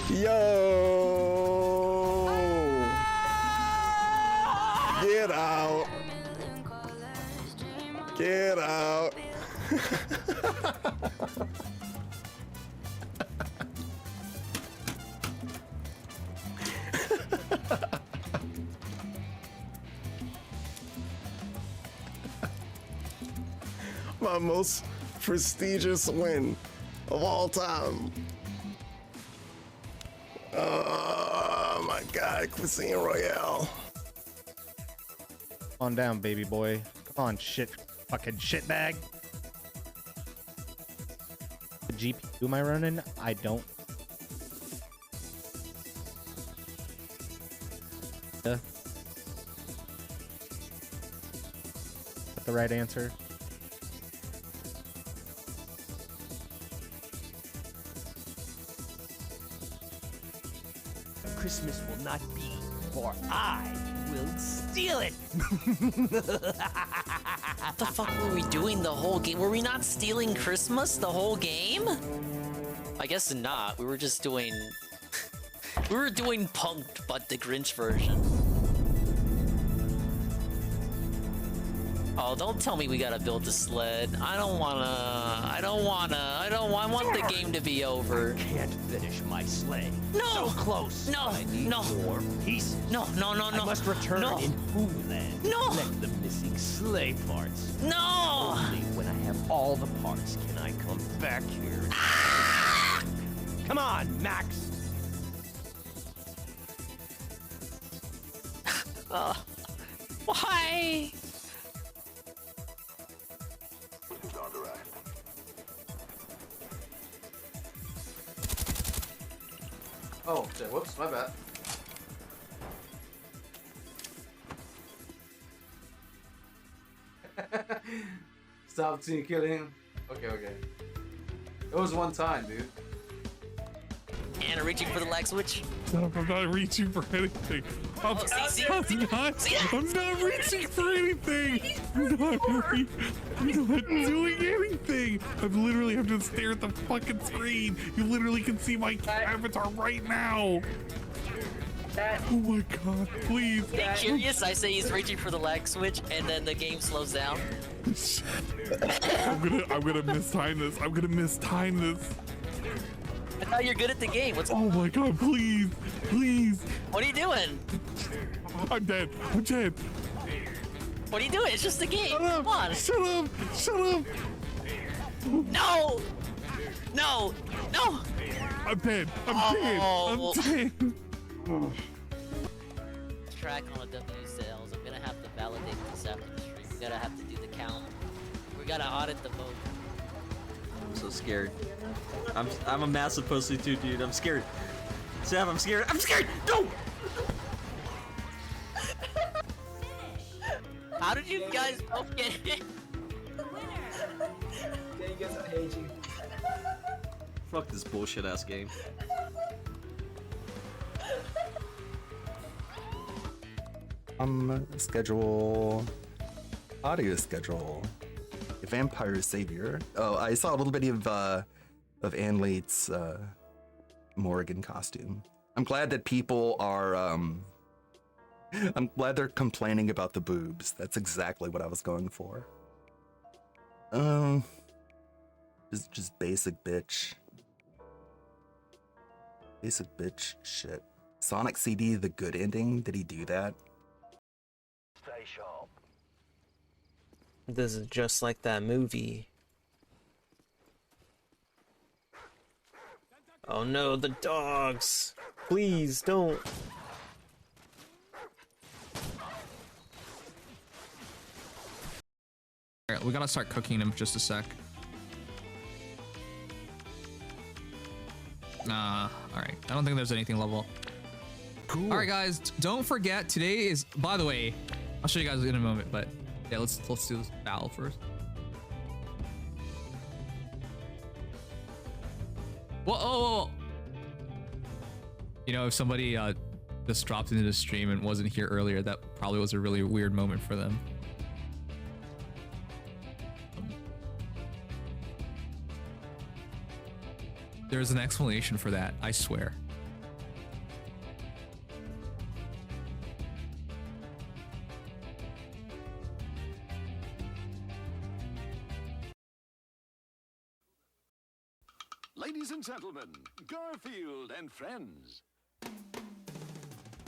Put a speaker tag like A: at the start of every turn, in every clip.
A: Yo! Get out! Get out! My most prestigious win of all time. Oh my God, Cuisine Royale.
B: On down, baby boy. Come on, fucking shitbag. The GPU am I running? I don't. That's the right answer.
C: Christmas will not be, for I will steal it.
D: What the fuck were we doing the whole game? Were we not stealing Christmas the whole game? I guess not. We were just doing... we were doing Punked, but the Grinch version. Oh, don't tell me we gotta build the sled. I want the game to be over.
C: I can't finish my sleigh.
D: No!
C: So close.
D: No!
C: I need
D: No!
C: more pieces.
D: No, no, no, no.
C: I must return
D: No.
C: in Foodland.
D: No!
C: Collect the missing sleigh parts.
D: No!
C: Only when I have all the parts can I come back here. Come on, Max.
D: Why?
E: Oh, shit, whoops, my bad. Stop team killing. Okay, okay. It was one time, dude.
D: Anna reaching for the lag switch.
F: No, I'm not reaching for anything. I'm not reaching for anything. I'm not doing anything. I'm literally have to stare at the fucking screen. You literally can see my avatar right now. Oh my God, please.
D: Hey, curious, I say he's reaching for the lag switch, and then the game slows down.
F: I'm gonna mistime this. I'm gonna mistime this.
D: I thought you're good at the game. What's...
F: Oh my God, please, please.
D: What are you doing?
F: I'm dead. I'm dead.
D: What are you doing? It's just a game.
F: Shut up.
D: Come on.
F: Shut up. Shut up.
D: No! No! No!
F: I'm dead. I'm dead. I'm dead.
D: Track on the W sales. I'm gonna have to validate this after the stream. We gotta have to do the count. We gotta audit the vote.
G: I'm so scared. I'm a massive pussy too, dude. I'm scared. Sav, I'm scared. I'm scared. No.
D: How did you guys both get hit?
E: Yeah, you guys are aging.
G: Fuck this bullshit ass game.
A: Schedule. Audio schedule. Vampire Savior. Oh, I saw a little bit of Ann Late's Morrigan costume. I'm glad that people are I'm glad they're complaining about the boobs. That's exactly what I was going for. Just basic bitch. Basic bitch shit. Sonic CD, the good ending. Did he do that?
C: Stay sharp.
H: This is just like that movie. Oh no, the dogs! Please don't.
I: Alright, we gotta start cooking him just a sec. Alright. I don't think there's anything level. Cool. Alright guys, don't forget today is, by the way, I'll show you guys in a moment, but yeah, let's do this battle first. Whoa, whoa. You know, if somebody just dropped into the stream and wasn't here earlier, that probably was a really weird moment for them. There's an explanation for that, I swear.
J: Ladies and gentlemen, Garfield and friends.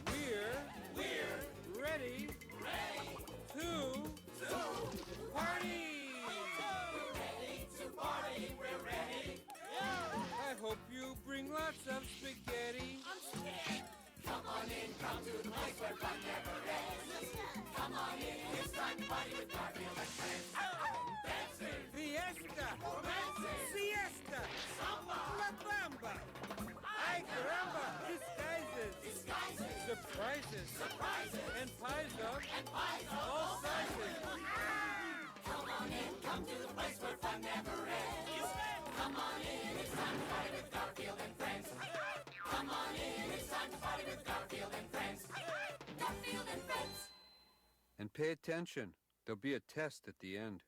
J: We're ready to party. We're ready. I hope you bring lots of spaghetti. I'm scared. Come on in, come to the place where fun never ends. Come on in, it's time to party with Garfield and friends. Dancing, fiesta, romancing, siesta, samba, la bamba. Ay caramba, disguises, surprises, and pies of all sizes. Come on in, come to the place where fun never ends. Come on in, it's time to party with Garfield and friends. Come on in, it's time to party with Garfield and friends. Garfield and friends.
K: And pay attention. There'll be a test at the end.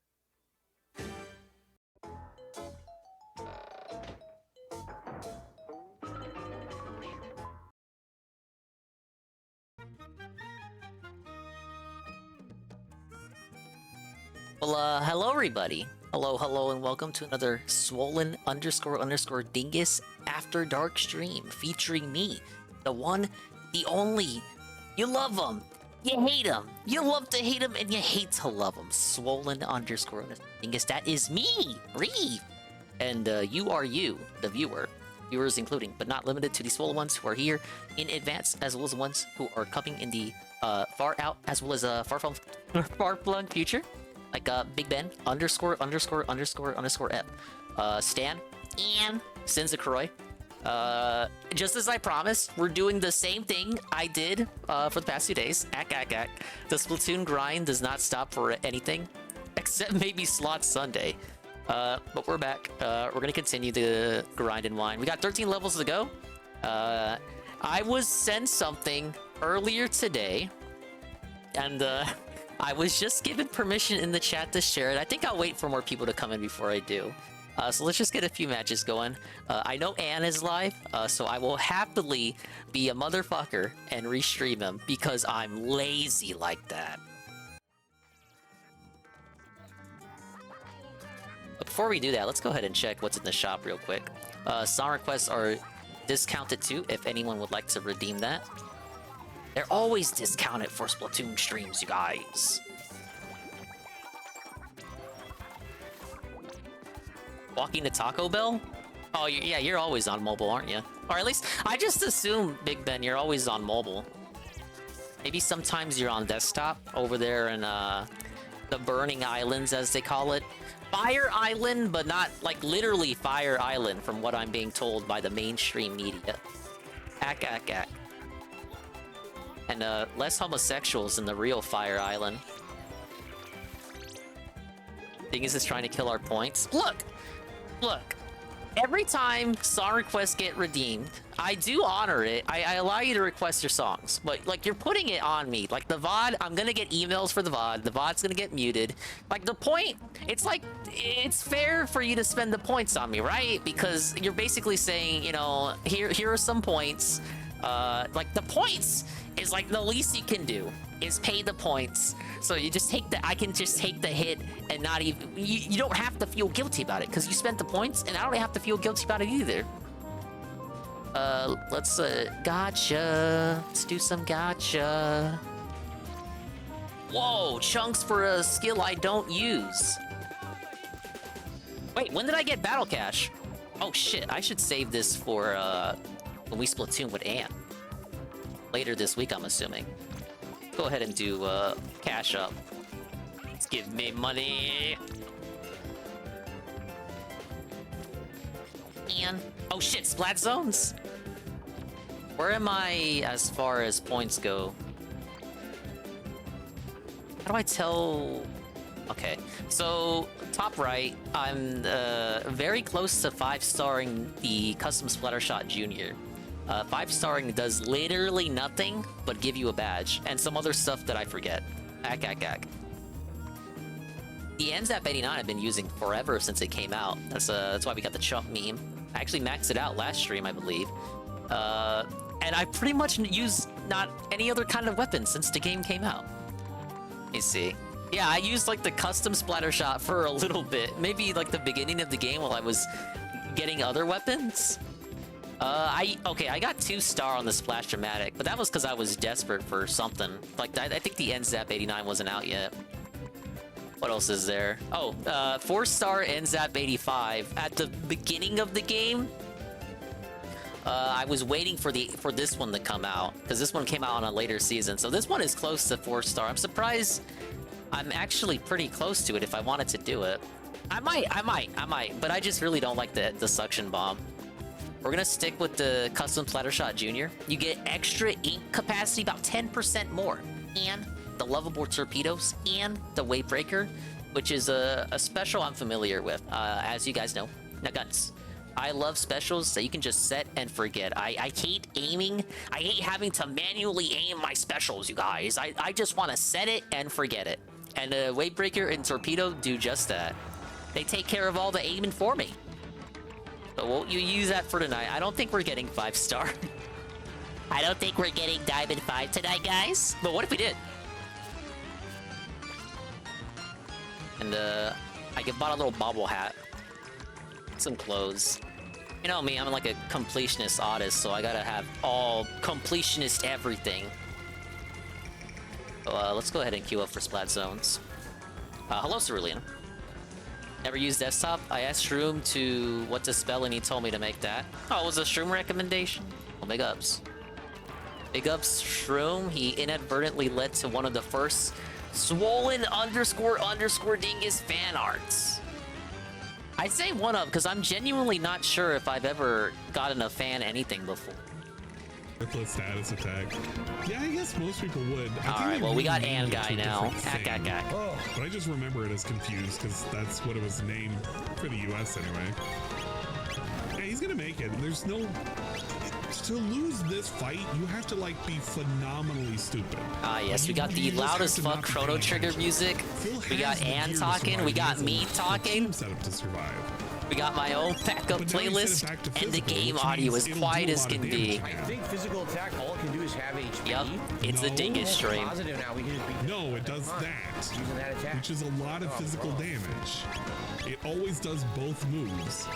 D: Well, hello everybody. Hello, and welcome to another swollen _ dingus after dark stream featuring me, the one, the only. You love him, you hate him, you love to hate him, and you hate to love him. Swollen _ dingus. That is me, Reeve, and you are you, the viewer. Viewers including, but not limited to, the swollen ones who are here in advance, as well as the ones who are coming in the far out, as well as far-flung future. Like Big Ben _ F. Stan and Sinzacroy. Just as I promised, we're doing the same thing I did for the past 2 days. The Splatoon grind does not stop for anything, except maybe Slot Sunday. But we're back. We're gonna continue the grind and wine. We got 13 levels to go. I was sent something earlier today, and I was just given permission in the chat to share it. I think I'll wait for more people to come in before I do. So let's just get a few matches going. I know Ann is live, so I will happily be a motherfucker and restream him because I'm lazy like that. But before we do that, let's go ahead and check what's in the shop real quick. Song requests are discounted too, if anyone would like to redeem that. They're always discounted for Splatoon streams, you guys. Walking to Taco Bell? Oh, yeah, you're always on mobile, aren't you? Or at least, I just assume, Big Ben, you're always on mobile. Maybe sometimes you're on desktop over there in the Burning Islands, as they call it. Fire Island, but not, like, literally Fire Island, from what I'm being told by the mainstream media. Ack. And less homosexuals in the real Fire Island. Dingus is trying to kill our points. Look! Every time song requests get redeemed, I do honor it. I allow you to request your songs. But, like, you're putting it on me. Like, the VOD, I'm gonna get emails for the VOD. The VOD's gonna get muted. Like, the point, it's like, it's fair for you to spend the points on me, right? Because you're basically saying, you know, here are some points. Like, the points is like the least you can do is pay the points. So you just take I can just take the hit and not even, you don't have to feel guilty about it because you spent the points, and I don't have to feel guilty about it either. Let's gotcha. Let's do some gotcha. Whoa, chunks for a skill I don't use. Wait, when did I get Battle Cash? Oh shit, I should save this for when we Splatoon with Ann. Later this week, I'm assuming. Go ahead and do cash up. Let's give me money. And oh shit, Splat Zones. Where am I as far as points go? How do I tell? Okay, so top right, I'm very close to 5-starring the Custom Splattershot Junior. 5-starring does literally nothing but give you a badge and some other stuff that I forget. Ack. The NZAP 89 I've been using forever since it came out. That's why we got the chump meme. I actually maxed it out last stream, I believe. And I pretty much used not any other kind of weapon since the game came out. Let me see. Yeah, I used like the custom splatter shot for a little bit. Maybe like the beginning of the game while I was getting other weapons. I got 2-star on the Splash Dramatic, but that was because I was desperate for something. Like, I think the NZAP 89 wasn't out yet. What else is there? Oh, 4-star NZAP 85. At the beginning of the game, I was waiting for this one to come out, because this one came out on a later season. So this one is close to 4-star. I'm surprised I'm actually pretty close to it if I wanted to do it. I might, but I just really don't like the suction bomb. We're gonna stick with the custom splatter shot junior. You get extra ink capacity, about 10% more, and the lovable torpedoes, and the wave breaker, which is a special I'm familiar with. As you guys know, now guns. I love specials that you can just set and forget. I hate aiming. I hate having to manually aim my specials, you guys. I just want to set it and forget it. And the wave breaker and torpedo do just that. They take care of all the aiming for me. So won't you use that for tonight? I don't think we're getting 5-star. I don't think we're getting Diamond 5 tonight, guys. But what if we did? And I bought a little bobble hat. Some clothes. You know me, I'm like a completionist artist, so I gotta have all completionist everything. So, let's go ahead and queue up for Splat Zones. Hello, Cerulean. Never used desktop. I asked Shroom to what to spell and he told me to make that. Oh, it was a Shroom recommendation? Well, big ups. Big ups, Shroom. He inadvertently led to one of the first swollen _ Dingus fan arts. I say one of because I'm genuinely not sure if I've ever gotten a fan anything before.
F: Worthless status attack. Yeah, I guess most people would.
D: Alright, well, we got An Guy now.
F: Oh, but I just remember it as confused because that's what it was named for the US anyway. Yeah, he's gonna make it. There's no... To lose this fight, you have to, like, be phenomenally stupid.
D: Yes, we got the loudest fuck Chrono Trigger music. We got Ann talking. We got me talking. We got my own backup playlist, and the game audio is quiet as can be.
C: I think physical attack, all it can do is have HP.
D: Yep, it's a Dingus stream.
F: No, it does that, which is a lot of physical damage. It always does both moves.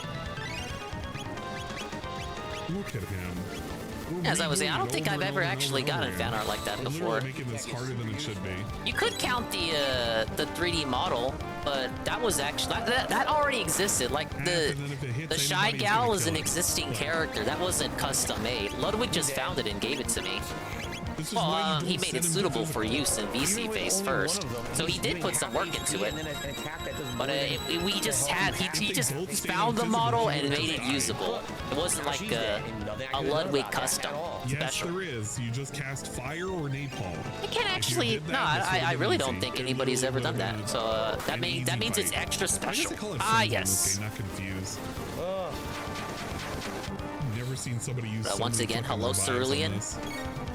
F: Look at him.
D: As I was saying, I don't think I've ever actually gotten fan art like that before.
F: Making this harder than it should be.
D: You could count the 3D model, but that was actually that already existed. Like the Shy Gal is an existing character that wasn't custom made. Ludwig just found it and gave it to me. Well, he made it suitable for use in VC phase first, so he did put some work into it. But he just found the model and made it usable. It wasn't like a Ludwig custom special.
F: Yes, there is. You just cast fire or napalm.
D: I can't actually. No, I really don't think anybody's ever done that. So that means it's extra special. Yes.
F: Not confused. Never seen somebody use.
D: Once again, hello, Cerulean.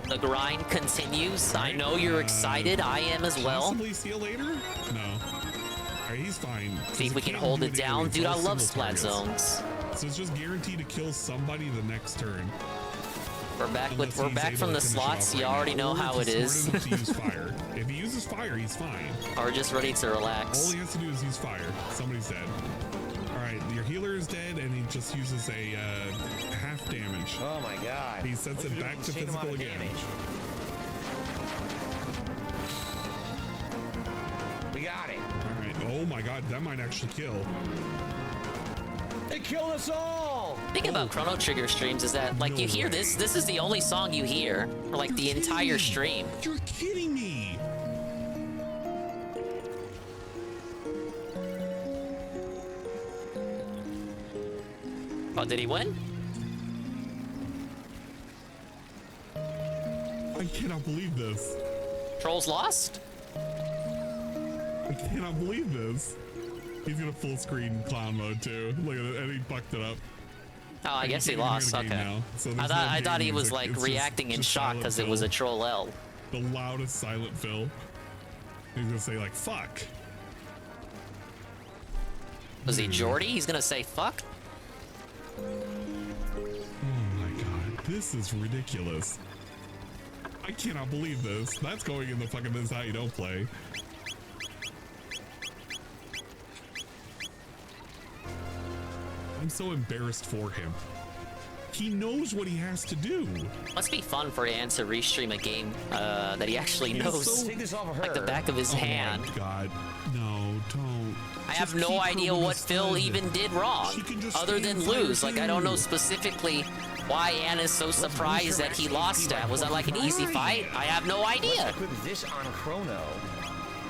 D: The grind continues. I know you're excited. I am as well.
F: Possibly see you later? No. Alright, he's fine.
D: See if we can hold it down. Dude, I love Splat Zones.
F: So it's just guaranteed to kill somebody the next turn.
D: We're back from the slots. You already know how it is.
F: To use fire. If he uses fire, he's fine.
D: Or just ready to relax.
F: All he has to do is use fire. Somebody's dead. Alright, your healer is dead and he just uses a half damage.
C: Oh my god.
F: He sets it back to physical again.
C: We got it.
F: Alright, oh my god, that might actually kill.
C: They killed us all!
D: The thing about Chrono Trigger streams is that, like, you hear this is the only song you hear for, like, the entire stream.
F: You're kidding me!
D: Oh, did he win?
F: I cannot believe this.
D: Trolls lost?
F: I cannot believe this. He's gonna full screen clown mode too. Look at it, and he fucked it up.
D: Oh, I guess he lost. Okay.
F: So
D: I thought he was like reacting in shock because it was a troll L.
F: The loudest silent Phil. He's gonna say like fuck.
D: Was he Jordy? He's gonna say fuck?
F: Oh my god, this is ridiculous. I cannot believe this. That's going in the fucking This Is How You Don't Play. I'm so embarrassed for him. He knows what he has to do.
D: Must be fun for Ann to restream a game that he actually knows.
C: Take this off of her.
D: Like the back of his hand.
F: Oh my god. No, don't.
D: I have no idea what Phil even did wrong, other than lose. Like, I don't know specifically why Ann is so surprised that he lost that. Was that like an easy fight? I have no idea.
C: Put this on Chrono.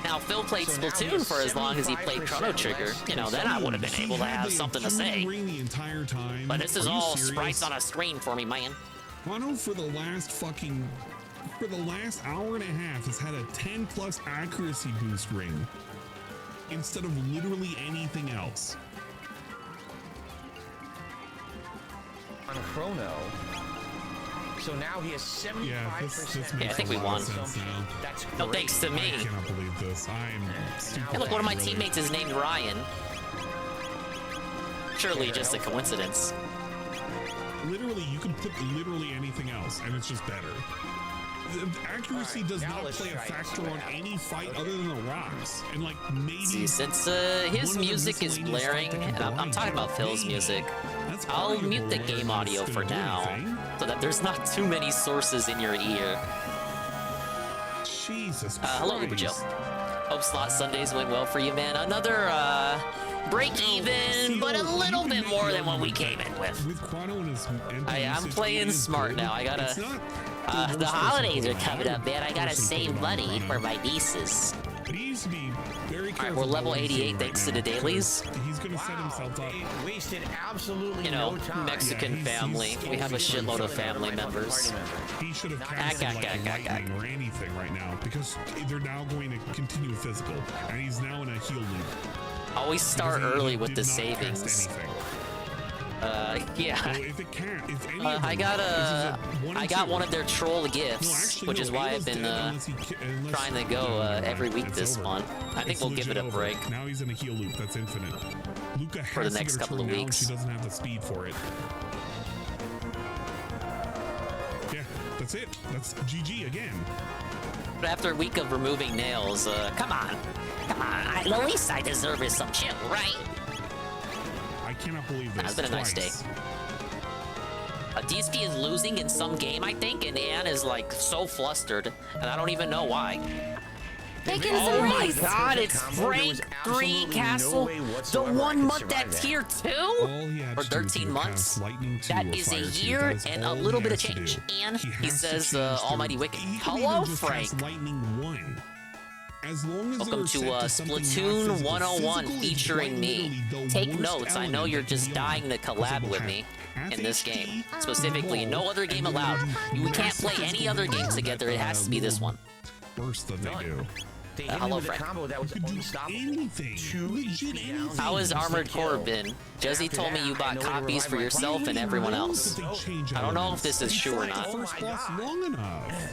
D: Now, Phil played Splatoon for as long as he played Chrono Trigger. You know, then I would have been able to have something to say.
F: The entire time.
D: But this is all sprites on a screen for me, man.
F: Chrono for the last hour and a half has had a 10+ accuracy boost ring instead of literally anything else.
C: On Chrono. So now he has 75%.
D: Yeah, I think we won.
C: That's great.
D: No thanks to me.
F: I cannot believe this. I'm stupid.
D: Hey, look, one of my teammates is named Ryan. Surely just a coincidence.
F: Literally, you can put literally anything else, and it's just better. The accuracy does not play a factor on any fight other than the rocks. And like maybe
D: see, since his music is blaring, and I'm talking about Phil's music, I'll mute the game audio for now, so that there's not too many sources in your ear.
F: Jesus Christ.
D: Hello, Uber Joe. Hope Slot Sundays went well for you, man. Another break even, but a little bit more than what we came in with. I'm playing smart now. I gotta. The holidays are coming up, man. I gotta save money for my nieces. Alright, we're level 88 thanks to the dailies.
F: He's gonna set himself up.
C: Wasted absolutely
D: you know, Mexican family. We have a shitload of family members.
F: He should have cast lightning or anything right now because they're now going to continue physical, and he's now in a heal loop.
D: Always start early with the savings. Yeah.
F: So if it can't, if any
D: I got one of their troll gifts, which is why I've been trying to go every week this month. I think we'll give it a break.
F: Now he's in a heal loop that's infinite. Luca
D: for the next couple of weeks.
F: She doesn't have the speed for it. Yeah, that's it. That's GG again.
D: But after a week of removing nails, come on. The least I deserve is some chill, right?
F: I cannot believe this.
D: It's been a nice day. DSP is losing in some game, I think, and Ann is like so flustered, and I don't even know why. Oh my god, it's Frank 3 Castle, the 1 month that's here too? Or 13 months? That is a year and a little bit of change. And he says, Almighty Wicked. Hello, Frank. Welcome to Splatoon 101 featuring me. Take notes, I know you're just dying to collab with me in this game. Specifically, no other game allowed. We can't play any other game together, it has to be this one.
F: Worse than they do.
D: Hello, Frank. How has Armored Core been? Jesse told me you bought copies for yourself and everyone else. I don't know if this is true or not.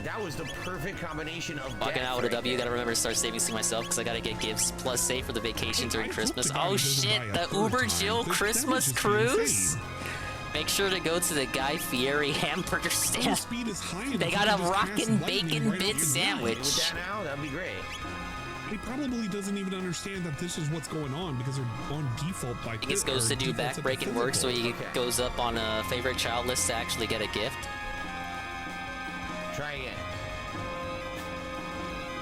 C: That was the perfect combination of
D: walking out with a W, gotta remember to start saving to myself because I gotta get gifts plus save for the vacation during Christmas. Oh shit, the Uber Jill Christmas cruise? Make sure to go to the Guy Fieri hamburger stand. They got a rockin' bacon bit sandwich.
C: That'd be great.
F: He probably doesn't even understand that this is what's going on because they're on default by.
D: He just goes to do backbreaking work, so he goes up on a favorite child list to actually get a gift.
C: Try again.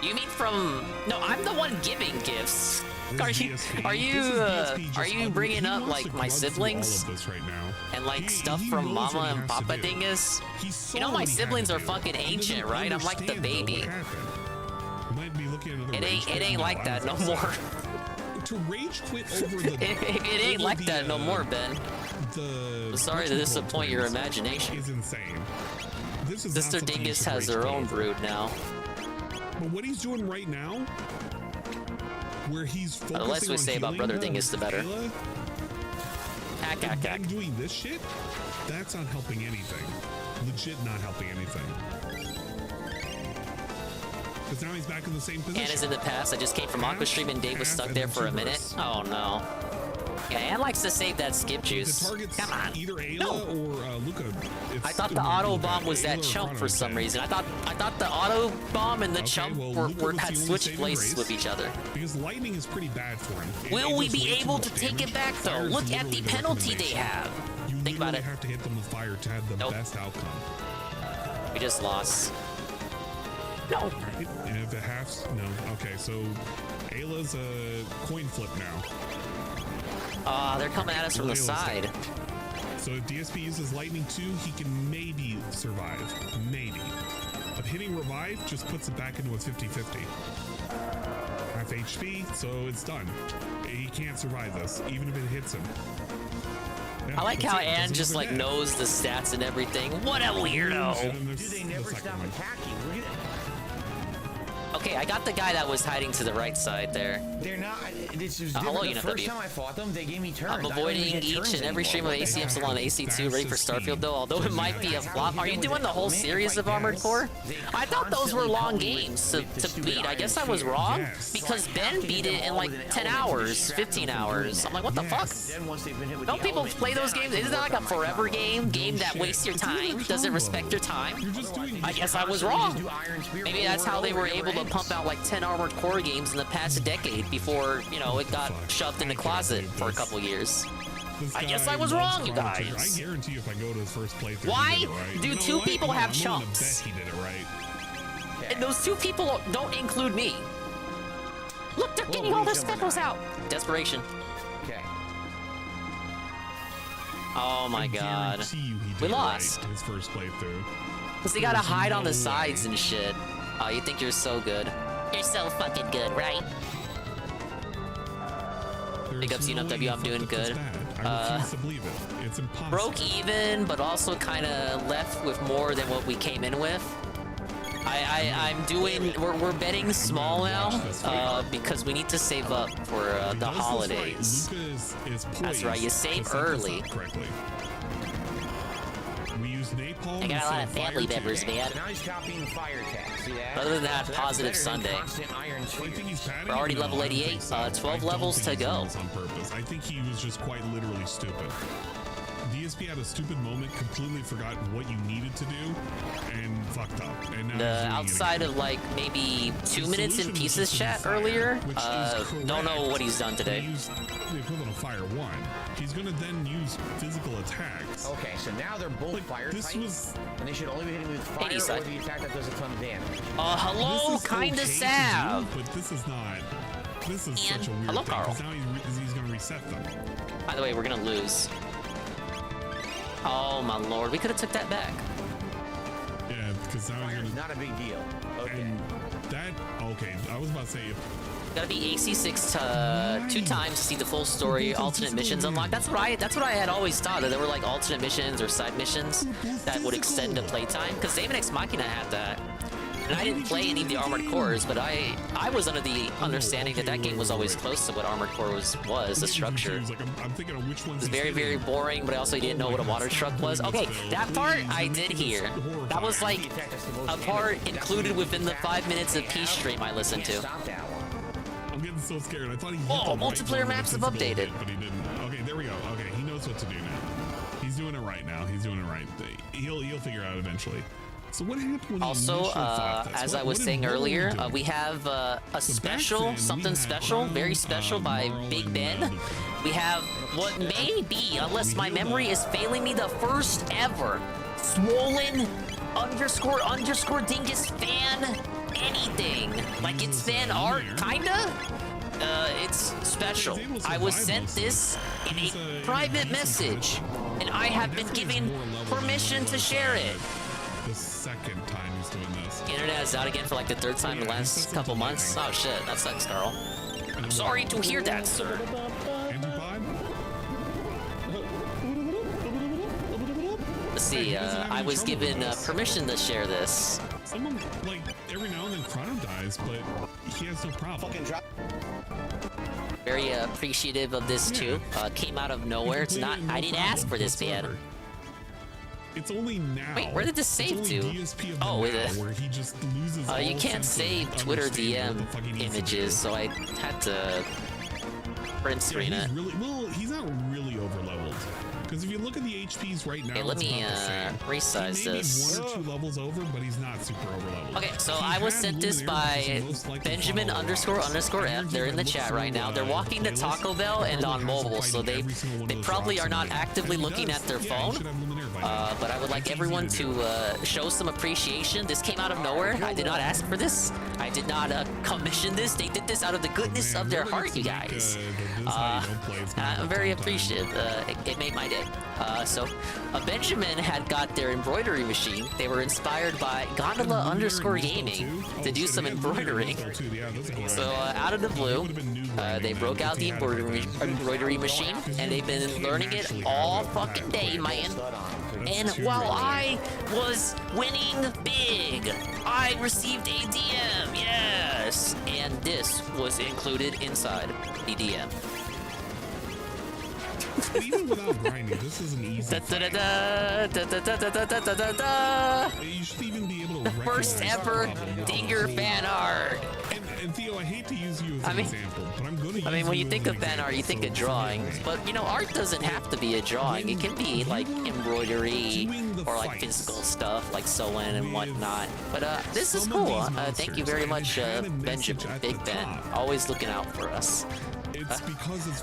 D: You mean from? No, I'm the one giving gifts. Are you bringing up like my siblings and like stuff from Mama and Papa Dingus? You know my siblings are fucking ancient, right? I'm like the baby. It ain't like that no more.
F: To rage quit over the
D: it ain't like that no more, Ben. I'm sorry to disappoint your imagination.
F: Is insane.
D: Sister Dingus has her own brood now.
F: But what he's doing right now, where he's focusing
D: the less we say about Brother Dingus, the better.
F: And doing this shit, that's not helping anything. Legit not helping anything. Because now he's back in the same position.
D: Anna's in the past. I just came from Aqua Stream and Dave was stuck there for a minute. Oh no. Yeah, Ann likes to save that skip
F: The
D: juice.
F: target's
D: Come on.
F: either Ayla
D: No.
F: or Luca.
D: I thought the auto bomb was that chump for some reason. I thought the auto bomb and the chump had switched places with each other.
F: Because lightning is pretty bad for him.
D: Will we be able to take it back though?
F: Fire's
D: Look at
F: literally
D: the penalty they have.
F: You
D: Think about
F: literally
D: it.
F: have to hit them with fire to have the
D: Nope.
F: best outcome.
D: We just lost. No.
F: Right? And if it has no, okay, so Ayla's a coin flip now.
D: They're coming at us from the side.
F: So if DSP uses lightning too, he can maybe survive. Maybe. But hitting revive just puts it back into a 50-50. Half HP, so it's done. He can't survive this, even if it hits him. Yeah,
D: I like
F: that's
D: how
F: it.
D: Ann
F: Doesn't
D: just
F: look
D: like
F: bad.
D: knows the stats and everything. What a weirdo.
F: And then
C: Do
F: there's
C: they
F: the
C: never
F: second
C: stop
F: one.
C: attacking? Look at that.
D: Okay, I got the guy that was hiding to the right side there.
C: They're not. This is
D: hello,
C: different. The first
D: UNFW.
C: time I fought them, they gave me turns.
D: I'm
C: I don't
D: avoiding
C: even get
D: each
C: turns
D: and every stream of
C: anymore.
D: AC. I'm still on AC2, ready for Starfield though, although it might be a
C: How
D: flop.
C: we
D: Are you
C: even
D: doing
C: with
D: the
C: that
D: whole
C: element
D: series of
C: like
D: Armored
C: that?
D: Core?
C: They
D: I thought those were
C: constantly
D: long
C: come with
D: games
C: the
D: to
C: stupid
D: beat. I
C: iron
D: guess I was
C: sphere.
D: wrong
F: Yes.
D: because
C: So I have
D: Ben
C: to
D: beat
C: hit
D: it
C: them
D: in
C: all
D: like
C: with an
D: 10
C: element to
D: hours,
C: distract
D: 15
C: them from doing
D: hours.
C: that.
D: I'm like, what the fuck?
C: Then once they've been hit with
D: Don't
C: the
D: people
C: element,
D: play those
C: then I
D: games?
C: can
D: Isn't that
C: work
D: like a
C: on my
D: forever
C: combo.
D: game that
F: shit.
D: wastes your
F: It's another
D: time? Doesn't
F: combo.
D: respect your time?
F: You're just doing
D: I guess I was
C: Constantly
D: wrong.
C: just do iron spear
D: Maybe
C: over
D: that's how
C: and
D: they
C: over,
D: were
C: it
D: able
C: never
D: to
C: ends.
D: pump out like 10 Armored Core games in the past decade before, you know, it got shoved in the closet for a couple years.
F: This
D: I guess
F: guy
D: I was
F: loves
D: wrong, you
F: Chrono Trigger.
D: guys.
F: I guarantee you if I go to his first playthrough,
D: Why
F: he did it right.
D: do
F: You know
D: two
F: what?
D: people
F: No,
D: have
F: I'm willing to
D: chumps?
F: bet he did it right.
D: And those two people don't include me. Look, they're getting all their speckles out. Desperation.
C: Okay.
D: Oh my
F: I
D: god.
F: guarantee you he did
D: We
F: it
D: lost.
F: right his first playthrough.
D: Because they gotta
F: There's
D: hide on
F: no
D: the sides
F: way.
D: and shit. Oh, you think you're so good. You're so fucking good, right? Big ups,
F: There's no way
D: UNFW,
F: he
D: I'm doing
F: fucked up this
D: good.
F: bad. I refuse to believe it. It's impossible.
D: Broke even, but also kind of left with more than what we came in with. I'm doing, we're betting small now because we need to save up for
F: If he
D: the
F: does this
D: holidays.
F: Right, Luca is
D: That's right, you
F: poised
D: save
F: to set this
D: early.
F: up correctly. We use napalm.
D: I got a lot of
F: instead of
D: family
F: fire
D: members,
F: too.
D: man.
C: So now he's copying the fire attack. See that?
D: Other than that,
C: So that's
D: positive
C: better than
D: Sunday.
C: constant iron
F: Do I think
C: spheres.
F: he's padding?
D: We're already
F: No,
D: level
F: I don't
D: 88,
F: think so.
D: 12
F: I don't
D: levels
F: think
D: to
F: he's doing
D: go.
F: this on purpose. I think he was just quite literally stupid. DSP had a stupid moment, completely forgot what you needed to do, and fucked up. And now he's doing it
D: Outside
F: again.
D: of like maybe 2
F: His
D: minutes in
F: solution was
D: pieces
F: just to
D: chat
F: fire,
D: earlier,
F: which is
D: don't know
F: correct.
D: what he's done
F: He
D: today.
F: used the equivalent of fire 1. He's gonna then use physical attacks.
C: Okay, so now they're both
F: Like,
C: fire
F: this
C: type,
F: was
C: and they should only be hitting with fire
D: Hey,
C: or
D: side.
C: the attack that does a ton of damage.
D: Hello,
F: this is
D: kinda
F: okay to
D: Sav.
F: do, but this is not. This is
D: And
F: such a weird
D: hello,
F: thing
D: Carl.
F: because now he's gonna reset them.
D: By the way, we're gonna lose. Oh my lord, we could have took that back.
F: Yeah, because now he's
C: Fire's
F: gonna.
C: not a big deal. Okay.
F: And that okay, I was about to say
D: Gotta be AC6 to 2 times to see the full story, alternate missions unlocked. That's what I had always thought, that there were like alternate missions or side missions that would extend the playtime. Because David X Machina had that. And I didn't play any of the Armored Cores, but I was under the understanding that that game was always close to what Armored Core was the structure.
F: Like, I'm thinking of which ones.
D: It was very, very boring, but I also didn't know what a water truck was. Okay, that part I did hear. That was like
C: The attack that's the most
D: a part
C: damage. That's
D: included
C: the
D: within the
C: attack
D: 5 minutes of
C: they
D: Peace
C: have.
D: Stream I listened
C: Can't
D: to.
C: stop that one.
F: I'm getting so scared. I thought he. hit
D: Oh,
F: the right
D: multiplayer
F: one with
D: maps
F: a
D: have
F: physical
D: updated.
F: hit, but he didn't. Okay, there we go. Okay, he knows what to do now. He's doing it right now. He's doing it right. He'll figure it out eventually. So what happened when he
D: Also,
F: initially thought this?
D: as
F: What-
D: I was
F: what did
D: saying
F: Marlon
D: earlier,
F: do?
D: we have a special,
F: then, we
D: something
F: had
D: special,
F: Crown,
D: very special by
F: Marl,
D: Big
F: and,
D: Ben.
F: Luca.
D: We have what may be, unless my memory is failing me, the first ever swollen underscore Dingus fan anything. Like it's fan art, kinda? It's special. I was sent this in a private message, and I have been given permission to share it.
F: The second time he's doing this.
D: Internet is out again for like the 3rd time in the last couple months. Oh shit, that sucks, Carl. I'm sorry to hear that, sir.
F: Antipod?
D: Let's see, I was given permission to share this.
F: Someone, like, every now and then Chrono dies, but he has no problem.
D: Very appreciative of this too. Came out of nowhere. It's not. I didn't ask for this, man.
F: It's only now.
D: Wait, where did this save
F: it's
D: to?
F: only DSP of the
D: Oh,
F: now,
D: is it?
F: where he just loses all
D: You can't
F: sense of
D: save Twitter
F: understanding what
D: DM
F: the fuck he needs to
D: images,
F: do.
D: so I had to print screen it.
F: He's not really over leveled. Because if you look at the HPs right now,
D: Okay, let me resize
F: he may
D: this.
F: be 1 or 2 levels over, but he's not super over leveled.
D: Okay, so I was sent this by Benjamin__F. They're in the chat right now. They're walking to Taco Bell and on mobile, so they probably are not actively looking at their phone. But I would like everyone to show some appreciation. This came out of nowhere. I did not ask for this. I did not commission this. They did this out of the goodness of their heart, you guys. I'm very appreciative. It made my day. So Benjamin had got their embroidery machine. They were inspired by Gondola_Gaming to do some embroidering. So out of the blue, they broke out the embroidery machine, and they've been learning it all fucking day, man. And while I was winning big, I received a DM, yes! And this was included inside the DM.
F: Even without grinding, this is an easy You should even be able to
D: first ever Dinger fan art.
F: And Theo, I hate to use you as an example, but I'm going to use
D: when you think of fan art, you think of drawings. But, you know, art doesn't have to be a drawing. It can be, like, embroidery or, like, physical stuff, like sewing and whatnot. But, this is cool. Thank you very much, Benjamin, Big Ben. Always looking out for us.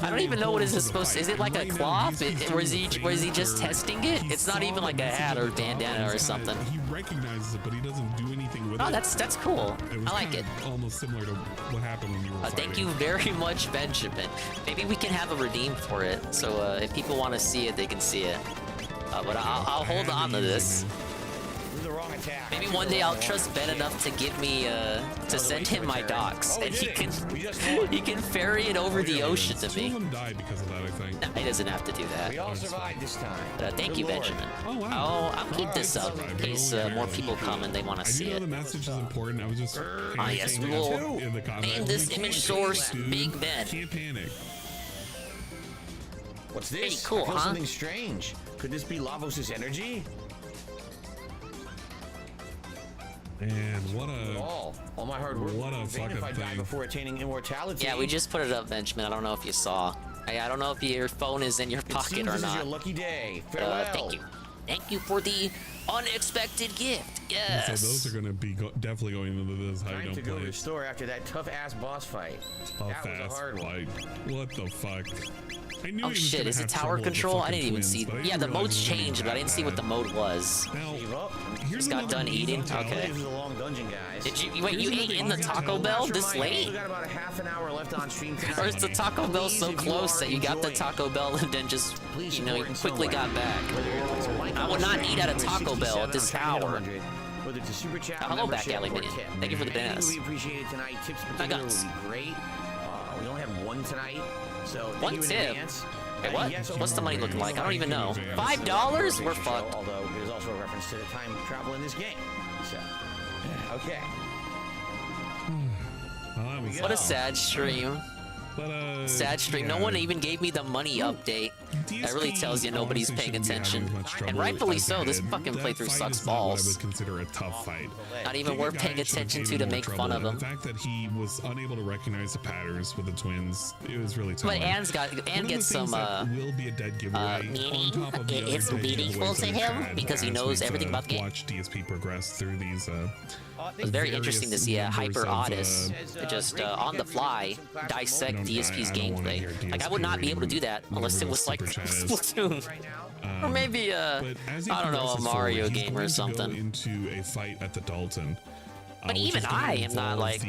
D: I don't even know what is this supposed to... Is it like a cloth? Or is he just testing it? It's not even like a hat or bandana or something.
F: He recognizes it, but he doesn't do anything with it.
D: Oh, that's cool. I like it.
F: Almost similar to what happened when you were
D: Thank you very much, Benjamin. Maybe we can have a redeem for it. So if people want to see it, they can see it. But I'll hold on to this. Maybe one day I'll trust Ben enough to give me to send him my docs, and he can ferry it over the ocean to me.
F: Died because of that, I think.
D: Nah, he doesn't have to do that.
C: We all survived this time.
D: Thank you, Benjamin.
F: Oh, wow.
D: I'll keep this up in case more people come and they want to see
F: I
D: it.
F: know the message is important. I was just
D: Yes, we will name this image source Big Ben.
F: Can't panic.
C: What's this?
D: Pretty cool,
C: I feel
D: huh?
C: something strange. Could this be Lavos' energy?
F: And what a...
C: All my hard work.
F: What a fucking
C: if I die
F: thing.
C: before attaining immortality.
D: Yeah, we just put it up, Benjamin. I don't know if you saw. I don't know if your phone is in your pocket or
C: this is
D: not.
C: your lucky day. Farewell.
D: Thank you. Thank you for the unexpected gift. Yes.
F: So those are going to be definitely going into this. How you
C: Time
F: don't
C: to go
F: play.
C: restore after that tough-ass boss fight.
F: Tough ass fight. What the fuck? I knew
D: Oh
F: he was
D: shit,
F: gonna
D: is it
F: have
D: tower
F: trouble with the
D: control? I
F: fucking
D: didn't even
F: twins,
D: see.
F: but I
D: Yeah,
F: didn't
D: the
F: realize
D: mode's
F: it was gonna be
D: changed, but I didn't see what the mode was.
F: Now,
C: Here's
D: Just got done eating. Okay.
C: This is a long dungeon, guys.
D: Did you wait? You ate in the Taco Bell this late?
C: We got about a half an hour left on stream tonight.
D: Or is the Taco Bell so close that you got the Taco Bell and then just, you know, you quickly got back? I would not eat at a Taco Bell at this hour.
C: Whether it's a super chat,
D: Hello back,
C: membership,
D: Alley
C: or
D: Minion.
C: tip.
D: Thank you for the
C: Anything
D: bananas.
C: we appreciate it tonight. Tips in particular would be great. We only have one tonight, so thank
D: One
C: you in
D: tip?
C: advance.
D: Hey, what?
C: Yes,
D: What's the money looking like? I don't even know. $5? We're fucked.
C: Although there's also a reference to the time travel in this game. So, okay.
D: What a sad stream. Sad stream. No one even gave me the money update. That really tells you nobody's paying attention. And rightfully so. This fucking playthrough sucks balls.
F: I would consider a tough fight.
D: Not even worth paying attention to make fun of him.
F: The fact that he was unable to recognize the patterns with the twins, it was really tough.
D: But Anne gets some
F: will be a dead giveaway.
D: meaning. It's meaningful to him because he knows everything about the game.
F: Watch DSP progress through these.
D: It was very interesting to see a Hyper Otis just on the fly dissect DSP's gameplay. Like I would not be able to do that unless it was like Splatoon, or maybe I don't know, a Mario game or something.
F: Into a fight at the Dalton.
D: But even I am not like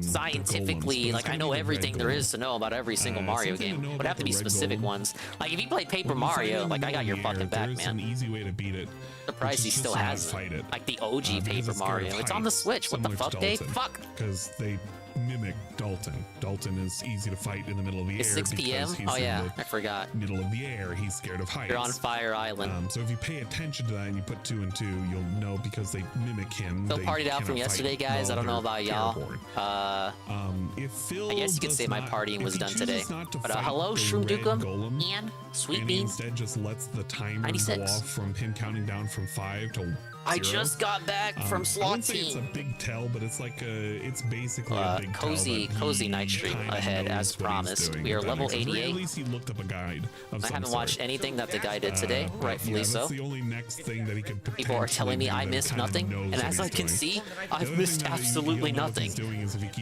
D: scientifically like I know everything there is to know about every single Mario game. But it have to be specific ones. Like if you play Paper Mario, like I got your fucking back, man.
F: An easy way to beat it.
D: Surprised he still has it. Like the OG Paper Mario. It's on the Switch. What the fuck, Dave? Fuck.
F: Because they mimic Dalton. Dalton is easy to fight in the middle of the
D: It's
F: air.
D: 6 p.m.
F: because he's
D: Oh yeah,
F: in the
D: I forgot.
F: middle of the air. He's scared of heights.
D: You're on Fire Island.
F: So if you pay attention to that and you put 2 and 2, you'll know because they mimic him.
D: So
F: they
D: partied out from
F: cannot
D: yesterday,
F: fight
D: guys. I
F: while
D: don't know
F: they're
D: about y'all.
F: airborne. If Phil
D: I guess you could
F: does
D: say my
F: not-
D: partying
F: if
D: was
F: he
D: done
F: chooses
D: today.
F: not to
D: But
F: fight
D: hello,
F: the
D: Shroom
F: red
D: Dukem
F: golem,
D: and Sweet
F: and
D: Bean.
F: he instead just lets the timer go
D: 96.
F: off from him counting down from 5 to Zero.
D: just got back from
F: I
D: SWAT
F: wouldn't say it's a
D: team.
F: big tell, but it's like it's basically a big
D: Cozy
F: tell.
D: cozy night stream ahead as promised. We are level
F: At
D: 88.
F: least he looked up a guide.
D: I haven't watched anything that the guy did today, rightfully
F: That's
D: so.
F: the only next thing that he could.
D: People are telling me I missed nothing, and as I can see, I've missed absolutely nothing.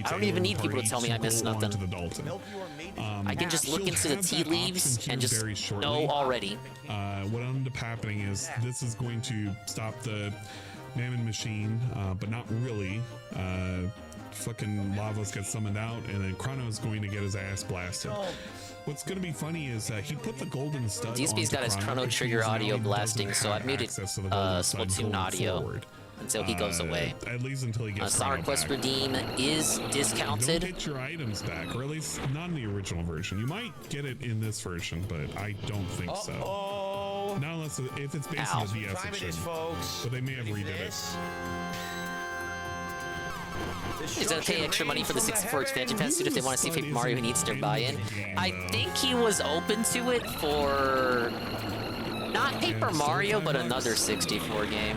D: I don't even need people to tell me I missed nothing. I can just look into the tea leaves and just know already.
F: What ended up happening is this is going to stop the Mammon machine, but not really. Fucking Lavos gets summoned out, and then Chrono's going to get his ass blasted. What's going to be funny is he put the golden stud.
D: DSP's got his Chrono Trigger audio blasting, so I've muted Splatoon audio until he goes away.
F: At least until he gets
D: Sonic Quest Redeem is discounted.
F: Don't get your items back, or at least not in the original version. You might get it in this version, but I don't think so. Not unless if it's based on the DS, it should. But they may have redid it.
D: He's gonna pay extra money for the 64 expansion pass suit if they want to see Paper Mario who needs their buy-in. I think he was open to it for not Paper Mario, but another 64 game.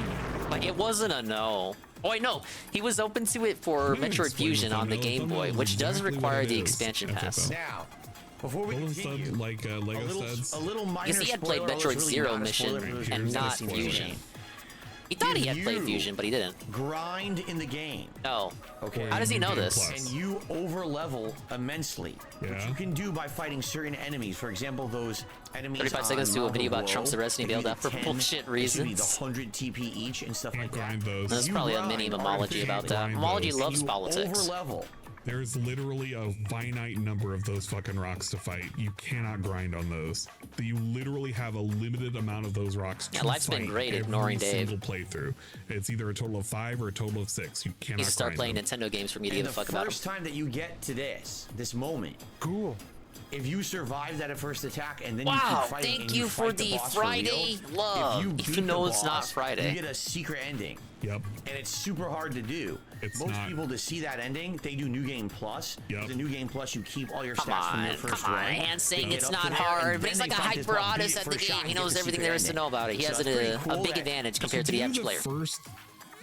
D: Like, it wasn't a no. Oh wait, no, he was open to it for Metroid Fusion on the Game Boy, which does require the expansion pass.
L: Now, before we continue,
F: like Lego studs.
L: a little minor
D: Because he had played
L: spoiler,
D: Metroid
L: it's really
D: Zero
L: not a
D: mission
L: spoiler, it's
D: and
L: just a
D: not
L: spoiler.
D: Fusion. He thought he had played Fusion, but he didn't.
L: Grind in the game.
D: No.
L: Okay.
D: How does he know this?
L: And you over level immensely, which you can do by fighting certain enemies. For example, those enemies.
D: 35 seconds to a video about Trump's arrest and he bailed out for bullshit reasons.
L: The 100 TP each and stuff like that.
D: There's probably a mini Momology about that. Momology loves politics.
L: Over level.
F: There's literally a finite number of those fucking rocks to fight. You cannot grind on those. You literally have a limited amount of those rocks to
D: life's been
F: fight
D: great
F: every
D: ignoring Dave.
F: single playthrough. It's either a total of 5 or a total of 6. You cannot.
D: You start
F: grind
D: playing
F: them.
D: Nintendo games for me to give a fuck
L: The
D: about
L: first
D: them.
L: time that you get to this moment, cool. If you survive that at first attack and then you
D: Wow,
L: keep fighting
D: thank
L: and
D: you for
L: fight
D: the
L: boss
D: Friday
L: real,
D: love,
L: if you
D: even
L: beat
D: though
L: the
D: it's not
L: boss,
D: Friday.
L: you get a secret ending.
F: Yep.
L: And it's super hard to do. Most people to see that ending, they do New Game Plus.
F: Yep.
L: The New Game Plus, you keep all your
D: Come
L: stats from
D: on,
L: your first
D: come on.
L: run.
D: Hand's saying
L: You
D: it's
L: get up
D: not
L: to there,
D: hard,
L: and
D: but he's
L: then
D: like a
L: they fight this
D: hyper
L: boss, beat
D: artist
L: it
D: at
L: for
D: the
L: a shot,
D: game.
L: and
D: He
L: get
D: knows
L: the
D: everything
L: secret
D: there is to
L: ending.
D: know about it. He
L: So
D: has
L: that's pretty
D: a
L: cool
D: big
L: that-
D: advantage compared to the average player.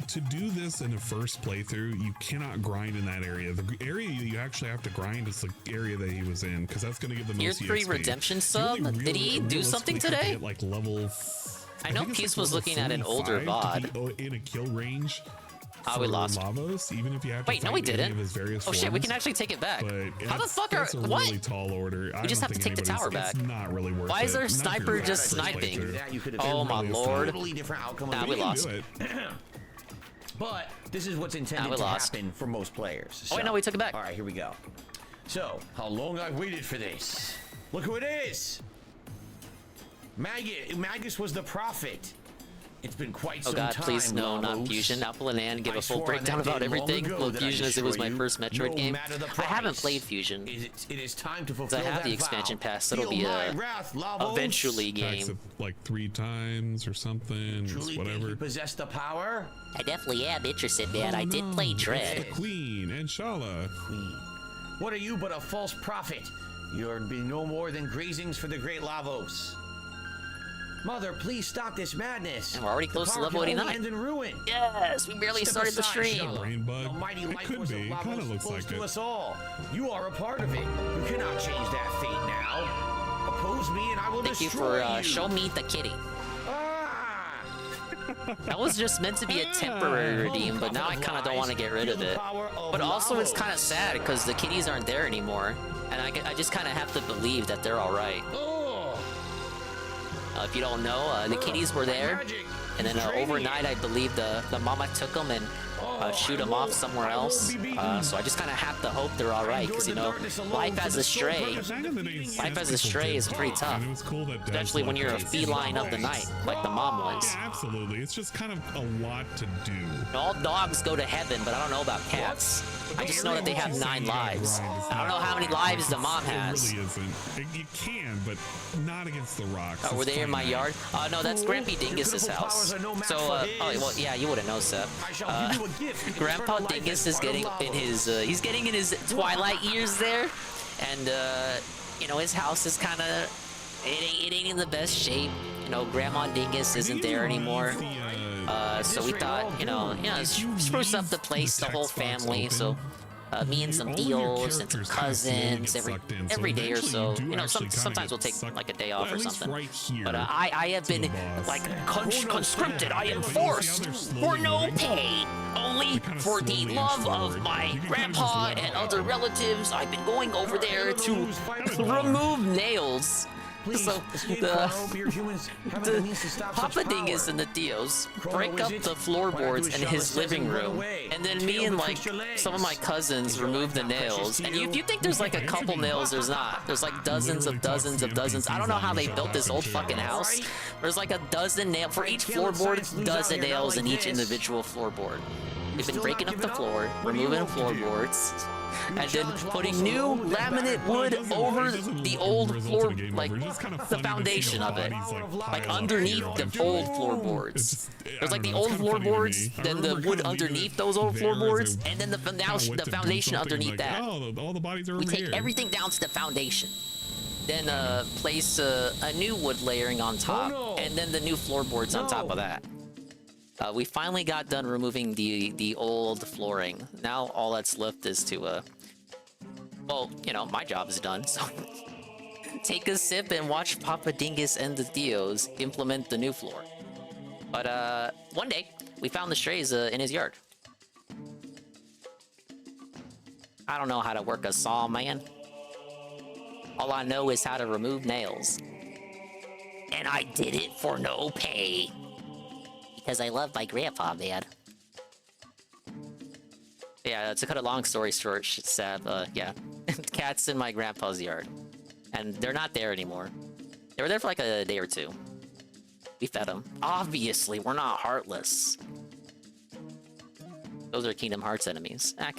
F: To do this in the first playthrough, you cannot grind in that area. The area you actually have to grind is the area that he was in, because that's going to give the
D: Tier
F: most
D: 3
F: EXP.
D: redemption
F: You
D: sub?
F: only
D: Did he do something
F: realistically have to
D: today?
F: get, like level.
D: I know
F: think it's
D: Peace
F: like
D: was
F: level
D: looking at an older
F: 45 to
D: VOD.
F: be in a kill range.
D: Oh, we
F: for
D: lost.
F: Lavos, even if you have to
D: Wait, no,
F: fight
D: we
F: any
D: didn't.
F: of his various
D: Oh shit, we
F: forms.
D: can actually take it back.
F: But
D: How the
F: it's-
D: fuck are
F: that's a
D: what?
F: really tall order. I
D: We just
F: don't
D: have to
F: think
D: take the tower
F: anybody's-
D: back.
F: It's not really worth
D: Why
F: it.
D: is there a
F: Not for
D: sniper
F: your
D: just
F: first
D: sniping?
F: playthrough.
L: That you could have
D: Oh my lord.
L: totally different outcome.
D: Nah,
L: of
D: we
L: the
D: lost.
F: Do it.
L: But this is what's intended
D: we
L: to
D: lost.
L: happen for most players.
D: Oh wait, no, we took it back.
L: All right, here we go. So, how long I've waited for this. Look who it is. Magus was the prophet. It's been quite
D: Oh
L: some
D: god,
L: time,
D: please no, not
L: Lavos.
D: Fusion. Apple and Ann give
L: I
D: a full
L: swore on
D: breakdown
L: that
D: about
L: day long
D: everything.
L: ago
D: Well,
L: that
D: Fusion
L: I'd
D: as it was
L: destroy
D: my
L: you,
D: first Metroid
L: no
D: game.
L: matter the
D: I haven't
L: price.
D: played Fusion.
L: It is time to
D: So
L: fulfill
D: I have
L: that
D: the expansion
L: vow.
D: pass. That'll
L: Feel
D: be
L: my
D: a
L: wrath, Lavos.
D: eventually
F: Attacks
D: game.
F: it like 3 times or something.
L: Truly
F: Just
L: think
F: whatever.
L: you possess the power?
D: I definitely am interested,
F: Oh,
D: man. I did
F: no,
D: play
F: it's
D: Dread.
F: the Queen and Shala.
L: What are you but a false prophet? You'll be no more than grazings for the great Lavos. Mother, please stop this madness.
D: And we're already
L: The
D: close to
L: power
D: level
L: can only
D: 89.
L: end in ruin.
D: Yes, we barely
L: Step
D: started the
L: aside,
D: stream.
L: Shala.
F: Brain bug.
L: The mighty
F: It
L: life
F: could
L: force of
F: be. It
L: Lavos
F: kinda looks
L: flows
F: like
L: to
F: it.
L: us all. You are a part of it. You cannot change that fate now. Oppose me and I will
D: Thank you
L: destroy
D: for
L: you.
D: show me the kitty.
L: Ah!
D: That was just meant to be a temporary redeem, but now I kind of don't want to get rid of it. But also, it's kind of sad because the kitties aren't there anymore, and I just kind of have to believe that they're all right. If you don't know, the kitties were there, and then overnight, I believe the mama took them and shoot them off somewhere else. So I just kind of have to hope they're all right, because you know, life as a stray is pretty tough,
F: And it was cool that Devs
D: especially when
F: loved
D: you're a
F: it.
D: feline of the night, like the mom was.
F: Yeah, absolutely. It's just kind of a lot to do.
D: All dogs go to heaven, but I don't know about cats. I just know that they have 9 lives. I don't know how many lives the mom has.
F: It really isn't. You can, but not against the rocks.
D: Oh, were
F: It's
D: they in my
F: finite.
D: yard? No, that's Grampy Dingus's house. So, oh, well, yeah, you wouldn't know, Seth. Grandpa Dingus is getting in his, he's getting in his twilight years there, and you know, his house is kind of, it ain't in the best shape. You know, Grandma Dingus isn't there anymore. So we thought, spruce up the place, the whole family. So me and some deals and some cousins every day or so. Sometimes we'll take like a day off or something. But I have been like conscripted. I am forced for no pay, only for the love of my grandpa and other relatives. I've been going over there to remove nails. So the Papa Dingus and the Theos break up the floorboards in his living room, and then me and like some of my cousins remove the nails. And you think there's like a couple nails, there's not. There's like dozens of dozens of dozens. I don't know how they built this old fucking house. There's like a dozen nails for each floorboard, dozen nails in each individual floorboard. We've been breaking up the floor, removing floorboards, and then putting new laminate wood over the old floor, like the foundation of it, like underneath the old floorboards. There's like the old floorboards, then the wood underneath those old floorboards, and then the foundation underneath that. We take everything down to the foundation, then place a new wood layering on top, and then the new floorboards on top of that. We finally got done removing the old flooring. Now all that's left is to, well, my job is done, so take a sip and watch Papa Dingus and the Theos implement the new floor. But one day, we found the strays in his yard. I don't know how to work a saw, man. All I know is how to remove nails. And I did it for no pay. Because I love my grandpa, man. Yeah, to cut a long story short, Sab, yeah. Cats in my grandpa's yard. And they're not there anymore. They were there for like a day or two. We fed them. Obviously, we're not heartless. Those are Kingdom Hearts enemies. Ack.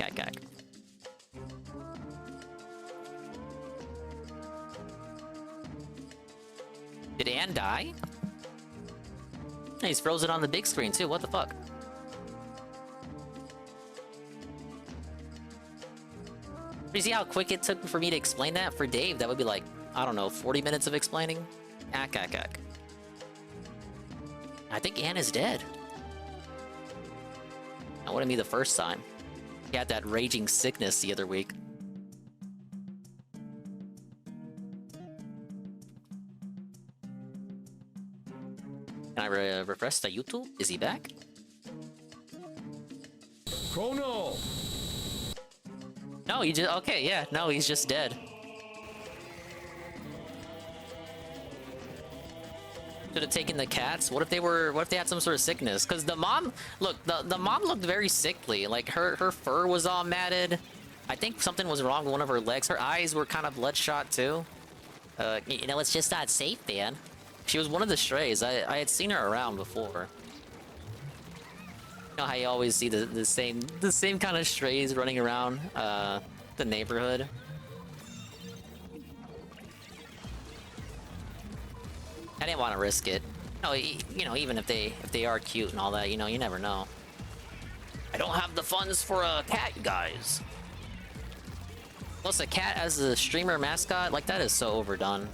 D: Did Anne die? He's frozen on the big screen too, what the fuck? You see how quick it took for me to explain that? For Dave, that would be like, I don't know, 40 minutes of explaining? Ack. I think Anne is dead. That wouldn't be the first time. He had that raging sickness the other week. Can I refresh the YouTube? Is he back?
L: Chrono!
D: No, he just... Okay, yeah. No, he's just dead. Should have taken the cats. What if they had some sort of sickness? Because the mom... Look, the mom looked very sickly. Like, her fur was all matted. I think something was wrong with one of her legs. Her eyes were kind of bloodshot, too. It's just not safe, man. She was one of the strays. I had seen her around before. You know how you always see the same kind of strays running around the neighborhood? I didn't want to risk it. No, even if they are cute and all that, you never know. I don't have the funds for a cat, you guys. Plus, a cat as a streamer mascot, like, that is so overdone.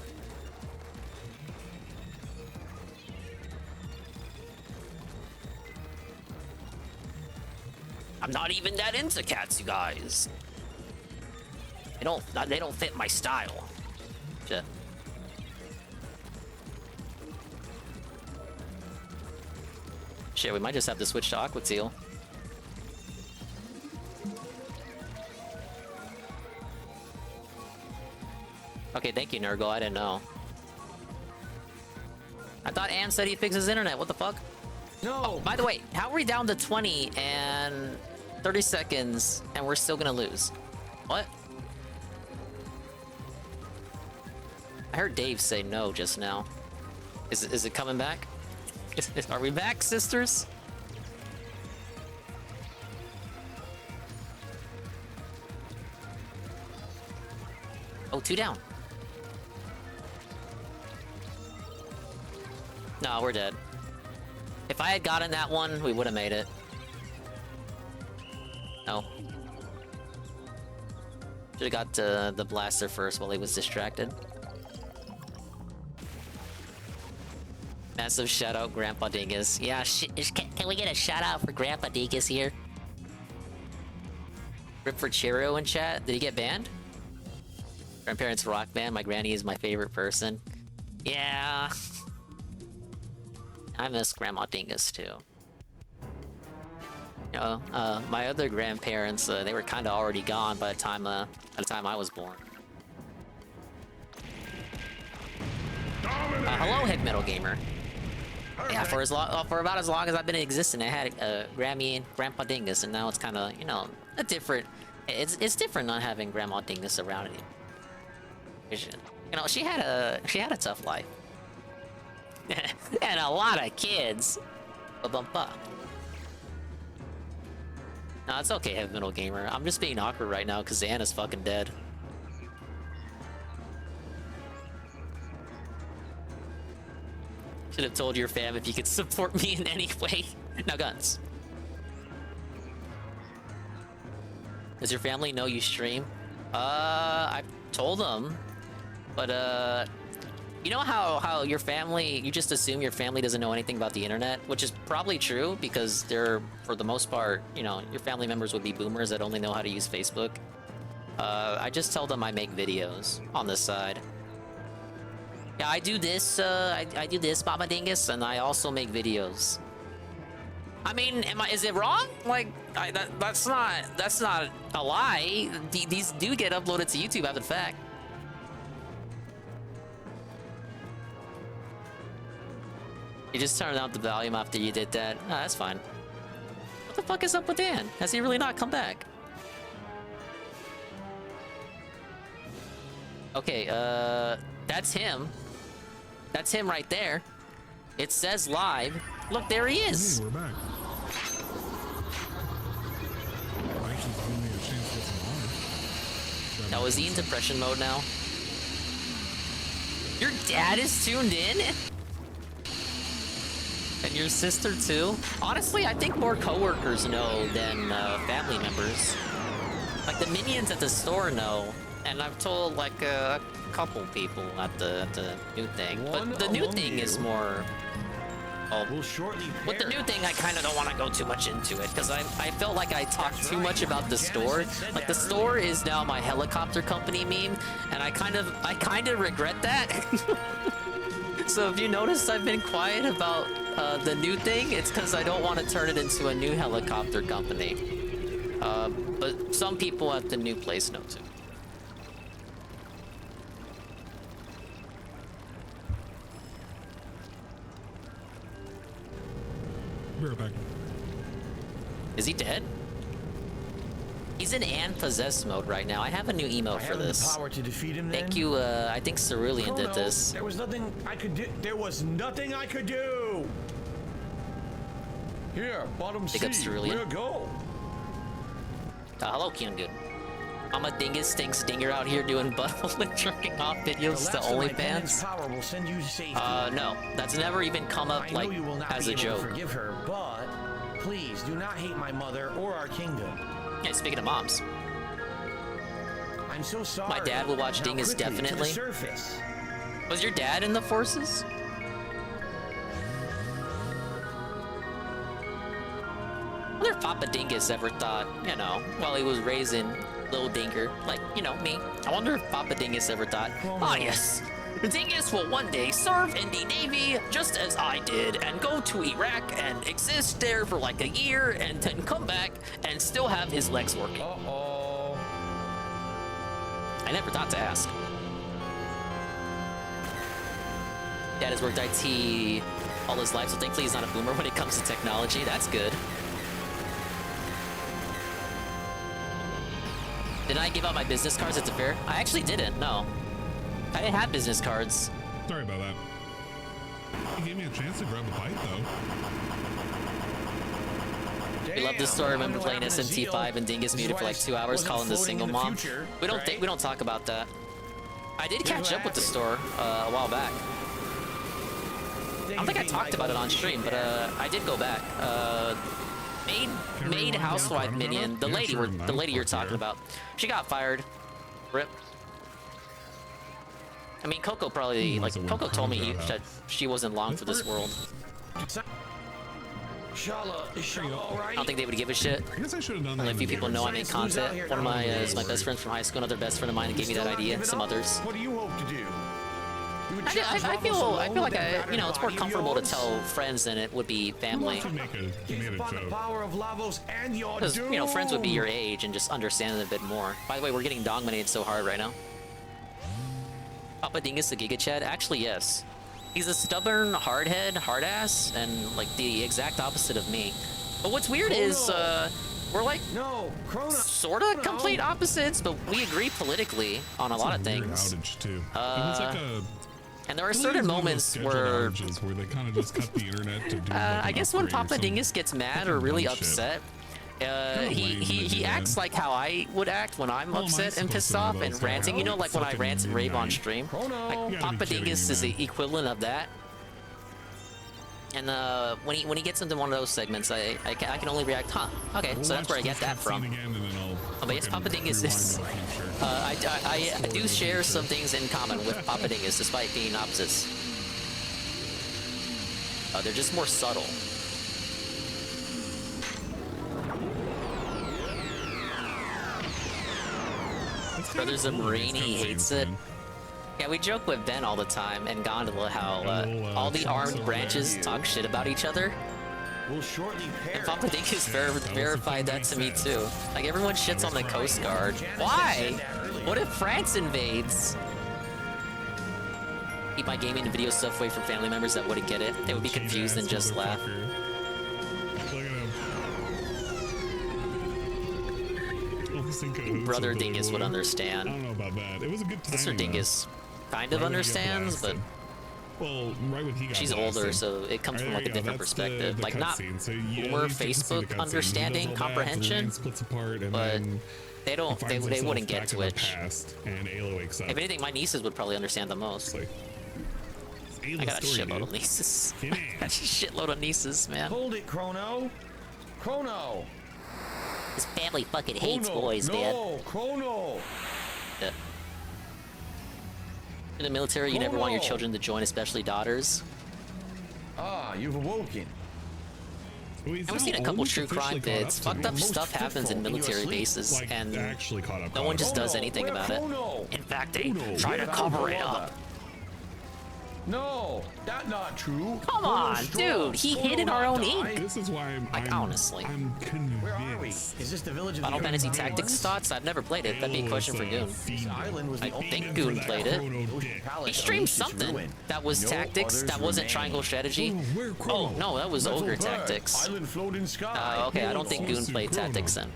D: I'm not even that into cats, you guys. They don't fit my style. Shit. Shit, we might just have to switch to Aqua Teal. Okay, thank you, Nurgle. I didn't know. I thought Ann said he fixed his internet. What the fuck?
L: No!
D: Oh, by the way, how are we down to 20 and 30 seconds and we're still gonna lose? What? I heard Dave say no just now. Is it coming back? Are we back, sisters? Oh, 2 down. No, we're dead. If I had gotten that one, we would have made it. No. Should have got the blaster first while he was distracted. Massive shout out, Grandpa Dingus. Yeah, can we get a shout out for Grandpa Dingus here? Rip for Cheerio in chat. Did he get banned? Grandparents rock band. My granny is my favorite person. Yeah. I miss Grandma Dingus too. You know, my other grandparents, they were kind of already gone by the time I was born. Hello, Heavy Metal Gamer. Yeah, for about as long as I've been in existence, I had Grammy and Grandpa Dingus, and now it's kind of, you know, a different. It's different not having Grandma Dingus around anymore. You know, she had a tough life, and a lot of kids. Ba-bum-ba. No, it's okay, Heavy Metal Gamer. I'm just being awkward right now because Xana's fucking dead. Should have told your fam if you could support me in any way. No guns. Does your family know you stream? I've told them, but you know how your family, you just assume your family doesn't know anything about the internet, which is probably true because they're, for the most part, you know, your family members would be boomers that only know how to use Facebook. I just tell them I make videos on the side. Yeah, I do this, I do this, Mama Dingus, and I also make videos. I mean, is it wrong? Like, that's not a lie. These do get uploaded to YouTube after the fact. You just turned out the volume after you did that. Oh, that's fine. What the fuck is up with Dan? Has he really not come back? Okay, that's him. That's him right there. It says live. Look, there he is.
F: Hey, we're back.
D: Now, is he in depression mode now? Your dad is tuned in? And your sister too? Honestly, I think more coworkers know than family members. Like the minions at the store know, and I've told like a couple people at the new thing. But the new thing is more. With the new thing, I kind of don't want to go too much into it because I felt like I talked too much about the store. Like the store is now my helicopter company meme, and I kind of regret that. So if you notice, I've been quiet about the new thing. It's because I don't want to turn it into a new helicopter company. But some people at the new place know too.
F: We're back.
D: Is he dead? He's in and possessed mode right now. I have a new emote for this.
L: The power to defeat him,
D: Thank you. I think Cerulean did this.
L: There was nothing I could do. There was nothing I could do. Here, bottom C. Where go?
D: Hello, Kyungun. Mama Dingus thinks Dinger out here doing butthole and jerking off videos to OnlyFans. No, that's never even come up like as a joke.
L: Forgive her, but please do not hate my mother or our kingdom.
D: Yeah, speaking of moms,
L: I'm so sorry.
D: My dad will watch Dingus definitely. Was your dad in the forces? I wonder if Papa Dingus ever thought, you know, while he was raising Little Dinker, like, you know, me. I wonder if Papa Dingus ever thought, yes, Dingus will one day serve in the Navy just as I did and go to Iraq and exist there for like a year and then come back and still have his legs working.
L: Uh-oh.
D: I never thought to ask. Dad has worked IT all his life, so thankfully he's not a boomer when it comes to technology. That's good. Did I give out my business cards at the fair? I actually didn't, no. I didn't have business cards.
F: Sorry about that. You gave me a chance to grab a bite, though.
D: We love this story. I remember playing SMT5 and Dingus muted for like 2 hours, calling the single mom. We don't talk about that. I did catch up with the store a while back. I don't think I talked about it on stream, but I did go back. Maid housewife minion, the lady you're talking about. She got fired. Rip. I mean, Coco probably like Coco told me that she wasn't long for this world.
L: Shala, is Shala all right?
D: I don't think they would give a shit.
F: I guess I should have done that.
D: Only a few people know I make content. One of my is my best friends from high school, another best friend of mine, that gave me that idea. Some others.
L: What do you hope to do?
D: I feel like you know, it's more comfortable to tell friends than it would be family. Because you know, friends would be your age and just understand it a bit more. By the way, we're getting dominated so hard right now. Papa Dingus the Giga Chad? Actually, yes. He's a stubborn hardhead, hardass, and like the exact opposite of me. But what's weird is we're like sort of complete opposites, but we agree politically on a lot of things.
F: Outage too.
D: And there are certain moments where
F: they kind of just cut the internet to do.
D: I guess when Papa Dingus gets mad or really upset, he acts like how I would act when I'm upset and pissed off and ranting. You know, like when I rant and rave on stream. Like Papa Dingus is the equivalent of that. And when he gets into one of those segments, I can only react, huh? Okay, so that's where I get that from. But yes, Papa Dingus is. I do share some things in common with Papa Dingus, despite being opposites. They're just more subtle. Brothers of Marine, he hates it. Yeah, we joke with Ben all the time and Gondola how all the armed branches talk shit about each other. And Papa Dingus verified that to me too. Like everyone shits on the Coast Guard. Why? What if France invades? Keep my gaming and video stuff away from family members that wouldn't get it. They would be confused and just laugh. Brother Dingus would understand.
F: I don't know about that. It was a good time.
D: Sister Dingus kind of understands, but
F: well, right when he got
D: she's older, so it comes from like a different perspective. Like not boomer Facebook understanding, comprehension, but they don't. They wouldn't get Twitch. If anything, my nieces would probably understand the most. I got a shitload of nieces. I got a shitload of nieces, man.
L: Hold it, Chrono. Chrono.
D: His family fucking hates boys, man.
L: Chrono.
D: Yeah. In the military, you never want your children to join, especially daughters.
L: Ah, you've awoken.
D: I've seen a couple true crime vids. Fucked up stuff happens in military bases, and no one just does anything about it. In fact, they try to cover it up.
L: No, that's not true.
D: Come on, dude. He hid in our own ink.
F: This is why
D: honestly.
F: I'm convinced.
L: Where are we? Is this the village of
D: Final Fantasy Tactics thoughts? I've never played it. That'd be a question for Goon. I think Goon played it. He streamed something that was tactics, that wasn't triangle strategy. Oh, no, that was Ogre Tactics. Okay, I don't think Goon played tactics then.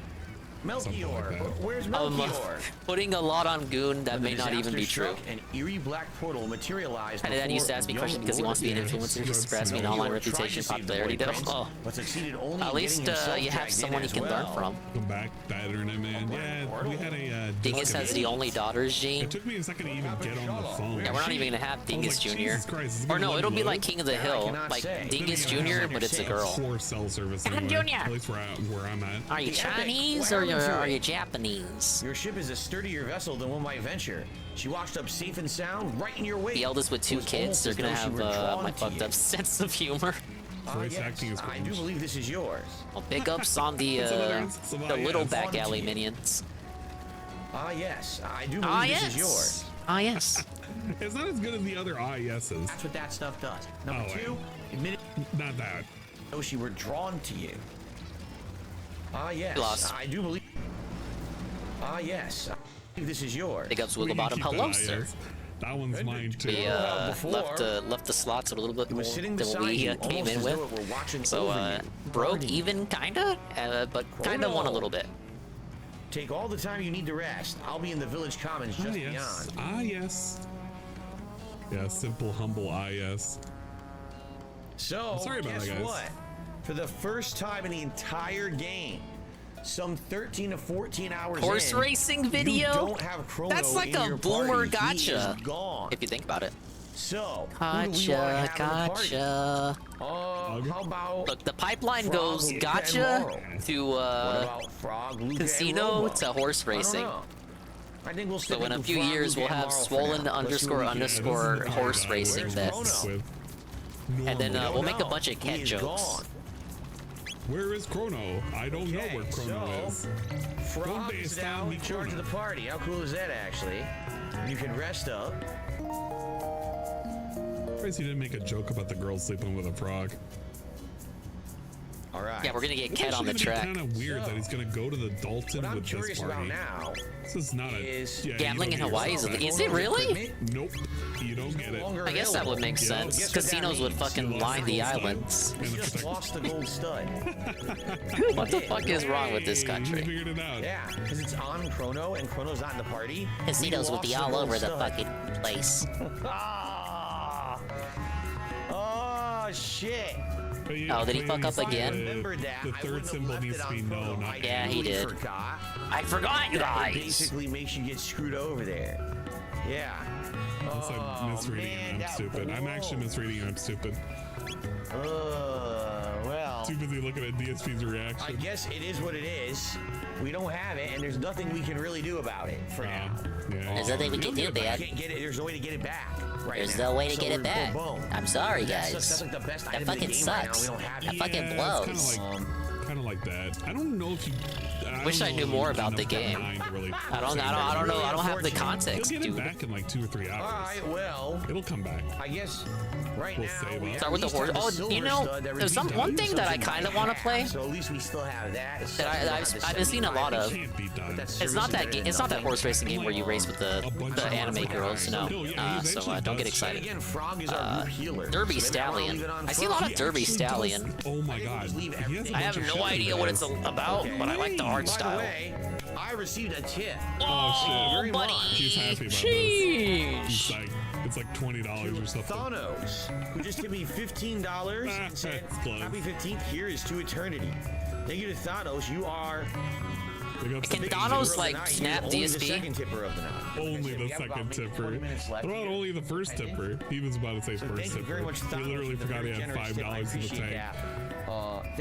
L: Melchior, where's Melchior?
D: Putting a lot on Goon that may not even be true.
L: An eerie black portal materialized.
D: And Dad used to ask me questions because he wants to be an influencer, just grasp me an online reputation, popularity. Oh, at least you have someone you can learn from.
F: Come back, that internet man. Yeah, we had a.
D: Dingus has the only daughters gene.
F: It took me a second to even get on the phone.
D: Yeah, we're not even gonna have Dingus Jr. Or no, it'll be like King of the Hill, like Dingus Jr., but it's a girl.
F: Poor cell service.
D: Anyway. Jr.
F: At least where I'm at.
D: Are you Chinese or are you Japanese?
L: Your ship is a sturdier vessel than one might venture. She washed up safe and sound right in your wake.
D: The eldest with 2 kids, they're gonna have my fucked up sense of humor.
L: Yes, I do believe this is yours.
D: Well, big ups on the little back alley minions.
L: Yes, I do believe this is yours.
D: Yes.
F: It's not as good as the other yeses.
L: That's what that stuff does. Number 2, admit it.
F: Not that.
L: So she were drawn to you. Yes,
D: Lost.
L: I do believe. Yes, I believe this is yours.
D: Big ups, Wigglebottom. Hello, sir.
F: That one's mine too.
D: We left the slots a little bit more than we came in with. So broke even, kinda, but kinda won a little bit.
L: Take all the time you need to rest. I'll be in the village commons just beyond.
F: Yes. Yeah, simple, humble. Yes.
L: So,
F: sorry about
L: guess
F: that, guys.
L: what? For the first time in the entire game, some 13 to 14 hours
D: Horse
L: in,
D: racing video?
L: You don't have Chrono.
D: That's like
L: in
D: a
L: your
D: boomer
L: party. He
D: gotcha.
L: is gone.
D: If you think about it.
L: So, who do we want to have in the party?
D: Gotcha.
L: How about
D: Look, the pipeline
L: Frog,
D: goes
L: Luca,
D: gotcha
L: and Morrow?
D: to
L: What about Frog, Luca, and
D: casino
L: Robo?
D: to horse
L: I don't
D: racing.
L: know. I think we'll
D: So in a few years, we'll have swollen underscore horse racing bets. And then we'll make a bunch of cat jokes.
F: Where is Chrono? I don't know where Chrono is.
L: Frog is now in charge of the party. How cool is that, actually? You can rest up.
F: Surprised you didn't make a joke about the girl sleeping with a frog.
L: All right.
D: Yeah, we're gonna get Cat on the track.
F: Kind of weird that he's gonna go to the Dalton
L: What I'm
F: with
L: curious
F: this party.
L: about now
F: This is not
D: Gambling in Hawaii is it really?
F: Nope, you don't get it.
D: I guess that would make sense. Casinos would fucking line the islands.
L: You just lost the gold stud.
D: What the fuck is wrong with this country?
F: Figured it out.
L: Yeah, because it's on Chrono and Chrono's not in the party.
D: Casinos would be all over the
L: stud.
D: fucking place.
L: Oh shit.
D: Oh, did he fuck up again?
F: The third symbol needs to be no, not
D: Yeah, he did. I forgot, you
L: That
D: guys.
L: basically makes you get screwed over there. Yeah.
F: Unless I'm misreading and I'm stupid. I'm actually misreading and I'm stupid.
L: Well.
F: Too busy looking at DSP's
L: I
F: reaction.
L: guess it is what it is. We don't have it, and there's nothing we can really do about it for now.
D: There's nothing we can do, man.
L: Can't get it. There's no way to get it back. Right
D: There's
L: now.
D: no way to
L: So
D: get it
L: we're
D: back.
L: boom.
D: I'm sorry,
L: That
D: guys.
L: sucks. That's like the best
D: That
L: item in the
D: fucking
L: game right now.
D: sucks.
L: We don't have it.
D: That fucking
F: Yeah,
D: blows.
F: Kind of like that. I don't know if you.
D: Wish I knew more about the game. I don't know. I don't have the context,
F: You'll get it
D: dude.
F: back in like 2 or 3 hours.
L: All right, well.
F: It'll come back.
L: I guess right
F: We'll
L: now
F: save
L: we
F: up.
L: at
D: Start with the
L: least
D: horse.
L: have
D: Oh,
L: silver
D: you know,
L: stud that
D: there's
L: reduces
D: one thing that I
L: something
D: kind of
L: by
D: want to
L: half,
D: play.
L: So at least we still have that. It's
D: That I've seen a lot of.
F: Can't be done.
D: It's not that game. It's not that horse racing game where you race with the anime girls. No. So don't get excited.
L: Again, Frog is our root healer.
D: Derby
L: So maybe I wanna leave
D: Stallion.
L: it on
D: I see a
L: Frog.
D: lot of Derby Stallion.
F: Oh my god. He has a
D: I have
F: bunch of
D: no
F: shit
D: idea
F: in
D: what
F: there.
D: it's about, but I like the art
L: By the
D: style.
L: way, I received a tip.
F: Oh
L: Very
F: shit.
L: much.
F: He's happy about this.
D: Sheesh.
F: It's like $20 or something.
L: Thanos, who just gave me $15 and said,
F: That's close.
L: "Happy 15th. Here is to eternity." Thank you to Thanos. You are
D: Can Thanos like snap
L: only the
D: DSP?
L: second tipper of the night.
F: Only the
L: We have about
F: second
L: maybe 40
F: tipper.
L: minutes left
F: What about
L: here.
F: only the first tipper? He was about to say
L: So
F: first
L: thank you very
F: tipper.
L: much,
F: He
L: Thanos,
F: literally
L: for the
F: forgot he
L: very
F: had
L: generous tip. I
F: $5 in the
L: appreciate
F: tank.
L: that.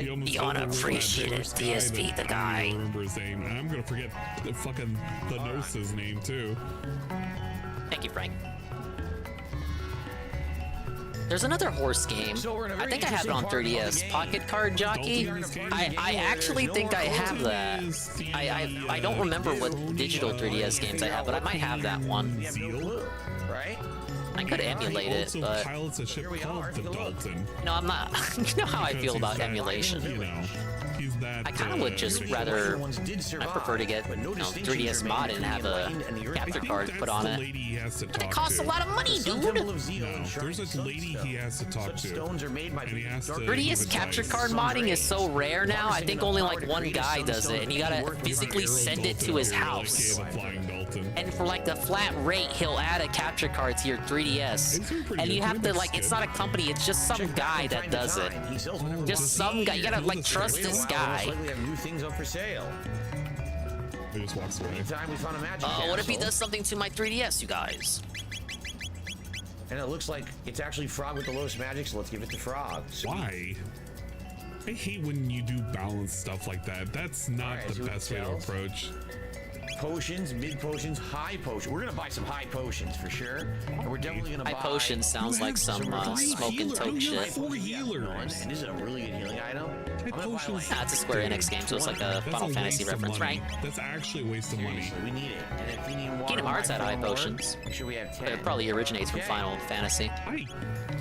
F: He almost
D: The
F: overruled that
D: unappreciated
F: first guy
D: DSP,
F: that
D: the
F: I
D: guy.
F: don't remember his name. And I'm gonna forget the fucking the nurse's name too.
D: Thank you, Frank. There's another horse game.
L: So we're in a
D: I
L: very
D: think I have it on
L: interesting part of
D: 3DS.
L: the game.
D: Pocket Card Jockey. I actually think I have that. I don't remember what digital 3DS games I have, but I might have that one.
L: We have no clue, right?
D: I could emulate it,
F: also
D: but
F: pilots a ship called the Dalton.
D: no, I'm not. You know how I
F: Because
D: feel
F: he's
D: about
F: that,
D: emulation.
F: You know, he's that.
D: I kind of would just rather. I prefer to get 3DS mod and have a capture card put on it. It costs a lot of money, dude.
F: No, there's a lady he has to talk to.
L: Stones are made by
F: And he has to
D: 3DS capture card modding is so rare now. I think only like one guy does it, and you gotta physically send it to his house.
F: The flying Dalton.
D: And for like the flat rate, he'll add a capture card to your 3DS. And you have to like, it's not a company, it's just some guy that does it. Just some guy. You gotta like trust this guy.
L: We have new things up for sale.
F: He just walks away.
L: Anytime we found a magic
D: What if he
L: capsule,
D: does something to my 3DS, you guys?
L: And it looks like it's actually Frog with the lowest magic, so let's give it to Frog. Sweet.
F: Why? I hate when you do balanced stuff like that. That's not
L: Alright, see
F: the
L: what
F: best
L: it
F: way to
L: tells.
F: approach.
L: Potions, mid potions, high potions. We're gonna buy some high potions for sure. And we're definitely gonna
D: High
L: buy
D: potion sounds like some smoking toke shit.
F: 4 healers.
L: And this is a really good healing item. I'm gonna buy like
D: Nah, it's a Square Enix game, so it's like a
F: That's
D: Final
F: a
D: Fantasy
F: waste of
D: reference,
F: money.
D: right?
F: That's actually a waste of money.
L: seriously, we need it. And if we need water,
D: Kingdom Hearts had high
L: more,
D: potions.
L: make sure we have 10.
D: But it probably originates from
L: Okay.
D: Final Fantasy.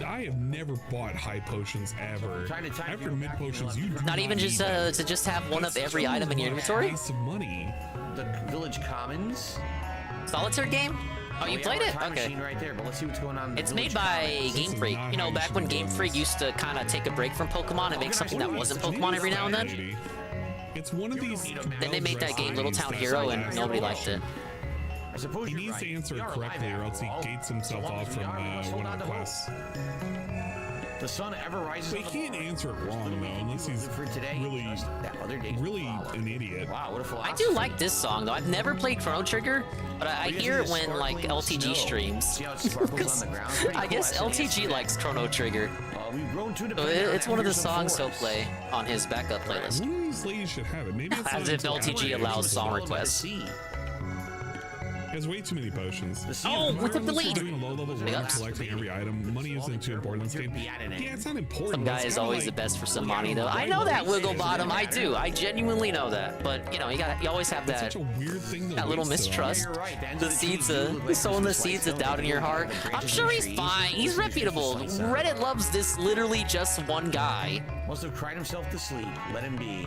F: I have never bought high potions ever.
L: Trying to time
F: After
L: you
F: mid
L: back,
F: potions,
L: you
F: you
L: know,
F: do
D: Not even just
F: need them.
D: to just have one of
F: That's
D: every item in your inventory.
F: Waste of money.
L: The village commons.
D: Solitaire game? Oh, you
L: We
D: played
L: have
D: it?
L: our time
D: Okay.
L: machine right there, but let's see what's going on. in the
D: It's
L: village
D: made by
L: commons.
D: Game Freak. You know, back when Game Freak used to kind of take a break from Pokemon and make something that wasn't Pokemon every now and then.
F: It's one of these.
D: Then they make that game Little Town Hero and nobody liked it.
L: I suppose
F: He
L: you're
F: needs
L: right.
F: to answer
L: We
F: it
L: are
F: correctly,
L: live
F: or else he
L: after all.
F: gates himself
L: So long
F: off
L: as we
F: from
L: are, we must
F: one
L: hold
F: of the
L: on to
F: quests.
L: The sun ever rises.
F: But he
L: on the
F: can't answer it wrong though, unless he's
L: for today.
F: really,
L: That other day.
F: really an idiot.
L: Wow, what a philosophy.
D: I do like this song though. I've never played Chrono Trigger, but I hear it when like LTG streams.
L: See how it sparkles on the ground? Pretty
D: I
L: cool.
D: guess
L: That's an
D: LTG
L: answer.
D: likes Chrono Trigger.
L: We've grown too
D: So
L: dependent on
D: it's
L: that
D: one of the
L: fearsome
D: songs he'll
L: force.
D: play on his backup playlist.
F: One of these ladies should have it. Maybe it's
D: As
F: not
D: if
F: until
D: LTG
F: after.
D: allows song
L: Swallowed by the
D: requests.
L: sea.
F: Has way too many potions.
D: Oh, we took the lead.
F: Doing a low-level run, collecting every item. Money isn't too important in this game. Yeah, it's not important.
D: Some guy is always the best for some money, though. I know that, Wiggle Bottom. I do. I genuinely know that. But you know, you always have that that little mistrust. The seeds, sowing the seeds of doubt in your heart. I'm sure he's fine. He's reputable. Reddit loves this literally just one guy.
L: Must have cried himself to sleep. Let him be.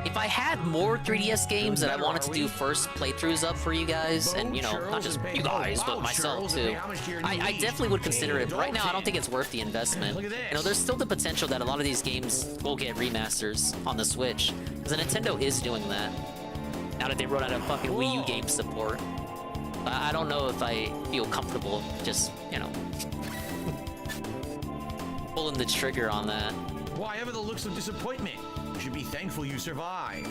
D: If I had more 3DS games that I wanted to do first playthroughs of for you guys, and you know, not just you guys, but myself too, I definitely would consider it. But right now, I don't think it's worth the investment. You know, there's still the potential that a lot of these games will get remasters on the Switch, because Nintendo is doing that. Now that they wrote out a fucking Wii U game support, I don't know if I feel comfortable just, you know, pulling the trigger on that.
L: Why ever the looks of disappointment? You should be thankful you survived.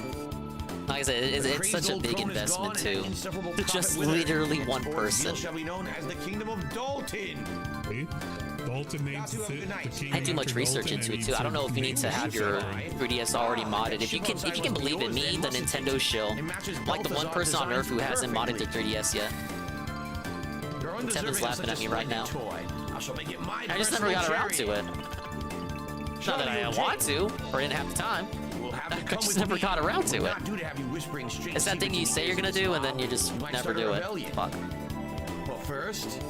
D: Like I said, it's such a big investment too. Just literally one person.
L: Shall be known as the Kingdom of Dalton.
F: Dalton names it.
D: I had too much research into it too. I don't know if you need to have your 3DS already modded. If you can believe in me, the Nintendo shill, like the one person on Earth who hasn't modded their 3DS yet. Kevin's laughing at me right now. I just never got around to it. Not that I didn't want to, or didn't have the time. I just never got around to it. It's that thing you say you're gonna do, and then you just never do it. Fuck.
L: Well, first,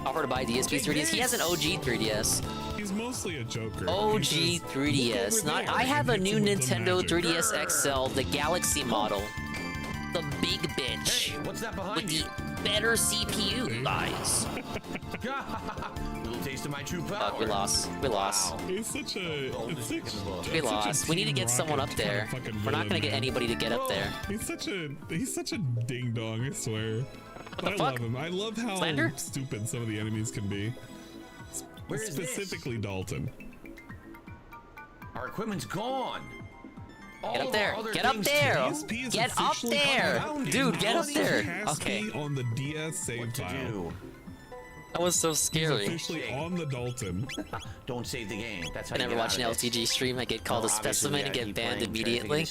D: offer to buy DSP 3DS. He has an OG 3DS.
F: He's mostly a joker.
D: OG 3DS. I have a new Nintendo 3DS XL, the Galaxy model. The big bitch.
L: Hey, what's that behind
D: with the better CPU, guys.
L: Little taste of my true power.
D: We lost. We lost.
F: Wow. It's such a.
D: We lost. We need to get someone up there. We're not gonna get anybody to get up there.
F: He's such a ding dong. I swear. But I love him. I love how stupid some of the enemies can be. Specifically Dalton.
L: Our equipment's gone.
D: Get up there! Get up there! Get up there! Dude, get up there! Okay.
F: On the DS save file.
D: That was so scary.
F: He's officially on the Dalton.
L: Don't save the game. That's how
D: I never watch an LTG stream. I get called a specimen and get banned immediately.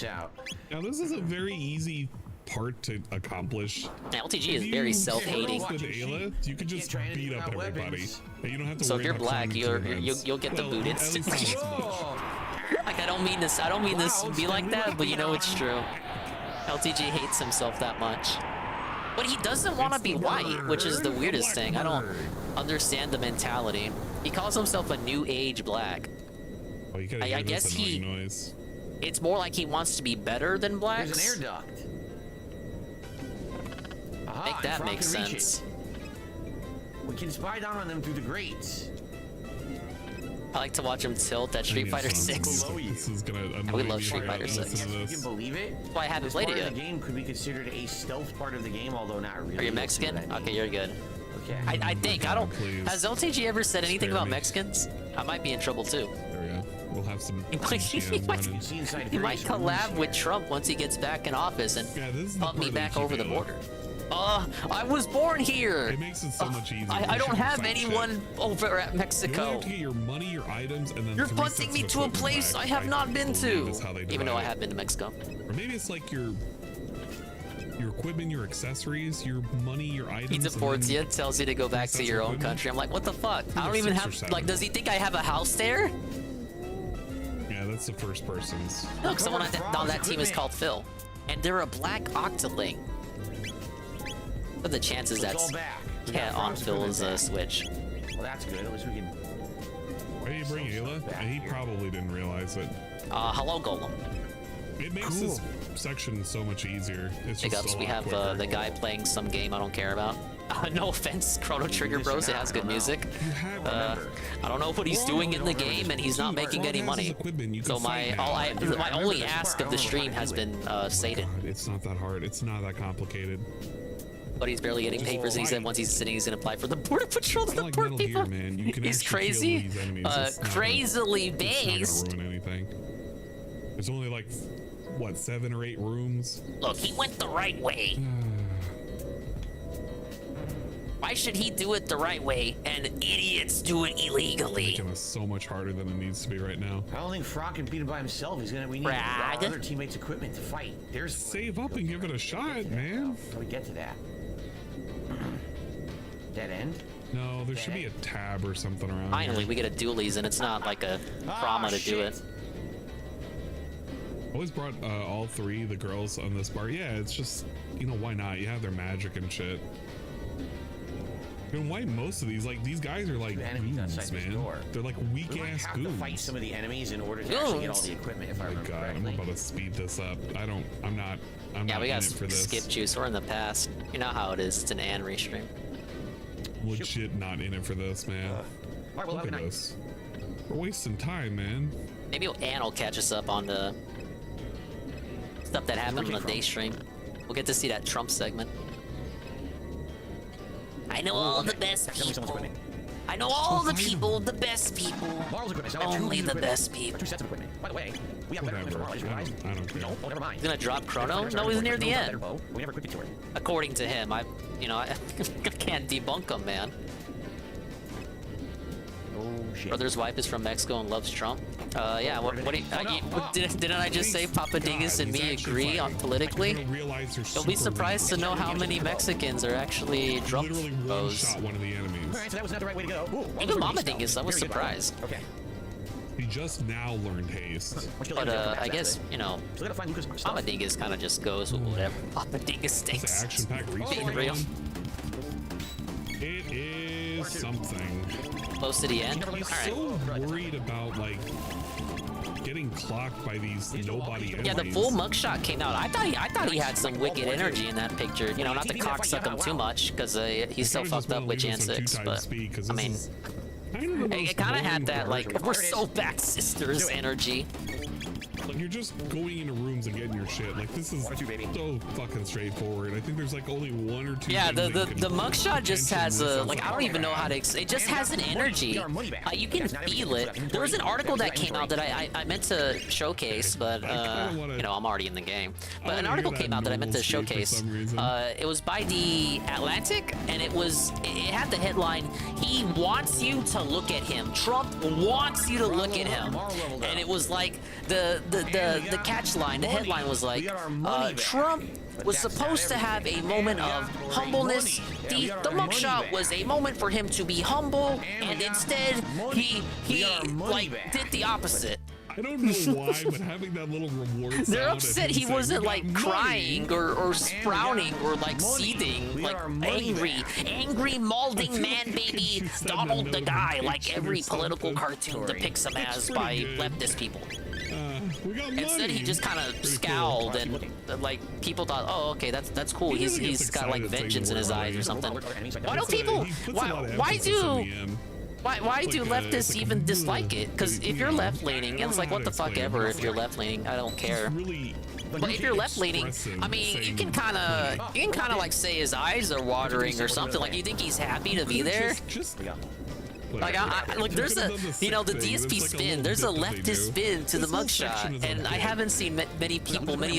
F: Now this is a very easy part to accomplish.
D: LTG is very self-hating.
F: With Ayla, you can just beat up everybody. And you don't have to
D: so
F: worry
D: if you're
F: about
D: black, you'll get the boot instantly. Like I don't mean this to be like that, but you know it's true. LTG hates himself that much. But he doesn't want to be white, which is the weirdest thing. I don't understand the mentality. He calls himself a new age black. I guess it's more like he wants to be better than blacks.
L: There's an air duct.
D: Make that make sense.
L: We can spy down on them through the grates.
D: I like to watch him tilt at Street Fighter 6.
F: This is gonna
D: we love Street Fighter 6.
L: You can believe it?
D: That's why I haven't played it yet.
L: The game could be considered a stealth part of the game, although not really.
D: Are you Mexican? Okay, you're good.
L: Okay.
D: I think I don't. Has LTG ever said anything about Mexicans? I might be in trouble too.
F: There we go. We'll have some.
D: He might collab with Trump once he gets back in office and pump me back over the border. I was born here.
F: It makes it so much easier.
D: I don't have anyone over at Mexico.
F: You have to get your money, your items, and then
D: you're punting me to a place I have not been to. Even though I have been to Mexico.
F: Or maybe it's like your equipment, your accessories, your money, your items.
D: He deports you, tells you to go back to your own country. I'm like, what the fuck? I don't even have. Like, does he think I have a house there?
F: Yeah, that's the first person's.
D: No, someone on that team is called Phil, and they're a black octoling. What are the chances that's on Phil's Switch?
L: Well, that's good. At least we can.
F: Why did you bring Ayla? He probably didn't realize it.
D: Hello, Golem.
F: It makes this section so much easier. It's
D: Big ups. We have the guy playing some game I don't care about. No offense, Chrono Trigger Bros. It has good music. I don't know what he's doing in the game, and he's not making any money. So my only ask of the stream has been stated.
F: It's not that hard. It's not that complicated.
D: But he's barely getting papers, and he said once he's sitting, he's gonna apply for the Border Patrol to the poor people. He's crazy, crazily based.
F: Ruin anything. There's only like, what, 7 or 8 rooms?
D: Look, he went the right way. Why should he do it the right way and idiots do it illegally?
F: Making it so much harder than it needs to be right now.
L: I don't think Frog can beat him by himself. We need other teammates' equipment to fight.
F: Save up and give it a shot, man.
L: How do we get to that? Dead end.
F: No, there should be a tab or something around.
D: Finally,
F: here.
D: we get a dualies, and it's not like a trauma to do it.
F: Always brought all three the girls on this bar. Yeah, it's just, you know, why not? You have their magic and shit. And why most of these, like, these guys are like goons, man. They're like weak ass
L: have
F: goons.
L: to fight some of the enemies in order to actually get all the equipment. If I remember
F: God,
L: correctly.
F: I'm about to speed this up. I'm not
D: Yeah, we
F: in
D: got
F: it for this.
D: skip juice. We're in the past. You know how it is. It's an Anne restream.
F: Legit not in it for this, man.
L: Alright, well,
F: Look at this. We're wasting time, man.
D: Maybe Anne will catch us up on the stuff that happened on the day stream. We'll get to see that Trump segment. I know all the best people. I know all the people, the best people. Only the best people.
L: 2 sets of equipment. By the way, we have better equipment for Marl, I just realized.
F: I don't care.
L: Oh, never mind.
D: He's gonna drop Chrono? No, he's near the end.
L: We never equipped it to her.
D: According to him, I can't debunk him, man.
L: Oh shit.
D: Brother's wife is from Mexico and loves Trump. Yeah. What do you, didn't I just say Papa Dingus and me agree on politically? You'll be surprised to know how many Mexicans are actually Trump foes.
F: Shot one of the enemies.
L: Alright, so that was not the right way to go. Ooh,
D: Even Mama Dingus, I was surprised.
L: Okay.
F: He just now learned haste.
D: But I guess, you know, Mama Dingus kind of just goes with whatever Papa Dingus thinks.
F: Action-packed
D: Being real.
F: It is something.
D: Close to the end.
F: He's so worried about like getting clocked by these nobody enemies.
D: Yeah, the full mugshot came out. I thought he had some wicked energy in that picture. You know, not to cocksuck him too much because he's so fucked up with Jan 6. But I mean, it kind of had that like we're so bad sisters energy.
F: Like you're just going into rooms and getting your shit. Like this is so fucking straightforward. I think there's like only 1 or 2.
D: Yeah, the mugshot just has a like I don't even know how to. It just has an energy. You can feel it. There was an article that came out that I meant to showcase, but you know I'm already in the game. But an article came out that I meant to showcase. It was by the Atlantic, and it had the headline: "He wants you to look at him. Trump wants you to look at him," and it was like the catch line, the headline was like, Trump was supposed to have a moment of humbleness. The mugshot was a moment for him to be humble, and instead he like did the opposite.
F: I don't know why, but having that little reward sound.
D: They're upset he wasn't like crying or sprouting or like seething, like angry malding man baby Donald the guy, like every political cartoon depicts him as by leftist people. Instead, he just kind of scowled and like people thought, oh, okay, that's cool. He's got like vengeance in his eyes or something. Why don't people? Why do leftists even dislike it? Because if you're left leaning, it's like what the fuck ever. If you're left leaning, I don't care. But if you're left leaning, I mean, you can kind of like say his eyes are watering or something. Like you think he's happy to be there. Like like there's a the DSP spin. There's a leftist spin to the mugshot, and I haven't seen many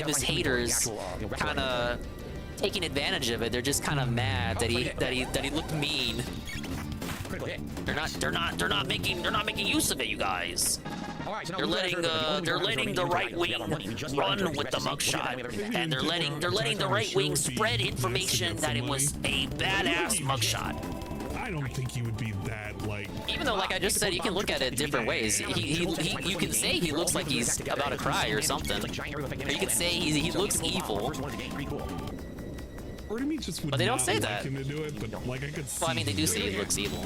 D: of his haters kind of taking advantage of it. They're just kind of mad that he looked mean. They're not making use of it, you guys. They're letting the right wing run with the mugshot, and they're letting the right wing spread information that it was a badass mugshot.
F: I don't think he would be that like.
D: Even though, like I just said, you can look at it different ways. You can say he looks like he's about to cry or something. Or you can say he looks evil. But they don't say that.
F: Him to do it, but like I could see
D: well, I mean, they do say he looks evil.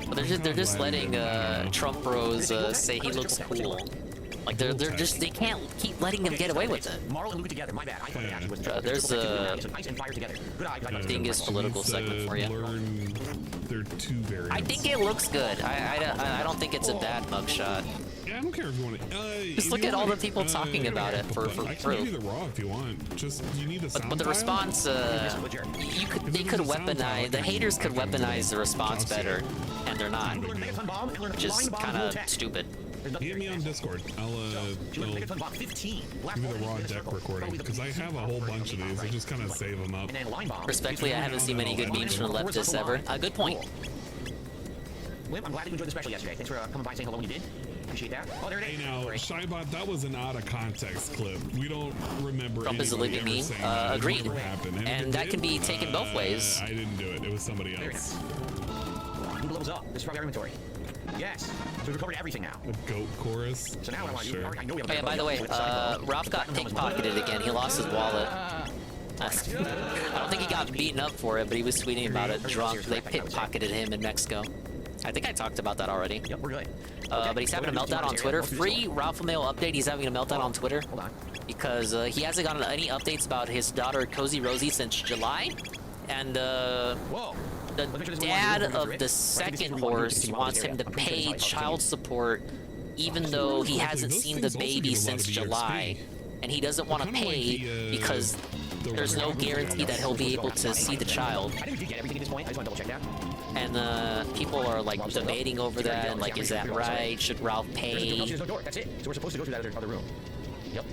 D: But they're just letting Trump bros say he looks cool. Like they can't keep letting him get away with it. There's a Dingus political segment for you. I think it looks good. I don't think it's a bad mugshot.
F: Yeah, I don't care if you want to.
D: Just look at all the people talking about it for
F: I can
D: proof.
F: give you the raw if you want. Just you need the sound.
D: But the response, they could weaponize. The haters could weaponize the response better, and they're not, which is kind of stupid.
F: Hit me on Discord. I'll give you the raw deck recording because I have a whole bunch of these. I just kind of save them up.
D: Respectfully, I haven't seen many good memes from the leftists ever. Good point.
L: Limp, I'm glad you enjoyed the special yesterday. Thanks for coming by and saying hello when you did. Appreciate that. Oh, there it
F: Hey
L: is.
F: now, Shybot, that was an out of context clip. We don't remember
D: Trump is a
F: anybody
D: living
F: ever
D: meme.
F: saying that. It
D: Agreed.
F: never happened. if
D: And
F: it
D: that
F: did,
D: can be taken both ways.
F: I didn't do it. It was somebody
L: Very
F: else.
L: nice. Move levels up. This is from our inventory. Yes. So we've recovered everything now.
F: The goat chorus.
L: So now what I want to do, I know we have
D: Oh yeah, by the way, Ralph got pickpocketed again. He lost his wallet. I don't think he got beaten up for it, but he was tweeting about it drunk. They pickpocketed him in Mexico. I think I talked about that already.
L: Yep, we're good.
D: But he's having a meltdown on Twitter. Free Ralph Mail update. He's having a meltdown on Twitter
L: Hold on.
D: because he hasn't gotten any updates about his daughter Cozy Rosie since July, and
L: Whoa.
D: the dad of the second horse wants him to pay child support, even though he hasn't seen the baby since July, and he doesn't want to pay because there's no guarantee that he'll be able to see the child.
L: I think we did get everything at this point. I just want to double check that.
D: And people are like debating over that, and like, is that right? Should Ralph pay?
L: There's no door. That's it. So we're supposed to go through that other room. Yep.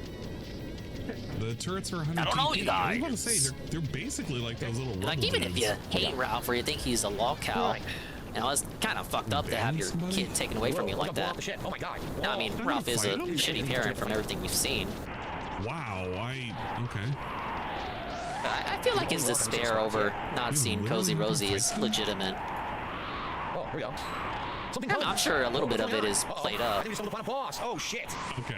F: The turrets are 100
D: I don't know,
F: TP.
D: you guys.
F: I was about to say, they're basically like those little
D: Like, even if you hate Ralph or you think he's a lolcow, you know, it's kind of fucked up to have your kid taken away from you like that.
L: Oh my god.
D: No, I mean, Ralph is a shitty parent from everything we've seen.
F: Wow, okay.
D: But I feel like his despair over not seeing Cozy Rosie is legitimate.
L: Oh, here we go.
D: I'm sure a little bit of it is played up.
L: I think we stumbled upon a boss. Oh shit.
F: Okay.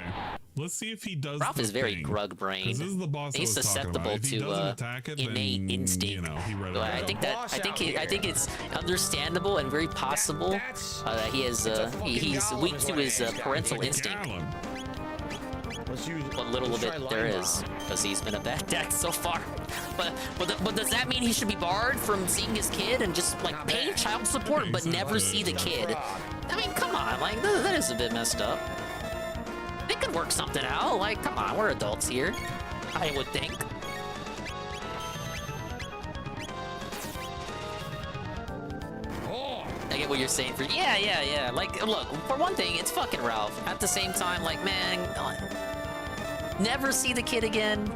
F: Let's see if he does.
D: Ralph is very
F: thing.
D: grug-brained.
F: 'Cause this is the boss I
D: He's
F: was talking
D: susceptible
F: about. If he
D: to
F: doesn't attack it,
D: innate
F: then,
D: instinct.
F: You know, he read it
D: So I
F: out.
D: think it's understandable and very possible that he is he's weak to his parental instinct.
L: Let's use
D: What little of it there is, because he's been a bad dad so far. But does that mean he should be barred from seeing his kid and just like pay child support but never see the kid? I mean, come on, like that is a bit messed up. They could work something out. Like, come on, we're adults here. I would think. I get what you're saying. Yeah. Like, look, for one thing, it's fucking Ralph. At the same time, like, man, never see the kid again.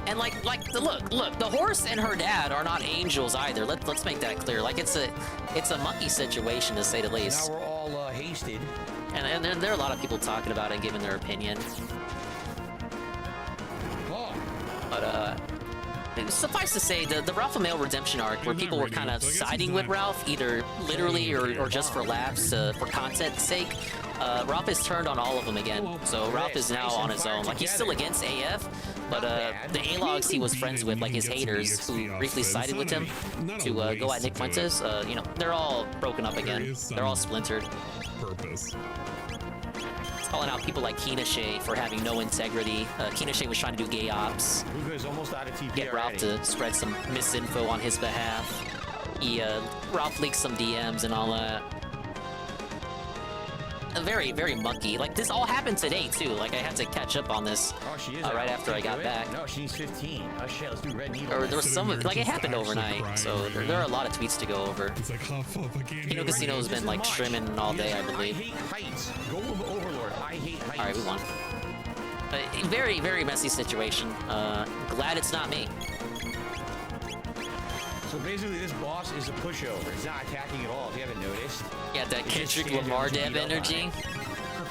D: And look, the horse and her dad are not angels either. Let's make that clear. Like, it's a monkey situation to say the least.
L: Now we're all hasted.
D: And there are a lot of people talking about it and giving their opinion. But suffice to say, the Ralph Mail redemption arc, where people were kind of siding with Ralph, either literally or just for laughs, for content's sake, Ralph has turned on all of them again. So Ralph is now on his own. Like, he's still against AF, but the A-logs he was friends with, like his haters who briefly sided with him to go at Nick Fuentes, you know, they're all broken up again. They're all splintered.
F: Purpose.
D: Calling out people like Keenashay for having no integrity. Keenashay was trying to do gay ops.
L: Luga's almost out of TP
D: Get Ralph to spread some misinfo on his behalf. Ralph leaked some DMs and all that. Very, very mucky. Like, this all happened today, too. Like, I had to catch up on this right after I got back.
L: No, she needs 15. Oh shit, let's do red needle.
D: Or there was some, like, it happened overnight, so there are a lot of tweets to go over.
F: It's like, huff, I can't
D: Pino Casino's been, like, streaming all day, I believe.
L: I hate heights. Go with Overlord. I hate heights.
D: Alright, we won. Very, very messy situation. Glad it's not me.
L: So basically, this boss is a pushover. It's not attacking at all, if you haven't noticed.
D: Yeah, that Kendrick Lamar dev energy.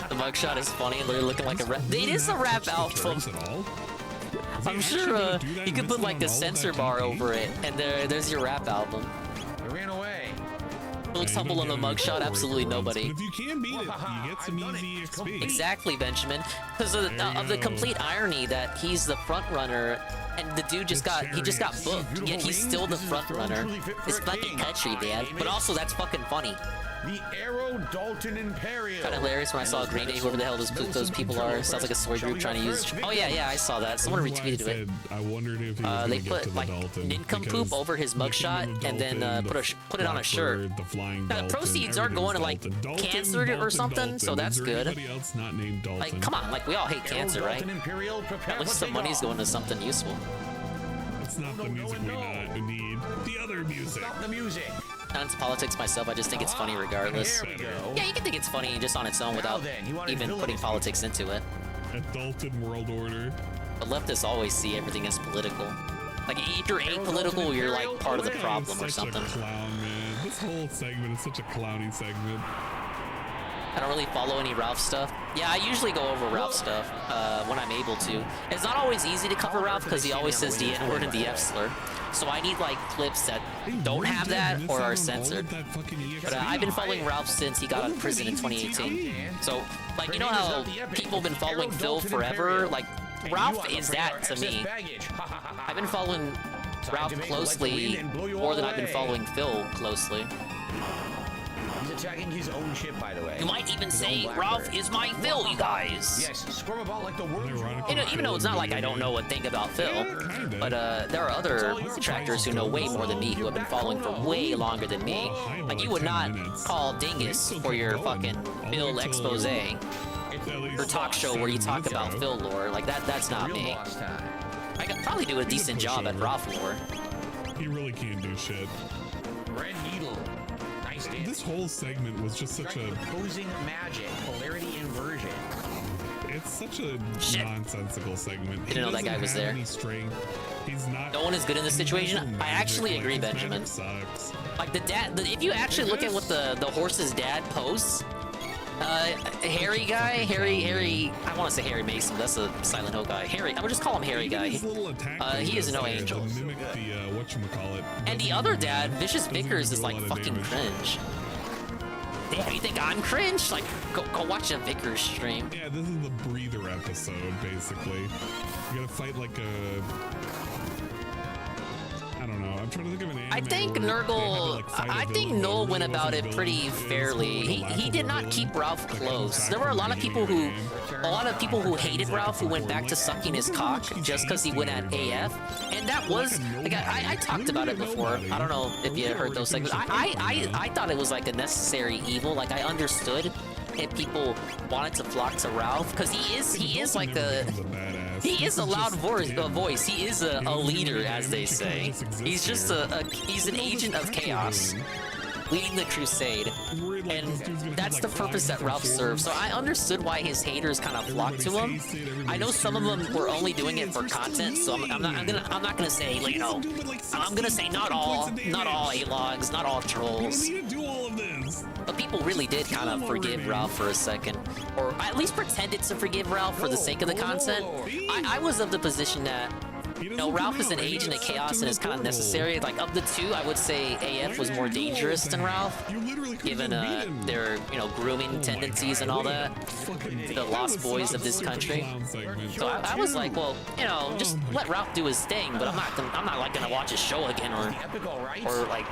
D: The mugshot is funny, literally looking like a rap. It is a rap album. I'm sure you could put like the censor bar over it, and there's your rap album.
L: It ran away.
D: Who looks humble on the mugshot? Absolutely nobody.
F: If you can beat it, you get some easy XP.
D: Exactly, Benjamin. Because of the complete irony that he's the front runner, and the dude just got booked, yet he's still the front runner. It's fucking catchy, man. But also, that's fucking funny.
L: The Arrow Dalton Imperial.
D: Kind of hilarious when I saw Green Day, whoever the hell those people are. Sounds like a soy group trying to use. Oh yeah, I saw that. Someone retweeted it.
F: I wondered if he was
D: they put like nincompoop over his mugshot and then put it on a shirt. The proceeds are going to like cancer or something, so that's good. Like, come on, like we all hate cancer, right? At least some money's going to something useful.
F: That's not the music we need. The other music.
L: Stop the music.
D: Not into politics myself, I just think it's funny regardless.
L: There we go.
D: Yeah, you can think it's funny just on its own without even putting politics into it.
F: A Dalton world order.
D: But leftists always see everything as political. Like, if you're apolitical, you're like part of the problem or something.
F: Such a clown, man. This whole segment is such a clowny segment.
D: I don't really follow any Ralph stuff. Yeah, I usually go over Ralph stuff when I'm able to. It's not always easy to cover Ralph because he always says the N-word and the F-slur. So I need like clips that don't have that or are censored. But I've been following Ralph since he got out of prison in 2018. So, like, you know how people have been following Phil forever? Like, Ralph is that to me. I've been following Ralph closely more than I've been following Phil closely.
L: He's attacking his own ship, by the way.
D: You might even say Ralph is my Phil, you guys.
L: Yes, squirm about like the world.
D: Even though it's not like I don't know a thing about Phil, but there are other detractors who know way more than me, who have been following for way longer than me. Like, you would not call Dingus for your fucking Phil expose, or talk show where you talk about Phil lore. Like, that's not me. I could probably do a decent job at Ralph lore.
F: He really can't do shit.
L: Red Needle. Nice dance.
F: This whole segment was just such a
L: opposing magic, polarity inversion.
F: It's such a nonsensical segment.
D: Didn't know that guy was there.
F: He's not.
D: No one is good in this situation. I actually agree, Benjamin. Like the dad, if you actually look at what the horse's dad posts, Harry guy, Harry. I want to say Harry Mason. That's a Silent Hill guy. Harry. I would just call him Harry guy. He is no angel. And the other dad, Vicious Vickers, is like fucking cringe. Damn, you think I'm cringe? Like, go watch a Vickers stream.
F: Yeah, this is the breather episode, basically. You gotta fight like a... I don't know. I'm trying to think of an anime.
D: I think Nurgle. I think Noel went about it pretty fairly. He did not keep Ralph close. There were a lot of people who hated Ralph who went back to sucking his cock just because he went at AF, and that was like I talked about it before. I don't know if you heard those segments. I thought it was like a necessary evil. Like, I understood if people wanted to flock to Ralph because he is like a. He is a loud voice. He is a leader, as they say. He's just he's an agent of chaos, leading the crusade, and that's the purpose that Ralph serves. So I understood why his haters kind of flocked to him. I know some of them were only doing it for content, so I'm not gonna say, you know, I'm gonna say not all A-logs, not all trolls. But people really did kind of forgive Ralph for a second, or at least pretended to forgive Ralph for the sake of the content. I was of the position that, you know, Ralph is an agent of chaos and is kind of necessary. Like, of the two, I would say AF was more dangerous than Ralph, given their, you know, grooming tendencies and all that. The lost boys of this country. So I was like, well, you know, just let Ralph do his thing, but I'm not like gonna watch his show again or like.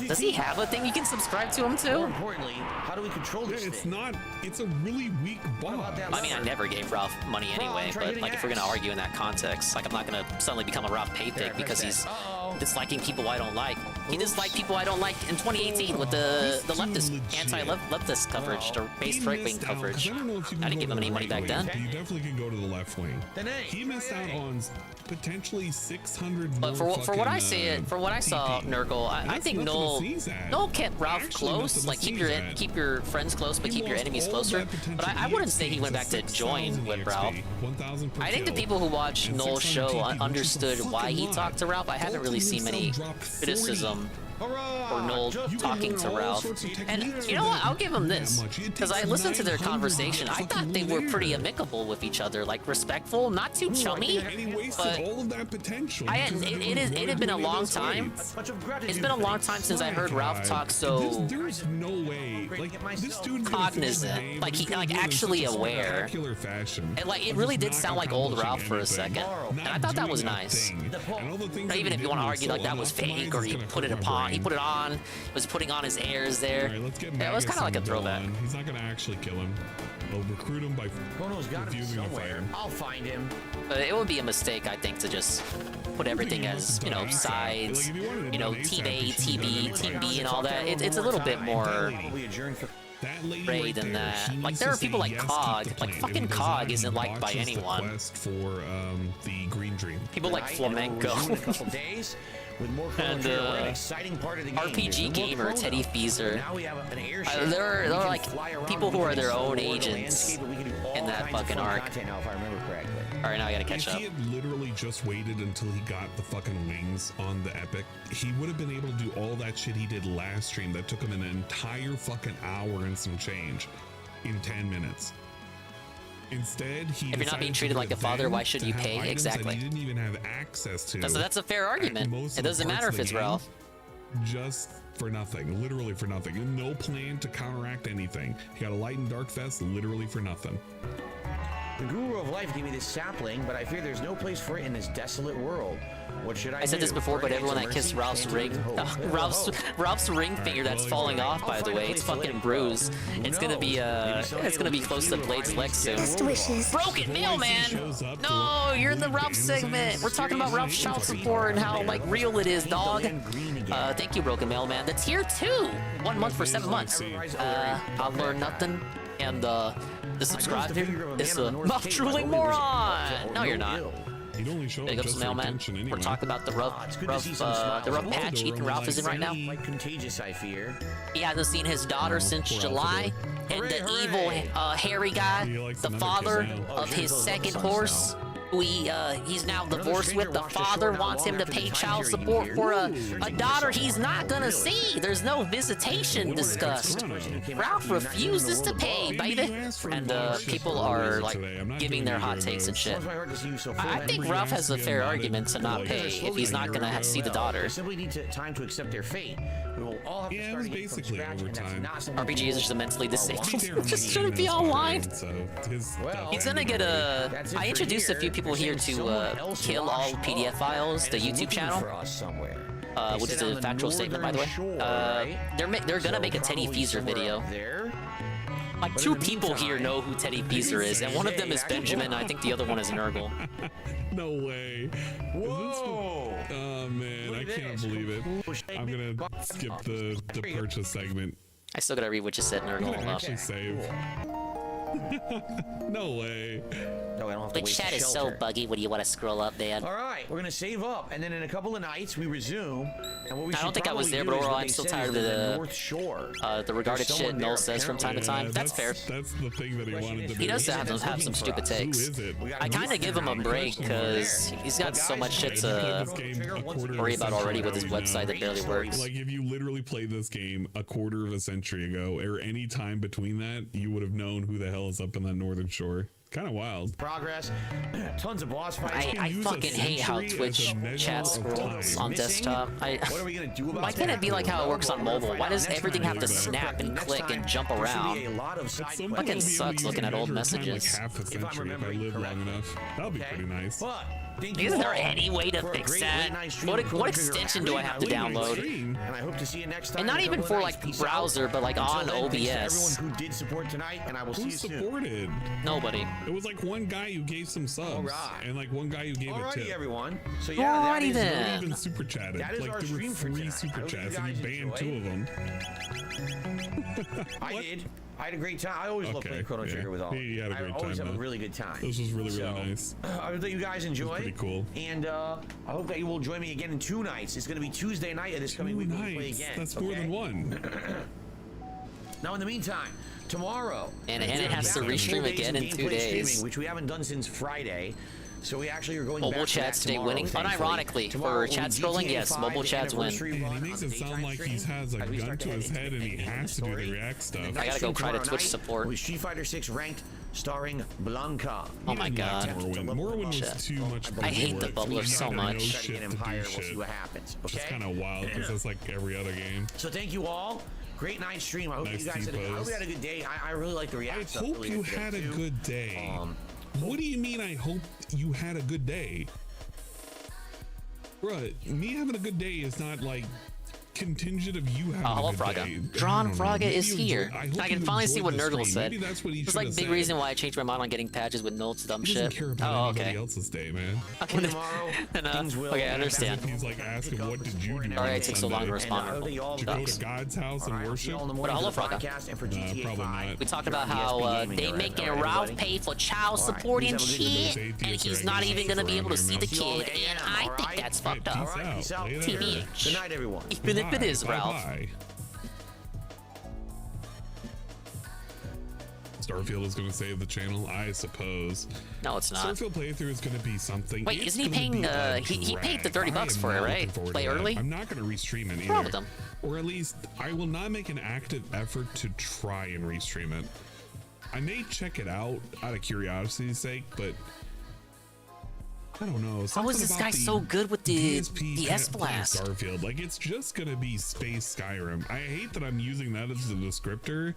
D: Does he have a thing you can subscribe to him to?
L: More importantly, how do we control this thing?
F: It's a really weak boss.
D: I mean, I never gave Ralph money anyway, but like, if we're gonna argue in that context, like, I'm not gonna suddenly become a Ralph pay pick because he's disliking people I don't like. He disliked people I don't like in 2018 with the leftist, anti-leftist coverage, or based right-wing coverage. I didn't give him any money back then.
F: You definitely can go to the left wing. He missed out on potentially 600.
D: But for what I saw, Nurgle, I think Noel kept Ralph close. Like, keep your friends close, but keep your enemies closer. But I wouldn't say he went back to join with Ralph. I think the people who watched Noel's show understood why he talked to Ralph. I haven't really seen many criticism or Noel talking to Ralph. And you know what? I'll give him this, because I listened to their conversation. I thought they were pretty amicable with each other, like respectful, not too chummy. But it had been a long time. It's been a long time since I heard Ralph talk so
F: There's no way. Like, this dude
D: cognizant, like he actually aware. And like, it really did sound like old Ralph for a second, and I thought that was nice. Even if you want to argue like that was fake or he put it upon. He put it on, was putting on his airs there. Yeah, it was kind of like a throwback.
F: He's not gonna actually kill him. They'll recruit him by refusing to fight him.
L: I'll find him.
D: It would be a mistake, I think, to just put everything as, you know, sides, you know, Team A, TB, Team B, and all that. It's a little bit more gray than that. Like, there are people like Cog. Like, fucking Cog isn't liked by anyone.
F: For the Green Dream.
D: People like Flamenco. And RPG Gamer, Teddy Feezer. There are like people who are their own agents in that fucking arc. Alright, now I gotta catch up.
F: He had literally just waited until he got the fucking wings on the Epic, he would have been able to do all that shit he did last stream that took him an entire fucking hour and some change in 10 minutes. Instead, he
D: if you're not being treated like a father, why should you pay? Exactly.
F: He didn't even have access to.
D: That's a fair argument. It doesn't matter if it's Ralph.
F: Just for nothing, literally for nothing. And no plan to counteract anything. He got a light and dark vest, literally for nothing.
L: The Guru of Life gave me this sapling, but I fear there's no place for it in this desolate world. What should I do?
D: I said this before, but everyone that kissed Ralph's ring, Ralph's ring finger that's falling off, by the way, it's fucking bruised. It's gonna be close to Blade's leg soon.
M: Best wishes.
D: Broken mailman. No, you're in the Ralph segment. We're talking about Ralph's child support and how like real it is, dog. Thank you, Broken Mailman. The tier 2, 1 month for 7 months. I'll learn nothing. And the subscribe here is a mouth-drooling moron. No, you're not. Big ups, Mailman. We're talking about the rough patch Ethan Ralph is in right now.
L: Contagious, I fear.
D: He hasn't seen his daughter since July. And the evil hairy guy, the father of his second horse, who he's now divorced with, the father wants him to pay child support for a daughter he's not gonna see. There's no visitation discussed. Ralph refuses to pay, baby. And people are like giving their hot takes and shit. I think Ralph has a fair argument to not pay if he's not gonna see the daughter.
L: They simply need time to accept their fate. We will all have to start again from scratch, and that's not something
D: RPG is just mentally disabled. Just shouldn't be online. He's gonna get a. I introduced a few people here to Kill All PDF Files, the YouTube channel, which is a factual statement, by the way. They're gonna make a Teddy Feezer video. Like 2 people here know who Teddy Feezer is, and one of them is Benjamin. I think the other one is Nurgle.
F: No way. Whoa! Oh man, I can't believe it. I'm gonna skip the purchase segment.
D: I still gotta read what you said, Nurgle.
F: Actually save. No way.
L: No, I don't have to
D: The
L: waste
D: chat
L: the
D: is so
L: shelter.
D: buggy when you want to scroll up, man.
L: All right, we're gonna save up, and then in a couple of nights we resume. And what we
D: I don't think I was there, but overall I'm still tired of
L: North Shore.
D: the regarded shit Noel says from time to time. That's fair.
F: That's the thing that he wanted to do.
D: He does have some stupid takes. I kind of give him a break because he's got so much shit to worry about already with his website that barely works.
F: Like if you literally played this game a quarter of a century ago, or any time between that, you would have known who the hell is up in that northern shore. Kind of wild.
L: Progress, tons of boss fights.
D: I fucking hate how Twitch chat scrolls on desktop.
L: What are we gonna do about
D: Why can't it be like how it works on mobile? Why does everything have to snap and click and jump around? Fucking sucks looking at old messages.
F: If I live long enough, that'll be pretty nice.
D: Isn't there any way to fix that? What extension do I have to download?
L: And I hope to see you next time.
D: And not even for like the browser, but like on OBS.
L: Everyone who did support tonight, and I will see you soon.
F: Who supported?
D: Nobody.
F: It was like one guy who gave some subs, and like one guy who gave a tip.
L: Alrighty, everyone. So yeah, that is
F: not even super chatted.
L: That is
F: like
L: our
F: there were
L: stream for
F: 3
L: tonight.
F: super
L: I hope
F: chats,
L: you
F: and you
L: guys
F: banned 2 of them.
L: I did. I had a great time. I always love playing Chrono Trigger with all.
F: He had a great
L: I always
F: time,
L: have a
F: though.
L: really good time.
F: This was really nice.
L: I hope that you guys enjoy.
F: Pretty cool.
L: And I hope that you will join me again in 2 nights. It's going to be Tuesday night of this coming week. We'll play again.
F: That's more than one.
L: Now, in the meantime, tomorrow.
D: And it has to restream again in 2 days.
L: Streaming, which we haven't done since Friday. So we actually are going
D: mobile
L: back
D: chats
L: to that
D: today winning. Unironically, for chat scrolling, yes, mobile chats win.
F: And he makes it sound like he has a gun to his head and he has to do the react stuff.
D: I gotta go try to Twitch support.
L: With Street Fighter 6 ranked, starring Blanca.
D: Oh my god.
F: Morrowind was too much.
D: I hate the bubbler so much.
L: We'll see what happens. Okay.
F: It's kind of wild because it's like every other game.
L: So thank you all. Great night stream. I hope you guys had a good day. I really like the react stuff.
F: I hope you had a good day. What do you mean I hope you had a good day? Bruh, me having a good day is not like contingent of you having a good day.
D: Drawn Fraga is here. I can finally see what Nurgle said.
F: Maybe that's what he
D: It's
F: should
D: like
F: have
D: big
F: said.
D: reason why I changed my mind on getting patches with notes, dumb
F: He doesn't
D: shit.
F: care about anybody
D: okay.
F: else's day, man.
D: Okay, okay, I understand.
F: He's like asking, what did you do?
D: Alright, it takes so long to respond.
F: Did you go to God's house and worship?
D: But Hello Fraga.
F: Probably not.
D: We talked about how they making Ralph pay for child support and shit, and he's not even gonna be able to see the kid, and I think that's fucked up. TBH.
L: Good night, everyone.
D: Even if it is Ralph.
F: Start Starfield is going to save the channel, I suppose.
D: No, it's not.
F: Starfield playthrough is going to be something.
D: Wait,
F: It's
D: isn't he
F: gonna
D: paying?
F: be a
D: He paid the
F: drag.
D: $30 for
F: I
D: it,
F: am not
D: right?
F: looking forward
D: Play
F: to that.
D: early.
F: I'm not going to restream it
D: What's wrong
F: either.
D: with him?
F: Or at least I will not make an active effort to try and restream it. I may check it out of curiosity's sake, but I don't know.
D: How is this guy so good with the S Blast?
F: Starfield, like it's just gonna be space Skyrim. I hate that I'm using that as a descriptor,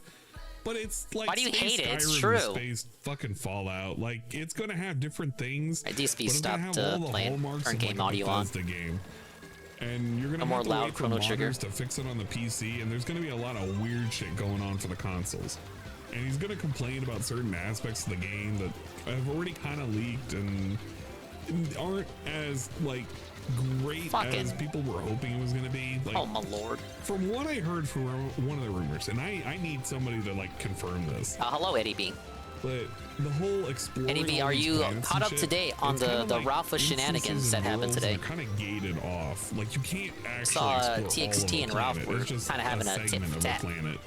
F: but it's like
D: Why do you
F: space
D: hate it? It's
F: Skyrim,
D: true.
F: Space fucking Fallout. Like it's gonna have different things.
D: DSP
F: but it's gonna
D: stopped
F: have all the
D: playing
F: hallmarks
D: turn
F: of,
D: game
F: like, a
D: audio on.
F: Bethesda game. And you're gonna
D: A more
F: have to
D: loud
F: wait for
D: Chrono Trigger.
F: modders to fix it on the PC, and there's gonna be a lot of weird shit going on for the consoles. And he's gonna complain about certain aspects of the game that have already kind of leaked and aren't as like great as people were hoping it was gonna be. Like,
D: Oh my lord.
F: from what I heard from one of the rumors, and I need somebody to like confirm this.
D: Hello, Eddie B.
F: But the whole exploring.
D: Eddie B,
F: all
D: are
F: these
D: you
F: planets
D: caught
F: and
D: up
F: shit,
D: to date on
F: it's
D: the
F: kinda like
D: Ralph shenanigans that happened today?
F: Kind of gated off. Like you can't actually
D: Saw
F: explore
D: TXT
F: all
D: and
F: of a
D: Ralph
F: planet.
D: were
F: It's just
D: kind of having a tit
F: segment
D: for
F: of a
D: tat.
F: planet.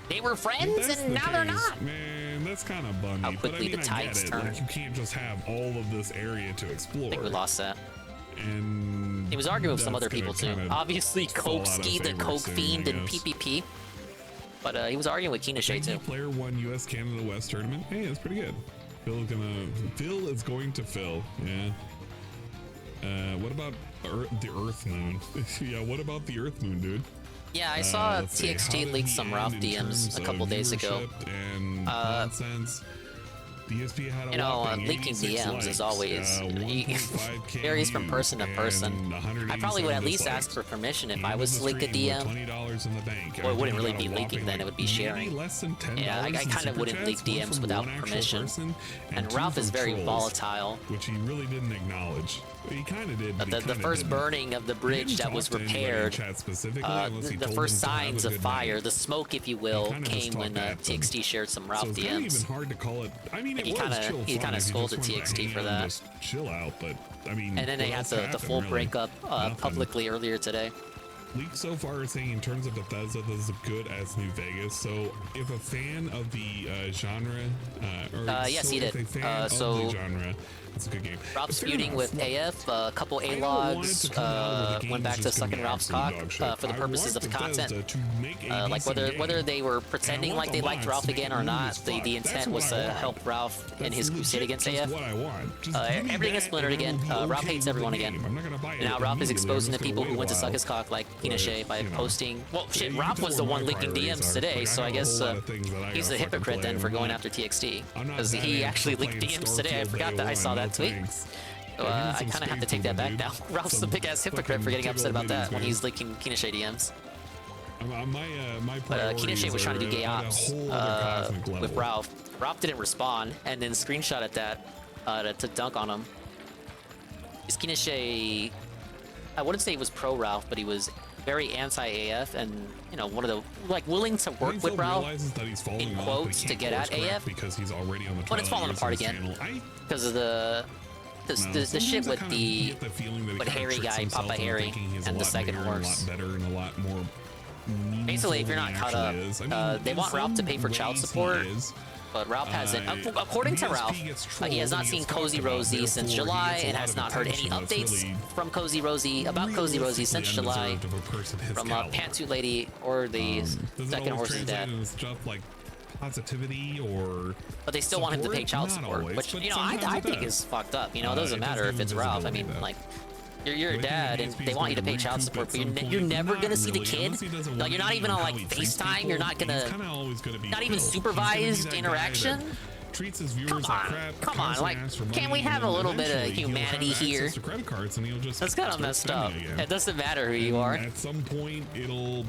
D: They were
F: If
D: friends
F: that's
D: and
F: the
D: now they're
F: case,
D: not.
F: Man, that's kind of bummy.
D: How
F: But I
D: quickly
F: mean,
D: the
F: I get
D: tides
F: it.
D: turn.
F: Like you can't just have all of this area to explore.
D: I think we lost that.
F: And
D: He was arguing with some
F: that's
D: other people
F: gonna
D: too.
F: kinda
D: Obviously,
F: fall out of
D: Kobeski, the
F: favor
D: Coke
F: soon,
D: Fiend,
F: I
D: and
F: guess.
D: PPP. But he was arguing with Kinashe too.
F: Player 1 US Canada West tournament. Hey, that's pretty good. Phil is going to Phil. Yeah. What about the Earth Moon? Yeah, what about the Earth Moon, dude?
D: Yeah, I saw
F: let's see, how
D: TXT
F: did
D: leak
F: he
D: some
F: end
D: Ralph
F: in
D: DMs
F: terms
D: a couple
F: of
D: days ago.
F: viewership and nonsense. DSP had a
D: You know,
F: whopping
D: leaking
F: 86
D: DMs
F: likes,
D: is always
F: 1.5K
D: varies from
F: views,
D: person to person.
F: and
D: I probably would at
F: 187
D: least
F: dislikes.
D: ask for permission if
F: He
D: I
F: ended
D: was
F: the
D: to leak a
F: stream with
D: DM.
F: $20 in the bank.
D: Well, it wouldn't
F: Everybody
D: really
F: got
D: be
F: a
D: leaking
F: whopping,
D: then, it would be
F: maybe
D: sharing.
F: less than $10
D: Yeah, I
F: in
D: kind of
F: super
D: wouldn't leak
F: chats, one
D: DMs
F: from
D: without
F: one actual
D: permission.
F: person,
D: And
F: two
D: Ralph is
F: from
D: very
F: trolls,
D: volatile.
F: which he really didn't acknowledge. He kind of did. But
D: The first burning of the bridge that was repaired, the first signs of fire, the smoke, if you will, came when TXT shared some Ralph
F: so it's not even
D: DMs.
F: hard to call it. I mean, it
D: He
F: was
D: kinda-
F: chill
D: he
F: fun
D: kinda
F: if you
D: scolded
F: just wanted to
D: TXT
F: hang
D: for
F: out
D: that.
F: and just chill out, but I mean,
D: And then they
F: what
D: had
F: else
D: the
F: happened,
D: full
F: really?
D: breakup
F: Nothing.
D: publicly earlier today.
F: Leaks so far are saying in terms of Bethesda, this is as good as New Vegas. So if a fan of the genre,
D: Yes, he
F: if
D: did.
F: a fan of
D: So-
F: the genre, it's a good game.
D: Ralph's
F: Fair
D: feuding
F: enough.
D: with AF, a couple
F: I don't want it
D: A-logs,
F: to come out of the
D: went
F: games
D: back to
F: just gonna
D: sucking
F: be
D: Ralph's
F: absolute
D: cock
F: dog shit.
D: for the
F: I
D: purposes of
F: want
D: the content.
F: Bethesda to make a
D: Like
F: decent
D: whether
F: game.
D: they were pretending
F: want
D: like they
F: the
D: liked
F: mods
D: Ralph
F: to make
D: again
F: it
D: or
F: smooth
D: not,
F: as
D: the
F: fuck. That's
D: intent was
F: what
D: to
F: I want.
D: help Ralph in
F: That's
D: his crusade
F: legit
D: against
F: just
D: AF.
F: what I want. Just give me
D: Everything is
F: that
D: splintered
F: and
D: again.
F: I'll be
D: Ralph
F: okay
D: hates
F: with
D: everyone
F: the
D: again.
F: game. I'm not gonna buy it
D: Now Ralph is
F: immediately. I'm
D: exposing the
F: just gonna
D: people who
F: wait a
D: went to suck
F: while.
D: his cock like
F: But,
D: Pinochet by
F: you know.
D: posting. Well, shit,
F: you
D: Ralph
F: can
D: was
F: tell
D: the
F: what
D: one
F: my
D: leaking
F: priorities
D: DMs
F: are.
D: today,
F: Like, I
D: so I
F: have a
D: guess
F: whole lot of things that I
D: he's
F: gotta
D: a hypocrite
F: fucking
D: then
F: play.
D: for
F: I'm
D: going
F: not-
D: after TXT.
F: I'm not
D: Because
F: that
D: he
F: amped
D: actually
F: for
D: leaked
F: playing
D: DMs today. I
F: Starfield
D: forgot
F: Day
D: that I saw
F: one,
D: that
F: no
D: tweet.
F: thanks.
D: So
F: Yeah, give me
D: I
F: some
D: kind of have to
F: space
D: take that back
F: dude.
D: now. Ralph's a
F: Some
D: big ass hypocrite for
F: fucking
D: getting upset
F: tickle
D: about that
F: bitties,
D: when
F: man.
D: he's leaking Kinashe DMs.
F: My
D: But
F: priorities
D: Kinashe was trying to do
F: are
D: gay
F: at a
D: ops
F: whole other cosmic
D: with
F: level.
D: Ralph. Ralph didn't respond and then screenshot at that to dunk on him. Is Kinashe, I wouldn't say he was pro Ralph, but he was very anti-AF and, you know, one of the, like, willing to
F: I think
D: work with
F: Phil
D: Ralph
F: realizes that he's falling
D: in
F: off, but he
D: quotes to
F: can't
D: get at
F: course correct
D: AF.
F: because he's already on the
D: But it's falling
F: twilight
D: apart
F: years of
D: again
F: his channel.
D: because of the
F: Sometimes
D: shit
F: I
D: with
F: kinda
D: the
F: get the feeling that he
D: with
F: kinda
D: Harry
F: tricks
D: guy,
F: himself
D: Papa
F: into
D: Harry,
F: thinking he's a
D: and the
F: lot
D: second
F: bigger and a
D: horse.
F: lot better and a lot more meaningful
D: Basically, if you're
F: than
D: not
F: he
D: caught
F: actually
D: up,
F: is. I mean,
D: they
F: in
D: want Ralph to
F: some
D: pay for child
F: ways he
D: support,
F: is.
D: but Ralph hasn't. According to
F: DSP
D: Ralph,
F: gets
D: he has
F: trolled
D: not
F: and
D: seen
F: gets
D: Cozy
F: talked about,
D: Rosie since
F: therefore he
D: July
F: gets a
D: and
F: lot
D: has
F: of
D: not heard any
F: attention that's
D: updates
F: really
D: from Cozy Rosie about Cozy Rosie since July
F: undeserved of a person his
D: from
F: caliber.
D: Pantsuit Lady or the
F: Does it
D: second
F: always
D: horse's
F: translate
D: dad.
F: into stuff like positivity or
D: But they still want him to pay child
F: Not
D: support,
F: always,
D: which,
F: but
D: you know, I
F: sometimes it
D: think
F: does.
D: is fucked up. You know, it doesn't
F: It does
D: matter
F: give
D: if
F: him
D: it's Ralph. I
F: visibility,
D: mean,
F: though.
D: like, you're a
F: But I think
D: dad,
F: the
D: and
F: DSP
D: they
F: is
D: want you to
F: gonna
D: pay child
F: recoup
D: support,
F: at
D: but
F: some
D: you're
F: point.
D: never
F: Not
D: gonna see the
F: really,
D: kid.
F: unless he doesn't
D: Like, you're not
F: want
D: even
F: to
D: on
F: know
D: like
F: how he treats
D: FaceTime.
F: people.
D: You're not
F: He's
D: gonna.
F: kinda always gonna be
D: Not even
F: Phil. He's gonna be
D: supervised
F: that guy
D: interaction.
F: that treats his viewers
D: Come
F: like
D: on,
F: crap,
D: come on,
F: constantly
D: like,
F: asks for
D: can't
F: money,
D: we
F: and
D: have a
F: then
D: little bit of
F: eventually he'll have
D: humanity
F: access
D: here?
F: to credit cards and he'll just
D: That's kind of
F: start
D: messed up.
F: spending again.
D: It doesn't matter who you are.
F: At some point, it'll,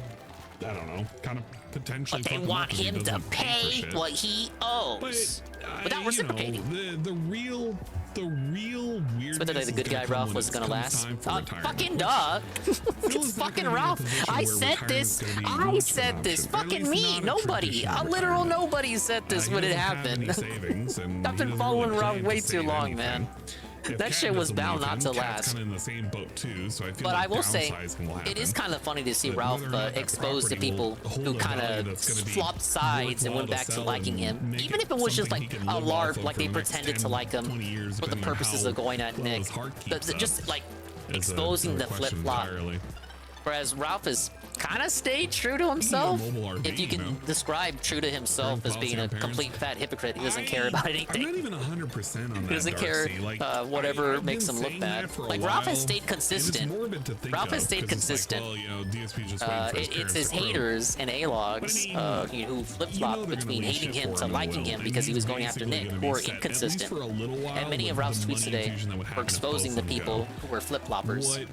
F: I don't know, kind of potentially.
D: But they
F: fuck him
D: want
F: up if he
D: him to
F: doesn't pay for
D: pay
F: shit.
D: what he owes without
F: You
D: reciprocating.
F: know, the real weirdness.
D: But the good guy Ralph was gonna last. Fucking duh! It's fucking Ralph. I said this. I said this. Fucking me. Nobody. A literal nobody said this when it happened. I've been following Ralph way too long, man.
F: If
D: That
F: Cat
D: shit was
F: doesn't
D: bound
F: leave
D: not
F: him,
D: to
F: Cat's
D: last.
F: kind of in the same boat too, so I feel
D: But
F: like
D: I will say,
F: downsizing will
D: it is
F: happen.
D: kind of funny to see
F: But
D: Ralph
F: whether or not that
D: expose the
F: property will
D: people
F: hold
D: who
F: a
D: kind
F: value
D: of
F: that's gonna be
D: flopped sides and went
F: worthwhile
D: back to
F: sell
D: liking
F: and
D: him,
F: make
D: even
F: it
D: if it was just
F: something
D: like
F: he can
D: a
F: live off
D: LARP,
F: of
D: like
F: for
D: they
F: the next
D: pretended to
F: 10,
D: like him
F: 20 years,
D: for the
F: depending on
D: purposes
F: how
D: of going at
F: well
D: Nick.
F: his heart
D: But
F: keeps
D: just
F: up
D: like
F: is
D: exposing
F: another
D: the flip
F: question
D: flop.
F: entirely.
D: Whereas Ralph is kind of stayed true to himself.
F: mobile RV,
D: If you can
F: you know?
D: describe true to himself as being a
F: policy on
D: complete fat hypocrite, he doesn't care about anything.
F: I'm not even 100% on that.
D: He doesn't care
F: Darcy. Like,
D: whatever
F: I've
D: makes
F: been
D: him look
F: saying
D: bad.
F: that for a
D: Like Ralph has
F: while,
D: stayed
F: and
D: consistent.
F: it's morbid to think
D: Ralph has
F: of,
D: stayed
F: 'cause it's like,
D: consistent.
F: well, you know, DSP just waiting for his
D: It's
F: parents
D: his
F: to grow.
D: haters and A-logs
F: But I mean,
D: who flip
F: you know
D: flop
F: they're gonna
D: between
F: leave
D: hating
F: shit
D: him
F: for
D: to
F: him in a
D: liking
F: little,
D: him
F: and
D: because he
F: he's
D: was going after
F: basically
D: Nick,
F: gonna
D: who
F: be
D: were
F: set, at least
D: inconsistent.
F: for a little while,
D: And many of
F: with
D: Ralph's
F: the
D: tweets
F: money
D: today
F: infusion that would
D: were
F: happen if
D: exposing
F: both
D: the
F: of them
D: people
F: go.
D: who were flip floppers.
F: What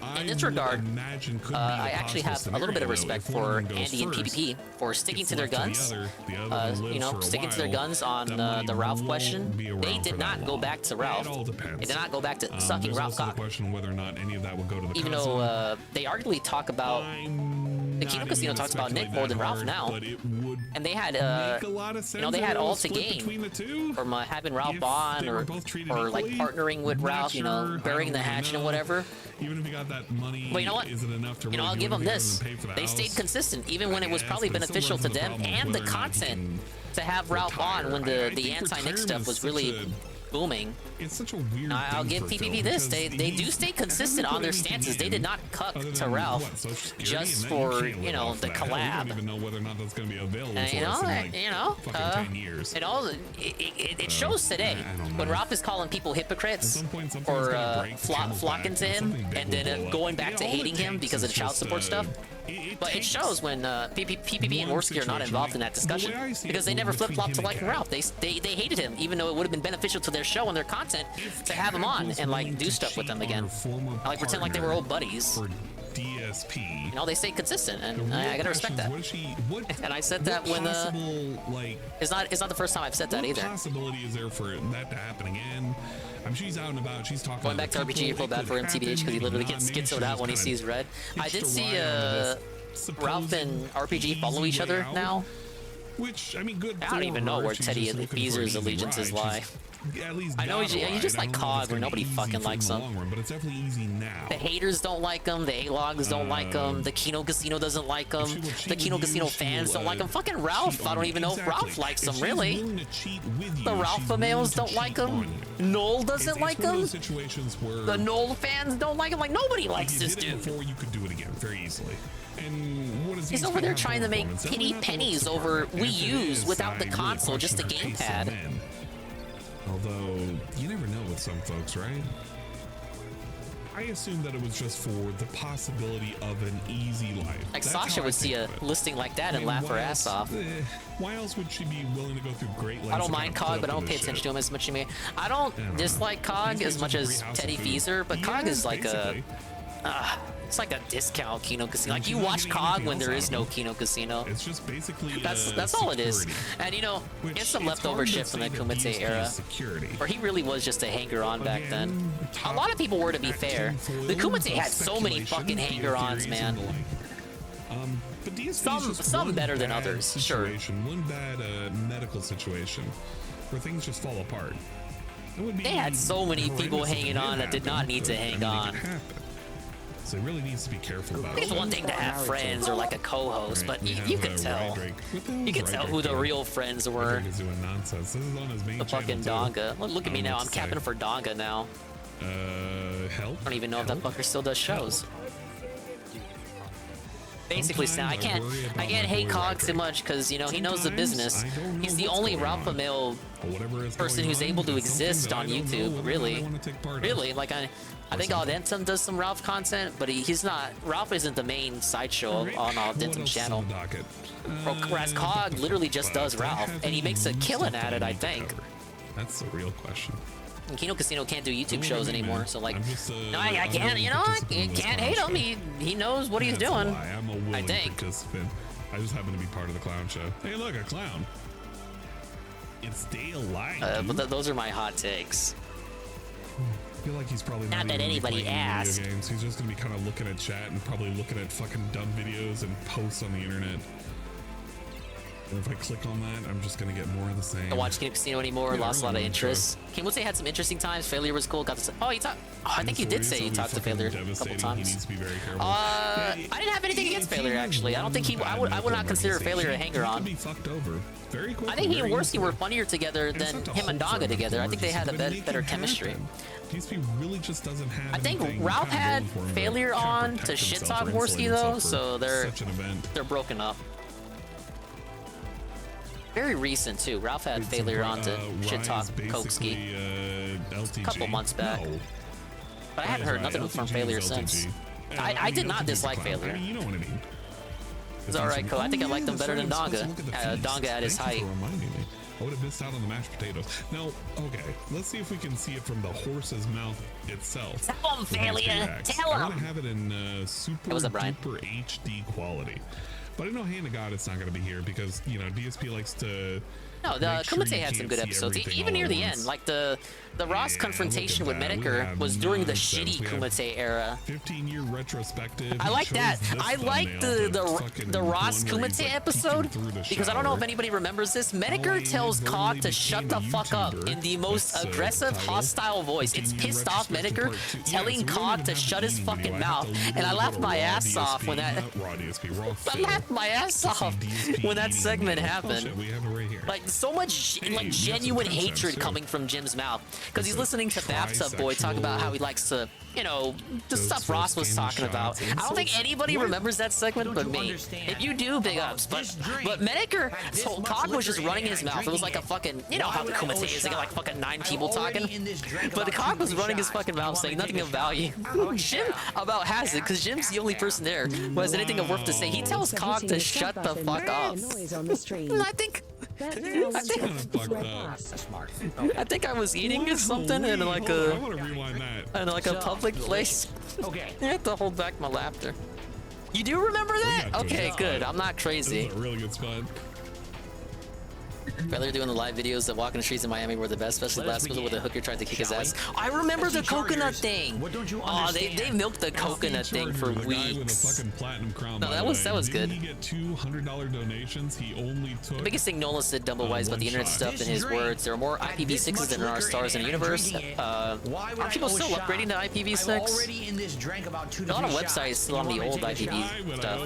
D: In
F: I
D: this
F: would
D: regard,
F: imagine could be
D: I
F: a
D: actually
F: possible
D: have a little bit of
F: scenario, though,
D: respect
F: if one of
D: for
F: them goes
D: Andy and
F: first,
D: PvP for sticking
F: gets
D: to their
F: left
D: guns.
F: the other one
D: You
F: lives
D: know,
F: for a
D: sticking to their
F: while,
D: guns on
F: that money
D: the Ralph
F: won't
D: question.
F: be around
D: They
F: for
D: did
F: that
D: not go
F: long.
D: back to
F: It
D: Ralph.
F: all depends.
D: They did not go back to sucking
F: There's
D: Ralph
F: also the
D: cock.
F: question whether or not any of that would go to the
D: Even
F: cousin.
D: though they arguably talk about the Kino Casino talks about Nick more than Ralph now, and they had they had all to gain from having Ralph on or like partnering with Ralph, you know, burying the hatchet and whatever.
F: Even if you got that money,
D: But you know what?
F: is it enough to
D: You know,
F: really
D: I'll
F: do
D: give them
F: anything
D: this.
F: other than pay for the
D: They
F: house?
D: stayed consistent, even when it was
F: guess,
D: probably
F: but it still
D: beneficial to
F: runs the
D: them
F: problem with
D: and the
F: whether or not he
D: content
F: can
D: to have Ralph on when
F: retire. I
D: the
F: think
D: anti-Nick
F: retirement
D: stuff
F: is
D: was
F: such
D: really booming.
F: It's such a weird
D: I'll
F: thing
D: give
F: for Phil
D: PPP this.
F: because
D: They do
F: he's-
D: stay consistent
F: hasn't
D: on their
F: put anything
D: stances. They
F: in
D: did not
F: other
D: cuck to
F: than,
D: Ralph
F: what, Social Security,
D: just
F: and
D: for,
F: can't
D: you
F: live
D: know,
F: off
D: the
F: that. Hell, you
D: collab.
F: don't even know whether or not that's going to be available
D: And,
F: for
D: you know,
F: us in like
D: you know,
F: fucking 10 years.
D: it shows today when Ralph is calling people hypocrites for flocking to him and then going back to hating him because of the child support stuff. But it shows when PPP and Worski are not involved in that discussion because they never flip-flopped to like Ralph. They hated him, even though it would have been beneficial to their show and their content to have him on and like do stuff with them again, and, like pretend like they were old buddies.
F: For DSP.
D: You know, they stayed consistent, and I gotta respect that. And I said that when it's not the first time I've said that either.
F: What possibility is there for that to happen again? I mean, she's out and about. She's talking.
D: Going back to RPG, I feel bad for him, TBH, because he literally gets schizoed out when he sees red. I did see Ralph and RPG follow each other now.
F: Which, I mean, good.
D: I don't even know where Teddy Beezer's allegiances lie.
F: At least
D: I know he's just like COG, where nobody fucking likes him.
F: But it's definitely easy now.
D: The haters don't like him. The A-logs don't like him. The Kino Casino doesn't like him. The Kino Casino fans don't like him. Fucking Ralph. I don't even know if Ralph likes him, really. The Ralph males don't like him. Noel doesn't like him. The Noel fans don't like him. Like, nobody likes this dude.
F: Before you could do it again very easily. And what is
D: He's over there trying to make pity pennies over Wii U's without the console, just a gamepad.
F: Although, you never know with some folks, right? I assume that it was just for the possibility of an easy life.
D: Like,
F: That's
D: Sasha
F: how I
D: would see
F: think
D: a
F: of it.
D: listing like that and
F: I mean,
D: laugh her
F: why
D: ass
F: else-
D: off.
F: Why else would she be willing to go through great lengths?
D: I don't
F: to
D: mind
F: kind of
D: COG,
F: put
D: but I
F: up
D: don't
F: with
D: pay
F: this
D: attention
F: shit?
D: to him as much as me. I don't dislike COG as much as Teddy Beezer, but COG is like it's like a discount Kino Casino. Like, you watch COG when there is no Kino Casino.
F: It's just basically
D: that's all it is. And you know, get some leftover shit from the Kumite era, where he really was just a hanger-on back then. A lot of people were, to be fair. The Kumite had so many fucking hanger-ons, man.
F: But DSP is just
D: Some
F: one
D: better than
F: bad
D: others, sure.
F: situation, one bad medical situation where things just fall apart. It would be
D: They had so many people
F: horrendous if it
D: hanging on that did not need to hang on.
F: So it really needs to be careful about it.
D: It's one thing to have friends or like a co-host, but you could tell. You could tell who the real friends were.
F: He's doing nonsense. This is on his main
D: The fucking
F: channel, too.
D: Donga. Look at me
F: I don't know
D: now.
F: what
D: I'm
F: to say.
D: capping for Donga now.
F: Help?
D: I don't even know if that fucker still does shows. Basically, I can't hate COG too much because, you know, he knows the business. He's the only Ralph male person who's able to exist on YouTube, really. Really, like I think Aldentum does some Ralph content, but he's not. Ralph isn't the main sideshow on Aldentum's channel. Whereas COG literally just does Ralph, and he makes a killing at it, I think.
F: That's the real question.
D: And Kino Casino can't do YouTube shows anymore, so like, no, I can't, you know, I can't hate him. He knows what he's doing.
F: I'm a willing
D: I think.
F: participant. I just happen to be part of the clown show. Hey, look, a clown. It's daylight.
D: But those are my hot takes.
F: I feel like he's probably
D: Not that
F: even gonna be
D: anybody
F: playing
D: asked.
F: video games. He's just gonna be kind of looking at chat and probably looking at fucking dumb videos and posts on the internet. And if I click on that, I'm just gonna get more of the same.
D: Don't watch King of Casino anymore.
F: Yeah,
D: Lost a lot of
F: really
D: interest. Kim would say had some interesting times. Failure was cool. Got to. Oh, you talked. Oh, I think you did say you talked to Failure a couple times.
F: He needs to be very careful.
D: I didn't have anything against Failure actually. I don't think he. I would not consider Failure a hanger on.
F: Be fucked over very quickly.
D: I think he and Worski were funnier together than him and Naga together. I think they had a better chemistry.
F: DSP really just doesn't have.
D: I think Ralph had Failure on to shit talk Worski though, so they're broken up. Very recent too. Ralph had Failure on to shit talk Kokeski a couple months back. But I haven't heard nothing from Failure since. I did not dislike Failure.
F: You know what I mean.
D: It's alright, Ko. I think I liked him better than Donga. Donga at his height.
F: I would have missed out on the mashed potatoes. Now, okay, let's see if we can see it from the horse's mouth itself.
D: Tell him, Failure. Tell him.
F: I'm gonna have it in super duper HD quality. But I know Hand of God it's not gonna be here because you know DSP likes to.
D: No, the Kumite had some good episodes. Even near the end, like the Ross confrontation with Medeker was during the shitty Kumite era.
F: 15-year retrospective.
D: I like that. I like the Ross Kumite episode because I don't know if anybody remembers this. Medeker tells Cog to shut the fuck up in the most aggressive, hostile voice. It's pissed off Medeker telling Cog to shut his fucking mouth, and I laughed my ass off when that. I laughed my ass off when that segment happened. Like so much like genuine hatred coming from Jim's mouth because he's listening to Bathtub Boy talk about how he likes to, you know, the stuff Ross was talking about. I don't think anybody remembers that segment but me. If you do, big ups. But Medeker, so Cog was just running his mouth. It was like a fucking, you know how the Kumite is, they got like fucking 9 people talking. But the Cog was running his fucking mouth saying nothing of value. Jim about has it because Jim's the only person there who has anything of worth to say. He tells Cog to shut the fuck up. I think I was eating something in like a public place.
L: Okay.
D: I have to hold back my laughter. You do remember that? Okay, good. I'm not crazy.
F: This is a really good spot.
D: Failure doing the live videos that walking the streets in Miami were the best, especially the last episode where the hooker tried to kick his ass. I remember the coconut thing. Oh, they milked the coconut thing for weeks. No, that was good.
F: Didn't he get $200 donations? He only took.
D: The biggest thing Nolan said Dumbo-wise about the internet stuff in his words, there are more IPv6s than there are stars in the universe. Are people still upgrading to IPv6? A lot of websites still on the old IPv stuff.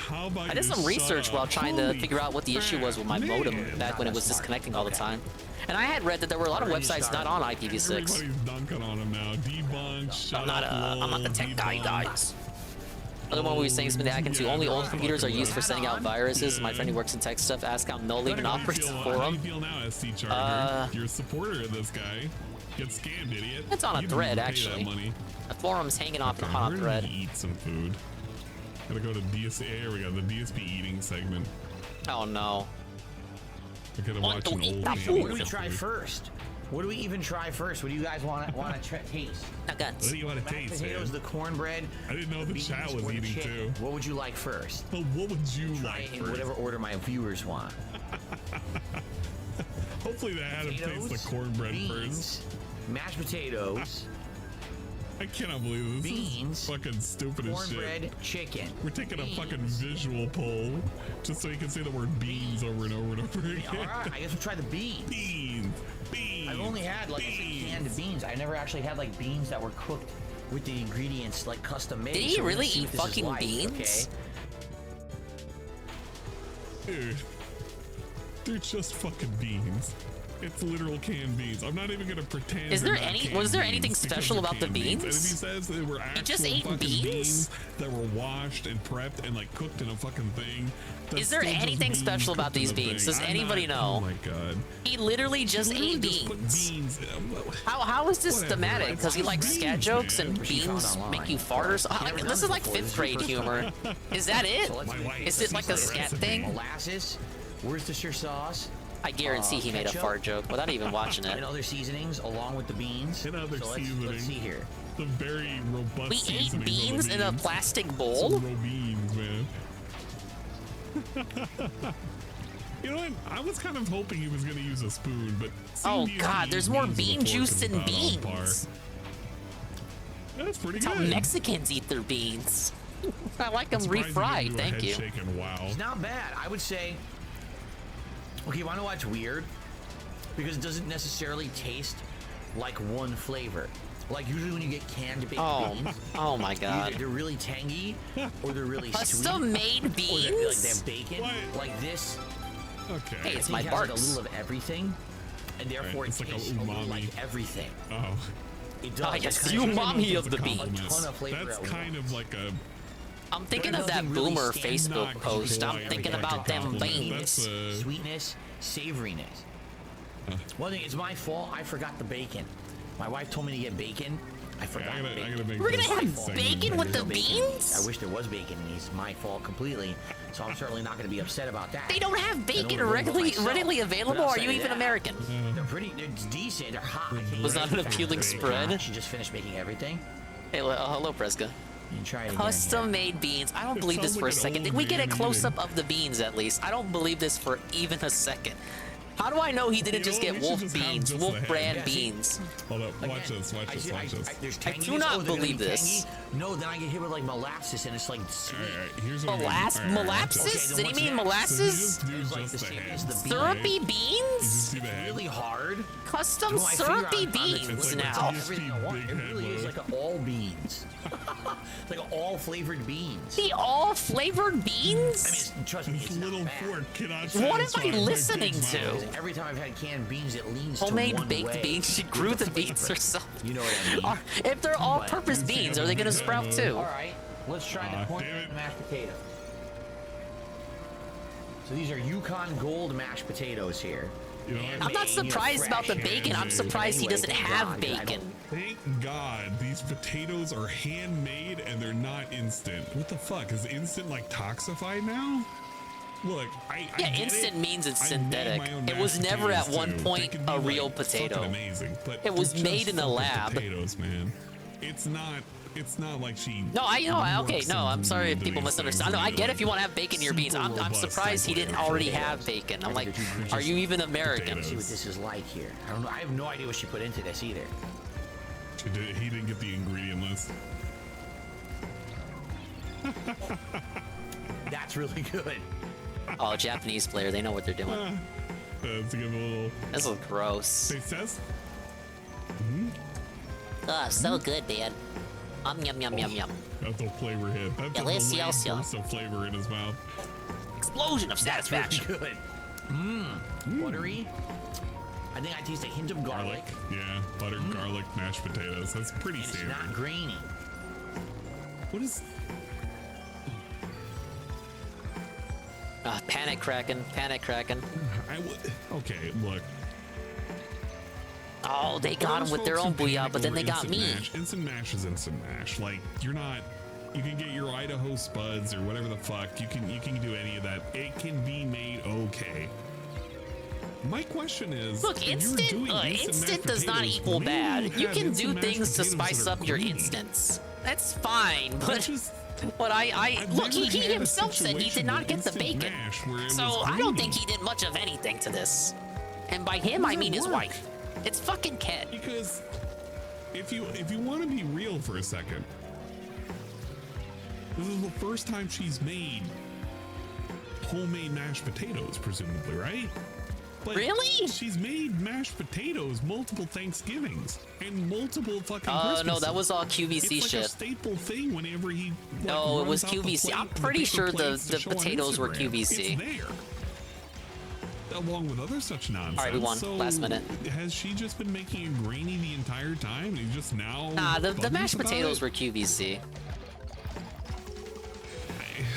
D: I did some research while trying to figure out what the issue was with my modem back when it was disconnecting all the time. And I had read that there were a lot of websites not on IPv6.
F: Everybody's dunking on him now. Debunk,
D: I'm not the tech guy, guys. Another one we were saying something hacking to only old computers are used for sending out viruses. My friend who works in tech stuff asked how Null even operates the forum.
F: How do you feel now, SC Charger? You're a supporter of this guy. Get scammed, idiot.
D: It's on a thread, actually. The forum's hanging off on a thread.
F: Eat some food. Gotta go to DSP. Here we go. The DSP eating segment.
D: Oh no.
F: I gotta watch an old
L: What do we try first? What do we even try first? What do you guys want to taste?
F: What do you want to taste,
L: potatoes, the cornbread.
F: I didn't know the chat was eating too.
L: What would you like first?
F: But what would you like
L: in
F: first?
L: whatever order my viewers want.
F: Hopefully they had him taste the cornbread first.
L: Mashed potatoes.
F: I cannot believe this.
L: Beans,
F: is fucking stupid as shit.
L: Cornbread, chicken.
F: We're taking a fucking visual poll just so you can say the word beans over and over and over again.
L: All right, I guess we'll try the beans.
F: Beans.
L: I've only had like canned beans. I never actually had like beans that were cooked with the ingredients like custom made.
D: Did he really eat fucking beans?
F: Okay. Dude, they're just fucking beans. It's literal canned beans. I'm not even gonna pretend.
D: Was there anything special about the beans?
F: And if he says they were actual
D: just ate
F: fucking
D: beans
F: that were washed and prepped and like cooked in a fucking thing.
D: Is there anything special about these beans? Does anybody know?
F: Oh my god.
D: He literally just ate beans. How is this thematic? Because he likes scat jokes and beans make you fart or something? This is like 5th grade humor. Is that it? Is it like a scat thing?
L: Molasses, Worcestershire sauce.
D: I guarantee he made a fart joke without even watching it.
L: And other seasonings along with the beans.
F: And other seasonings.
L: Let's see here.
F: The very robust
D: We ate beans in a plastic bowl?
F: Some raw beans, man. You know what? I was kind of hoping he was going to use a spoon, but...
D: Oh god, there's more bean juice than beans.
F: That's pretty
D: good. That's how Mexicans eat their beans. I like them refried, thank you.
F: Wow.
L: It's not bad. I would say Okay, you wanna know what's weird? Because it doesn't necessarily taste like one flavor. Like usually when you get canned baked beans,
D: oh my god,
L: either they're really tangy or they're really
D: custom-made
L: sweet.
D: beans.
L: Or they like they have bacon.
F: What?
L: Like this.
F: Okay.
D: Hey, it's
L: I
D: my
L: think it has like a
D: Barks.
L: little of everything, and therefore
F: Right, it's
L: it
F: like a
L: tastes a little
F: umami.
L: like everything.
F: Oh.
L: It does.
D: I guess
L: It's
D: you
L: kind
D: umami of
F: That's
D: the
F: a
D: beans.
F: compliment.
L: ton of flavor
F: That's
L: at
F: kind
L: once.
F: of like a.
D: I'm thinking
L: But
D: of that
L: nothing really
D: boomer
L: stands
D: Facebook
F: not
D: post. I'm
F: quite
D: thinking
F: like a
D: about them
F: compliment.
D: beans.
F: That's a.
L: Sweetness, savoriness. One thing, it's my fault. I forgot the bacon. My wife told me to get bacon. I forgot
F: I
L: bacon.
F: gotta make
D: We're gonna
F: this
D: have
F: segment
D: bacon with
F: bigger.
D: the
L: Bacon.
D: beans?
L: I wish there was bacon in these. My fault completely. So I'm certainly not going to be upset about that.
D: They don't have
L: I
D: bacon
L: don't know
D: readily
L: myself.
D: readily
L: But
D: available. Are
L: outside
D: you
L: of
D: even
L: that,
D: American?
L: They're pretty. They're decent. They're hot. I can't
D: Was
L: eat
D: that
L: them
D: an
L: fast.
D: appealing
L: They're
D: spread?
L: hot. She just finished making everything.
D: Hey, hello, Preska.
L: You can try it again.
D: Custom-made beans. I don't
F: It
D: believe this
F: sounds
D: for a
F: like an
D: second.
F: old
D: Did we get a
F: man
D: close-up of the beans at least? I don't believe this for even a second. How do I know he didn't
F: You
D: just
F: know
D: get
F: what? We should
D: wolf
F: just have
D: beans,
F: just
D: wolf
F: the head.
D: brand
L: Yeah, see-
D: beans?
F: Hold up. Watch
L: Again,
F: this. Watch this. Watch this.
L: There's
D: I
L: tanginess.
D: do not
L: Oh, they're gonna
D: believe
L: be
D: this.
L: tangy? No, then I get hit with like molasses and it's like sweet.
F: All right. Here's what
D: Molasses?
L: Okay, then
D: Did he
L: what's
D: mean
L: next?
D: molasses?
F: So you
L: It's
F: just do
L: like
F: just
L: the
F: the
L: same
F: head.
L: as the bean.
D: Syrupy
F: You just
D: beans?
F: see the head.
L: Really hard.
D: Custom
L: No, I figure
D: syrupy
L: on the-
D: beans
F: It's like
D: now.
F: a
L: Everything I want.
F: big
L: It
F: head
L: really is
F: load.
L: like all beans. It's like all flavored beans.
D: The all-flavored beans?
L: I mean, trust me,
F: This
L: it's not
F: little
L: bad.
F: fork cannot
D: What am I
F: satisfy my
D: listening
F: big
D: to?
F: mouth.
L: Every time I've had canned beans, it leans
D: Homemade
L: to one
D: baked
L: way
D: beans. She
L: with
D: grew the
L: flavor.
D: beans herself.
L: You know what I mean?
D: If they're all-purpose beans, are they gonna sprout too?
L: All right, let's try
F: Aw,
L: the corn
F: damn it.
L: mashed potato. So these are Yukon Gold mashed potatoes here.
F: You know what?
D: I'm not surprised about the
F: fresh.
D: bacon. I'm surprised he doesn't have bacon.
F: Thank God these potatoes are handmade and they're not instant. What the fuck? Is instant like toxified now? Look, I
D: Yeah,
F: get
D: instant
F: it.
D: means it's
F: I made
D: synthetic.
F: my own
D: It was
F: mashed
D: never at
F: potatoes,
D: one
F: too.
D: point
F: They can be,
D: a real
F: like,
D: potato.
F: fucking amazing, but
D: It was
F: they're
D: made
F: just
D: in a
F: fucking
D: lab.
F: Potatoes, man. It's not. It's not like she.
D: No, I know. Okay,
F: works
D: no, I'm
F: and
D: sorry if
F: doing
D: people
F: these
D: misunderstand.
F: things
D: No, I
F: and
D: get
F: they're,
D: if you want to have bacon in your beans.
F: super
D: I'm
F: robust
D: surprised he
F: type
D: didn't
F: of
D: already
F: flavor.
D: have bacon. I'm like, are you even American?
L: See what this is like here. I don't know. I have no idea what she put into this either.
F: He didn't get the ingredient list.
L: That's really good.
D: Oh, Japanese player, they know what they're doing.
F: To give a little.
D: This is gross.
F: Taste test.
D: Oh, so good, man. Yum, yum, yum, yum.
F: That's a flavor hit. That's a
D: Delicious.
F: delayed burst of flavor in his mouth.
D: Explosion of
L: That's really
D: satisfaction.
L: good. Buttery. I think I taste a hint of garlic.
F: Yeah, buttered garlic mashed potatoes. That's pretty
L: And it's
F: standard.
L: not grainy.
F: What is?
D: Panic cracking, panic cracking.
F: Okay, look.
D: Oh, they got him with their own booyah, but then they got me.
F: Instant mash is instant mash. Like you're not. You can get your Idaho Spuds or whatever the fuck. You can do any of that. It can be made okay. My question is,
D: Look,
F: if you're
D: instant,
F: doing
D: instant
F: mashed
D: does not
F: potatoes,
D: equal
F: maybe
D: bad. You
F: have
D: can
F: instant
D: do
F: mashed
D: things to
F: potatoes
D: spice
F: that are
D: up your
F: creamy.
D: instants. That's fine,
F: That's
D: but
F: just-
D: I
F: I've
D: look,
F: never
D: he
F: had a
D: himself said he
F: situation
D: did not
F: with
D: get the
F: instant
D: bacon,
F: mash where it
D: so
F: was
D: I don't
F: creamy.
D: think he did much of anything to this. And by him,
F: How
D: I
F: does
D: mean
F: that
D: his
F: work?
D: wife. It's fucking Ken.
F: Because if you want to be real for a second, this is the first time she's made homemade mashed potatoes, presumably, right? But
D: Really?
F: She's made mashed potatoes multiple Thanksgivings and multiple fucking
D: Oh
F: Christmases.
D: no, that was all QVC
F: it's like a
D: shit.
F: staple thing whenever he. Like,
D: No, it was
F: runs out the
D: QVC. I'm
F: plate- the
D: pretty
F: paper
D: sure
F: plates
D: the
F: to show on
D: potatoes were
F: Instagram.
D: QVC.
F: It's there. Along with other such nonsense.
D: All right, we won.
F: So
D: Last minute.
F: Has she just been making it grainy the entire time and he's just now?
D: Nah, the
F: bugging
D: mashed
F: about
D: potatoes
F: it?
D: were QVC.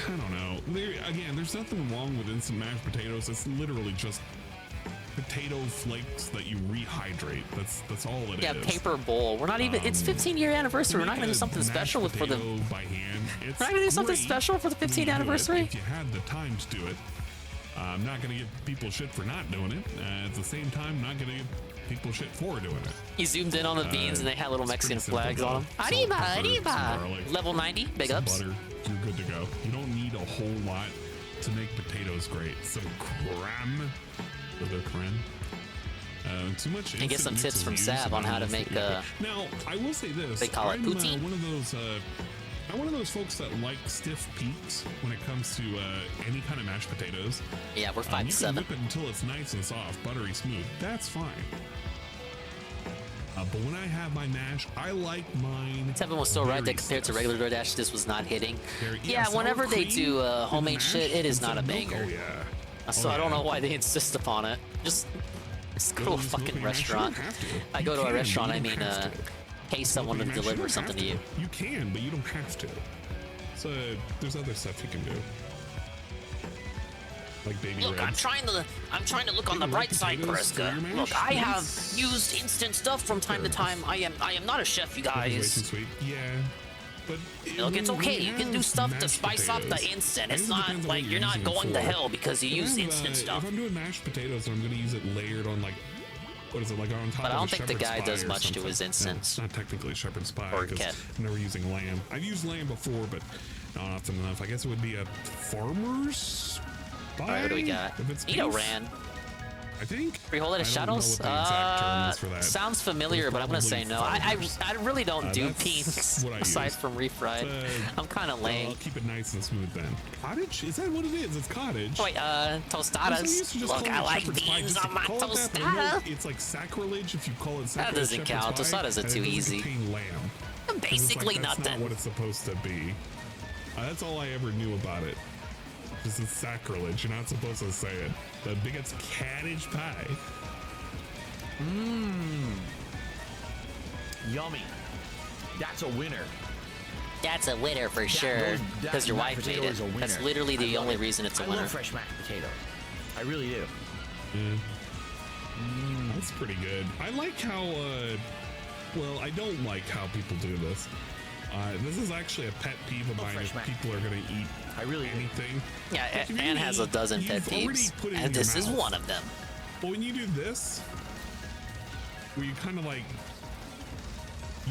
F: I don't know. There's nothing wrong with instant mashed potatoes. It's literally just potato flakes that you rehydrate. That's all it is.
D: Yeah, paper bowl. We're not even. It's 15-year anniversary. We're not gonna do something special for the.
F: potato by hand. It's
D: We're not gonna do something
F: great
D: special for the
F: when you
D: 15th
F: do it,
D: anniversary.
F: If you had the time to do it, I'm not gonna give people shit for not doing it. At the same time, I'm not gonna give people shit for doing it.
D: He zoomed in on the beans and they had little
F: it's
D: Mexican
F: pretty simple,
D: flags on them.
F: though. Salt,
D: Arriba,
F: pepper, some
D: arriba.
F: garlic,
D: Level 90, big
F: some
D: ups.
F: butter, you're good to go. You don't need a whole lot to make potatoes great. Some creme, little creme. Too much.
D: And get some tips from Sav on how to make
F: Now, I will say this.
D: they call it
F: I'm
D: poutine.
F: one of those I'm one of those folks that like stiff peaks when it comes to any kind of mashed potatoes.
D: Yeah, we're 5 to
F: You
D: 7.
F: can whip it until it's nice and soft, buttery smooth. That's fine. But when I have my mash, I like mine.
D: 7 was so right that compared to regular DoorDash, this was not hitting. Yeah, whenever they do homemade shit, it is not a banger.
F: Oh yeah.
D: So I don't know why they insist upon it. Just go to a fucking restaurant. I go to a restaurant, I mean, pay someone to deliver something to you.
F: You can, but you don't have to. So there's other stuff you can do. Like baby
D: Look, I'm
F: ribs.
D: trying to look on the bright side, Kreska. Look, I have used instant stuff from time to time. I am not a chef, you
F: Way too
D: guys.
F: sweet. Yeah. But
D: Look, it's okay. You can do stuff to spice up the instant. It's not like you're not going to hell because you use instant stuff.
F: If I'm doing mashed potatoes, I'm going to use it layered on like, what is it, like on top
D: But I
F: of
D: don't
F: a
D: think the
F: shepherd's
D: guy
F: pie
D: does
F: or
D: much to
F: something.
D: his
F: No,
D: instance.
F: it's not technically shepherd's pie
D: Or
F: because
D: cat.
F: I'm never using lamb. I've used lamb before, but not often enough. I guess it would be a farmer's pie.
D: All right, what do we got?
F: If it's
D: Nito
F: beef,
D: ran.
F: I think.
D: Freehold of
F: I don't know
D: Shadows?
F: what the exact term is for that.
D: Sounds familiar, but I'm gonna say no. I really don't do
F: that's
D: beans
F: what I
D: aside
F: use.
D: from refried. I'm kind of
F: Well,
D: lame.
F: I'll keep it nice and smooth then. Cottage? Is that what it is? It's cottage.
D: Wait,
F: I'm so used to
D: tostadas.
F: just
D: Look,
F: calling
D: I
F: it
D: like
F: shepherd's pie
D: beans
F: just to
D: on my
F: call it that, but I know
D: tostada.
F: it's like sacrilege if you call it sacrilege.
D: That doesn't
F: shepherd's
D: count.
F: pie,
D: Tostadas are
F: and it
D: too
F: doesn't
D: easy.
F: contain lamb. 'Cause it's
D: Basically
F: like, that's
D: nothing.
F: not what it's supposed to be. That's all I ever knew about it. This is sacrilege. You're not supposed to say it. The biggest cottage pie.
L: Mmm. Yummy. That's a winner.
D: That's a winner for sure. Because your
L: mashed
D: wife made
L: potato
D: it.
L: is a winner.
D: That's literally
L: I
D: the
L: love
D: only
L: it.
D: reason it's a
L: I
D: winner.
L: love fresh mashed potatoes. I really do.
F: That's pretty good. I like how, well, I don't like how people do this. This is actually a pet peeve of mine if people are going to eat anything.
D: Yeah,
F: Like, if you
D: Anne has a
F: eat,
D: dozen pet
F: you've already
D: peeves,
F: put it in
D: and
F: your
D: this is
F: mouth.
D: one of them.
F: But when you do this, where you kind of like,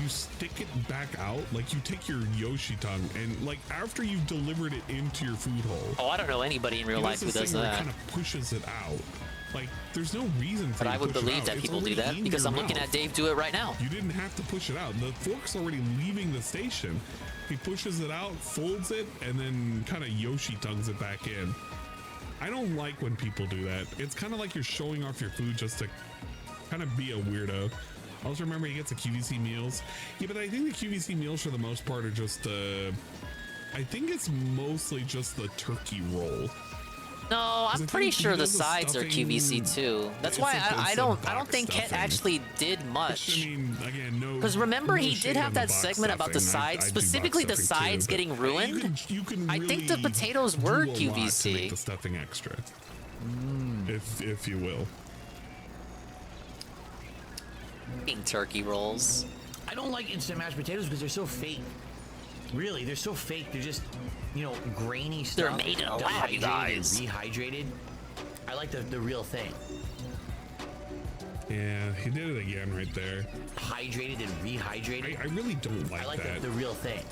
F: you stick it back out, like you take your Yoshi tongue and like after you've delivered it into your food hole.
D: Oh, I don't know anybody in real life who does
F: It
D: that.
F: kind of pushes it out. Like there's no reason for
D: But
F: you
D: I
F: to
D: would
F: push it
D: believe
F: out.
D: that
F: It's
D: people do
F: already
D: that
F: in
D: because
F: your
D: I'm looking
F: mouth.
D: at Dave do it right now.
F: You didn't have to push it out. The fork's already leaving the station. He pushes it out, folds it, and then kind of Yoshi tongues it back in. I don't like when people do that. It's kind of like you're showing off your food just to kind of be a weirdo. Also remember he gets the QVC meals. Yeah, but I think the QVC meals for the most part are just I think it's mostly just the turkey roll.
D: No, I'm pretty sure the sides are QVC too. That's why I don't think Kent actually did much.
F: I mean, again, no.
D: Because remember,
F: no
D: he
F: shade
D: did have
F: on the
D: that
F: box
D: segment about the
F: stuffing.
D: sides,
F: I do box
D: specifically the
F: stuffing too,
D: sides
F: but
D: getting ruined.
F: You can
D: I think the
F: really
D: potatoes were
F: do a lot to make
D: QVC.
F: the stuffing extra, if you will.
D: Eating turkey rolls.
L: I don't like instant mashed potatoes because they're so fake. Really, they're so fake. They're just, you know, grainy stuff.
D: They're made in a lab, you guys.
L: Rehydrated. I like the real thing.
F: Yeah, he did it again right there.
L: Hydrated and rehydrated.
F: I really don't like,
L: I like
F: that.
L: the real thing.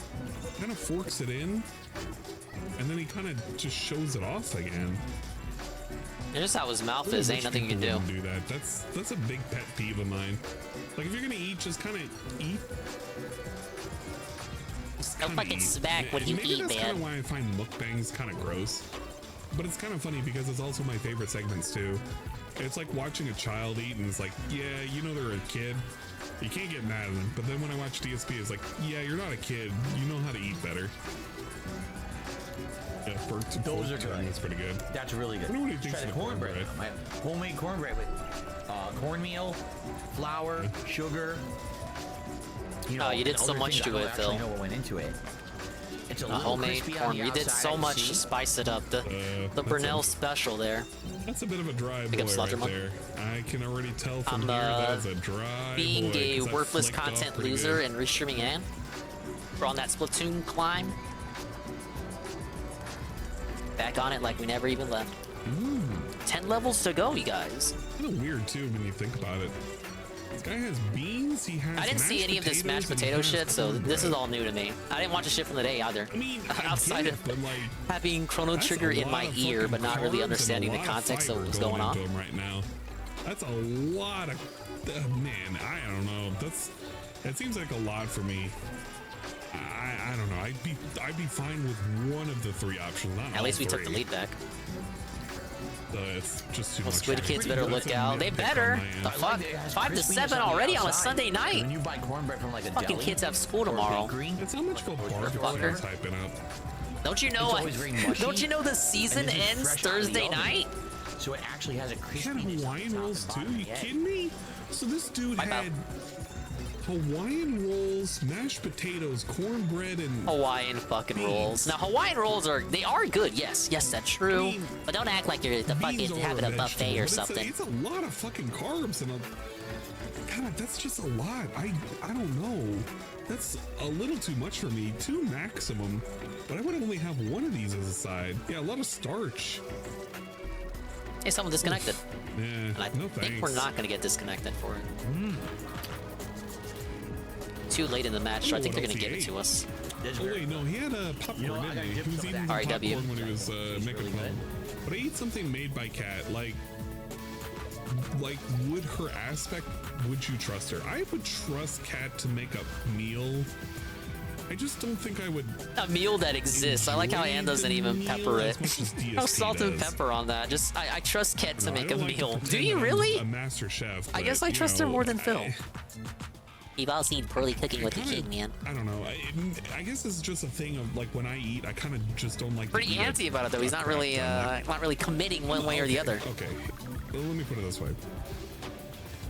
F: Kind of forks it in, and then he kind of just shows it off again.
D: Here's how his mouth
F: Really
D: is. Ain't
F: wish
D: nothing you can
F: people
D: do.
F: wouldn't do that. That's a big pet peeve of mine. Like if you're gonna eat, just kind of eat.
D: Don't fucking smack when you
F: Maybe
D: eat,
F: that's kind
D: man.
F: of why I find mukbangs kind of gross. But it's kind of funny because it's also my favorite segments too. It's like watching a child eat, and it's like, yeah, you know they're a kid. You can't get mad at them. But then when I watch DSP, it's like, yeah, you're not a kid. You know how to eat better. Yeah,
L: Those are good.
F: That's pretty good.
L: That's really good.
F: I wonder what he thinks
L: Try
F: of
L: the
F: the
L: cornbread. My homemade cornbread with cornmeal, flour, sugar. You know,
D: Oh, you did
L: and
D: so
L: other
D: much
L: things.
D: to
L: I don't
D: it,
L: actually
D: Phil.
L: know what went into it. It's a little
D: Homemade
L: crispy
D: corn.
L: on the
D: You did
L: outside,
D: so much
L: see?
D: to spice it up. The
F: that's
D: Brunel special there.
F: That's a bit of a dry boy
D: Pick up
F: right
D: Slaughter Monk.
F: there. I can already tell from
D: I'm
F: here that is a dry
D: being
F: boy,
D: a
F: 'cause I
D: worthless
F: flicked off
D: content
F: pretty
D: loser
F: good.
D: and restreaming Ann. We're on that Splatoon climb. Back on it like we never even left. 10 levels to go, you guys.
F: Kind of weird too when you think about it. This guy has beans. He has.
D: I didn't see
F: mashed
D: any of this mashed
F: potatoes, and he
D: potato
F: has
D: shit, so this is
F: cornbread.
D: all new to me. I didn't watch the shit from the day either.
F: I mean,
D: outside
F: I get
D: of
F: it, but like,
D: having Chrono
F: that's
D: Trigger
F: a
D: in my
F: lot of
D: ear,
F: fucking
D: but not really
F: carbs
D: understanding
F: and
D: the
F: a lot
D: context of
F: fiber
D: what was
F: going
D: going on.
F: into him right now. That's a lot of man. I don't know. That seems like a lot for me. I don't know. I'd be fine with one of the three options. Not
D: At least we
F: all
D: took the
F: three.
D: lead back.
F: It's just too
D: Well,
F: much.
D: Squid kids better look out. They better. The fuck? 5 to 7 already on a Sunday night.
L: When you buy cornbread from like a
D: Fucking
L: deli
D: kids have school tomorrow.
F: It's not much of a bar
D: Fucker.
F: typing up.
D: Don't you know?
L: It's always very mushy,
D: Don't you know the season
L: and this is
D: ends
L: fresh out of the
D: Thursday
L: oven.
D: night?
L: So it actually has a
F: He had
L: crispiness.
F: Hawaiian rolls too? You kidding me? So this dude
D: Wipe out.
F: had Hawaiian rolls, mashed potatoes, cornbread, and
D: Hawaiian fucking rolls. Now Hawaiian rolls are good. Yes, that's true. But don't act like you're the fucking
F: beans are
D: having a buffet or
F: vegetable, but
D: something.
F: It's a lot of fucking carbs and God, that's just a lot. I don't know. That's a little too much for me. 2 maximum. But I would only have one of these as a side. Yeah, a lot of starch.
D: Hey, someone disconnected.
F: Yeah,
D: And I
F: no
D: think
F: thanks.
D: we're not gonna get disconnected for it. Too late in the match, so I
F: Ooh,
D: think they're
F: what
D: gonna
F: else
D: give
F: he
D: it to
F: ate?
D: us.
F: Oh wait, no, he had a popcorn,
L: You know what? I
F: didn't
L: gotta
F: he?
L: give
F: He was
L: some of
F: eating
L: that.
F: some
D: RW.
F: popcorn when he was making
L: really
F: fun.
L: good.
F: But I ate something made by Kat. Like, would her aspect? Would you trust her? I would trust Kat to make a meal. I just don't think I would.
D: A meal that exists. I like how Ann doesn't even pepper it. No
F: No
D: salt and pepper on that. Just I trust Ket to make a meal. Do you
F: I'm
D: really?
F: a master chef.
D: I guess
F: but,
D: I
F: you
D: trust her
F: know,
D: more than Phil. You've all seen poorly cooking with the
F: kinda-
D: king, man.
F: I don't know. I guess it's just a thing of like when I eat, I kind of just don't like. to
D: Pretty
F: eat
D: antsy about it though. He's not really committing one way or the other.
F: Okay, well, let me put it this way.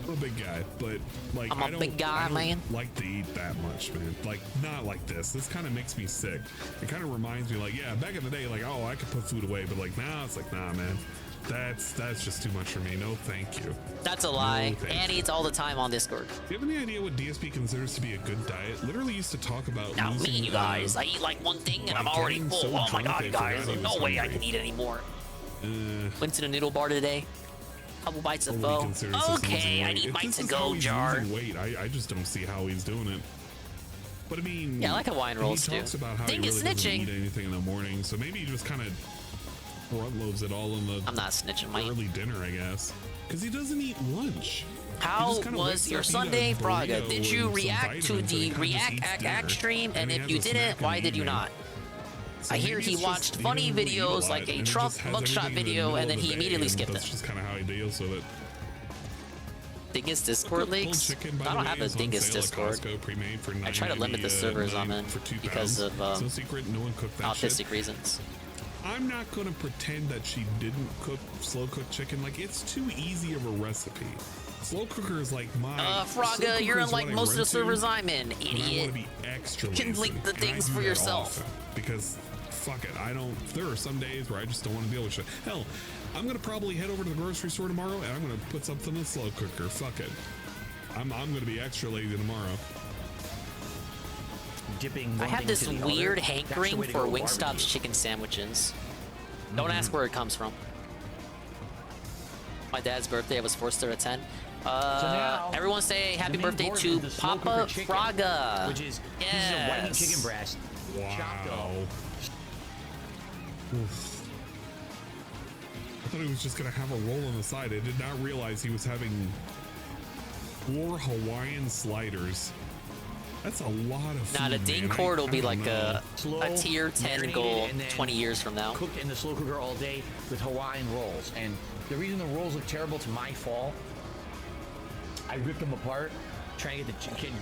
F: I'm a big guy, but like
D: I'm a
F: I don't,
D: big guy,
F: I don't
D: man.
F: like to eat that much, man. Like not like this. This kind of makes me sick. It kind of reminds me, like, yeah, back in the day, like, oh, I could put food away, but like now it's like, nah, man. That's just too much for me. No, thank you.
D: That's a lie.
F: No, thank
D: Ann
F: you.
D: eats all the time on Discord.
F: Do you have any idea what DSP considers to be a good diet? Literally used to talk about
D: Now
F: losing,
D: me, you guys, I eat like one thing and I'm
F: by
D: already
F: getting
D: full.
F: so
D: Oh my
F: drunk
D: god,
F: they
D: you
F: forgot
D: guys,
F: he
D: no
F: was
D: way I
F: hungry.
D: can eat anymore.
F: Uh,
D: Went to the noodle bar today. Couple bites of
F: what he
D: pho.
F: considers as losing
D: Okay, I
F: weight.
D: need
F: If
D: my
F: this is how
D: to-go
F: he's
D: jar.
F: losing weight, I just don't see how he's doing it. But I mean,
D: Yeah, I like Hawaiian rolls,
F: he
D: too.
F: talks about how
D: Dingus
F: he really doesn't
D: snitching.
F: eat anything in the morning, so maybe he just kind of front loads it all in the
D: I'm not snitching, Mike.
F: early dinner, I guess, because he doesn't eat lunch. He
D: How
F: just kinda
D: was
F: wakes
D: your
F: up, eat a
D: Sunday, Braga?
F: burrito
D: Did you
F: and some
D: react to
F: vitamins, and
D: the
F: he kinda just eats dinner.
D: React stream? And
F: he
D: if
F: has
D: you
F: a snack
D: didn't,
F: in
D: why
F: the
D: did you
F: evening.
D: not?
F: So
D: I hear
F: maybe
D: he
F: it's
D: watched
F: just he
D: funny
F: doesn't really eat
D: videos
F: lot,
D: like a
F: and he
D: Trump
F: just has
D: mugshot
F: everything in the
D: video,
F: middle
D: and then
F: of
D: he
F: the day,
D: immediately
F: and
D: skipped
F: that's
D: it.
F: just kind of how he deals with it.
D: Dingus Discord leaks?
F: Chicken, by
D: I
F: the
D: don't
F: way,
D: have a
F: is on
D: Dingus
F: sale at
D: Discord.
F: Costco, pre-made for
D: I try to limit the servers I'm in
F: for £2.
D: because of
F: no secret, no one cooked that
D: autistic
F: shit.
D: reasons.
F: I'm not gonna pretend that she didn't cook slow cooked chicken. Like, it's too easy of a recipe. Slow cooker is like my. slow
D: Fraga,
F: cooker
D: you're in
F: is
D: like
F: what I
D: most of the
F: rent to
D: servers I'm in,
F: when I
D: idiot.
F: want to be extra
D: You can
F: lazy,
D: link the
F: and I
D: things
F: do
D: for
F: that
D: yourself.
F: often because fuck it, I don't. There are some days where I just don't want to deal with shit. Hell, I'm gonna probably head over to the grocery store tomorrow and I'm gonna put something in the slow cooker. Fuck it. I'm gonna be extra lazy tomorrow.
L: Dipping
D: I
L: one
D: have
L: thing
D: this
L: to the
D: weird
L: other, that's the
D: hankering
L: way to
D: for
L: go
D: Wingstop's
L: barbecue.
D: chicken sandwiches. Don't ask where it comes from. My dad's birthday, I was forced to attend.
L: now,
D: Everyone say happy
L: the main
D: birthday
L: course
D: to
L: is the slow
D: Papa
L: cooker chicken,
D: Fraga.
L: which is pieces of white meat chicken breast, chopped up.
F: Wow. Oof. I thought he was just gonna have a roll on the side. I did not realize he was having 4 Hawaiian sliders. That's a lot of food.
D: Now the
F: man.
D: ding cord will
F: I
D: be
F: don't
D: like
F: know.
D: a tier 10
L: marinated,
D: goal
L: and then
D: 20 years from now.
L: Cooked in the slow cooker all day with Hawaiian rolls. And the reason the rolls look terrible, it's my fault. I ripped them apart, trying to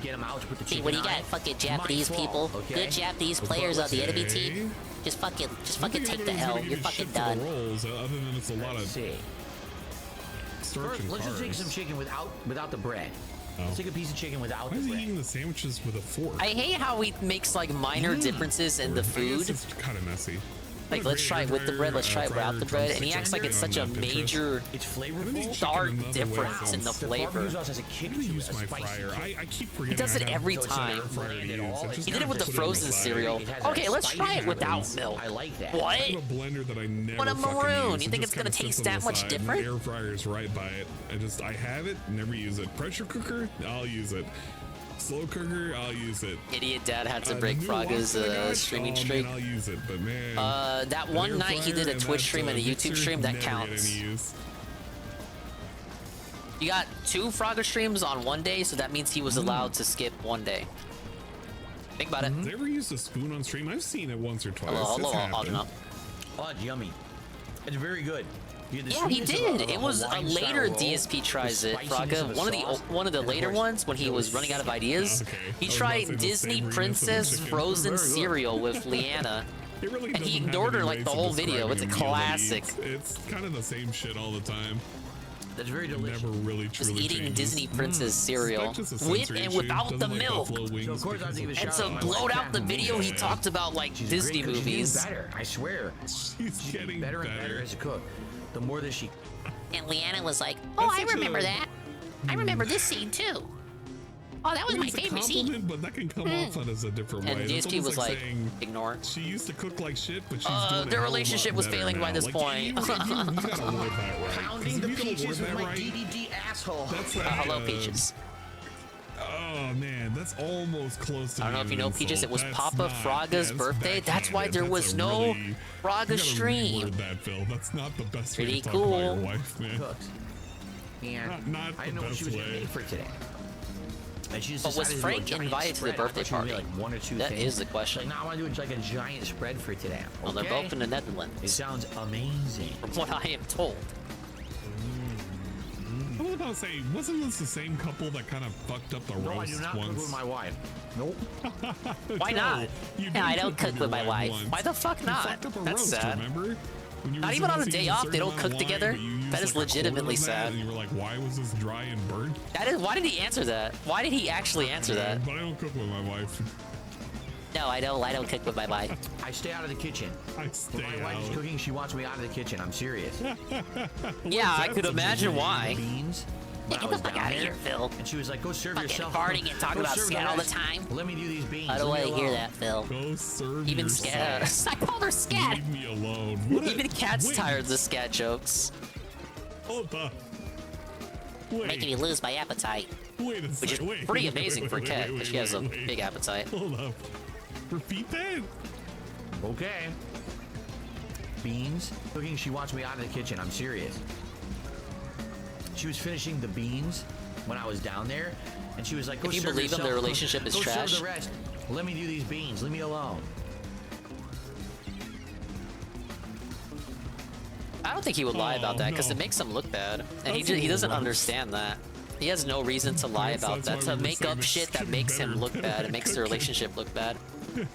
L: get them out to put the
D: See,
L: chicken
D: what do you
L: on
D: got,
L: it.
D: fucking
L: It's my
D: Japanese
L: fault,
D: people?
L: okay?
D: Good Japanese
L: But
D: players on the
L: listen,
D: enemy team? Just fucking
F: I think
D: take the
F: everybody's
D: L.
F: gonna give
D: You're
F: you
D: fucking
F: shit for the
D: done.
F: rolls, other than it's a lot
L: Let's
F: of
L: see.
F: starch
L: First,
F: and
L: let's just take
F: carbs.
L: some chicken without the bread.
F: Oh.
L: Let's take a piece of chicken without
F: Why
L: the
F: is he
L: bread.
F: eating the sandwiches with a fork?
D: I hate how he makes like minor differences in the
F: I guess
D: food.
F: it's kind of messy.
D: Like, let's try it with the bread, let's try it without the bread. And he acts like it's such a major
L: It's flavorful.
D: stark difference in the
L: The
D: flavor.
L: barbecue sauce has a kick
F: I'm gonna
L: to it,
F: use
L: a
F: my
L: spicy
F: fryer.
L: kick.
F: I keep forgetting.
D: He does it
F: I have
D: every
F: an air
D: time.
F: fryer to use. I just
D: He did it with the
F: put it on
D: frozen
F: side.
D: cereal.
L: It has
D: Okay,
L: that
D: let's try it
L: spicy
D: without
L: taste.
D: milk.
L: I like that.
D: What?
F: I have a blender that I never
D: What a
F: fucking
D: maroon.
F: use.
D: You
F: It
D: think
F: just
D: it's gonna
F: kinda
D: taste
F: sits on
D: that
F: the
D: much
F: side.
D: different?
F: The air fryer's right by it. I have it, never use it. Pressure cooker, I'll use it. Slow cooker, I'll use it.
D: Idiot dad had to
F: The
D: break
F: new
D: Fraga's
F: wok that I got,
D: streaming
F: oh,
D: streak.
F: Man, I'll use it, but man.
D: That
F: an
D: one
F: air
D: night he
F: fryer
D: did a
F: and
D: Twitch
F: that,
D: stream and a YouTube
F: mixer
D: stream, that
F: never get
D: counts.
F: any use.
D: You got 2 Frogger streams on one day, so that means he was allowed to skip one day. Think about it.
F: Has ever used a spoon on stream? I've seen it once or twice.
D: Hello,
F: It's
D: I'll
F: happened.
D: up.
L: Oh, it's yummy. It's very good. You get the
D: Yeah, he
L: sweetness
D: did.
L: of
D: It was a
L: Hawaiian style
D: later
L: roll,
D: DSP tries
L: the
D: it,
L: spiciness
D: Fraga.
L: of sauce,
D: One of the
L: and
D: later
L: course,
D: ones when he
L: it
D: was running out of ideas.
F: Okay.
D: He
F: I was
D: tried
F: about to say the
D: Disney
F: savoriness of the
D: Princess
F: chicken.
D: frozen
L: Very good.
D: cereal with Leanna.
F: It really
D: And he
F: doesn't have
D: ignored her,
F: any
D: like,
F: ways
D: the
F: of
D: whole video.
F: describing
D: It's a
F: a meal that he
D: classic.
F: eats. It's kind of the same shit all the time.
L: That's very
F: It
L: delicious.
F: never really
D: Just
F: truly
D: eating
F: changes.
D: Disney Princess cereal
F: It's not just a
D: with
F: sensory
D: and
F: issue.
D: without
F: Doesn't
D: the
F: like
D: milk.
F: buffalo wings
L: So of course I have to give a
F: because
D: And
L: shout
D: so
L: out to my
D: blowed
L: wife,
D: out the
L: Catherine.
D: video, he
F: Yeah.
D: talked about like
L: She's a
D: Disney
L: great cook. She's
D: movies.
L: getting better, I swear.
F: she's getting
L: Better and better as a cook. The more that she
M: And Leanna was like, "Oh, I remember that. I remember this scene too. Oh, that was my
F: It's a
M: favorite scene."
F: compliment, but that can come off on as a different
D: And
F: way. That's
D: DSP was
F: almost
D: like,
F: saying,
D: ignore.
F: she used to cook like shit, but she's doing a
D: Their
F: hell of a lot
D: relationship was
F: better
D: failing by
F: now.
D: this
F: Like,
D: point.
F: You gotta word that right. 'Cause
L: pounding
F: if
L: the
F: you don't
L: peaches
F: word
L: with
F: that
L: my
F: right,
L: DDD asshole.
F: that's like,
D: Hello, Peaches.
F: Oh man, that's almost close to
D: I don't know
F: being
D: if you
F: an
D: know, Peaches,
F: insult.
D: it was
F: That's
D: Papa
F: not-
D: Fraga's
F: yeah,
D: birthday.
F: that's
D: That's why
F: backhanded.
D: there
F: That's
D: was
F: a
D: no
F: really,
D: Fraga
F: you gotta
D: stream.
F: reword that, Phil. That's not the best way
D: Pretty
F: to talk about your
D: cool.
F: wife, man.
L: Cooks. And
F: Not
L: I
F: the
L: didn't know what she was
F: best
L: gonna
F: way.
L: make for today. And she just
D: But was
L: decided to do a
D: Frank
L: giant
D: invited to the
L: spread. I
D: birthday
L: thought she was gonna
D: party?
L: be like one or two
D: That
L: things.
D: is the question.
L: Like, no, I want to do like a giant spread for today.
D: Well, they're
L: Okay?
D: both in the
L: It
D: Netherlands,
L: sounds amazing.
D: from what I am told.
F: I was about to say, wasn't this the same couple that kind of fucked up the
L: No, I
F: roast
L: do not cook
F: once?
L: with my wife. Nope.
D: Why
F: No,
D: not?
F: you
D: Yeah, I
F: did
D: don't cook with my wife.
F: once.
D: Why the fuck
F: You
D: not?
F: fucked up a
D: That's
F: roast,
D: sad.
F: Remember? When you
D: Not
F: were
D: even on a
F: supposed to
D: day
F: use
D: off,
F: certain
D: they don't
F: amount
D: cook
F: of wine,
D: together?
F: but you used
D: That is
F: like a quarter
D: legitimately
F: of that,
D: sad.
F: And you were like, why was this dry and burnt?
D: That is. Why did he answer that? Why did he actually answer that?
F: But I don't cook with my wife.
D: No, I don't. I don't cook with my wife.
L: I stay out of the kitchen.
F: I
L: When
F: stay
L: my wife is
F: out.
L: cooking, she wants me out of the kitchen. I'm serious.
D: Yeah, I could
F: That's
D: imagine why.
L: Beans.
M: Yeah, get the fuck out of here, Phil.
L: And she was like, go serve
M: Fucking
L: yourself.
M: farting and talking
L: Go
M: about
L: serve
M: scat all the
L: rest.
M: time.
L: Let me do these beans.
D: I don't
L: Leave
D: want
L: me
D: to hear
L: alone."
D: that, Phil.
F: Go serve
D: Even
F: yourself.
D: scat.
M: I called her scat.
F: Leave me alone. What
D: Even Cat's
F: wait,
D: tired of the scat jokes.
F: Hold up. Wait,
M: Making me lose my appetite.
F: wait a
D: Which is
F: second. Wait,
D: pretty
F: wait,
D: amazing
F: wait,
D: for
F: wait,
D: Cat,
F: wait,
D: because she has a
F: wait.
D: big appetite.
F: Hold up. Repeat that?
L: Okay. Beans. Cooking, she wants me out of the kitchen. I'm serious. She was finishing the beans when I was down there, and she was like, go
D: If you
L: serve
D: believe them,
L: yourself.
D: their relationship is
L: Go
D: trash.
L: serve the rest. Let me do these beans. Leave me alone.
D: I don't think he would lie about that because
F: no.
D: it makes him look bad, and
F: That's
D: he
F: a
D: doesn't
F: little
D: understand that. He has no reason to lie
F: Yes,
D: about
F: that's
D: that,
F: why
D: to
F: we were
D: make
F: saying
D: up
F: it's
D: shit that
F: getting
D: makes him
F: better
D: look
F: and
D: bad.
F: better
D: It makes
F: at
D: their
F: cooking.
D: relationship look bad.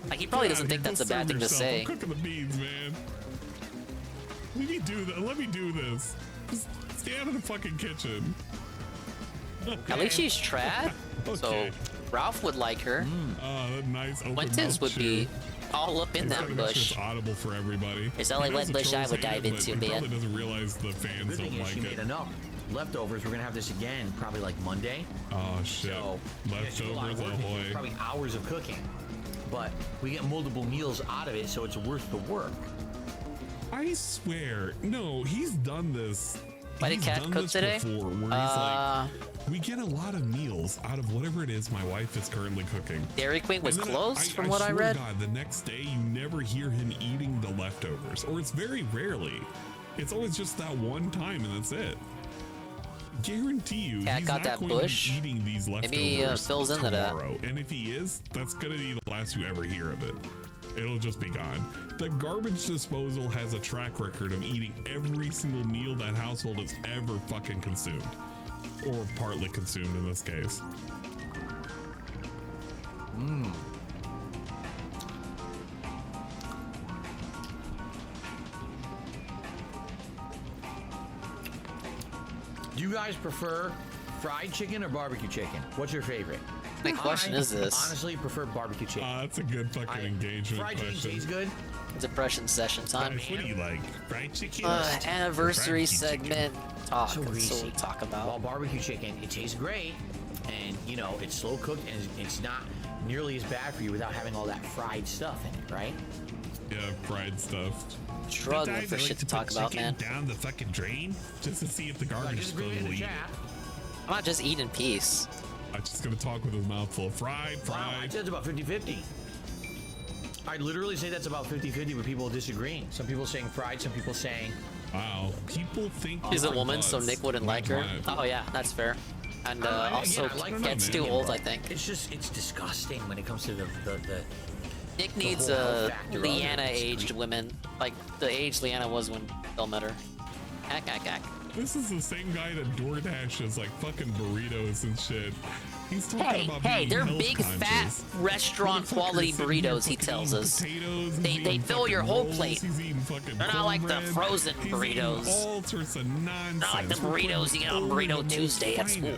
D: Like he probably doesn't think that's a bad thing to say.
F: I'm cooking the beans, man. Let me do that. Let me do this. Just stay out of the fucking kitchen.
D: At least she's trad, so
F: Okay.
D: Ralph would like her.
F: That nice open
D: Fuentes
F: mouth
D: would be
F: cheer.
D: all up in
F: He's
D: that
F: gotta make sure
D: bush.
F: it's audible for everybody.
M: There's only
F: He
M: one
F: knows the
M: bush I
F: trolls
M: would
F: hate
M: dive
F: it, but
M: into,
F: he
M: man.
F: probably doesn't realize the
L: The
F: fans
L: good thing
F: don't
L: is she
F: like
L: made
F: it.
L: enough leftovers. We're gonna have this again, probably like Monday.
F: Oh shit.
L: So it's a lot of
F: Leftovers,
L: work.
F: ahoy.
L: It's probably hours of cooking, but we get multiple meals out of it, so it's worth the work.
F: I swear, no, he's done this.
D: Why did
F: He's
D: Cat
F: done
D: cook
F: this
D: today?
F: Before, where he's like, we get a lot of meals out of whatever it is my wife is currently cooking.
D: Dairy Queen was
F: And then
D: closed, from what I
F: swear
D: read.
F: to God, the next day you never hear him eating the leftovers, or it's very rarely. It's always just that one time, and that's it. Guarantee you,
D: Cat
F: he's
D: got
F: not
D: that
F: going
D: bush.
F: to be eating these leftovers
D: Maybe he, fills into that.
F: tomorrow. And if he is, that's gonna be the last you ever hear of it. It'll just be gone. The garbage disposal has a track record of eating every single meal that household has ever fucking consumed, or partly consumed in this case.
L: Do you guys prefer fried chicken or barbecue chicken? What's your favorite?
D: The question is this.
L: Honestly, prefer barbecue chicken.
F: That's a good fucking engagement
L: Fried chicken
F: question.
L: tastes good.
D: Depression session time.
F: Guys, what do you like? Fried chicken?
D: Anniversary
F: Fried chicken?
D: segment. Talk.
L: So
D: That's what
L: greasy.
D: we talk
L: While
D: about.
L: barbecue chicken, it tastes great, and you know it's slow cooked, and it's not nearly as bad for you without having all that fried stuff in it, right?
F: Yeah, fried stuff.
D: Struggling
F: Sometimes
D: for
F: I like
D: shit to
F: put
D: talk about,
F: chicken
D: man.
F: Down the fucking drain just to see if the garbage
L: Just bring it in
F: disposal
L: the
F: will eat it.
L: chat.
D: I'm not just eating peace.
F: I'm just gonna talk with his mouth full. Fried,
L: Wow, I'd
F: fried.
L: say it's about 50-50. I'd literally say that's about 50-50 with people disagreeing. Some people saying fried, some people saying
F: Wow. People think
D: She's a
F: we're
D: woman, so
F: buds.
D: Nick wouldn't like her.
F: Not.
D: Oh yeah, that's fair. And
L: I
D: also
L: like
D: gets
L: the
D: too
L: medium,
D: old,
L: but
D: I think.
L: It's disgusting when it comes to the
D: Nick
L: the
D: needs
L: whole health factor of it.
D: Leanna-aged women, like the age Leanna was when Bill met her. Ack.
F: This is the same guy that DoorDashes like fucking burritos and shit. He's talking about
D: Hey,
F: being
D: they're
F: health
D: big,
F: conscious.
D: fat restaurant quality
F: Motherfucker's sitting here
D: burritos. He
F: fucking
D: tells
F: eating
D: us
F: potatoes, he's
D: they
F: eating
D: fill your
F: fucking
D: whole
F: rolls,
D: plate.
F: He's eating fucking
D: They're not like the
F: cornbread,
D: frozen
F: he's eating
D: burritos.
F: all sorts of nonsense.
D: Not like the
F: We're putting
D: burritos you get on
F: only
D: Burrito
F: the most
D: Tuesday at school.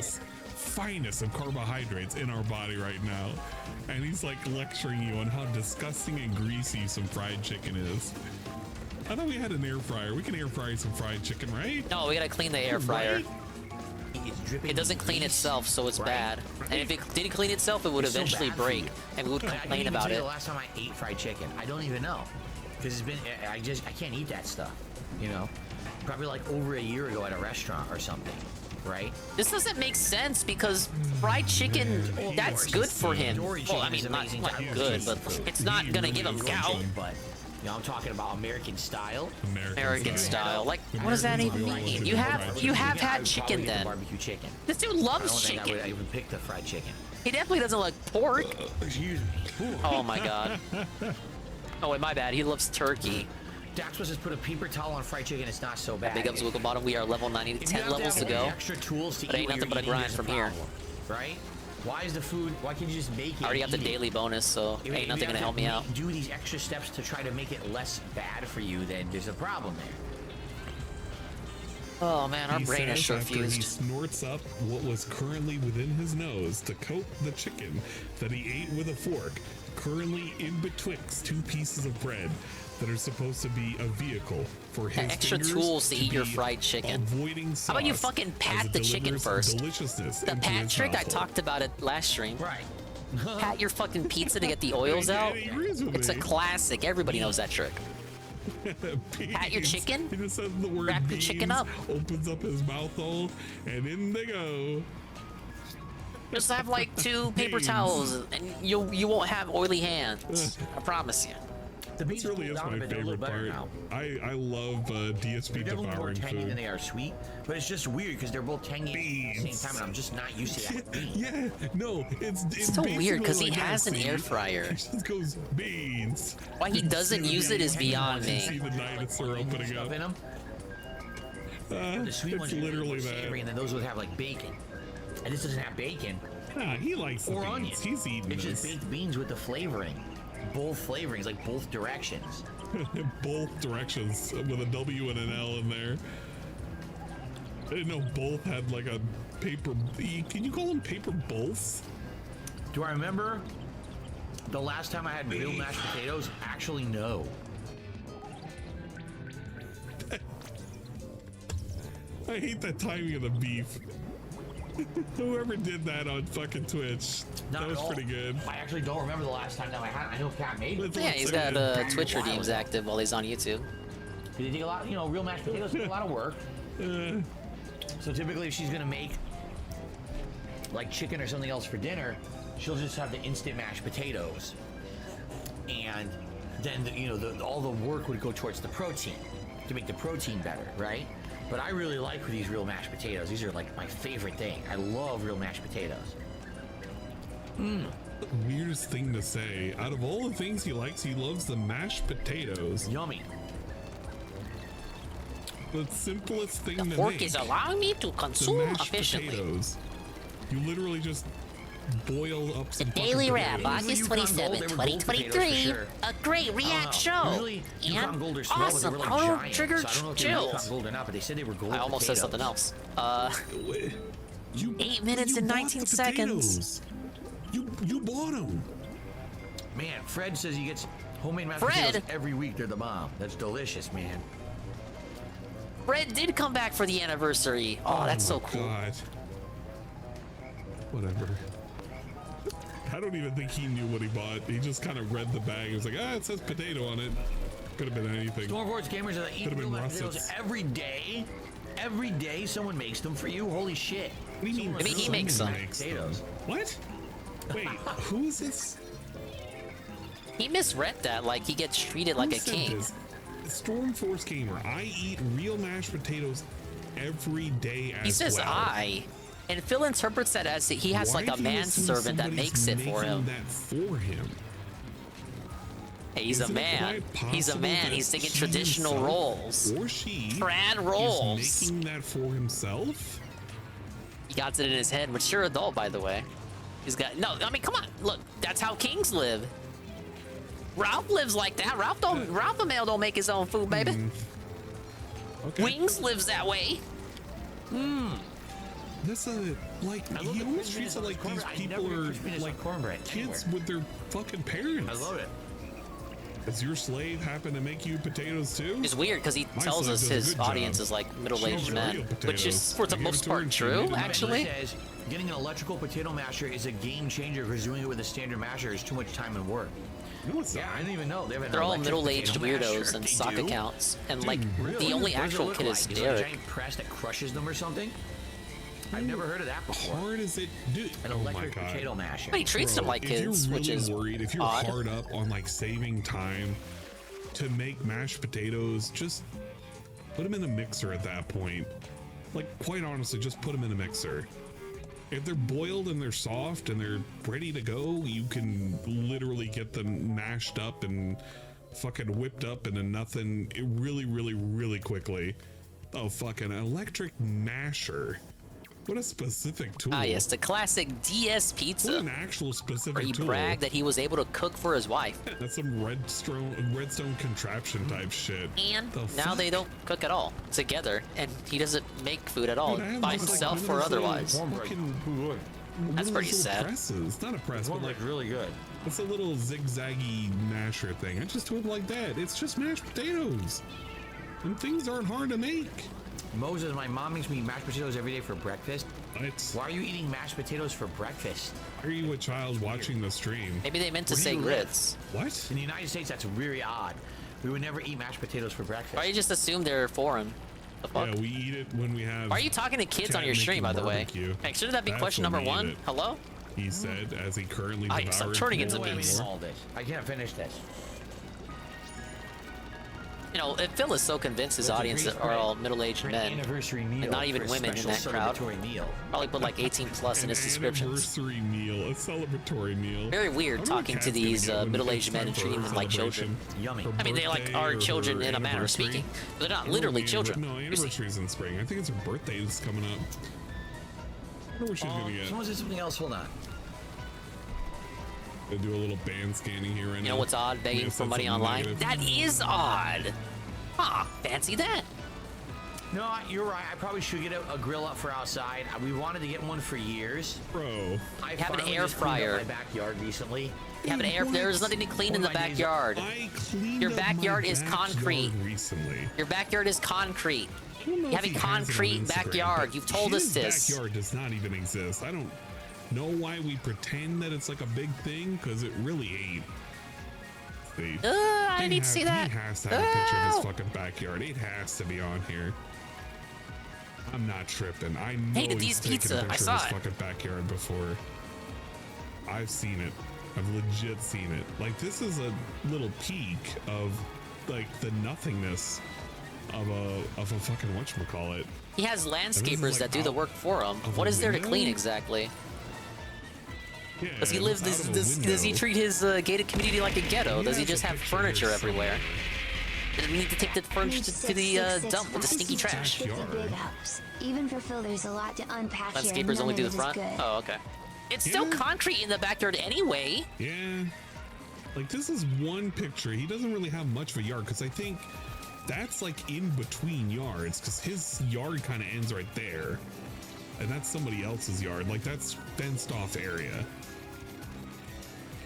F: finest of carbohydrates in our body right now, and he's like lecturing you on how disgusting and greasy some fried chicken is. I thought we had an air fryer. We can air fry some fried chicken, right?
D: No, we gotta clean the air fryer.
F: Right?
D: It doesn't clean itself, so it's bad. And if it didn't clean itself, it would
L: It's so
D: eventually
L: bad for
D: break,
L: you.
D: and we would
L: I can't
D: complain
L: even
D: about
L: tell you
D: it.
L: the last time I ate fried chicken, I don't even know, because it's been I can't eat that stuff. You know, probably like over a year ago at a restaurant or something, right?
D: This doesn't make sense because fried chicken, that's good for him.
L: Dory
D: Well, I
L: chicken is
D: mean, not
L: amazing
D: like
L: too.
D: good, but it's not gonna give him gout.
L: But you know, I'm talking about American style.
D: American style. Like, what does that even mean? You have had chicken then.
L: Barbecue chicken.
D: This dude
L: I don't
D: loves
L: think I would
D: chicken.
L: even pick the fried chicken.
D: He definitely doesn't like pork.
L: Excuse me.
D: Oh my god. Oh wait, my bad. He loves turkey.
L: Dax was just put a paper towel on fried chicken. It's not so bad.
D: Big ups, Wiggle Bottom. We are level 90 to
L: If you
D: 10
L: have
D: levels to
L: have
D: go.
L: Extra tools to
D: But
L: eat
D: ain't
L: what
D: nothing
L: you're
D: but a
L: eating,
D: grind
L: there's
D: from
L: a
D: here.
L: problem, right? Why is the food? Why can't you just make it?
D: I already got the
L: eat it?
D: daily bonus, so
L: If
D: ain't
L: you
D: nothing
L: have
D: gonna
L: to
D: help me out.
L: Do these extra steps to try to make it less bad for you, then there's a problem there.
D: Oh man, our
F: He
D: brain is
F: says
D: sure
F: after he
D: fused.
F: snorts up what was currently within his nose to coat the chicken that he ate with a fork, currently in betwixt two pieces of bread that are supposed to be a vehicle for his
D: Extra
F: fingers
D: tools to eat your
F: be
D: fried chicken.
F: Avoiding
D: How about you
F: sauce
D: fucking
F: as
D: pat
F: it
D: the chicken
F: delivers
D: first?
F: Deliciousness
D: The
F: into
D: pat
F: his
D: trick, I
F: mouthhole.
D: talked about it last stream.
L: Right.
D: Pat your fucking pizza to get the oils out.
F: He agrees with
D: It's a
F: me.
D: classic. Everybody knows that trick. Pat your
F: Beans.
D: chicken.
F: He just says the word
D: Wrap your
F: beans,
D: chicken up.
F: opens up his mouth hole, and in they go.
D: Just have like 2 paper
F: Beans.
D: towels, and you won't have oily hands. I promise you.
L: The
F: This really is my favorite part. I love DSP
L: They're definitely more
F: devouring
L: tangy than
F: food.
L: they are sweet, but it's just weird because they're both tangy at the
F: Beans.
L: same time, and I'm just not used to that. with beans.
F: Yeah, no, it's
D: so weird because he
F: basically like
D: has an
F: that,
D: air
F: see?
D: fryer.
F: He just goes beans.
D: Why he doesn't
F: See
D: use
F: the
D: it is
F: hanging
D: beyond
F: ones, you
D: me.
F: see the dinosaur opening
L: Stuff
F: up.
L: in them. The sweet
F: It's
L: ones are
F: literally
L: more
F: that.
L: savory, and then those would have like bacon. And this doesn't have bacon
F: Nah, he likes the
L: or
F: beans.
L: onion.
F: He's eating
L: It's just
F: this.
L: baked beans with the flavoring. Both flavorings, like both directions.
F: Both directions with a W and an L in there. I didn't know both had like a paper. Can you call them paper boths?
L: Do I remember the last time I had real mashed potatoes? Actually, no.
F: I hate that timing of the beef. Whoever did that on fucking Twitch,
L: Not
F: that was
L: at all.
F: pretty good.
L: I actually don't remember the last time that I had. I know Cat made it.
D: Yeah, he's got Twitch redeems active while he's on YouTube.
L: They take a lot, real mashed potatoes take a lot of work. So typically, if she's gonna make like chicken or something else for dinner, she'll just have the instant mashed potatoes, and then all the work would go towards the protein to make the protein better, right? But I really like these real mashed potatoes. These are like my favorite thing. I love real mashed potatoes.
F: Weirdest thing to say. Out of all the things he likes, he loves the mashed potatoes.
L: Yummy.
F: The simplest thing to
D: Fork
F: make.
D: is allowing me to
F: The
D: consume
F: mashed
D: efficiently.
F: potatoes. You literally just boil up some fucking
M: Daily Wrap,
F: potatoes.
M: August 27, 2023. A great React show.
L: Usually, Yukon
M: And
L: Gold are small, but they
M: awesome
L: were like
M: Chrono
L: giant.
M: Trigger
L: So I don't know if they were Yukon
M: chills.
L: Gold or not, but they said they were gold
D: I almost said something
L: potatoes.
D: else.
M: 8 minutes and 19 seconds.
F: You bought them.
L: Man, Fred says he gets homemade mashed
D: Fred?
L: potatoes every week. They're the bomb. That's delicious, man.
D: Fred did come back for the anniversary. Oh, that's so cool.
F: God. Whatever. I don't even think he knew what he bought. He just kind of read the bag. He was like, it says potato on it. Could have been anything.
L: Stormforge gamers are eating
F: Could've
L: real
F: been
L: mashed potatoes
F: russets.
L: every day. Every day, someone makes them for you. Holy shit!
F: What do you mean?
D: Maybe he makes
F: someone
D: some.
F: makes
L: Potatoes.
F: them? What? Wait, who is this?
D: He misread that like he gets treated like
F: Who
D: a
F: said
D: king.
F: this? Stormforce Gamer. I eat real mashed potatoes every day as
D: He says
F: well.
D: I. And Phil interprets that as he has like a manservant that makes it for him.
F: That for him.
D: Hey, he's a man. He's a man. He's taking traditional roles.
F: Or she
D: trad roles.
F: Is making that for himself.
D: He got it in his head. Mature adult, by the way. He's got no. I mean, come on. Look, that's how kings live. Ralph lives like that. Ralph the male don't make his own food, baby.
F: Okay.
D: Wings lives that way.
F: This like he always treats it like these people are like kids with their fucking parents.
L: I love it.
F: Does your slave happen to make you potatoes too?
D: It's weird because he tells us his audience is like middle-aged men, which is for the most part true, actually.
L: Says, getting an electrical potato masher is a game changer because doing it with a standard masher is too much time and work.
F: No, it's
L: yeah, I didn't even know.
D: They're all middle-aged weirdos and sock accounts, and like the only actual kid is Derek.
L: Is it a giant press that crushes them or something? I've never heard of that before.
F: How hard is it?
L: An electric potato masher.
D: But he treats them like kids,
F: if you're really
D: which is
F: worried, if you're
D: odd.
F: hard up on like saving time to make mashed potatoes, just put them in a mixer at that point. Like, quite honestly, just put them in a mixer. If they're boiled and they're soft and they're ready to go, you can literally get them mashed up and fucking whipped up into nothing really, really, really quickly. Oh, fucking electric masher. What a specific tool.
D: Ah, yes, the classic DS pizza.
F: What an actual specific
D: where he
F: tool.
D: bragged that he was able to cook for his wife.
F: That's some redstone contraption type shit.
D: And
F: The
D: now
F: fuck?
D: they don't cook at all together, and he doesn't make food at all
F: Dude, I have
D: by
F: this, like,
D: himself
F: one
D: or
F: of those little
D: otherwise.
F: fucking-
D: That's
F: one of
D: pretty
F: those little
D: sad.
F: Presses. It's not a press, but like
L: really good.
F: It's a little zigzaggy masher thing. I just do it like that. It's just mashed potatoes. And things aren't hard to make.
L: Moses, my mom makes me mashed potatoes every day for breakfast. Why are you eating mashed potatoes for breakfast?
F: Are you a child watching the stream?
D: Maybe they meant to
L: Where do
D: say
L: you
D: grits.
L: live?
F: What?
L: In the United States, that's really odd. We would never eat mashed potatoes for breakfast.
D: Why you just assume they're foreign? The fuck?
F: Yeah, we eat it when we have.
D: Why are you talking to kids on
F: Chad
D: your stream, by
F: making
D: the way?
F: barbecue.
D: Hey, shouldn't that be
F: That's
D: question
F: when
D: number
F: we eat
D: one?
F: it.
D: Hello?
F: He said as he currently
D: Ah, yes, I'm
F: devoured
D: turning into
F: food.
D: memes.
L: all this. I can't finish this.
D: You know, Phil is so convinced his audience are all middle-aged men,
L: Anniversary meal
D: and not even
L: for a
D: women in
L: special
D: that crowd.
L: celebratory meal.
D: Probably put like 18 plus in his descriptions.
F: Anniversary meal, a celebratory meal.
D: Very weird talking to these middle-aged men and treating them like children.
L: Yummy.
D: I mean, they like are children in a manner of speaking, but they're not literally children.
F: No, anniversary's in spring. I think it's her birthday that's coming up. I wonder what she's gonna get.
L: Someone said something else. Hold on.
F: They do a little band scanning here right now.
D: You know what's odd? Begging for money online? That is odd. Huh, fancy that.
L: No, you're right. I probably should get a grill up for outside. We wanted to get one for years.
F: Bro.
L: I
D: have an
L: finally
D: air
L: just cleaned up
D: fryer.
L: my backyard recently.
D: You have an air. There's nothing to clean in the backyard. Your backyard is concrete.
F: Recently.
D: Your backyard is concrete. You have a
F: He has it on
D: concrete
F: Instagram,
D: backyard.
F: but
D: You've told us
F: his
D: this.
F: Backyard does not even exist. I don't know why we pretend that it's like a big thing, because it really ain't. See,
D: I need to see that.
F: He has to have a picture of his fucking backyard. It has to be on here. I'm not tripping. I know
D: Hey, the
F: he's
D: D's
F: taken
D: Pizza.
F: a
D: I
F: picture
D: saw
F: of his
D: it.
F: fucking backyard before. I've seen it. I've legit seen it. Like, this is a little peek of like the nothingness of a fucking whatchamacallit.
D: He has
F: like
D: landscapers that do the
F: out
D: work for him.
F: of
D: What
F: a
D: is there to
F: window?
D: clean exactly?
F: Yeah,
D: Does he live?
F: it's out of a
D: Does he
F: window.
D: treat his gated community like a ghetto? Does he just have furniture everywhere? Does he need to take the furniture to the dump with the stinky trash?
N: It's a big house. Even for Phil, there's a lot to unpack here. and
D: Landscapers
N: none
D: only
N: of
D: do
N: it
D: the
N: is
D: front?
N: good.
D: Oh, okay. It's still concrete in the backyard anyway.
F: Yeah. Like, this is one picture. He doesn't really have much of a yard, because I think that's like in between yards, because his yard kind of ends right there. And that's somebody else's yard. Like, that's fenced off area.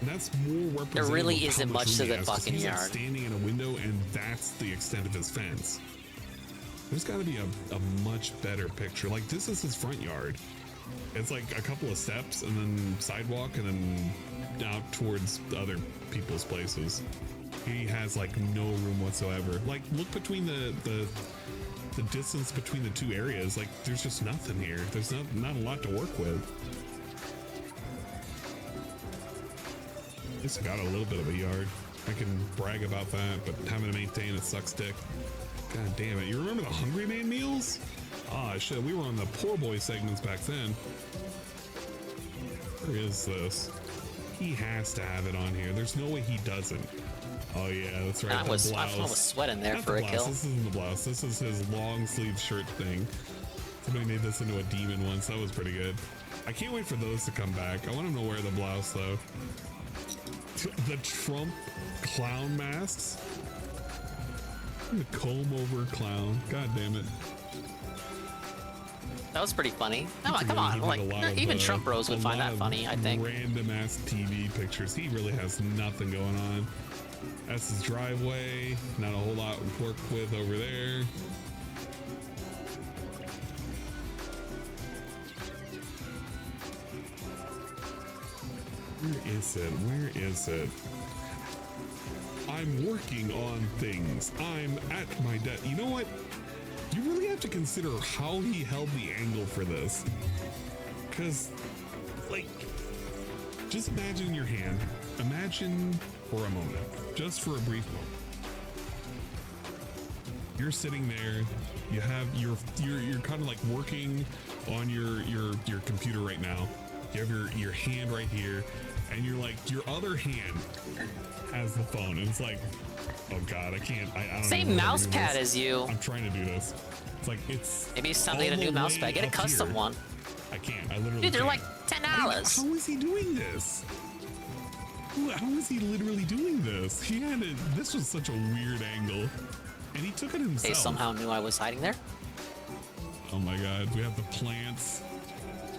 F: And that's more representative
D: There really
F: of how
D: isn't much to
F: room he
D: the
F: has, 'cause
D: fucking
F: he's, like,
D: yard.
F: standing in a window, and that's the extent of his fence. There's got to be a much better picture. Like, this is his front yard. It's like a couple of steps and then sidewalk and then out towards other people's places. He has like no room whatsoever. Like, look between the distance between the two areas. Like, there's just nothing here. There's not a lot to work with. At least I got a little bit of a yard. I can brag about that, but having to maintain it sucks dick. God damn it. You remember the Hungry Man meals? Ah, shit, we were on the poor boy segments back then. Where is this? He has to have it on here. There's no way he doesn't. Oh yeah, that's right.
D: I was sweating there for a kill.
F: This isn't the blouse. This is his long sleeve shirt thing. Somebody made this into a demon once. That was pretty good. I can't wait for those to come back. I want him to wear the blouse though. The Trump clown masks. The comb over clown. God damn it.
D: That was pretty funny. Oh, come on. Like, even Trump bros would find that funny, I think.
F: Random ass TV pictures. He really has nothing going on. That's his driveway. Not a whole lot to work with over there. Where is it? Where is it? I'm working on things. I'm at my desk. You know what? You really have to consider how he held the angle for this. Because, like, just imagine your hand. Imagine for a moment, just for a brief moment. You're sitting there. You have you're kind of like working on your computer right now. You have your hand right here, and you're like your other hand has the phone, and it's like, oh god, I can't. I don't
D: Same mouse pad as you.
F: I'm trying to do this. It's like
D: maybe it's time to get a new mouse pad. Get a custom one.
F: I can't. I literally.
D: Dude, they're
F: can't.
D: like $10.
F: How is he doing this? How is he literally doing this? He had it. This was such a weird angle, and he took it himself.
D: They somehow knew I was hiding there.
F: Oh my god, we have the plants,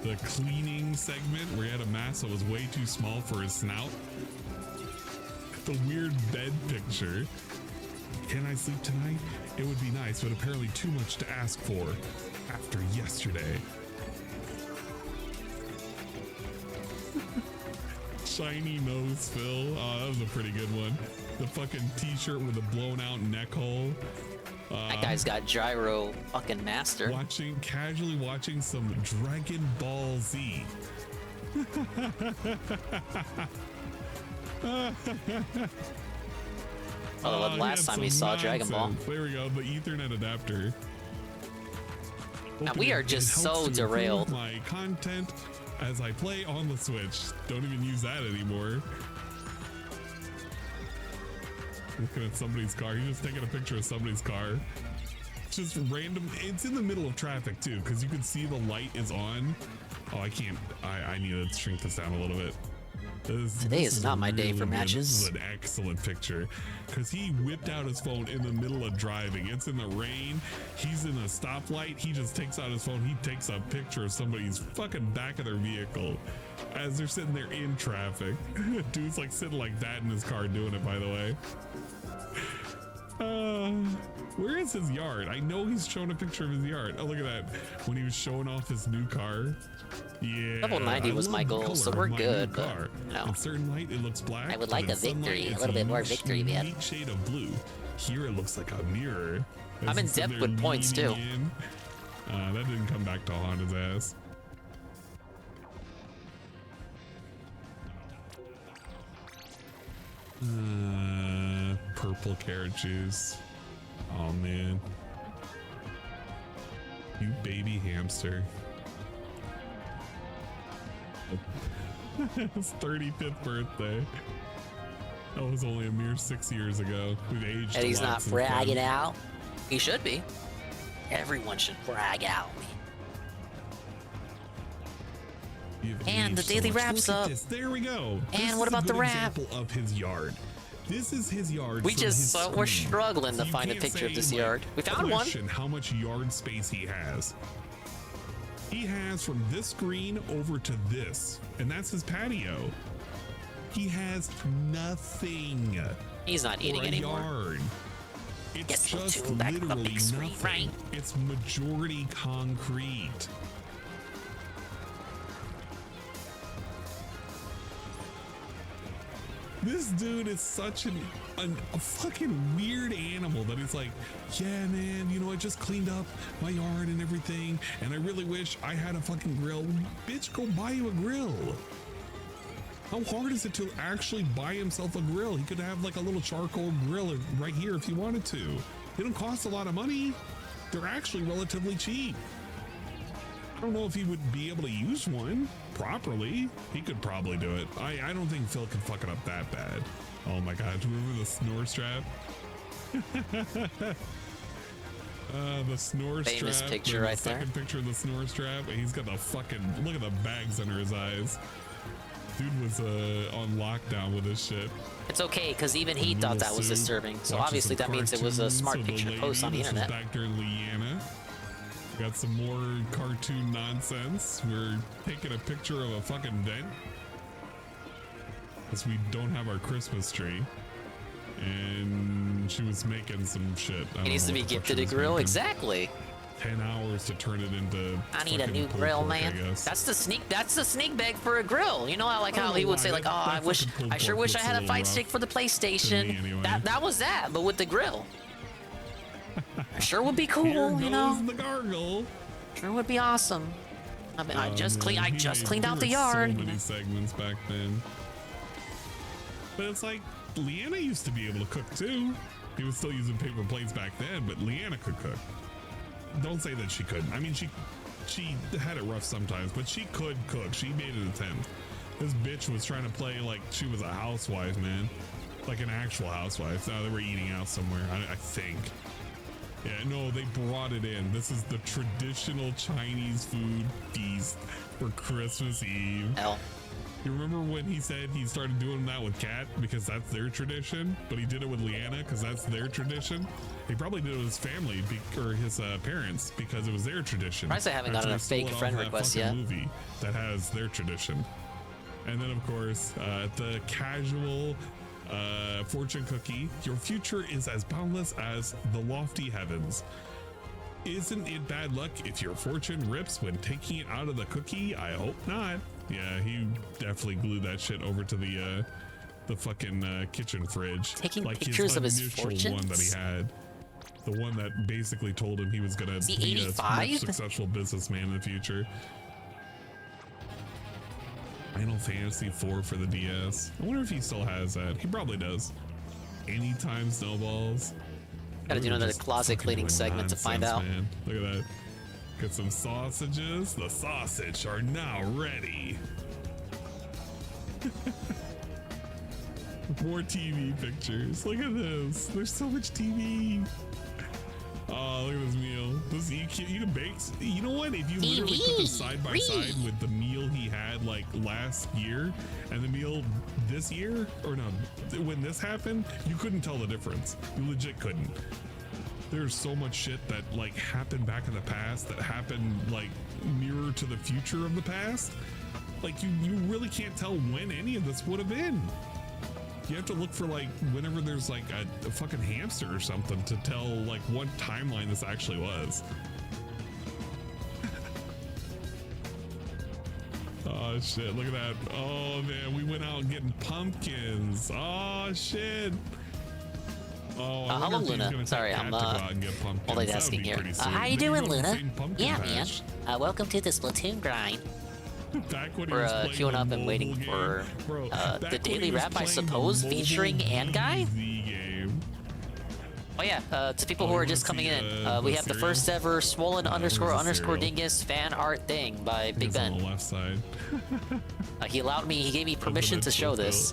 F: the cleaning segment where he had a mask that was way too small for his snout. The weird bed picture. Can I sleep tonight? It would be nice, but apparently too much to ask for after yesterday. Shiny nose Phil. Oh, that was a pretty good one. The fucking t-shirt with a blown out neck hole.
D: That guy's got gyro fucking master.
F: Casually watching some Dragon Ball Z.
D: Oh, the last time we saw Dragon Ball.
F: There we go, the Ethernet adapter.
D: Now we are just so derailed.
F: My content as I play on the Switch. Don't even use that anymore. Looking at somebody's car. He's just taking a picture of somebody's car. Just random. It's in the middle of traffic too, because you can see the light is on. Oh, I can't. I need to shrink this down a little bit.
D: Today is not my day for matches.
F: This is an excellent picture because he whipped out his phone in the middle of driving. It's in the rain. He's in a stoplight. He just takes out his phone. He takes a picture of somebody's fucking back of their vehicle as they're sitting there in traffic. Dude's like sitting like that in his car doing it, by the way. Where is his yard? I know he's showing a picture of his yard. Oh, look at that. When he was showing off his new car. Yeah.
D: Level 90 was my goal, so we're good. But,
F: in certain light, it looks black.
M: I would like a victory, a little bit more victory, man.
F: Unique shade of blue. Here it looks like a mirror.
D: I'm in depth with points too.
F: That didn't come back to haunt his ass. Purple carrot juice. Oh man. You baby hamster. His 35th birthday. That was only a mere 6 years ago. We've aged.
M: And he's not bragging out.
D: He should be.
M: Everyone should brag out.
F: And
M: the daily wraps up.
F: There we go.
M: And what about the wrap?
F: Example of his yard. This is his yard.
D: We're struggling to find a picture of this yard. We found one.
F: How much yard space he has. He has from this screen over to this, and that's his patio. He has nothing.
D: He's not eating anymore.
F: Yard. It's
M: Guess
F: just
M: Splatoon back on the
F: literally
M: big screen,
F: nothing.
M: right?
F: It's majority concrete. This dude is such a fucking weird animal that he's like, yeah, man, you know, I just cleaned up my yard and everything, and I really wish I had a fucking grill. Bitch, go buy you a grill. How hard is it to actually buy himself a grill? He could have like a little charcoal grill right here if he wanted to. They don't cost a lot of money. they're actually relatively cheap. I don't know if he would be able to use one properly. He could probably do it. I don't think Phil could fuck it up that bad. Oh my god, remember the snore strap? The snore
D: Famous
F: strap.
D: picture right there.
F: Second picture of the snore strap. He's got the fucking, look at the bags under his eyes. Dude was on lockdown with this shit.
D: It's okay, because even he thought that was disturbing. So obviously that means it was a smart picture to post on the internet.
F: Back during Leanna. Got some more cartoon nonsense. We're taking a picture of a fucking vent. Because we don't have our Christmas tree. And she was making some shit.
D: He needs to be gifted a grill, exactly.
F: 10 hours to turn it into.
D: I need a new grill, man. That's the sneak bag for a grill. You know, I like how he would say like, "Oh, I sure wish I had a fight stick for the PlayStation." Anyway. That was that, but with the grill. Sure would be cool, you know.
F: The gargle.
D: Sure would be awesome. I mean, I just cleaned out the yard.
F: So many segments back then. But it's like Leanna used to be able to cook too. He was still using paper plates back then, but Leanna could cook. Don't say that she couldn't. I mean, she had it rough sometimes, but she could cook. She made an attempt. This bitch was trying to play like she was a housewife, man. Like an actual housewife. Now they were eating out somewhere, I think. Yeah, no, they brought it in. This is the traditional Chinese food feast for Christmas Eve.
D: Hell.
F: You remember when he said he started doing that with Kat because that's their tradition, but he did it with Leanna because that's their tradition? He probably did it with his family or his parents because it was their tradition.
D: Surprised I haven't gotten a fake friend request yet.
F: Movie that has their tradition. And then, of course, the casual fortune cookie. Your future is as boundless as the lofty heavens. Isn't it bad luck if your fortune rips when taking it out of the cookie? I hope not. Yeah, he definitely glued that shit over to the fucking kitchen fridge.
D: Taking
F: like
D: pictures of his
F: initial one that he had. The one that basically told him he was gonna be a much successful businessman in the future. Final Fantasy IV for the DS. I wonder if he still has that. He probably does. Anytime Snowballs.
D: Gotta do another closet cleaning segment to find out.
F: Man. Look at that. Get some sausages. The sausage are now ready. More TV pictures. Look at this. There's so much TV. Oh, look at this meal. This you can bake. You know what? If you literally put this side by side with the meal he had like last year and the meal this year, or no, when this happened, you couldn't tell the difference. You legit couldn't. There's so much shit that like happened back in the past that happened like nearer to the future of the past. Like you really can't tell when any of this would have been. You have to look for like whenever there's like a fucking hamster or something to tell like what timeline this actually was. Oh shit, look at that. Oh man, we went out getting pumpkins. Oh shit. Oh,
D: hello Luna. Sorry, I'm multitasking here. How you doing, Luna? Yeah, man. Welcome to the Splatoon grind. We're queuing up and waiting for the daily rap, I suppose, featuring Ant Guy. Oh yeah, to people who are just coming in, we have the first ever swollen _ Dingus fan art thing by Big Ben.
F: On the left side.
D: He gave me permission to show this.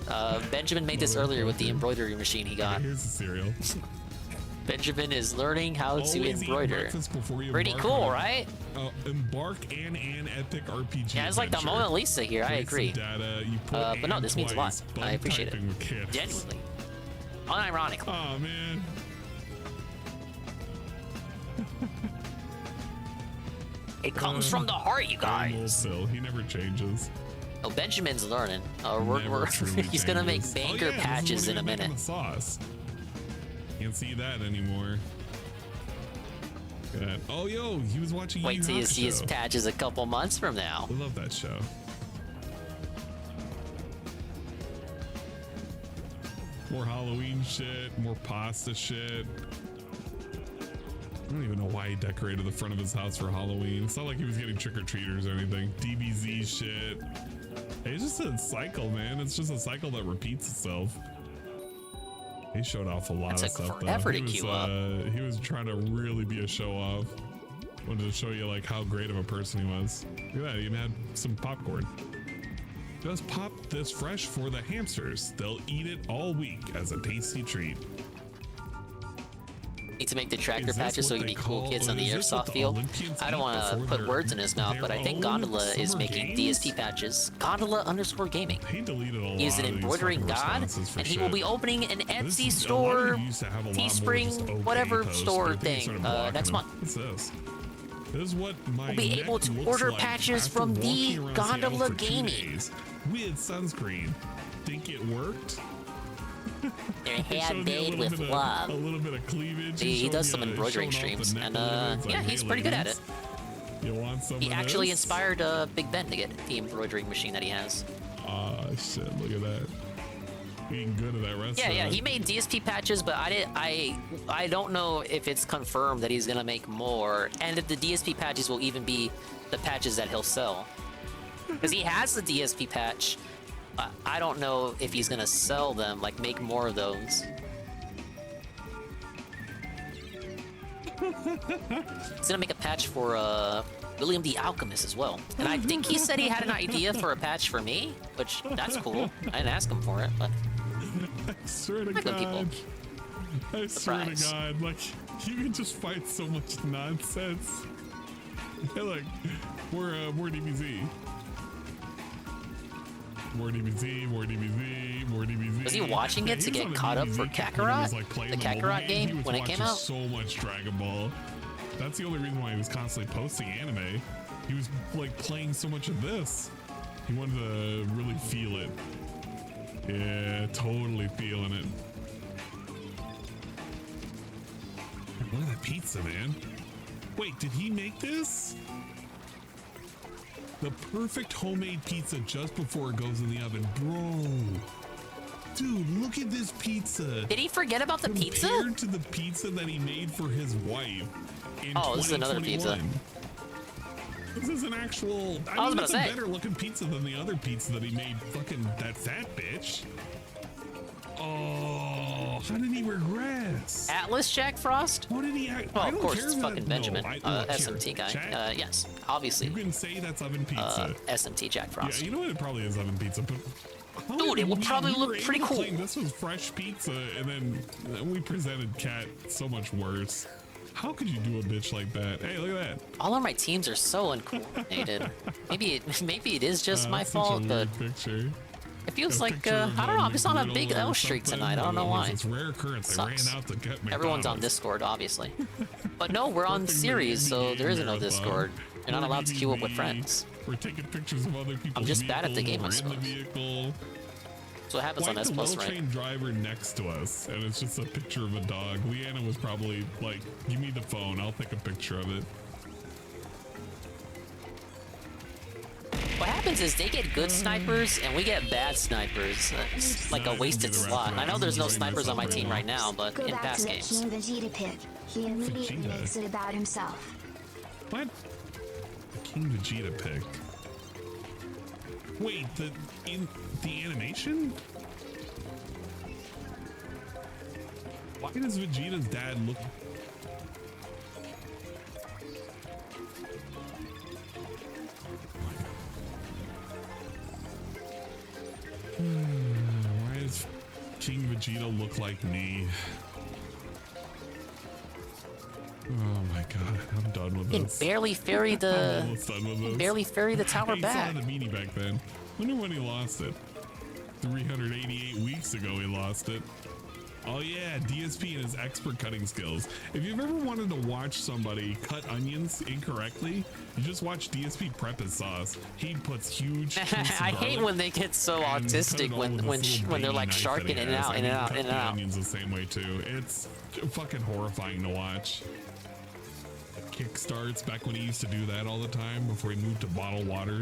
D: Benjamin made this earlier with the embroidery machine he got.
F: Here's the cereal.
D: Benjamin is learning how to embroider. Pretty cool, right?
F: Embark an epic RPG.
D: Yeah, it's like the Mona Lisa here. I agree. But no, this means a lot. I appreciate it. Genuinely. Unironically.
F: Oh man.
D: It comes from the heart, you guys.
F: Phil, he never changes.
D: Oh, Benjamin's learning. He's gonna make banger patches in a minute.
F: Sauce. Can't see that anymore. Good. Oh, yo, he was watching.
D: Wait till you see his patches a couple months from now.
F: I love that show. More Halloween shit, more pasta shit. I don't even know why he decorated the front of his house for Halloween. It's not like he was getting trick-or-treaters or anything. DBZ shit. It's just a cycle, man. It's just a cycle that repeats itself. He showed off a lot
D: That
F: of
D: took
F: stuff.
D: forever
F: though.
D: to queue up.
F: He was trying to really be a show off. Wanted to show you like how great of a person he was. Look at that, he even had some popcorn. Just pop this fresh for the hamsters. They'll eat it all week as a tasty treat.
D: Need to make the tractor
F: Is this
D: patches so
F: what
D: he can
F: they
D: be cool
F: call-
D: kids on the
F: is this what
D: airsoft
F: the
D: field.
F: Olympians
D: I don't
F: eat
D: want to
F: before
D: put
F: their-
D: words in his mouth, but I think
F: their own
D: Gondola is
F: summer
D: making
F: games?
D: DSP patches. Gondola_gaming.
F: He deleted a lot
D: He is an
F: of these
D: embroidering
F: fucking
D: god,
F: responses for
D: and he will
F: shit.
D: be opening an
F: This
D: Etsy
F: is- a lot of
D: store,
F: them used to have a lot more just
D: Teespring,
F: okay
D: whatever
F: posts,
D: store
F: but I think they
D: thing
F: started blocking
D: next
F: them.
D: month.
F: What's this? This is what my
D: We'll be
F: neck
D: able to
F: looks
D: order
F: like
D: patches
F: after
D: from the
F: walking around Seattle
D: Gondola
F: for 2
D: Gaming.
F: days with sunscreen. Think it worked?
D: Their
F: It showed you a
D: handmade
F: little
D: with
F: bit of-
D: love.
F: A little bit of cleavage.
D: He
F: It
D: does
F: showed
D: some
F: you-
D: embroidering
F: showing off the
D: streams,
F: neck
D: and
F: a little bit. It's
D: yeah,
F: like,
D: he's
F: hey,
D: pretty good at it.
F: ladies, You want some
D: He
F: of
D: actually
F: this?
D: inspired Big Ben to get the embroidering machine that he has.
F: Ah, shit! Look at that. Being good at that restaurant.
D: Yeah, he made DSP patches, but I don't know if it's confirmed that he's gonna make more, and if the DSP patches will even be the patches that he'll sell. Because he has the DSP patch. I don't know if he's gonna sell them, like make more of those. He's gonna make a patch for William the Alchemist as well. And I think he said he had an idea for a patch for me, which that's cool. I didn't ask him for it, but
F: I swear to
D: good
F: God.
D: people.
F: I swear to
D: Surprise.
F: God, like you can just find so much nonsense. Hey, look, more DBZ. More DBZ, more DBZ, more DBZ.
D: Was he watching it to
F: he was
D: get
F: on a
D: caught up
F: DBZ
D: for
F: kick when he was,
D: Kakarot?
F: like, playing
D: The
F: mobile
D: Kakarot game
F: He was
D: when it came
F: watching
D: out?
F: so much Dragon Ball. That's the only reason why he was constantly posting anime. He was like playing so much of this. He wanted to really feel it. Yeah, totally feeling it. Look at that pizza, man. Wait, did he make this? The perfect homemade pizza just before it goes in the oven. Bro. Dude, look at this pizza.
D: Did he forget about the pizza?
F: Compared to the pizza that he made for his wife in
D: Oh, this is another pizza.
F: 2021. This is an actual.
D: I was
F: mean,
D: about
F: it's
D: to
F: a
D: say.
F: better looking pizza than the other pizza that he made. Fucking that fat bitch. Oh, how did he regress?
D: Atlas Jack Frost?
F: What did he?
D: Well,
F: I
D: of
F: don't
D: course,
F: care
D: it's
F: if
D: fucking
F: that-
D: Benjamin,
F: no, look here,
D: SMT guy.
F: chat,
D: Yes, obviously.
F: you can say that's oven pizza.
D: SMT Jack Frost.
F: Yeah, you know what? It probably is oven pizza, but. how
D: Dude, it will
F: we-
D: probably
F: we
D: look
F: were able
D: pretty
F: to
D: cool.
F: claim this was fresh pizza, and then we presented Cat so much worse. How could you do a bitch like that? Hey, look at that.
D: All of my teams are so uncoordinated. maybe it is just my
F: That's such a
D: fault, but
F: weird picture.
D: it feels
F: A
D: like
F: picture of,
D: I don't know. I'm just on a
F: griddle
D: big
F: or
D: L streak
F: something,
D: tonight. I don't know why.
F: It's rare occurrence. I ran
D: Sucks.
F: out to get McDonald's.
D: Everyone's on Discord, obviously. But no, we're on
F: Working
D: series,
F: the
D: so there is no
F: marathon.
D: Discord. You're not
F: We're
D: allowed to queue up with
F: DBZ.
D: friends.
F: We're taking pictures of other people's
D: I'm just bad at the
F: vehicles,
D: game, I
F: we're in the
D: suppose.
F: vehicle.
D: That's what happens on
F: Like
D: S
F: the
D: Plus, right?
F: well-trained driver next to us, and it's just a picture of a dog. Leanna was probably like, "Give me the phone. I'll take a picture of it."
D: What happens is they get good snipers and we get bad snipers. It's like a wasted slot. I know there's no snipers on my team right now, but
N: Go
D: in
N: back to
D: past
N: that
D: games.
N: King Vegeta pic. He immediately
F: Vegeta.
N: makes it about himself.
F: What? King Vegeta pick. Wait, in the animation? Why does Vegeta's dad look? Why does King Vegeta look like me? Oh my god, I'm done with
D: You can
F: this.
D: barely ferry
F: I'm
D: the
F: almost done with this.
D: barely ferry the tower
F: Hey,
D: back.
F: He saw the meanie back then. Wonder when he lost it. 388 weeks ago he lost it. Oh yeah, DSP and his expert cutting skills. If you've ever wanted to watch somebody cut onions incorrectly, you just watch DSP prep his sauce. He puts huge chunks of
D: I hate
F: garlic
D: when they get so
F: and cut
D: autistic
F: it all
D: when
F: with this little
D: they're
F: baby
D: like
F: knife
D: sharking
F: that he
D: in and
F: has.
D: out,
F: I
D: in and
F: mean,
D: out,
F: cut
D: in and
F: the
D: out.
F: onions the same way too. It's fucking horrifying to watch. Kickstarts back when he used to do that all the time before he moved to bottled water,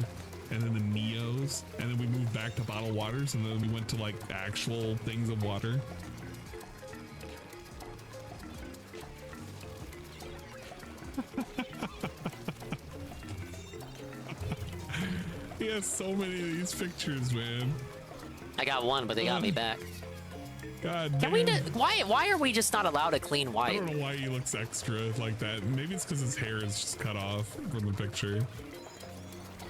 F: and then the Neos, and then we moved back to bottled waters, and then we went to like actual things of water. He has so many of these pictures, man.
D: I got one, but they got me back.
F: God
D: Can
F: damn.
D: we? Why are we just not allowed a clean
F: I
D: white?
F: don't know why he looks extra like that. Maybe it's because his hair is just cut off from the picture.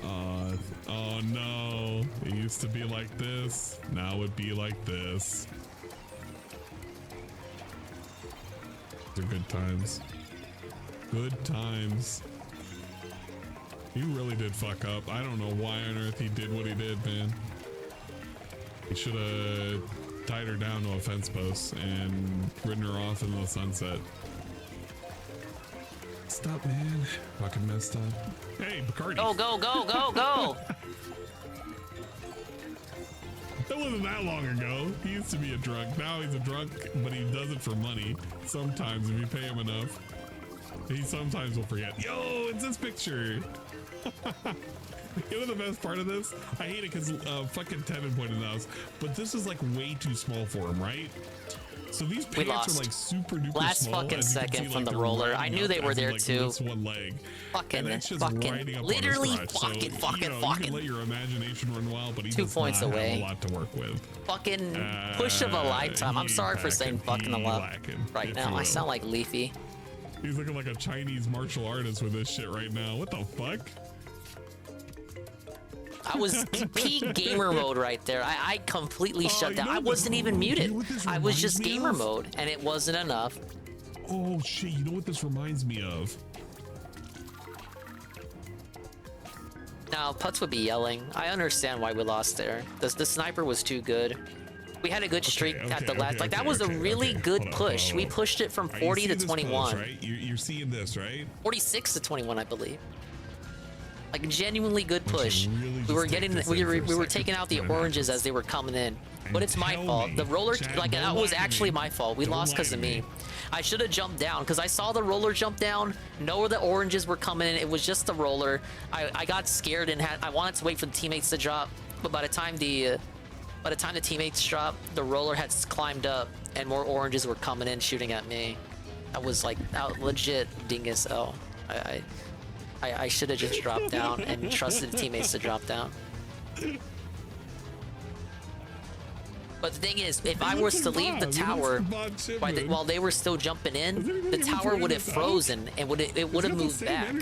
F: Oh no. It used to be like this. Now it'd be like this. They're good times. Good times. He really did fuck up. I don't know why on earth he did what he did, man. He should have tied her down to a fence post and ridden her off into the sunset. Stop, man. Fucking messed up. Hey, Bacardi.
D: Go, go, go, go, go!
F: That wasn't that long ago. He used to be a drunk. Now he's a drunk, but he does it for money. Sometimes, if you pay him enough. He sometimes will forget. Yo, it's this picture. You know the best part of this? I hate it because fucking Tevin pointed out, but this is like way too small for him, right? So these
D: We
F: pants
D: lost.
F: are like super duper
D: Last
F: small.
D: fucking
F: as you can
D: second
F: see,
D: from
F: like,
D: the
F: they're
D: roller. I
F: riding
D: knew
F: up
D: they
F: as
D: were
F: in,
D: there
F: like,
D: too.
F: This one leg.
D: Fucking,
F: And that's just
D: fucking,
F: riding up
D: literally
F: on his crotch.
D: fucking,
F: So,
D: fucking,
F: you know, you
D: fucking.
F: can let your imagination run wild, but he
D: 2
F: does
D: points
F: not
D: away.
F: have a lot to work with.
D: Fucking push of a lifetime. I'm
F: he
D: sorry for saying
F: packing,
D: fucking a
F: he
D: lot
F: lacking,
D: right
F: if
D: now.
F: you
D: I
F: will.
D: sound like Leafy.
F: He's looking like a Chinese martial artist with this shit right now. What the fuck?
D: I was peak gamer mode right there. I completely shut
F: you
D: down.
F: know
D: I
F: what
D: wasn't
F: this-
D: even
F: you
D: muted.
F: know what this
D: I was
F: reminds
D: just
F: me
D: gamer
F: of?
D: mode, and it wasn't enough.
F: Oh shit, you know what this reminds me of?
D: Now, Putz would be yelling. I understand why we lost there. The sniper was too good. We had a good streak at the last. Like, that was a really good push. We pushed it from
F: Alright, you
D: 40
F: see
D: to
F: this
D: 21.
F: pose, right? You're seeing this, right?
D: 46 to 21, I believe. Like, genuinely good push.
F: really
D: We were
F: just take
D: getting,
F: this
D: we
F: in
D: were,
F: for a
D: we were
F: second
D: taking out the
F: when it
D: oranges
F: happens.
D: as they were coming in. But
F: And
D: it's my
F: tell
D: fault.
F: me,
D: The roller,
F: Chad,
D: like,
F: don't
D: that was
F: lie to
D: actually
F: me.
D: my fault. We
F: Don't
D: lost
F: lie
D: because
F: to
D: of
F: me.
D: me. I should have jumped down because I saw the roller jump down, know where the oranges were coming in. It was just the roller. I got scared and I wanted to wait for the teammates to drop. But by the time the teammates dropped, the roller had climbed up and more oranges were coming in shooting at me. I was like, legit Dingus L. I should have just dropped down and trusted the teammates to drop down. But the thing is, if I was to leave the tower while they were still jumping in, the tower would have frozen and it would have moved back.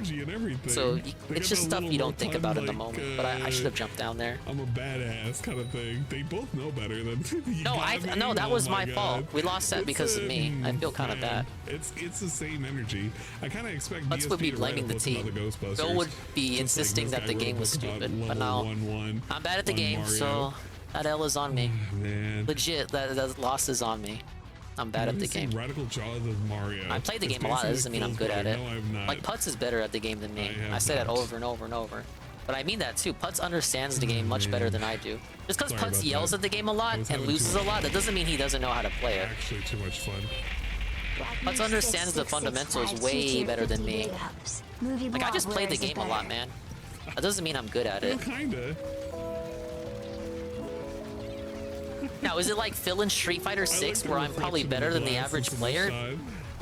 D: So it's just stuff you don't think about in the moment. But I should have jumped down there.
F: I'm a badass kind of thing. They both know better than you.
D: No, that was my
F: God.
D: fault. We lost that because of me. I feel kind of bad.
F: It's the same energy. I kind of expect
D: Putz would be blaming the team. Bill would be insisting that the game was stupid. But now I'm bad at the game, so that L is on me.
F: Man.
D: Legit, that loss is on me. I'm bad at the game.
F: Radical Jaws of Mario.
D: I played the
F: It's
D: game a lot. That
F: basically
D: doesn't mean I'm
F: feels
D: good at
F: better.
D: it.
F: No, I'm not.
D: Like, Putz is better at the game than me.
F: I
D: I say that
F: have not.
D: over and over and over. But I mean that too. Putz understands the game much better than I do. Just because
F: Sorry
D: Putz
F: about
D: yells
F: that.
D: at the game a lot
F: I was
D: and
F: having
D: loses
F: too
D: a lot, that doesn't mean he doesn't know how to play it.
F: Actually, too much fun.
D: Putz understands the fundamentals way better than me. Like, I just played the game a lot, man. That doesn't mean I'm good at it.
F: Kinda.
D: Now, is it like Phil in Street Fighter 6 where I'm probably better than the average player?
F: Side.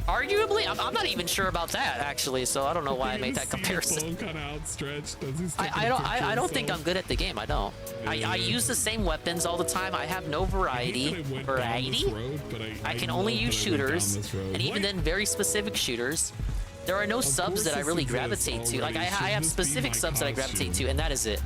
D: Arguably, I'm not even sure about that actually, so I don't know why I made that comparison.
F: Kind of outstretched. Does he stick
D: I
F: in
D: don't think I'm
F: himself?
D: good at the game. I don't. I use the same weapons all the time. I have no variety. I can only use shooters, and even then, very specific shooters. There are no subs that I really gravitate to. Like I have specific subs that I gravitate to, and that is it.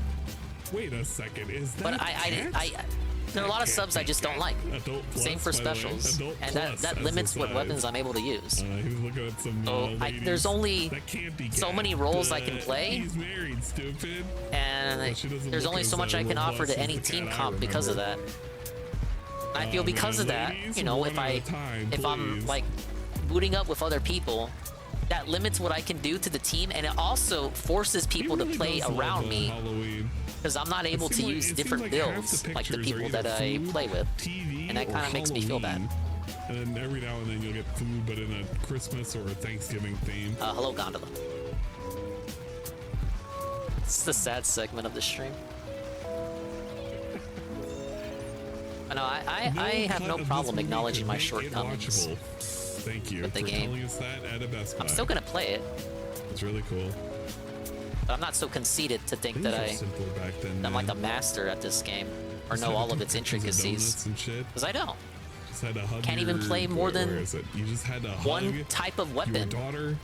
F: Wait a second. Is that
D: But
F: a cat?
D: there are a lot of subs I just don't like.
F: Adult
D: Same
F: Plus,
D: for
F: by the way.
D: specials,
F: Adult
D: and
F: Plus
D: that
F: as
D: limits
F: the
D: what
F: size.
D: weapons I'm able to use.
F: He was looking at some
D: So
F: ladies.
D: there's only
F: That can't be
D: so
F: cat.
D: many roles I can play,
F: He's married, stupid.
D: and
F: She doesn't
D: there's
F: look
D: only
F: as,
D: so much I can
F: robust
D: offer
F: as
D: to any
F: the
D: team
F: cat I
D: comp because of that.
F: remember.
D: I feel because
F: man,
D: of that,
F: ladies,
D: you know,
F: we're
D: if
F: running out of time,
D: I'm
F: please.
D: like booting up with other people, that limits what I can do to the team, and it also forces people to play around me.
F: Halloween.
D: Because I'm not able to use different builds like the people that I play with, and that kind of makes me feel bad.
F: And then every now and then you'll get food, but in a Christmas or a Thanksgiving theme.
D: Hello, Gondola. It's the sad segment of the stream. I know, I have no problem acknowledging my shortcomings
F: Thank you
D: with the
F: for
D: game.
F: telling us that at a Best Buy.
D: I'm still gonna play it,
F: It's really cool.
D: but I'm not so conceited to think that
F: Things were simpler back then,
D: I'm like
F: man.
D: a master at this game or
F: Just
D: know
F: had
D: all
F: to
D: of
F: take
D: its
F: pictures of donuts
D: intricacies.
F: and shit.
D: Because I don't.
F: Just just had to hug
D: can't even play more than
F: you just had to
D: one
F: hug
D: type of
F: your
D: weapon.
F: daughter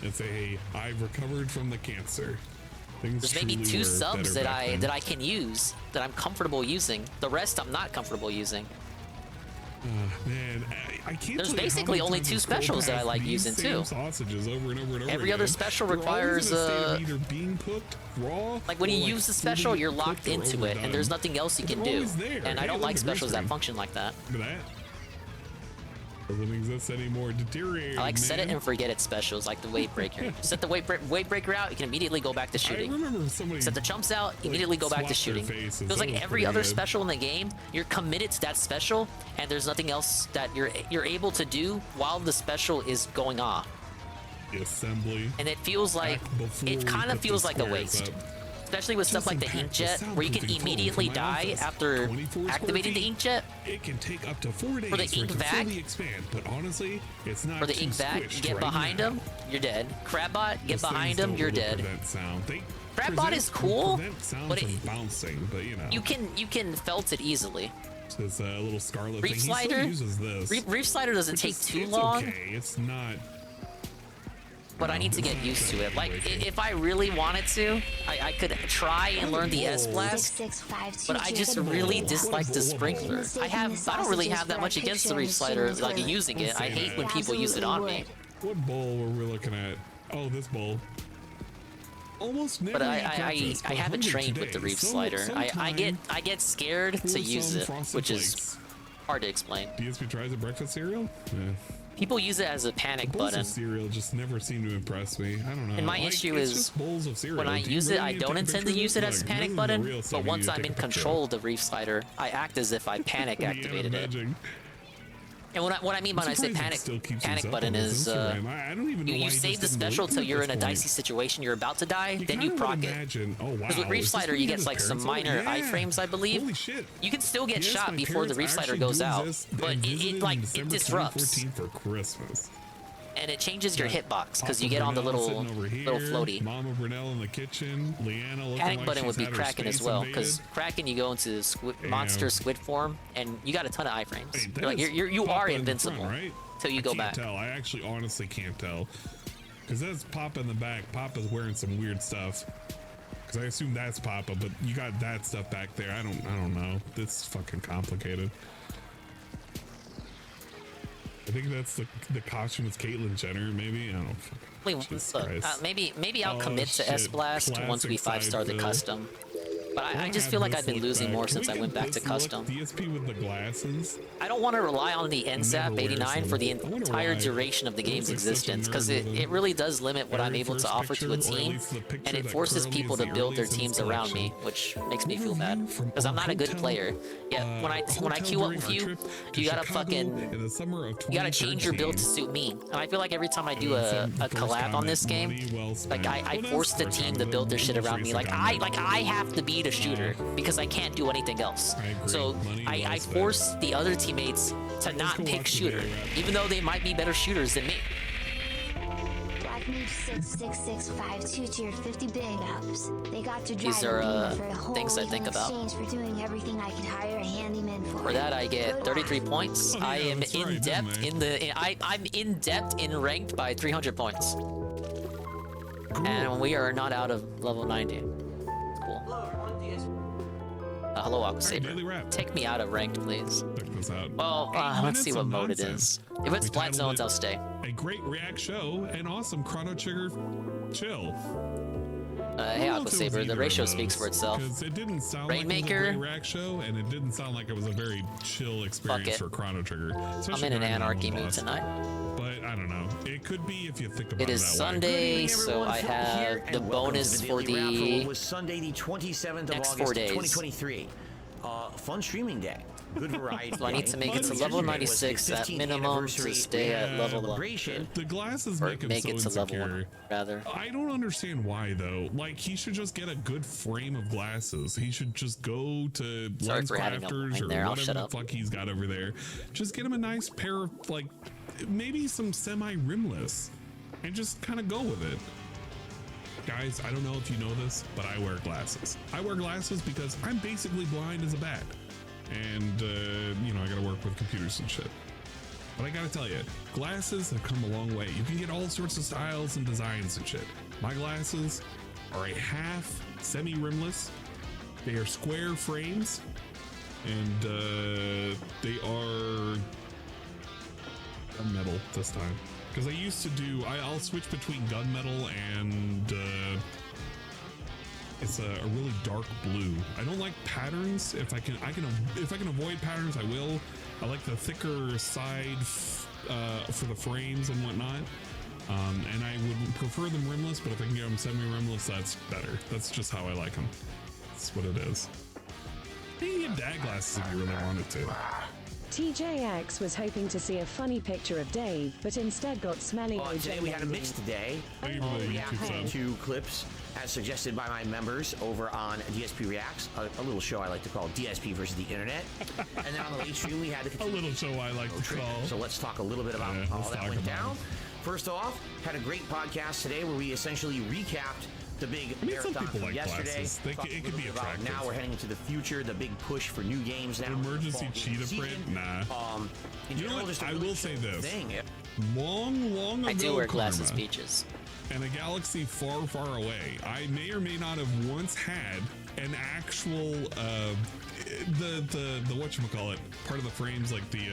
F: and say, hey, I've recovered from the cancer. Things
D: There's maybe
F: truly
D: 2
F: were
D: subs
F: better
D: that
F: back then.
D: that I can use, that I'm comfortable using. The rest I'm not comfortable using.
F: Man, I can't.
D: There's
F: tell you how
D: basically
F: many
D: only
F: times
D: 2
F: I've scrolled
D: specials that I
F: past
D: like
F: these
D: using
F: same
D: too.
F: sausages over and over and over
D: Every other
F: again.
D: special
F: They're always
D: requires
F: in a state of either being cooked raw.
D: like when
F: or
D: you
F: like
D: use the special,
F: fully
D: you're locked
F: cooked or
D: into it, and there's
F: overdone.
D: nothing else you
F: But
D: can
F: they're
D: do.
F: always there.
D: And I
F: Hey,
D: don't
F: look
D: like
F: at
D: specials that
F: Grizzly.
D: function like that.
F: Look at that. Doesn't exist anymore. Deteriorated.
D: I like set it
F: man.
D: and forget it specials, like the weight breaker. Set the weight breaker out, you can immediately go back to shooting.
F: I remember somebody
D: Set the chumps out, immediately go back to
F: swapped their
D: shooting.
F: faces.
D: Feels
F: That
D: like
F: was
D: every
F: pretty
D: other
F: good.
D: special in the game, you're committed to that special, and there's nothing else that you're able to do while the special is going off.
F: The assembly.
D: And it feels like
F: before
D: it
F: we
D: kind of
F: put the
D: feels like a
F: squares
D: waste.
F: up.
D: Especially with stuff like the inkjet, where you can immediately die after activating the inkjet.
F: It can take up to 4 days
D: For the
F: for it
D: ink
F: to
D: vac,
F: fully expand, but honestly, it's not
D: for the
F: too
D: ink vac,
F: squished
D: get
F: right
D: behind
F: now.
D: him, you're dead. Crabbot, get
F: Those
D: behind
F: things
D: him,
F: don't
D: you're
F: really
D: dead.
F: prevent sound. They
D: Crabbot is cool,
F: prevent sound
D: but
F: from
D: it,
F: bouncing, but you know.
D: you can felt it easily.
F: This little scarlet
D: Reef
F: thing.
D: Slider,
F: He still uses this.
D: Reef Slider doesn't
F: which
D: take
F: is-
D: too
F: it's
D: long.
F: Okay, it's not.
D: But I need to get used to it. Like, if I really wanted to, I could try and learn the S-Blast, but I just really dislike the sprinkler. I don't really have that much against the Reef Slider, like using it. I hate when people use it on me.
F: What bowl were we looking at? Oh, this bowl. Almost never.
D: But
F: eat breakfast,
D: I
F: but
D: haven't
F: hungry
D: trained with the
F: today.
D: Reef Slider. I get scared
F: pour
D: to use
F: some
D: it,
F: Frosted
D: which
F: Flakes.
D: is hard to explain.
F: DSP tries a breakfast cereal? Yeah.
D: People use it as a panic
F: Bowls
D: button.
F: of cereal just never seem to impress me. I don't know.
D: And my
F: Like,
D: issue
F: it's
D: is
F: just bowls of cereal.
D: when I
F: Do you
D: use it,
F: really
D: I
F: need to
D: don't
F: take a
D: intend to
F: picture of
D: use it as a
F: Look,
D: panic
F: this is the
D: button,
F: real stuff
D: but
F: you need
D: once
F: to
D: I'm
F: take
D: in
F: a picture of.
D: control of the Reef Slider, I act as if I panic activated it. And what I mean when I say panic button is
F: I don't even know why
D: you
F: he
D: save
F: just
D: the
F: didn't
D: special
F: delete
D: till
F: it at
D: you're in
F: this
D: a
F: point.
D: dicey situation, you're about to die, then you
F: kinda
D: proc
F: would
D: it.
F: imagine- oh, wow,
D: Because with Reef
F: is this
D: Slider,
F: when
D: you
F: he
D: get
F: had
D: like
F: his
D: some
F: parents over?
D: minor
F: Yeah.
D: iframes, I believe.
F: Holy shit.
D: You can still get
F: Yes,
D: shot
F: my
D: before the
F: parents
D: Reef Slider
F: actually
D: goes
F: do
D: out,
F: exist
D: but
F: and visited
D: it
F: in
D: like it
F: December
D: disrupts
F: 2014 for Christmas.
D: and it changes your
F: Yeah.
D: hitbox because
F: Papa
D: you get on the
F: Brunel
D: little
F: sitting over
D: little
F: here,
D: floaty.
F: Mama Brunel in the kitchen. Leanna looking
D: Panic
F: like
D: button would
F: she's
D: be
F: had her
D: Kraken as
F: space
D: well,
F: invaded.
D: because Kraken you go into
F: Damn.
D: monster squid form and you got a ton of iframes.
F: Hey,
D: You're like,
F: that is
D: you
F: Papa
D: are
F: in the
D: invincible
F: front, right?
D: till you
F: I
D: go
F: can't
D: back.
F: tell. I actually honestly can't tell. Because that's Papa in the back. Papa's wearing some weird stuff. Because I assume that's Papa, but you got that stuff back there. I don't know. It's fucking complicated. I think that's the costume is Caitlyn Jenner, maybe. I don't know.
D: Wait,
F: Jesus
D: look,
F: Christ.
D: maybe I'll
F: Oh,
D: commit to
F: shit.
D: S-Blast once we
F: Classic
D: 5-star the
F: side
D: custom. But I
F: We'll
D: just
F: have
D: feel like
F: this
D: I've been
F: look
D: losing
F: back.
D: more
F: Can
D: since
F: we
D: I
F: get
D: went back to
F: this look?
D: custom.
F: DSP with the glasses.
D: I don't want to rely on the NZAP
F: wear
D: 89 for the
F: some. I wonder
D: entire
F: why.
D: duration of the
F: Looks
D: game's
F: like such a
D: existence, because
F: nerd with
D: it really does limit what I'm
F: very
D: able to
F: first
D: offer to a
F: picture, or at
D: team,
F: least the picture
D: and it
F: that
D: forces
F: currently
D: people
F: is
D: to
F: the
D: build their
F: earliest in
D: teams
F: this
D: around me,
F: collection.
D: which makes me feel bad,
F: from
D: because I'm not a good
F: hotel,
D: player. Yeah, when I queue up with you, you gotta
F: in the summer of
D: you gotta change your build to suit me. And I feel like every time I do a collab on this game, like I force the team to build their shit around me. Like I have to be the shooter because I can't do anything else. So I force the other teammates to not pick shooter, even though they might be better shooters than me.
N: Blackmage66652 tiered 50 big ups. They got to drive
D: These are
N: a for a whole
D: things I
N: week
D: think
N: in
D: about.
N: exchange for doing everything I could hire a handyman for.
D: For that, I get 33 points.
F: Oh, yeah,
D: I am
F: that's
D: in
F: right,
D: depth
F: didn't
D: in the. I'm in depth in ranked by 300 points. And we are not out of level 90. Cool. Hello, Aqua Saber. Take me out of ranked, please.
F: Check this out.
D: Well,
F: 8
D: let's see
F: minutes
D: what
F: of
D: mode it
F: nonsense.
D: is. If it's
F: We
D: flat
F: titled
D: zones,
F: it
D: I'll stay.
F: A great React show and awesome Chrono Trigger chill.
D: Hey, Aqua Saber, the ratio speaks for itself.
F: Because it didn't sound like it was a
D: Rainmaker.
F: great React show, and it didn't sound like it was a very chill experience
D: it.
F: for Chrono Trigger.
D: I'm
F: especially
D: in an
F: during the
D: anarchy
F: level
D: mood
F: boss.
D: tonight.
F: But I don't know. It could be if you think about
D: It
F: it
D: is
F: that
D: Sunday,
F: way.
D: so I have the bonus for the
L: was Sunday the 27th of
D: next
L: August
D: 4 days.
L: 2023. Fun streaming day. Good variety.
D: So I need to make it to level 96 at minimum to stay at level 1.
F: The glasses
D: Or
F: make him
D: make
F: so
D: it to level
F: insecure.
D: 1, rather.
F: I don't understand why though. Like he should just get a good frame of glasses. He should just go to
D: Sorry
F: Lens
D: for having a
F: Crafters
D: line
F: or
D: there. I'll
F: whatever
D: shut
F: the
D: up.
F: fuck he's got over there. Just get him a nice pair of like maybe some semi-rimless and just kind of go with it. Guys, I don't know if you know this, but I wear glasses. I wear glasses because I'm basically blind as a bat. and you know, I gotta work with computers and shit. But I gotta tell you, glasses have come a long way. You can get all sorts of styles and designs and shit. My glasses are a half semi-rimless. They are square frames, and they are gunmetal this time. Because I used to do, I'll switch between gunmetal and it's a really dark blue. I don't like patterns. If I can avoid patterns, I will. I like the thicker side for the frames and whatnot. And I would prefer them rimless, but if I can get them semi-rimless, that's better. That's just how I like them. That's what it is. You can get dad glasses if you really wanted to.
O: TJX was hoping to see a funny picture of Dave, but instead got smelly.
L: Today we had a mix today. We have 2 clips as suggested by my members over on DSP Reacts, a little show I like to call DSP versus the Internet. And then on the late stream we had
F: a little show I like to call.
L: So let's talk a little bit about how all that went down. First off, had a great podcast today where we essentially recapped the big marathon from yesterday.
F: It could be attractive.
L: Now we're heading into the future, the big push for new games now.
F: Emergency cheetah print? Nah. You know what? I will say this. Long ago,
D: I do wear glasses,
F: Karma,
D: Peaches.
F: in a galaxy far, far away, I may or may not have once had an actual the whatchamacallit, part of the frames, like the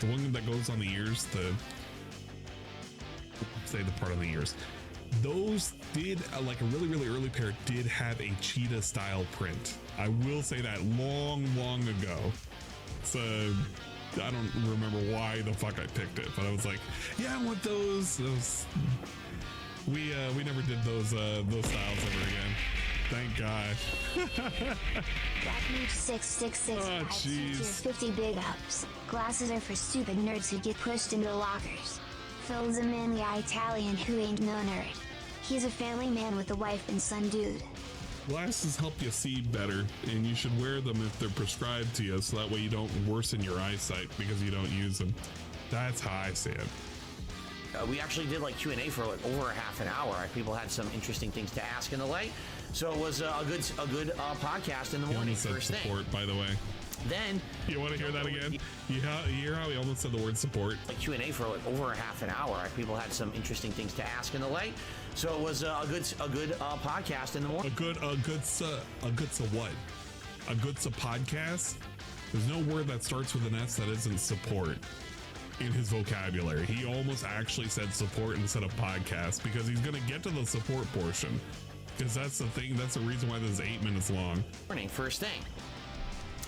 F: one that goes on the ears, the part on the ears. Those did, like a really early pair did have a cheetah style print. I will say that long ago. So I don't remember why the fuck I picked it, but I was like, yeah, I want those. We never did those styles ever again. Thank God.
N: Blackmage666
F: oh, jeez.
N: 50 big ups. Glasses are for stupid nerds who get pushed into lockers. Phil's a manly Italian who ain't no nerd. He's a family man with a wife and son dude.
F: Glasses help you see better, and you should wear them if they're prescribed to you, so that way you don't worsen your eyesight because you don't use them. That's how I see it.
L: We actually did like Q&A for like over a half an hour. People had some interesting things to ask and the like. So it was a good podcast in the morning. First
F: support,
L: thing.
F: By the way.
L: Then
F: you want to hear that again? You hear how he almost said the word support?
L: Like Q&A for like over a half an hour. People had some interesting things to ask and the like. So it was a good podcast in the morning.
F: A good what? A good podcast? There's no word that starts with an S that isn't support in his vocabulary. He almost actually said support instead of podcast because he's going to get to the support portion. Because that's the thing. That's the reason why this is 8 minutes long.
L: Morning, first thing.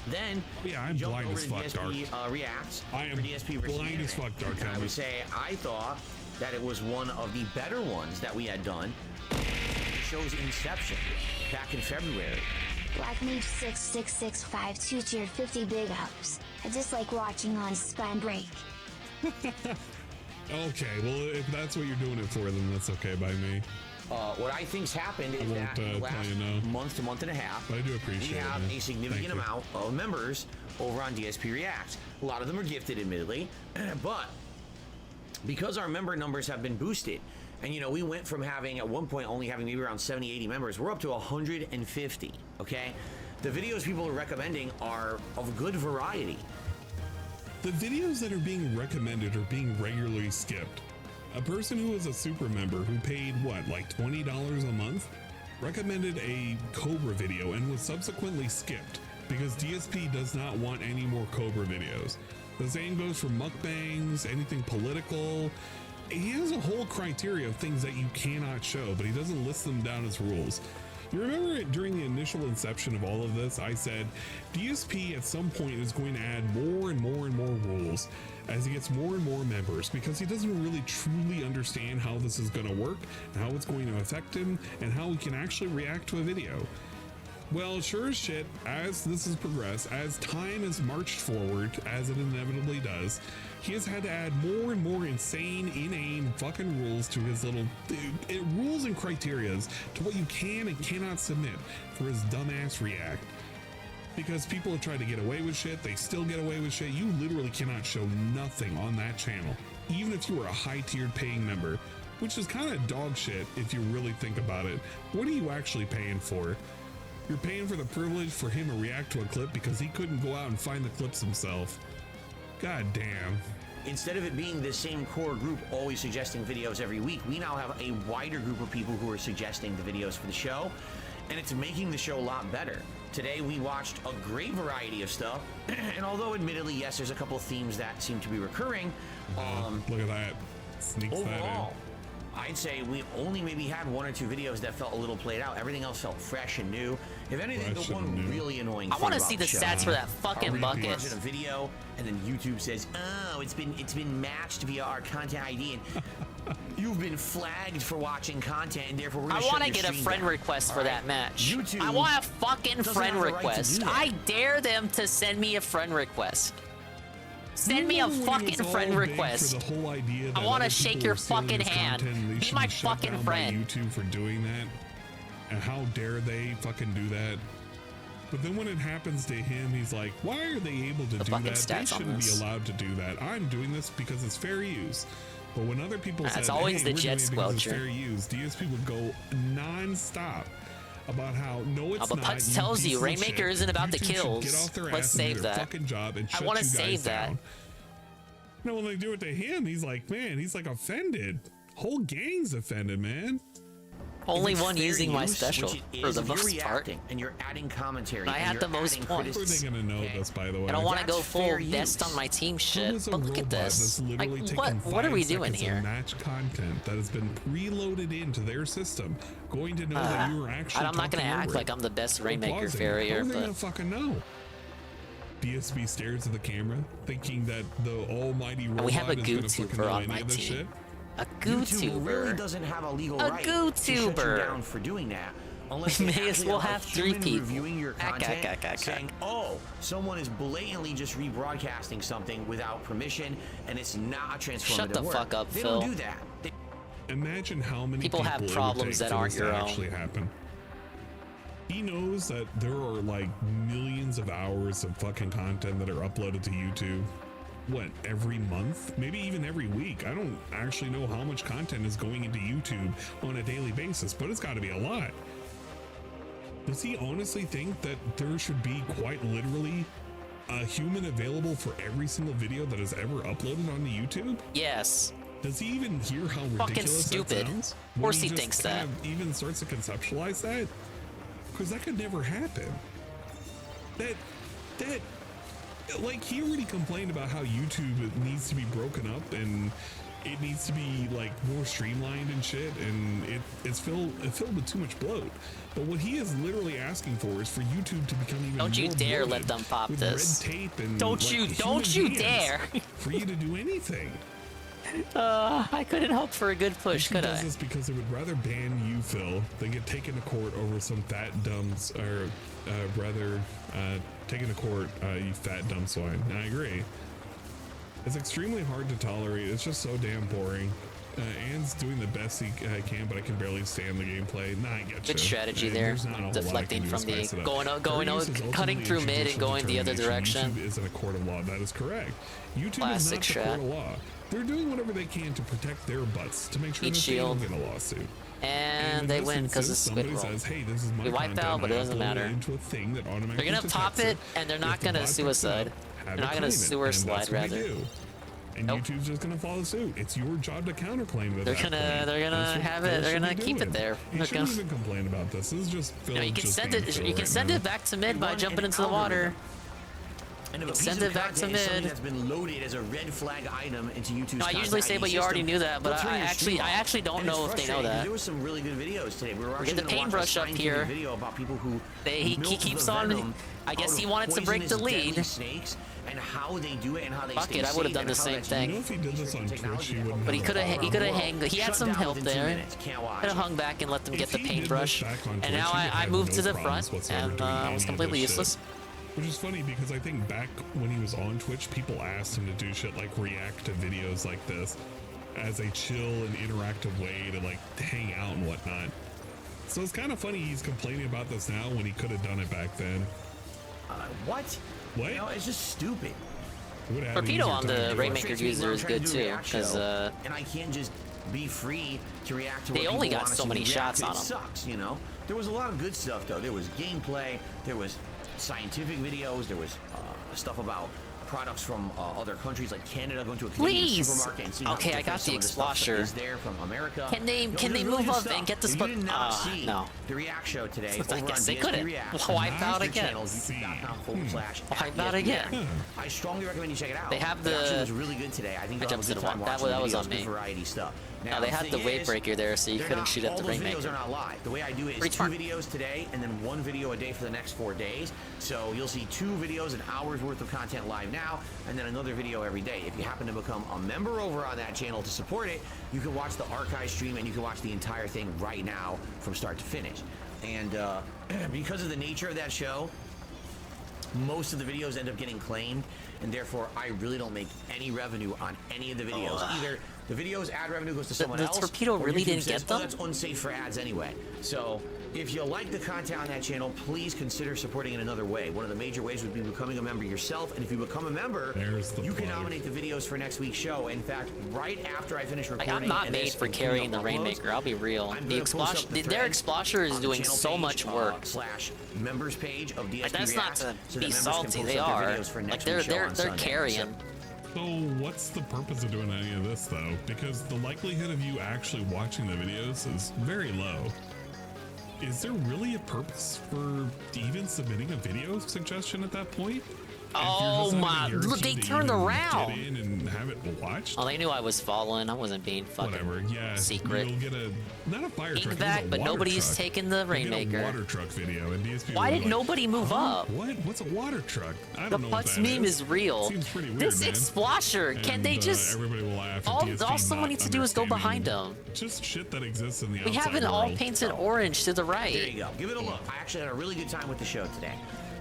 L: Then
F: I'm blind as fuck, Dark.
L: Reacts.
F: I am
L: DSP
F: blind as fuck, Dark.
L: And I would say I thought that it was one of the better ones that we had done. The show's inception back in February.
N: Blackmage66652 tiered 50 big ups. I just like watching on Spine Break.
F: Okay, well, if that's what you're doing it for, then that's okay by me.
L: What I think's happened is that in the last month to month and a half,
F: but I do appreciate
L: we have a significant amount of members over on DSP Reacts. A lot of them are gifted, admittedly, but because our member numbers have been boosted, and you know, we went from having at one point only having maybe around 70, 80 members, we're up to 150. Okay, the videos people are recommending are of good variety.
F: The videos that are being recommended are being regularly skipped. A person who is a super member who paid what, like $20 a month, recommended a Cobra video and was subsequently skipped because DSP does not want any more Cobra videos. The same goes for mukbangs, anything political. He has a whole criteria of things that you cannot show, but he doesn't list them down as rules. You remember during the initial inception of all of this, I said DSP at some point is going to add more and more and more rules as he gets more and more members because he doesn't really truly understand how this is going to work, how it's going to affect him, and how he can actually react to a video. Well, sure as shit, as this has progressed, as time has marched forward, as it inevitably does, he has had to add more and more insane, inane fucking rules to his little rules and criterias to what you can and cannot submit for his dumbass react. Because people have tried to get away with shit, they still get away with shit. You literally cannot show nothing on that channel, even if you are a high-tiered paying member, which is kind of dog shit if you really think about it. What are you actually paying for? You're paying for the privilege for him to react to a clip because he couldn't go out and find the clips himself. God damn.
L: Instead of it being the same core group always suggesting videos every week, we now have a wider group of people who are suggesting the videos for the show, and it's making the show a lot better. Today we watched a great variety of stuff, and although admittedly, yes, there's a couple of themes that seem to be recurring,
F: look at that. Sneaks
L: overall, I'd say we only maybe had 1 or 2 videos that felt a little played out. Everything else felt fresh and new. If anything, the one really annoying
D: I
L: thing
D: want to
L: about
D: see the
L: show,
D: stats for that fucking bucket.
L: a video, and then YouTube says, "Oh, it's been matched via our content ID, and you've been flagged for watching content, and therefore we're gonna
D: I
L: shut
D: want to
L: your
D: get a
L: stream
D: friend
L: down."
D: request for
L: All
D: that
L: right?
D: match.
L: YouTube
D: I want a fucking
L: doesn't
D: friend
L: have the right to do
D: request.
L: that.
D: I dare them to send me a friend request. Send me a
F: Remember when it
D: fucking
F: was
D: friend
F: all big
D: request.
F: For the whole idea
D: I
F: that
D: want to
F: other
D: shake
F: people
D: your
F: were stealing
D: fucking
F: his
D: hand.
F: content and they
D: Be
F: should
D: my
F: be shut
D: fucking
F: down by
D: friend.
F: YouTube for doing that. And how dare they fucking do that? But then when it happens to him, he's like, why are they able to do that? They shouldn't be allowed to do that. I'm doing this because it's fair use. But when other people
D: That's
F: said,
D: always
F: hey,
D: the
F: we're
D: jet
F: doing it because it's
D: squelcher.
F: fair use, DSP would go non-stop about how, no, it's
D: but
F: not.
D: Putz tells you,
F: pieces of
D: Rainmaker
F: shit.
D: isn't about the
F: YouTube should
D: kills.
F: Get off their
D: Let's
F: ass and do
D: save
F: their
D: that.
F: fucking job and shut
D: I want
F: you
D: to
F: guys
D: save that.
F: down. No, when they do it to him, he's like, man, he's like offended. Whole gang's offended, man.
D: Only
L: If it's
D: one
L: fair
D: using my
L: use,
D: special
L: which it
D: for
L: is,
D: the
L: if you're
D: most part.
L: reacting and you're adding commentary.
D: I
L: and
D: had
L: you're
D: the most
L: adding
D: points.
F: How are they gonna know this, by the way?
D: I don't want to
L: That's
D: go full
L: fair
D: best
L: use.
D: on my team
F: How
D: shit,
F: is a
D: but look
F: robot
D: at this.
F: that's
D: Like,
F: literally taking
D: what are we
F: 5
D: doing
F: seconds
D: here?
F: of match content that has been preloaded into their system, going to know that you were actually
D: I'm not gonna
F: talking
D: act
F: over
D: like
F: it?
D: I'm the best
F: Or
D: Rainmaker
F: pausing.
D: farrier,
F: How are they
D: but
F: gonna fucking know? DSP stares at the camera, thinking that the almighty robot
D: we have a
F: is gonna fucking
D: GooTuber
F: know
D: on
F: any
D: my
F: of this
D: team.
F: shit.
D: a
L: YouTube really
D: GooTuber.
L: doesn't have a legal
D: A
L: right to shut you
D: GooTuber.
L: down for doing that. Unless
D: We
L: they
D: may as
L: actually
D: well
L: a
D: have 3
L: human
D: people.
L: reviewing your content,
D: Ack.
L: saying, "Oh, someone is blatantly just rebroadcasting something without permission, and it's not a transformative
D: Shut the
L: work."
D: fuck up,
L: They
D: Phil.
L: don't do that.
F: Imagine how many
D: People have
F: it would
D: problems
F: take
D: that
F: for
D: aren't
F: this to
D: your own.
F: actually happen. He knows that there are like millions of hours of fucking content that are uploaded to YouTube. What, every month? Maybe even every week. I don't actually know how much content is going into YouTube on a daily basis, but it's got to be a lot. Does he honestly think that there should be quite literally a human available for every single video that is ever uploaded onto YouTube?
D: Yes.
F: Does he even hear how
D: Fucking
F: ridiculous
D: stupid.
F: that sounds?
D: Of course
F: When
D: he
F: just
D: thinks
F: kind
D: that.
F: of even starts to conceptualize that? Because that could never happen. That like, he already complained about how YouTube needs to be broken up and it needs to be like more streamlined and shit, and it's filled with too much bloat. But what he is literally asking for is for YouTube to become even
D: Don't you
F: more
D: dare
F: bloated
D: let them pop
F: with
D: this.
F: red tape and
D: Don't
F: like,
D: you
F: human hands
D: dare.
F: for you to do anything.
D: I couldn't hope for a good push,
F: He
D: could
F: does
D: I?
F: this because they would rather ban you, Phil, than get taken to court over some fat dumbs, or rather taken to court, you fat dumb swine. And I agree. It's extremely hard to tolerate. It's just so damn boring. Anne's doing the best he can, but I can barely stand the gameplay. Nah, I get
D: Good
F: you.
D: strategy
F: And
D: there.
F: there's not a whole lot I
D: Deflecting
F: can do to
D: from the
F: spice it up.
D: going
F: Fair use is
D: cutting
F: ultimately
D: through
F: a
D: mid and
F: judicial
D: going the other
F: determination.
D: direction.
F: YouTube isn't a court of law. That is correct. YouTube
D: Classic
F: is not the
D: strat.
F: court of law. They're doing whatever they can to protect their butts to make sure
D: Eat
F: that
D: shield.
F: they don't get a lawsuit.
D: And
F: in
D: they
F: this
D: win because of
F: instance,
D: Squid
F: somebody
D: roll.
F: says, hey, this is my
D: We wipe
F: content,
D: out, but it
F: I
D: doesn't
F: upload
D: matter.
F: into a thing that automatically
D: They're gonna pop
F: detects
D: it, and they're not
F: If the
D: gonna
F: bot picks it
D: suicide.
F: up, have
D: They're
F: it
D: not gonna
F: claim it,
D: sewer
F: and
D: slide,
F: that's what they
D: rather.
F: do. And
D: Nope.
F: YouTube's just gonna follow suit. It's your job to counterclaim to
D: They're
F: that
D: gonna
F: claim.
D: they're
F: That's
D: gonna
F: what
D: have
F: Phil
D: it. They're
F: should
D: gonna
F: be
D: keep it
F: doing.
D: there.
F: He
D: They're
F: shouldn't
D: gonna.
F: even complain about this. This is just Phil.
D: You know, you can
F: just
D: send
F: being
D: it.
F: Phil
D: You can
F: right
D: send
F: now.
D: it back to mid by
L: Run
D: jumping
L: an
D: into the water.
L: algorithm. And if a
D: Send
L: piece
D: it
L: of
D: back to
L: content is something
D: mid.
L: that's been loaded as a red flag item into YouTube's
D: No, I
L: content
D: usually say,
L: ID
D: but you already
L: system,
D: knew that. But
L: they'll turn
D: I
L: your stream
D: actually
L: off.
D: don't
L: And
D: know
L: it's
D: if they know
L: frustrating, 'cause
D: that.
L: There was some really good videos today. We were
D: We
L: actually
D: get the
L: gonna watch a
D: paintbrush up
L: scientific
D: here.
L: video about people who
D: He
L: milk
D: keeps
L: the
D: on.
L: venom
D: I guess
L: out
D: he
L: of
D: wanted to break the
L: poisonous, deadly
D: lead.
L: snakes and how they do it and how they
D: Fuck
L: stay
D: it, I would've
L: safe
D: done
L: and
D: the
L: how
D: same
L: that's
D: thing.
F: You know, if he did this on Twitch, he wouldn't.
D: But he
F: have
D: could
F: a
D: have
F: problem.
D: hanged. He had
L: Shut
D: some
L: down
D: help
L: within 2
D: there.
L: minutes. Can't watch
D: Could have
L: it.
D: hung back and let them get
F: If
D: the
F: he did this
D: paintbrush.
F: back on
D: And
F: Twitch,
D: now
F: he would
D: I
F: have
D: moved
F: no
D: to the
F: problems
D: front,
F: whatsoever
D: and
F: doing
D: I
F: any
D: was
F: of
D: completely
F: this shit.
D: useless.
F: Which is funny because I think back when he was on Twitch, people asked him to do shit like react to videos like this as a chill and interactive way to like hang out and whatnot. So it's kind of funny he's complaining about this now when he could have done it back then.
L: What?
F: What?
L: You know, it's just stupid.
F: Would have
D: Torpedo
F: easier
D: on
F: time
D: the
F: doing it.
D: Rainmaker user is good too, because
L: and I can't just be free to react to
D: They
L: what
D: only
L: people
D: got
L: want
D: so
L: to
D: many
L: react
D: shots
L: to.
D: on
L: It
D: 'em.
L: sucks, you know. There was a lot of good stuff though. There was gameplay. There was scientific videos. There was stuff about products from other countries like Canada, going to a Canadian
D: Please.
L: supermarket and seeing how
D: Okay, I
L: different
D: got
L: some
D: the
L: of stuff
D: Explosher.
L: is there from America.
D: Can they
L: No,
D: can
L: there's
D: they
L: really
D: move
L: good
D: up
L: stuff.
D: and get the
L: If you did not see
D: no.
L: the React show today
D: I
L: over
D: guess
L: on
D: they
L: DSP
D: couldn't.
L: Reacts,
D: Wipe out
L: the
D: again.
L: channel, youtube.com/@DSP
D: Wipe out again.
L: Reacts. I strongly recommend you check it out.
D: They have
L: It actually
D: the-
L: was really good today. I think
D: I
L: you'll have
D: jumped
L: a
D: to
L: good
D: the
L: time
D: one. That
L: watching
D: was
L: the
D: on
L: videos,
D: me.
L: good variety stuff.
D: No, they had the
L: thing
D: weight
L: is,
D: breaker there, so you
L: they're
D: couldn't
L: not-
D: shoot at the
L: all those videos
D: Rainmaker.
L: are not live. The way I do it is
D: Pretty
L: 2
D: smart.
L: videos today and then 1 video a day for the next 4 days. So you'll see 2 videos, an hour's worth of content live now, and then another video every day. If you happen to become a member over on that channel to support it, you can watch the archive stream and you can watch the entire thing right now from start to finish. And because of the nature of that show, most of the videos end up getting claimed, and therefore I really don't make any revenue on any of the videos. Either the video's ad revenue goes to someone
D: the
L: else,
D: torpedo
L: or
D: really
L: YouTube
D: didn't
L: says,
D: get them?
L: "Oh, that's unsafe for ads anyway." So if you like the content on that channel, please consider supporting in another way. One of the major ways would be becoming a member yourself, and if you become a member, you can nominate the videos for next week's show. In fact, right after I finish recording,
D: I'm not
L: and
D: made
L: this
D: for
L: and
D: carrying the
L: cleaning up uploads,
D: Rainmaker. I'll be real.
L: I'm
D: The
L: gonna post up the
D: their
L: thread
D: Explosher is
L: on the
D: doing
L: channel
D: so
L: page,
D: much work.
L: / members page of DSP
D: Like, that's not
L: Reacts,
D: to
L: so that
D: be
L: members can
D: salty.
L: post
D: They
L: up their
D: are.
L: videos for
D: Like
L: next
D: they're
L: week's show
D: they're
L: on
D: they're
L: Sunday.
D: carrying.
F: So what's the purpose of doing any of this though? Because the likelihood of you actually watching the videos is very low. Is there really a purpose for even submitting a video suggestion at that point?
D: Oh my! Look, they turned around.
F: Get in and have it watched.
D: Oh, they knew I was following. I wasn't being fucking
F: Whatever. Yeah.
D: secret.
F: You'll get not a fire truck.
D: Back,
F: it was a
D: but
F: water
D: nobody's
F: truck.
D: taking the
F: You'll get
D: Rainmaker.
F: a water truck video, and DSP
D: Why
F: will be
D: did
F: like,
D: nody move
F: "Huh?
D: up?
F: What? What's a water truck? I
D: The
F: don't know what
D: Putz
F: that
D: meme is real.
F: Seems pretty weird,
D: This
F: man.
D: Explosher, can they
F: And,
D: just?
F: everybody will laugh. at
D: All
F: DSP
D: someone
F: not
D: needs to do is go behind
F: understanding
D: them.
F: Just shit that exists in the
D: We
F: outside
D: have it all
F: world.
D: painted orange to the right.
L: There you go. Give it a look. I actually had a really good time with the show today.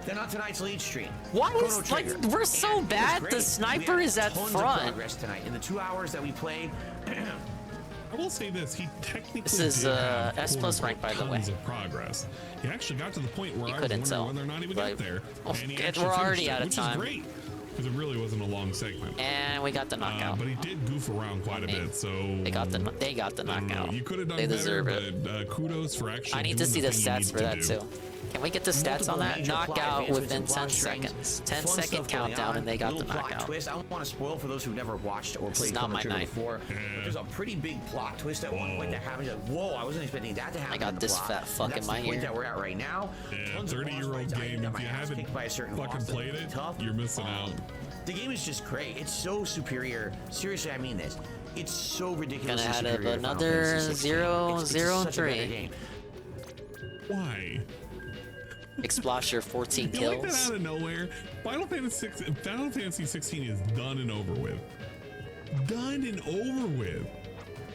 L: Then on tonight's lead stream,
D: Why
L: Chrono
D: is like
L: Trigger.
D: we're so
L: And it was
D: bad?
L: great.
D: The
L: We
D: sniper
L: had
D: is at
L: tons of
D: front.
L: progress tonight in the 2 hours that we played.
F: I will say this: he technically
D: This is,
F: did have,
D: S plus rank, by the way.
F: tons of progress. He actually got to the point where
D: You
F: I was
D: couldn't
F: wondering
D: tell,
F: whether or not he would
D: but-
F: get there.
D: Oh,
F: And he
D: good,
F: actually
D: we're
F: finished
D: already
F: it,
D: out of
F: which
D: time.
F: is great because it really wasn't a long segment.
D: And we got the knockout.
F: But he did goof around quite a bit, so
D: They got the
F: I don't know.
D: knockout.
F: You could have done
D: They
F: better,
D: deserve it.
F: but kudos for actually.
D: I need to
F: doing
D: see the
F: thing you
D: stats
F: need
D: for
F: to
D: that
F: do.
D: too. Can we get the stats on that?
L: Multiple major plot
D: Knockout
L: advancements
D: within
L: and
D: 10
L: plot strings.
D: seconds. 10
L: Fun
D: second
L: stuff going
D: countdown
L: on.
D: and they got the
L: Little plot
D: knockout.
L: twist. I don't want to spoil for those who've never watched or
D: This
L: played
D: is not
L: Chrono
D: my
L: Trigger
D: night.
L: before. There's a pretty big plot twist at one point that happens. Like, whoa, I wasn't expecting that to happen.
D: I got
L: in the
D: this
L: plot.
D: fat fuck
L: And
D: in
L: that's
D: my
L: the point
D: ear.
L: that we're at right now.
F: Yeah,
L: Tons of
F: 30-year-old
L: boss fights. I
F: game.
L: got
F: If you
L: my ass
F: haven't
L: kicked by a certain
F: fucking
L: boss that's
F: played
L: really
F: it,
L: tough.
F: you're missing out.
L: The game is just great. It's so superior. Seriously, I mean this. It's so ridiculously
D: Gonna add up
L: superior to Final
D: another
L: Fantasy 16.
D: 0,
L: It's
D: 0, and
L: such a better
D: 3.
L: game.
F: Why?
D: Explosher 14
F: You like that
D: kills.
F: out of nowhere? Final Fantasy 16 is done and over with. Done and over with.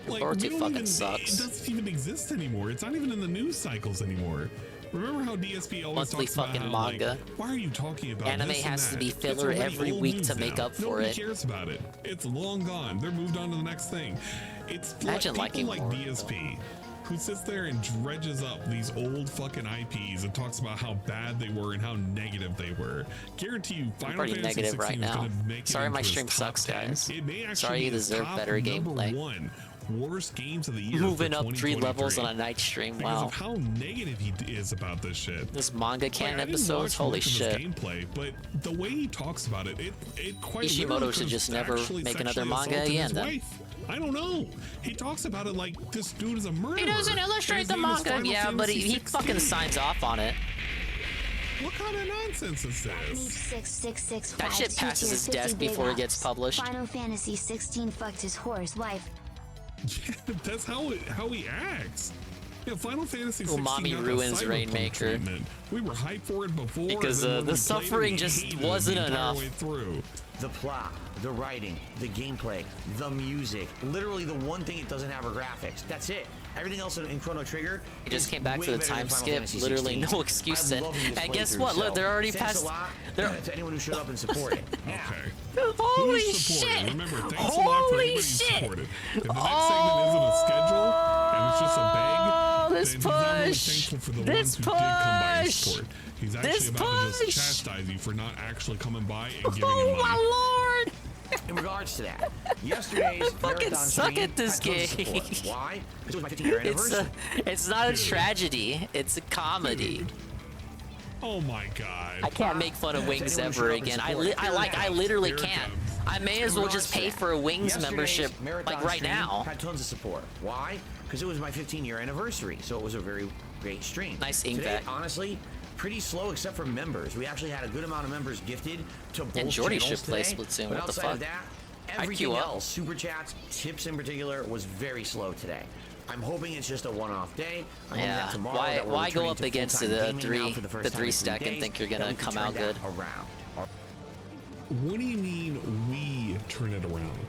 F: Like,
D: Or
F: we
D: two
F: don't
D: fucking
F: even,
D: sucks.
F: It doesn't even exist anymore. It's not even in the news cycles anymore. Remember how DSP always
D: Monthly
F: talks about
D: fucking
F: how,
D: manga.
F: like, why are you talking about
D: Anime
F: this and
D: has to
F: that?
D: be
F: It's
D: filler
F: already
D: every
F: old
D: week
F: news
D: to make
F: now.
D: up for
F: Nobody
D: it.
F: cares about it. It's long gone. They're moved on to the next thing. It's
D: Imagine
F: like people
D: liking
F: like
D: more,
F: DSP who sits there and dredges up these old fucking IPs and talks about how bad they were and how negative they were. Guarantee you, Final
D: pretty
F: Fantasy
D: negative
F: 16
D: right
F: is
D: now.
F: gonna make it
D: Sorry, my
F: into
D: stream
F: his top
D: sucks,
F: 10.
D: guys.
F: It may actually
D: Sorry, you
F: be his
D: deserve
F: top
D: better
F: number
D: gameplay.
F: 1 worst games of the year.
D: Moving
F: for
D: up 3 levels
F: 2023.
D: on a night stream.
F: Because
D: Wow.
F: of how negative he is about this shit.
D: This manga
F: Like,
D: canon
F: I didn't
D: episodes,
F: watch
D: holy
F: much of his
D: shit.
F: gameplay, but the way he talks about it, it quite
D: Kishimoto
F: literally
D: should
F: could've
D: just never
F: actually
D: make another
F: sexually
D: manga
F: assaulted
D: again,
F: his
D: then.
F: wife. I don't know. He talks about it like this dude is a murderer.
M: He doesn't
F: and
M: illustrate
F: his
M: the
F: name is
M: manga.
F: Final
D: Yeah, but
F: Fantasy
D: he
F: 16.
D: fucking signs off on it.
F: What kind of nonsense is this?
N: 666
D: That shit passes his desk before it gets published.
N: Final Fantasy 16 fucked his whore's wife.
F: Yeah, that's how he acts. Yeah, Final Fantasy 16
D: Umami
F: got that
D: ruins
F: cyberpunk
D: Rainmaker.
F: treatment. We were hyped for it before.
D: Because,
F: and then when
D: the
F: we played it,
D: suffering
F: we
D: just
F: hated it
D: wasn't
F: the entire
D: enough.
F: way through.
L: The plot, the writing, the gameplay, the music. Literally the one thing it doesn't have are graphics. That's it. Everything else in Chrono Trigger.
D: He just
L: is
D: came back
L: way
D: to the
L: better than
D: time
L: Final
D: skip.
L: Fantasy
D: Literally
L: 16.
D: no excuse
L: I'm
D: then.
L: loving this
D: And guess
L: playthrough,
D: what? Look,
L: so
D: they're already
L: thanks
D: past.
L: a lot
D: They're
L: to anyone who showed up and supported.
F: Okay.
D: Holy
F: Who's supported?
D: shit!
F: Remember, thanks a lot for
D: Holy
F: everybody who
D: shit!
F: supported. If the next segment isn't a schedule and it's just a bag,
D: Oh,
F: then
D: this
F: he's not really
D: push!
F: thankful for the
D: This
F: ones who did come by and
D: push!
F: support. He's actually
D: This
F: about to
D: push!
F: just chastise you for not actually coming by and giving him
D: Oh
F: money.
D: my lord!
L: In regards to that, yesterday's
D: Fucking
L: marathon
D: suck
L: stream
D: at this
L: had tons of
D: game.
L: support. Why? Because it was my 15-year anniversary.
D: It's not a tragedy. It's a comedy.
F: Dude. Oh my god.
D: I can't make fun of Wings
L: Everyone
D: ever
L: showed up and
D: again.
L: supported.
D: I literally
F: Here it
D: can't.
F: comes.
D: I may as well just pay for a Wings
L: Yesterday's
D: membership
L: marathon
D: like right
L: stream
D: now.
L: Had tons of support. Why? Because it was my 15-year anniversary, so it was a very great stream.
D: Nice ink
L: Today,
D: back.
L: honestly, pretty slow except for members. We actually had a good amount of members gifted to both
D: And Jordy
L: channels
D: should play
L: today,
D: Splatoon.
L: but
D: What the
L: outside
D: fuck?
L: of that,
D: I
L: everything
D: queue up.
L: else, super chats, tips in particular, was very slow today. I'm hoping it's just a one-off day. I'm hoping that tomorrow that we're
D: Why go
L: returning
D: up
L: to
D: against
L: full-time
D: the
L: gaming now for the first time in 3
D: stack and
L: days,
D: think you're
L: that
D: gonna
L: we can
D: come
L: turn
D: out
L: that
D: good?
L: around.
F: What do you mean we turn it around?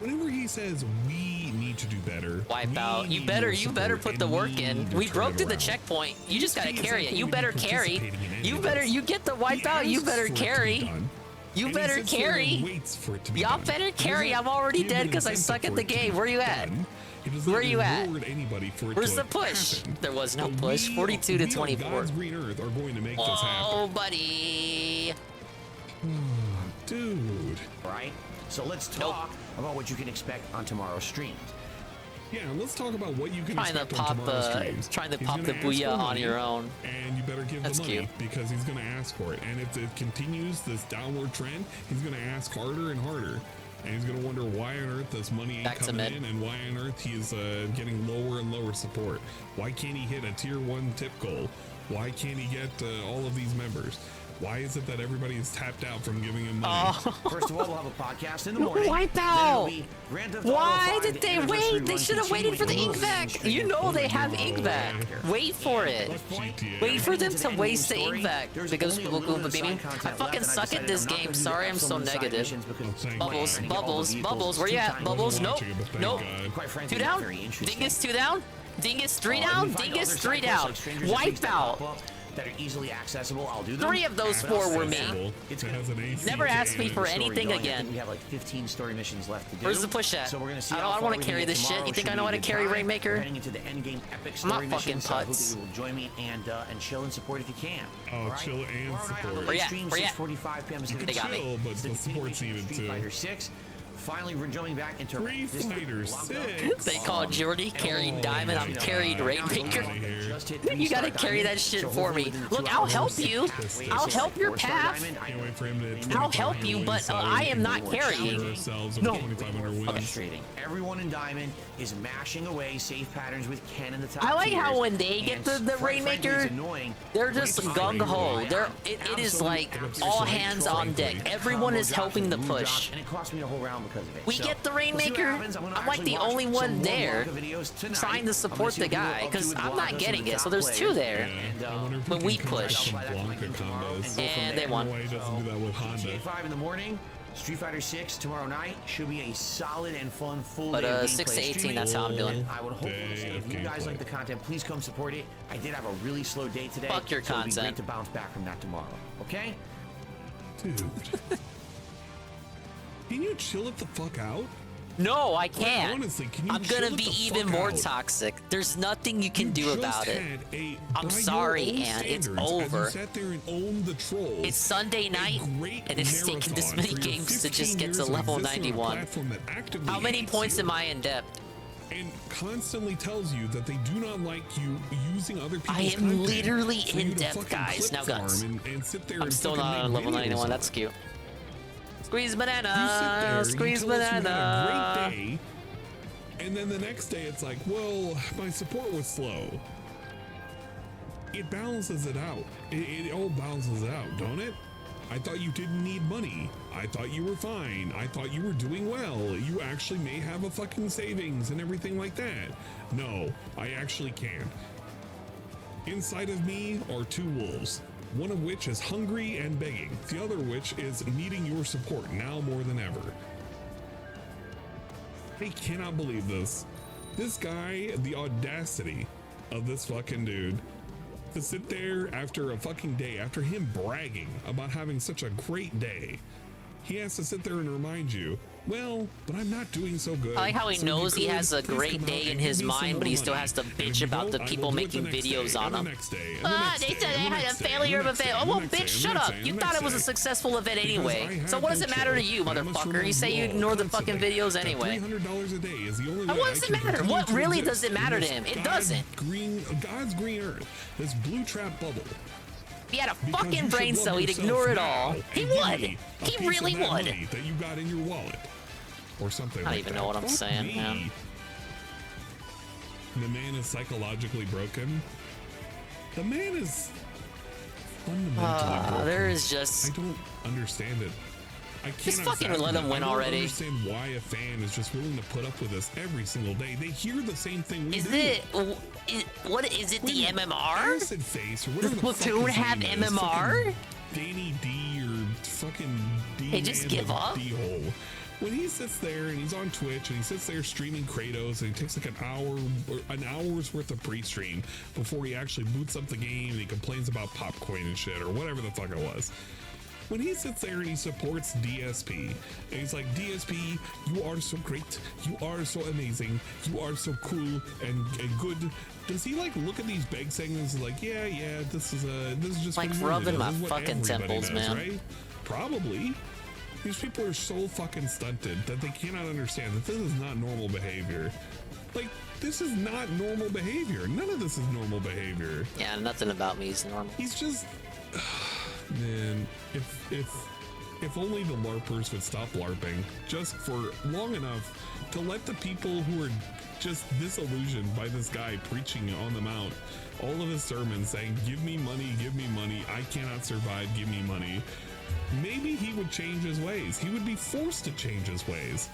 F: Whenever he says we need to do better,
D: Wipe out.
F: we
D: You
F: need
D: better
F: your
D: put
F: support,
D: the
F: and
D: work
F: we
D: in.
F: need to
D: We
F: turn
D: broke
F: it
D: through the
F: around.
D: checkpoint. You just gotta
F: He's
D: carry it.
F: not
D: You
F: going to be
D: better carry.
F: participating in any
D: You
F: of
D: better
F: this.
D: you get the wipe
F: He
D: out. You
F: asks
D: better
F: for it to be
D: carry.
F: done,
D: You
F: and he
D: better
F: sits there and
D: carry.
F: waits for it to be
D: Y'all
F: done.
D: better
F: He
D: carry.
F: doesn't
D: I'm already
F: give
D: dead
F: an
D: because I
F: incentive
D: suck at
F: for
D: the
F: it to
D: game.
F: be
D: Where you at?
F: done. He does
D: Where
F: not
D: you at?
F: reward anybody for it
D: Where's
F: to
D: the push?
F: happen.
D: There was no
F: But
D: push.
F: we-
D: 42 to
F: we on
D: 24.
F: God's green earth are going to make this happen.
D: Oh, buddy.
F: Dude.
L: Right? So let's talk about what you can expect on tomorrow's streams.
F: Yeah, let's talk about what you can
D: Trying to
F: expect on
D: pop
F: tomorrow's streams.
D: trying to
F: He's
D: pop
F: gonna
D: the
F: ask
D: booyah
F: for
D: on
F: money,
D: your own.
F: and you better give
D: That's
F: the money
D: cute.
F: because he's going to ask for it. And if it continues this downward trend, he's going to ask harder and harder. And he's going to wonder why on earth this money ain't
D: Back to
F: coming
D: mid.
F: in, and why on earth he's getting lower and lower support. Why can't he hit a tier 1 tip goal? Why can't he get all of these members? Why is it that everybody is tapped out from giving him money?
L: First of all, we'll have a podcast in the morning.
D: Wipe
L: Then
D: out.
L: it'll be Grand Theft Auto
D: Why
L: 5,
D: did
L: the
D: they
L: anniversary
D: wait? They
L: run
D: should have waited for the ink
L: continuing
D: back.
L: stream.
D: You know they have ink back. Wait for it.
F: GTA.
D: Wait for them
L: Into
D: to
L: the
D: waste the
L: endgame
D: ink back
L: story,
D: because
L: there's
D: people
L: only a
D: Goomba
L: little bit of
D: beaming.
L: side
D: I
L: content
D: fucking
L: left, and
D: suck at
L: decided
D: this
L: I'm not
D: game.
L: gonna do
D: Sorry, I'm
L: some
D: so
L: of the side
D: negative.
L: missions because
F: thank
D: Bubbles,
F: God.
D: bubbles, bubbles. Where you at? Bubbles, nope, nope. 2 down. Dingus 2 down. Dingus 3 down. Dingus 3 down. Wipe out.
L: that are easily accessible. I'll do them.
D: 3 of those 4 were me.
L: It's
F: It has an AC
D: Never ask me for
L: story
D: anything
L: going. I
D: again.
L: think we have like 15 story missions left to do.
D: Where's the push at?
L: So we're gonna see
D: I
L: how
D: don't
L: far
D: want
L: we
D: to
L: can
D: carry
L: get
D: this shit.
L: tomorrow.
D: You think
L: Should
D: I know
L: be
D: how
L: a
D: to
L: good
D: carry
L: time.
D: Rainmaker?
L: We're heading into the end game epic
D: I'm not
L: story
D: fucking
L: mission. So I hope
D: putz.
L: that you will join me and chill and support if you can.
F: Oh,
L: All right?
F: chill and
L: Tomorrow night on the
F: support.
L: late
D: Where you at?
L: stream,
D: Where you at?
L: 6:45 p.m. is
F: You
L: gonna
F: can
L: be
F: chill, but the support's needed
L: Street
F: too.
L: Fighter 6. Finally, we're jumping back into
F: Street
L: this
F: Fighter
L: Blanco.
F: 6.
D: They call Jordy carried Diamond. I'm carried Rainmaker.
L: Just hit
D: You gotta
L: 3-star
D: carry
L: diamond,
D: that shit
L: so
D: for me.
L: hopefully within
D: Look,
L: 2
D: I'll
L: hours,
D: help you. I'll help your
L: 4-star
D: path.
L: diamond.
F: Can't wait for him to
D: I'll help you, but I am not carrying.
F: ourselves
D: No.
F: over 2,500 wins.
L: Frustrating. Everyone in Diamond is mashing away safe patterns with Ken in the top
D: I like how
L: tiers,
D: when they get
L: and
D: the
L: quite frankly,
D: Rainmaker,
L: it's annoying.
D: they're just gung ho. It is like all hands on deck. Everyone is helping the push.
L: And it cost me a whole round because of it.
D: We
L: So,
D: get the
L: we'll see what
D: Rainmaker.
L: happens. gonna
D: I'm like
L: actually
D: the
L: watch
D: only
L: some
D: one
L: more
D: there
L: Blanca videos tonight.
D: trying to
L: I'm gonna
D: support
L: see
D: the
L: what people
D: guy
L: are up to
D: because
L: with
D: I'm
L: Blanca,
D: not
L: some
D: getting
L: of the
D: it. So
L: top
D: there's 2
L: players.
D: there.
F: Yeah, I wonder if
D: But
F: he
D: we
F: can come back
D: push.
F: with Blanca combos.
D: And they
F: I don't
D: won.
F: know why he doesn't do that with Honda.
L: GTA 5 in the morning. Street Fighter 6 tomorrow night should be a solid and fun full
D: But,
L: day of
D: 6 to
L: gameplay
D: 18,
L: streaming.
D: that's how I'm doing.
L: I would hope
F: Day
L: if
F: of
L: you guys
F: gameplay.
L: like the content, please come support it. I did have a really slow day today.
D: Fuck your
L: so it'd be great
D: content.
L: to bounce back from that tomorrow. Okay?
F: Dude. Can you chill it the fuck out?
D: No, I can't.
F: honestly, can you
D: I'm
F: chill
D: gonna
F: it
D: be
F: the
D: even
F: fuck
D: more
F: out?
D: toxic. There's nothing you can do
F: You
D: about
F: just
D: it.
F: had a,
D: I'm
F: by
D: sorry,
F: your own
D: Ann, it's
F: standards,
D: over.
F: As you sat there and owned the trolls.
D: It's Sunday night,
F: great
D: and it's taken this
F: marathon
D: many
F: for your
D: games to
F: 15
D: just get
F: years
D: to
F: of
D: level
F: existing on a
D: 91.
F: platform that actively
D: How many
F: hates
D: points
F: you
D: am I in depth?
F: and constantly tells you that they do not like you using other people's
D: I am
F: content
D: literally
F: for you
D: in
F: to
D: depth,
F: fucking
D: guys.
F: clip
D: Now
F: farm
D: guns.
F: and sit there
D: I'm
F: and
D: still
F: fucking
D: not on
F: make
D: level
F: videos
D: 91.
F: on
D: That's
F: it.
D: cute. Squeeze
F: You sit there,
D: banana.
F: you
D: Squeeze
F: tell us you had a
D: banana.
F: great day, and then the next day it's like, well, my support was slow. It balances it out. It all balances it out, don't it? I thought you didn't need money. I thought you were fine. I thought you were doing well. You actually may have a fucking savings and everything like that. No, I actually can't. Inside of me are 2 wolves, one of which is hungry and begging, the other which is needing your support now more than ever. I cannot believe this. This guy, the audacity of this fucking dude, to sit there after a fucking day, after him bragging about having such a great day, he has to sit there and remind you Well, but I'm not doing so good.
D: I like how he
F: So
D: knows he
F: could
D: has a
F: please
D: great
F: come out
D: day in
F: and
D: his
F: give me some
D: mind,
F: more
D: but he still
F: money.
D: has to
F: And if
D: bitch
F: you
D: about the
F: don't, I
D: people
F: will do it
D: making
F: the next
D: videos
F: day,
D: on
F: and the
D: him.
F: next day, and the next
D: They
F: day,
D: said
F: and
D: they
F: the
D: had a
F: next day,
D: failure of
F: and
D: a
F: the
D: fail.
F: next
D: Oh, well,
F: day,
D: bitch,
F: and the
D: shut
F: next
D: up.
F: day, and
D: You
F: the
D: thought
F: next
D: it was a
F: day.
D: successful event
F: Because
D: anyway.
F: I
D: So
F: have
D: what does
F: that
D: it matter to
F: show.
D: you,
F: I must
D: motherfucker?
F: remind
D: You say you
F: all
D: ignore the fucking
F: constantly
D: videos
F: that
D: anyway.
F: $300 a day is the only
D: Now,
F: way
D: what
F: I
D: does it
F: can
D: matter?
F: continue
D: What
F: to
D: really
F: exist
D: does it matter
F: in
D: to
F: this
D: him? It
F: God's
D: doesn't.
F: God's green earth, this blue trap bubble.
D: If he had a
F: Because
D: fucking
F: you
D: brain
F: should
D: cell,
F: love
D: he'd
F: yourself
D: ignore it
F: now
D: all.
F: and
D: He
F: give
D: would.
F: me a
D: He
F: piece
D: really
F: of that
D: would.
F: money that you got in your wallet, or something.
D: I don't
F: like
D: even
F: that.
D: know what I'm
F: Fuck
D: saying,
F: me.
D: man.
F: The man is psychologically broken. The man is fundamentally broken.
D: There is just.
F: I don't understand it. I can't
D: Just fucking let him win already.
F: I don't understand why a fan is just willing to put up with this every single day. They hear the same thing we
D: Is
F: do.
D: it? What is it? The MMR?
F: Acid face or
D: Does
F: whatever the fuck
D: Splatoon
F: his
D: have
F: name is.
D: MMR?
F: Fucking Danny D or fucking D.
D: Hey, just give up.
F: D-hole. When he sits there and he's on Twitch and he sits there streaming Kratos and he takes like an hour's worth of pre-stream before he actually boots up the game and he complains about popcorn and shit or whatever the fuck it was. When he sits there and he supports DSP and he's like, DSP, you are so great, you are so amazing, you are so cool and good. Does he like look at these beg segments and like, yeah, this is just
D: Like
F: what he
D: rubbing
F: does.
D: my
F: This is what
D: fucking
F: everybody
D: temples,
F: does,
D: man.
F: right? Probably. These people are so fucking stunted that they cannot understand that this is not normal behavior. Like, this is not normal behavior. None of this is normal behavior.
D: Yeah, nothing about me is normal.
F: He's just, man. If only the LARPers would stop LARPing just for long enough to let the people who are just disillusioned by this guy preaching on the mount all of his sermons saying, give me money, I cannot survive, give me money. Maybe he would change his ways. He would be forced to change his ways.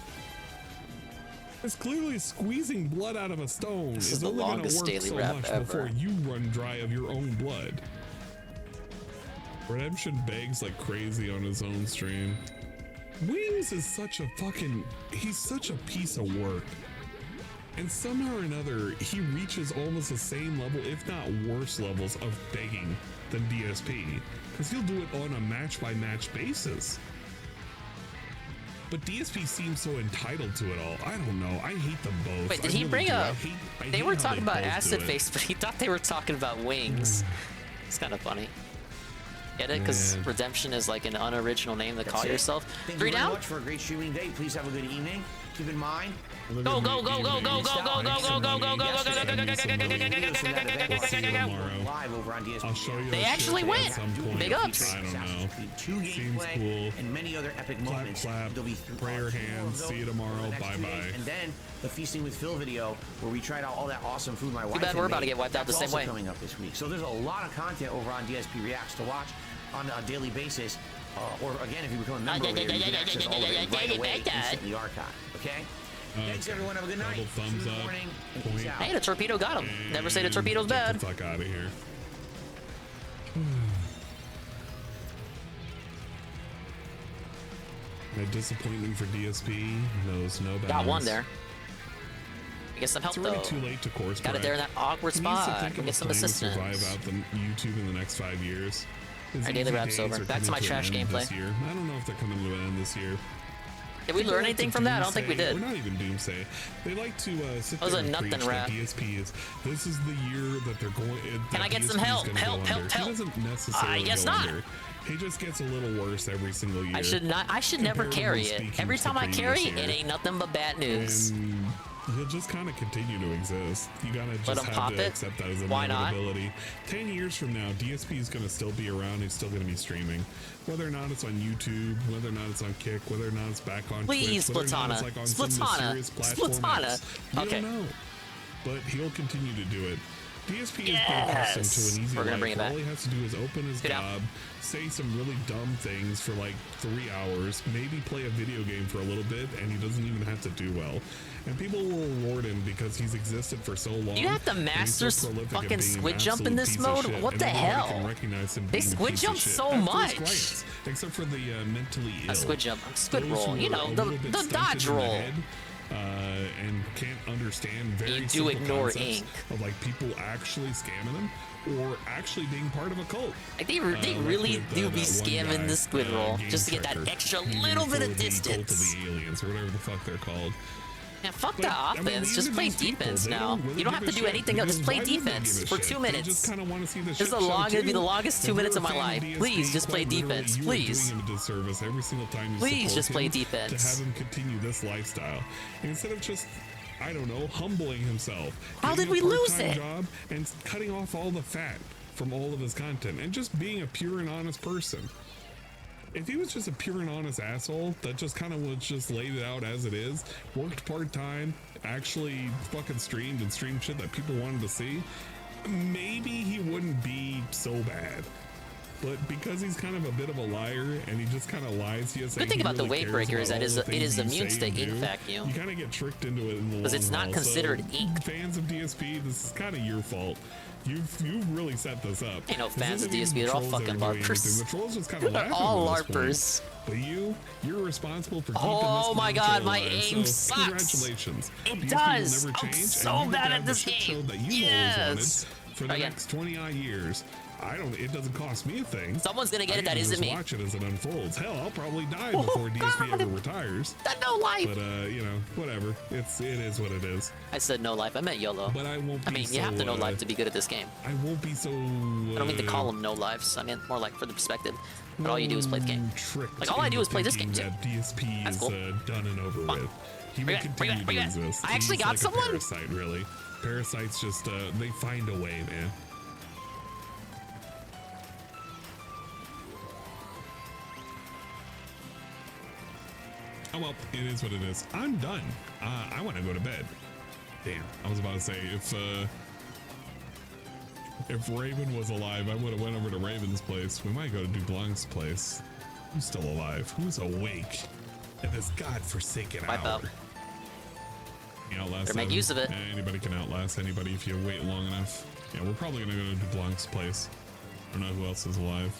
F: It's clearly squeezing blood out of a stone
D: This is
F: is
D: the
F: only going to
D: longest
F: work
D: daily
F: so
D: rap
F: much
D: ever.
F: before you run dry of your own blood. Redemption begs like crazy on his own stream. Wings is such a fucking... He's such a piece of work. And somehow or another, he reaches almost the same level, if not worse levels, of begging than DSP. Because he'll do it on a match-by-match basis. But DSP seems so entitled to it all. I don't know. I hate them both.
D: Wait, did
F: I
D: he
F: really
D: bring
F: do.
D: up?
F: I
D: They
F: hate
D: were
F: how
D: talking
F: they
D: about
F: both do
D: acid
F: it.
D: face, but he thought they were talking about wings. It's kind of funny. Get it? Because
F: Man.
D: Redemption is like an unoriginal name to call
L: That's it.
D: yourself.
L: Thank
D: Three
L: you very
D: down?
L: much for a great streaming day. Please have a good evening. Keep in mind.
D: Go, go, go, go, go, go, go, go, go, go, go, go, go, go, go, go, go,
L: Live over on DSP.
F: I'll show you
D: They
F: that
D: actually
F: shit
D: went.
F: at some point.
D: Big ups.
F: I don't know.
L: 2
F: Seems
L: gameplay
F: cool.
L: and many other epic moments.
F: Clap.
L: There'll be
F: Prayer hands. See you tomorrow.
L: Bye
F: Bye-bye.
L: And then the Feasting with Phil video where we tried out all that awesome food my wife
D: bad
L: had
D: we're about to
L: made.
D: get wiped out the
L: That's
D: same
L: also
D: way.
L: coming up this week. So there's a lot of content over on DSP Reacts to watch on a daily basis. Or again, if you become a member over there, you can access all of it right away, instantly archived. Okay? Thanks everyone. Have a good night.
F: Double thumbs
L: See you in the
F: up.
L: morning, and
F: Point.
L: peace out.
D: Hey, the torpedo got him. Never say the torpedo's
F: Get
D: bad.
F: the fuck out of here. A disappointment for DSP knows no bounds.
D: Got one there. Get some help
F: It's already
D: though.
F: too late to course
D: Got it there in that awkward
F: He needs to
D: spot.
F: think of
D: Get
F: a
D: some
F: plan to
D: assistance.
F: survive out the YouTube in the next 5 years. His
D: Our daily
F: easy
D: wrap's
F: days
D: over.
F: are
D: Back to
F: coming
D: my
F: an
D: trash
F: end
D: gameplay.
F: this year. I don't know if they're coming to an end this year.
D: Did we
F: People
D: learn
F: like
D: anything
F: to
D: from that? I don't think we
F: doomsay-
D: did.
F: We're not even doomsay. They like to sit
D: That was
F: there
D: a
F: and
D: nothing
F: preach
D: rap.
F: that DSP is. This is the year that they're going.
D: Can I get some help? Help, help, help.
F: He doesn't necessarily
D: I guess
F: go
D: not.
F: under. He just gets a little worse every single year.
D: I should not. I should never carry
F: Comparatively
D: it.
F: speaking
D: Every
F: to
D: time I carry
F: previous
D: it,
F: year.
D: ain't nothing but bad news.
F: And he'll just kind of continue to exist. You gotta
D: Let
F: just
D: him
F: have
D: pop
F: to
D: it?
F: accept that as a
D: Why not?
F: inevitability. 10 years from now, DSP is gonna still be around. He's still gonna be streaming, whether or not it's on YouTube, whether or not it's on Kick, whether or not it's back on
D: Please,
F: Twitch, whether or not it's
D: Splatana.
F: like on some
D: Splatana.
F: mysterious platform
D: Splatana.
F: else. We
D: Okay.
F: don't know, but he'll continue to do it. DSP
D: Yes.
F: has been accustomed to an easy
D: We're gonna
F: life
D: bring it
F: where
D: back.
F: all he has to do is open his
D: Get out.
F: gob, say some really dumb things for like 3 hours, maybe play a video game for a little bit, and he doesn't even have to do well. And people will reward him because he's existed for so long.
D: You have to
F: and he's so
D: master
F: prolific at
D: fucking
F: being an
D: squid jump in
F: absolute
D: this
F: piece of
D: mode?
F: shit,
D: What
F: and
D: the
F: everybody
D: hell?
F: can recognize him
D: They
F: being a
D: squid
F: piece
D: jump
F: of shit
D: so
F: at first
D: much.
F: glance, except for the mentally ill.
D: A squid jump. Squid
F: Those
D: roll.
F: who
D: You
F: are
D: know,
F: a
D: the
F: little bit
D: the
F: stunted
D: dodge
F: in the
D: roll.
F: head, and can't understand very
D: You do
F: simple
D: ignore
F: concepts
D: ink.
F: of like people actually scamming them or actually being part of a cult.
D: Like they really do be scamming the Squid roll just to get that extra little bit of distance.
F: The cult of the aliens or whatever the fuck they're called.
D: Yeah, fuck
F: But,
D: the
F: I mean,
D: offense.
F: even
D: Just play
F: these people,
D: defense
F: they
D: now.
F: don't really
D: You don't have
F: give
D: to
F: a
D: do
F: shit,
D: anything else. Just
F: because
D: play
F: why would they
D: defense
F: give a
D: for
F: shit?
D: 2
F: They
D: minutes.
F: just kind of want to see the
D: This
F: shit
D: is the
F: show
D: longest, it'd be the
F: too.
D: longest 2
F: If
D: minutes
F: you're
D: of
F: a
D: my
F: fan
D: life.
F: DSP,
D: Please just play
F: quite literally,
D: defense.
F: you are
D: Please.
F: doing him a disservice every single time you
D: Please
F: support
D: just play
F: him
D: defense.
F: to have him continue this lifestyle instead of just, I don't know, humbling himself.
D: How
F: getting
D: did
F: a
D: we lose
F: part-time
D: it?
F: Job and cutting off all the fat from all of his content and just being a pure and honest person. If he was just a pure and honest asshole that just kind of was just laid it out as it is, worked part-time, actually fucking streamed and streamed shit that people wanted to see, maybe he wouldn't be so bad. But because he's kind of a bit of a liar and he just kind of lies, he has
D: Good thing about the weight breaker is that it is immune to the ink vacuum.
F: You kind of get tricked into it in the long
D: Because it's not
F: haul.
D: considered
F: So,
D: ink.
F: fans of DSP, this is kind of your fault. You've really set this up.
D: Ain't no
F: This
D: fans of
F: isn't even
D: DSP, they're all
F: trolls that
D: fucking
F: are doing
D: LARPers.
F: anything. The trolls just kind of
D: They're
F: laugh
D: all
F: at this
D: LARPers.
F: point. But you're responsible for keeping
D: Oh
F: this
D: my
F: damn
D: god,
F: show
D: my
F: alive.
D: aim
F: So
D: sucks.
F: Congratulations.
D: It
F: DSP will
D: does.
F: never
D: I'm
F: change,
D: so
F: and you get
D: bad
F: to
D: at
F: have the
D: this
F: shit
D: game.
F: show that you
D: Yes.
F: always wanted for the
D: Again.
F: next 20 odd years. It doesn't cost me a thing.
D: Someone's gonna get it
F: I
D: that
F: can
D: isn't
F: just
D: me.
F: watch it as it unfolds. Hell, I'll probably die before DSP ever retires.
D: That no life.
F: But you know, whatever. It is what it is.
D: I said no life. I meant YOLO.
F: But I won't.
D: I mean, you have to know life to be good at this game.
F: I won't be so.
D: I don't mean to call them no lives. I meant more like for the perspective. But all you do is play the game. Like all I do is play this game too.
F: That DSP
D: That's
F: is
D: cool.
F: Done and over with. He will continue to exist.
D: I actually
F: He's
D: got
F: like
D: someone.
F: A parasite, really. Parasites just they find a way, man. Oh well, it is what it is. I'm done. I want to go to bed. Damn, I was about to say if Raven was alive, I would have went over to Raven's place. We might go to Dublanc's place. Who's still alive? Who's awake at this godforsaken
D: Wipe
F: hour?
D: out.
F: You outlast
D: Better make
F: them.
D: use of it.
F: Anybody can outlast anybody if you wait long enough. Yeah, we're probably gonna go to Dublanc's place. I don't know who else is alive.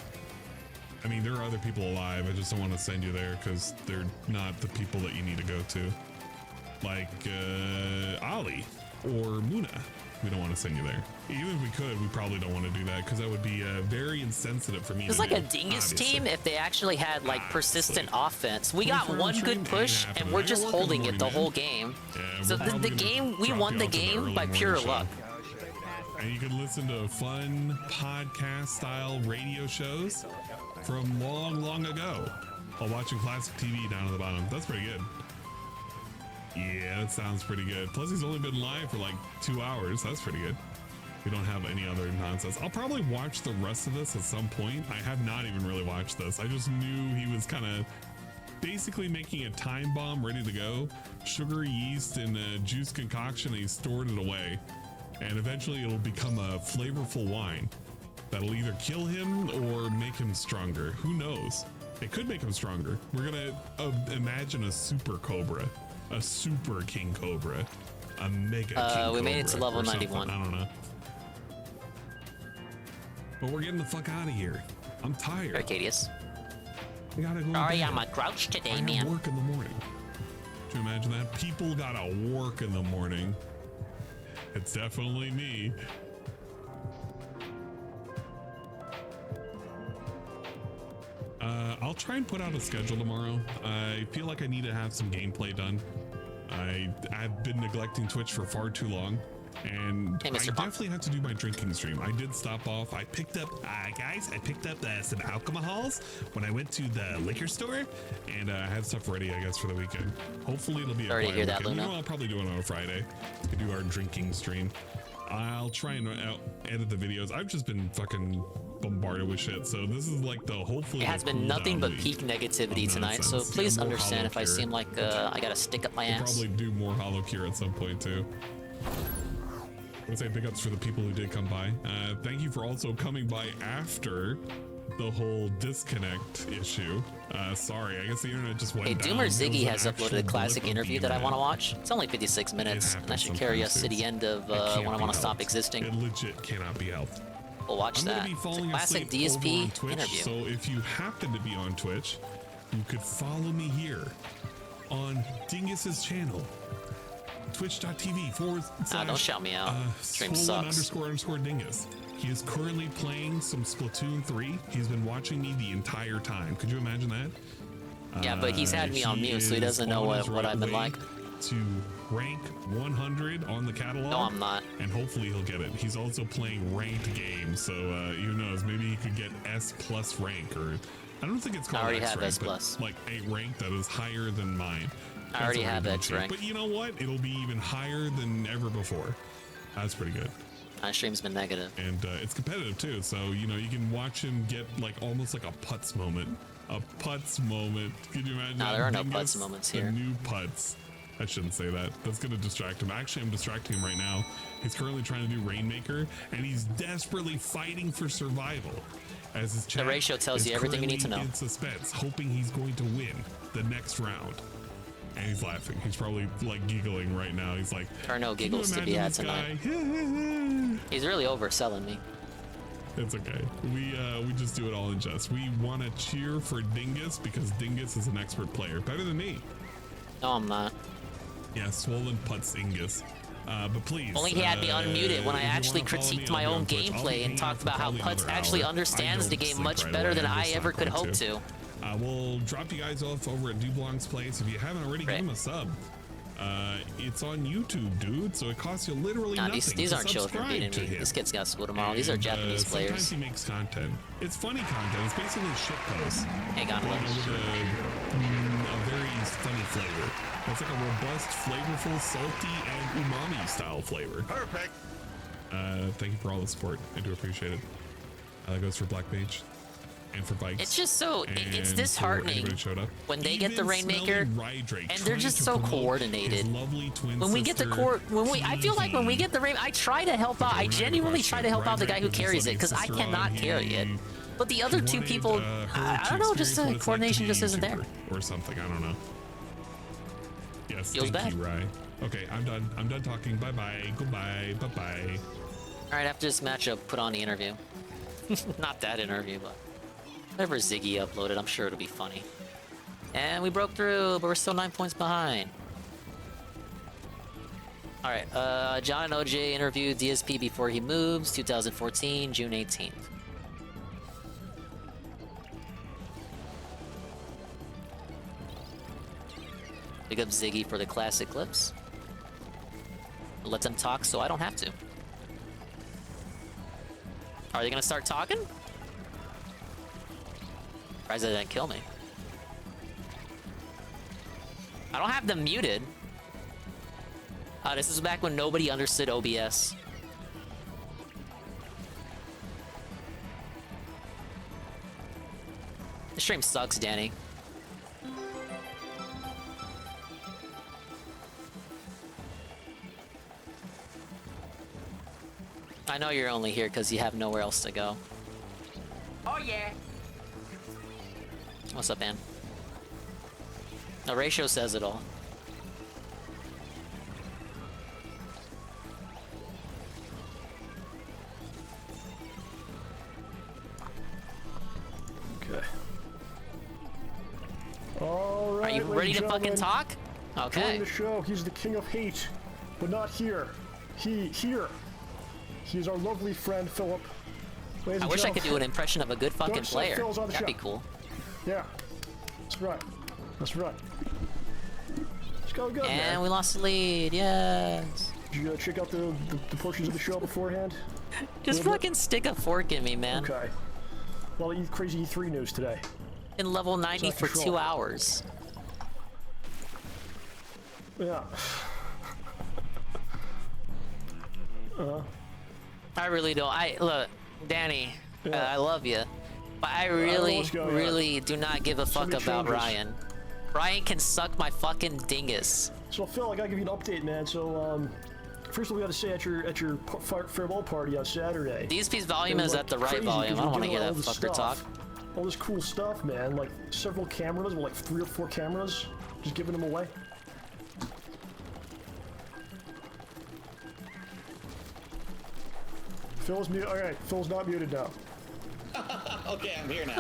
F: I mean, there are other people alive. I just don't want to send you there because they're not the people that you need to go to. Like Ali or Muna. We don't want to send you there. Even if we could, we probably don't want to do that because that would be very insensitive for me.
D: It's
F: to
D: like
F: do,
D: a Dingus
F: obviously.
D: team if they actually had like persistent offense. We got
F: 24
D: one
F: stream
D: good
F: ain't
D: push
F: happening.
D: and we're
F: I
D: just
F: gotta work in
D: holding
F: the
D: it the
F: morning,
D: whole
F: man.
D: game.
F: Yeah,
D: So
F: we're
D: the
F: probably gonna
D: game, we
F: drop
D: won
F: you
D: the
F: off in
D: game
F: early
D: by
F: morning
D: pure
F: show.
D: luck.
F: And you can listen to fun podcast style radio shows from long ago while watching classic TV down at the bottom. That's pretty good. Yeah, that sounds pretty good. Plus, he's only been live for like 2 hours. That's pretty good. We don't have any other nonsense. I'll probably watch the rest of this at some point. I have not even really watched this. I just knew he was kind of basically making a time bomb ready to go. Sugar, yeast, and juice concoction, and he stored it away. And eventually it'll become a flavorful wine that'll either kill him or make him stronger. Who knows? It could make him stronger. We're gonna imagine a super cobra, a super king cobra, a mega king
D: we made it to
F: cobra
D: level
F: or something.
D: 91.
F: I don't know. But we're getting the fuck out of here. I'm tired.
D: Arcadius.
F: We gotta go.
D: Sorry,
F: to bed.
D: I'm a grouch today,
F: I have
D: man.
F: work in the morning. Do you imagine that? People gotta work in the morning. It's definitely me. I'll try and put out a schedule tomorrow. I feel like I need to have some gameplay done. I've been neglecting Twitch for far too long. And
D: Hey,
F: I
D: Mr. Punk.
F: definitely have to do my drinking stream. I did stop off. I picked up, guys, I picked up some alcohols when I went to the liquor store, and I had stuff ready, I guess, for the weekend. Hopefully it'll be
D: Sorry to
F: a
D: hear
F: quiet
D: that,
F: weekend. You
D: Luna.
F: know, I'll probably do it on a Friday to do our drinking stream. I'll try and edit the videos. I've just been fucking bombarded with shit, so this is like the hopefully
D: It has
F: the
D: been nothing
F: cool
D: but
F: down
D: peak
F: week
D: negativity
F: of
D: tonight, so
F: nonsense.
D: please
F: Yeah, more
D: understand if I
F: Hollow
D: seem
F: Cure.
D: like I gotta stick up my
F: We'll
D: ass.
F: probably do more Hollow Cure at some point too. I would say big ups for the people who did come by. Thank you for also coming by after the whole disconnect issue. Sorry, I guess the internet just went
D: Hey,
F: down.
D: Doomer
F: It was
D: Ziggy
F: an
D: has
F: actual
D: uploaded a classic
F: blip of
D: interview
F: the
D: that I want to
F: internet.
D: watch. It's only 56 minutes, and that
F: happens
D: should carry us to
F: sometimes,
D: the end of
F: It can't
D: when I
F: be
D: want to stop
F: helped.
D: existing.
F: It legit cannot be helped.
D: We'll watch
F: I'm
D: that.
F: gonna be
D: It's a
F: falling
D: classic
F: asleep over
D: DSP
F: on Twitch,
D: interview.
F: so if you happen to be on Twitch, you could follow me here on Dingus's channel. twitch.tv/.
D: Nah, don't shout me out. Stream
F: Swollen
D: sucks.
F: _ Dingus. He is currently playing some Splatoon 3. He's been watching me the entire time. Could you imagine that?
D: Yeah, but he's had me on mute, so he doesn't know what I've been like.
F: To rank 100 on the catalog.
D: No, I'm not.
F: And hopefully he'll get it. He's also playing ranked games, so who knows? Maybe he could get S+ rank, or I don't think it's called
D: I already
F: X
D: have
F: rank,
D: S+.
F: but like a rank that is higher than mine.
D: I already have X rank.
F: But you know what? It'll be even higher than ever before. That's pretty good.
D: My stream's been negative.
F: And it's competitive too, so you know you can watch him get like almost like a putz moment. A putz moment. Could you imagine?
D: No, there are no
F: Dingus?
D: putz moments
F: The
D: here.
F: new putz. I shouldn't say that. That's gonna distract him. Actually, I'm distracting him right now. He's currently trying to do Rainmaker, and he's desperately fighting for survival. As his chat
D: The ratio tells
F: is
D: you everything you need to
F: currently
D: know.
F: in suspense, hoping he's going to win the next round. And he's laughing. He's probably like giggling right now. He's like,
D: There are no
F: "Can you
D: giggles to be had
F: imagine this
D: tonight.
F: guy?"
D: He's really overselling me.
F: It's okay. We just do it all in jest. We want to cheer for Dingus because Dingus is an expert player, better than me.
D: No, I'm not.
F: Yeah, swollen putts Dingus. But please.
D: Only he had me unmuted when I
F: if you
D: actually
F: wanna follow me,
D: critiqued
F: I'll
D: my
F: be
D: own
F: on Twitch. I'll be
D: gameplay and
F: hanging
D: talked
F: out
D: about
F: for
D: how
F: probably
D: Putz
F: another
D: actually
F: hour.
D: understands
F: I
D: the
F: don't
D: game
F: sleep
D: much
F: right
D: better
F: away.
D: than
F: I'm
D: I
F: just
D: ever
F: not
D: could
F: going
D: hope to.
F: We'll drop you guys off over at Dublong's place. If you haven't already, give him a sub. It's on YouTube, dude, so it costs you literally
D: Nah,
F: nothing.
D: these
F: to
D: aren't children
F: subscribe
D: beating
F: to
D: me.
F: him.
D: This kid's got school tomorrow. These are Japanese
F: Sometimes
D: players.
F: he makes content. It's funny content. It's basically shit posts.
D: Hang on,
F: But,
D: let me-
F: with a very funny flavor. It's like a robust, flavorful, salty, and umami style flavor. Perfect. Thank you for all the support. I do appreciate it. That goes for Black Mage and for Bikes.
D: It's just so it's
F: and for
D: disheartening
F: anybody who showed up.
D: when they get the
F: Even
D: Rainmaker
F: Smelly Rydrake
D: and they're
F: trying
D: just
F: to
D: so
F: promote
D: coordinated.
F: his lovely twin
D: When we get the
F: sister,
D: I feel like when we get the Rain, I try to help out. I genuinely try to help out the guy who carries it because I cannot carry it. But the other two people, I don't know, just the coordination just isn't there.
F: Or something, I don't know. Yes,
D: Feels
F: thank
D: bad.
F: you, Rye. Okay, I'm done. I'm done talking. Bye-bye. Goodbye. Bye-bye.
D: All right, after this matchup, put on the interview. Not that interview, but whatever Ziggy uploaded, I'm sure it'll be funny. And we broke through, but we're still 9 points behind. All right, John and OJ interviewed DSP before he moves, 2014, June 18th. Big up Ziggy for the classic clips. Let them talk so I don't have to. Are they gonna start talking? Surprised they didn't kill me. I don't have them muted. This is back when nobody understood OBS. The stream sucks, Danny. I know you're only here because you have nowhere else to go.
J: Oh yeah.
D: What's up, man? The ratio says it all.
P: Okay. All right.
D: Are you ready to fucking talk? Okay.
P: Join the show. He's the king of hate, but not here. Here. He is our lovely friend Philip.
D: I wish I could do an impression of a good fucking player.
P: Phil's on the
D: That'd be
P: show.
D: cool.
P: Yeah. That's right. That's right. It's going good,
D: And
P: man.
D: we lost the lead. Yes.
P: Did you check out the portions of the show beforehand?
D: Just fucking stick a fork in me, man.
P: Okay. Well, crazy E3 news today.
D: In level 90
P: It's
D: for
P: out of
D: 2
P: control.
D: hours.
P: Yeah.
D: I really don't. Look, Danny. I love you, but I
P: don't know
D: really,
P: what's going on.
D: really do not give a fuck
P: many
D: about
P: changes.
D: Ryan. Ryan can suck my fucking dingus.
P: So Phil, I gotta give you an update, man. So first of all, we gotta say at your farewell party on Saturday.
D: DSP's volume
P: it was,
D: is at the right
P: crazy
D: volume.
P: 'cause
D: I don't
P: we're
D: want to
P: doing
D: hear
P: all
D: that
P: this
D: fucker talk.
P: stuff. All this cool stuff, man. Like several cameras, like 3 or 4 cameras, just giving them away. Phil's muted. All right, Phil's not muted now.
L: Okay, I'm here now.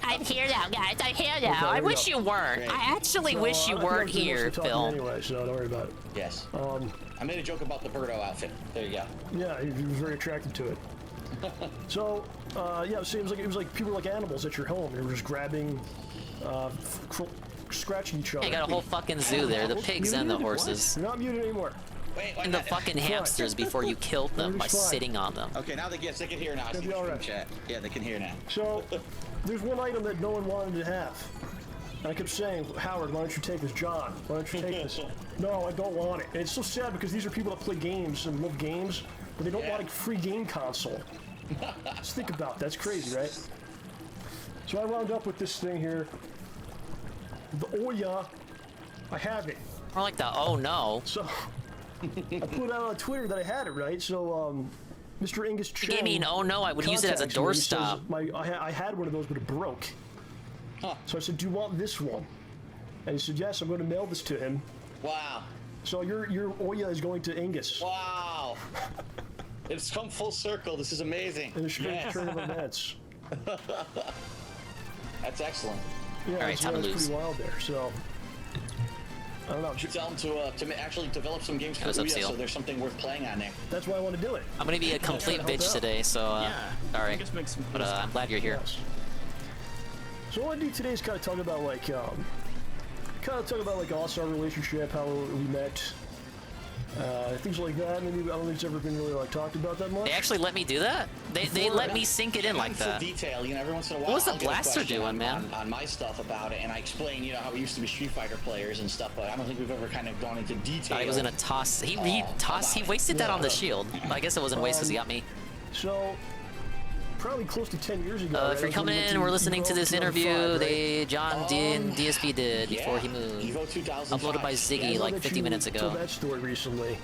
M: I'm here now, guys. I'm here now.
P: Okay,
M: I
P: there we
M: wish
P: go.
M: you weren't.
L: Great.
M: I actually wish you
P: I think
M: weren't
P: I was doing most
M: here,
P: of the talking
M: Phil.
P: Anyway, so don't worry about it.
L: Yes. I made a joke about the Birdo outfit. There you go.
P: Yeah, he was very attracted to it. So, yeah, so it was like people were like animals at your home. They were just grabbing, scratching each other.
D: You got a whole fucking zoo there, the pigs and the horses.
P: You're not muted anymore.
L: Wait,
D: And the fucking hamsters before you killed them by sitting on them.
L: Okay, now they can hear now. I see the stream chat. Yeah, they can hear now.
P: So, there's one item that no one wanted to have. And I kept saying, Howard, why don't you take this? John, why don't you take this? No, I don't want it. And it's so sad because these are people that play games and love games, but they don't want a free game console. Just think about that. That's crazy, right? So I wound up with this thing here. The Oya. I have it.
D: More like the oh no.
P: So I put out on Twitter that I had it, right? So Mr. Dingus
D: You gave me an oh no, I would use it as a doorstop.
P: I had one of those, but it broke. So I said, do you want this one? And he said, yes, I'm going to mail this to him.
L: Wow.
P: So your Oya is going to Dingus.
L: Wow. It's come full circle. This is amazing.
P: In a strange turn of events.
L: That's excellent.
P: Yeah,
D: All right,
P: it's,
D: time to
P: it's
D: lose.
P: pretty wild there. So I don't know.
L: Tell them to actually develop some games for
D: What's up,
L: Ouya,
D: Seal?
L: so there's something worth playing on there.
P: That's why I want to do it.
D: I'm gonna be a complete bitch today, so sorry. But I'm glad you're here.
P: Yes. So what I do today is kind of talk about like us, our relationship, how we met, things like that. Maybe I don't think it's ever been really like talked about that much.
D: They actually let me do that? They let me sink it in like
L: Full
D: that.
L: detail, you know, every once in a while.
D: What was the
L: I'll get a
D: blaster
L: question
D: doing, man?
L: On my stuff about it, and I explain, you know, how we used to be Street Fighter players and stuff, but I don't think we've ever kind of gone into detail.
D: He was gonna toss. He wasted that on the shield. I guess it wasn't waste because he got me.
P: So probably close to 10 years ago.
D: If you're coming in, we're listening to this interview Jahn and DSP did before he moved.
L: Evo 2005.
D: Uploaded by Ziggy like 50 minutes ago.
P: Told that story recently.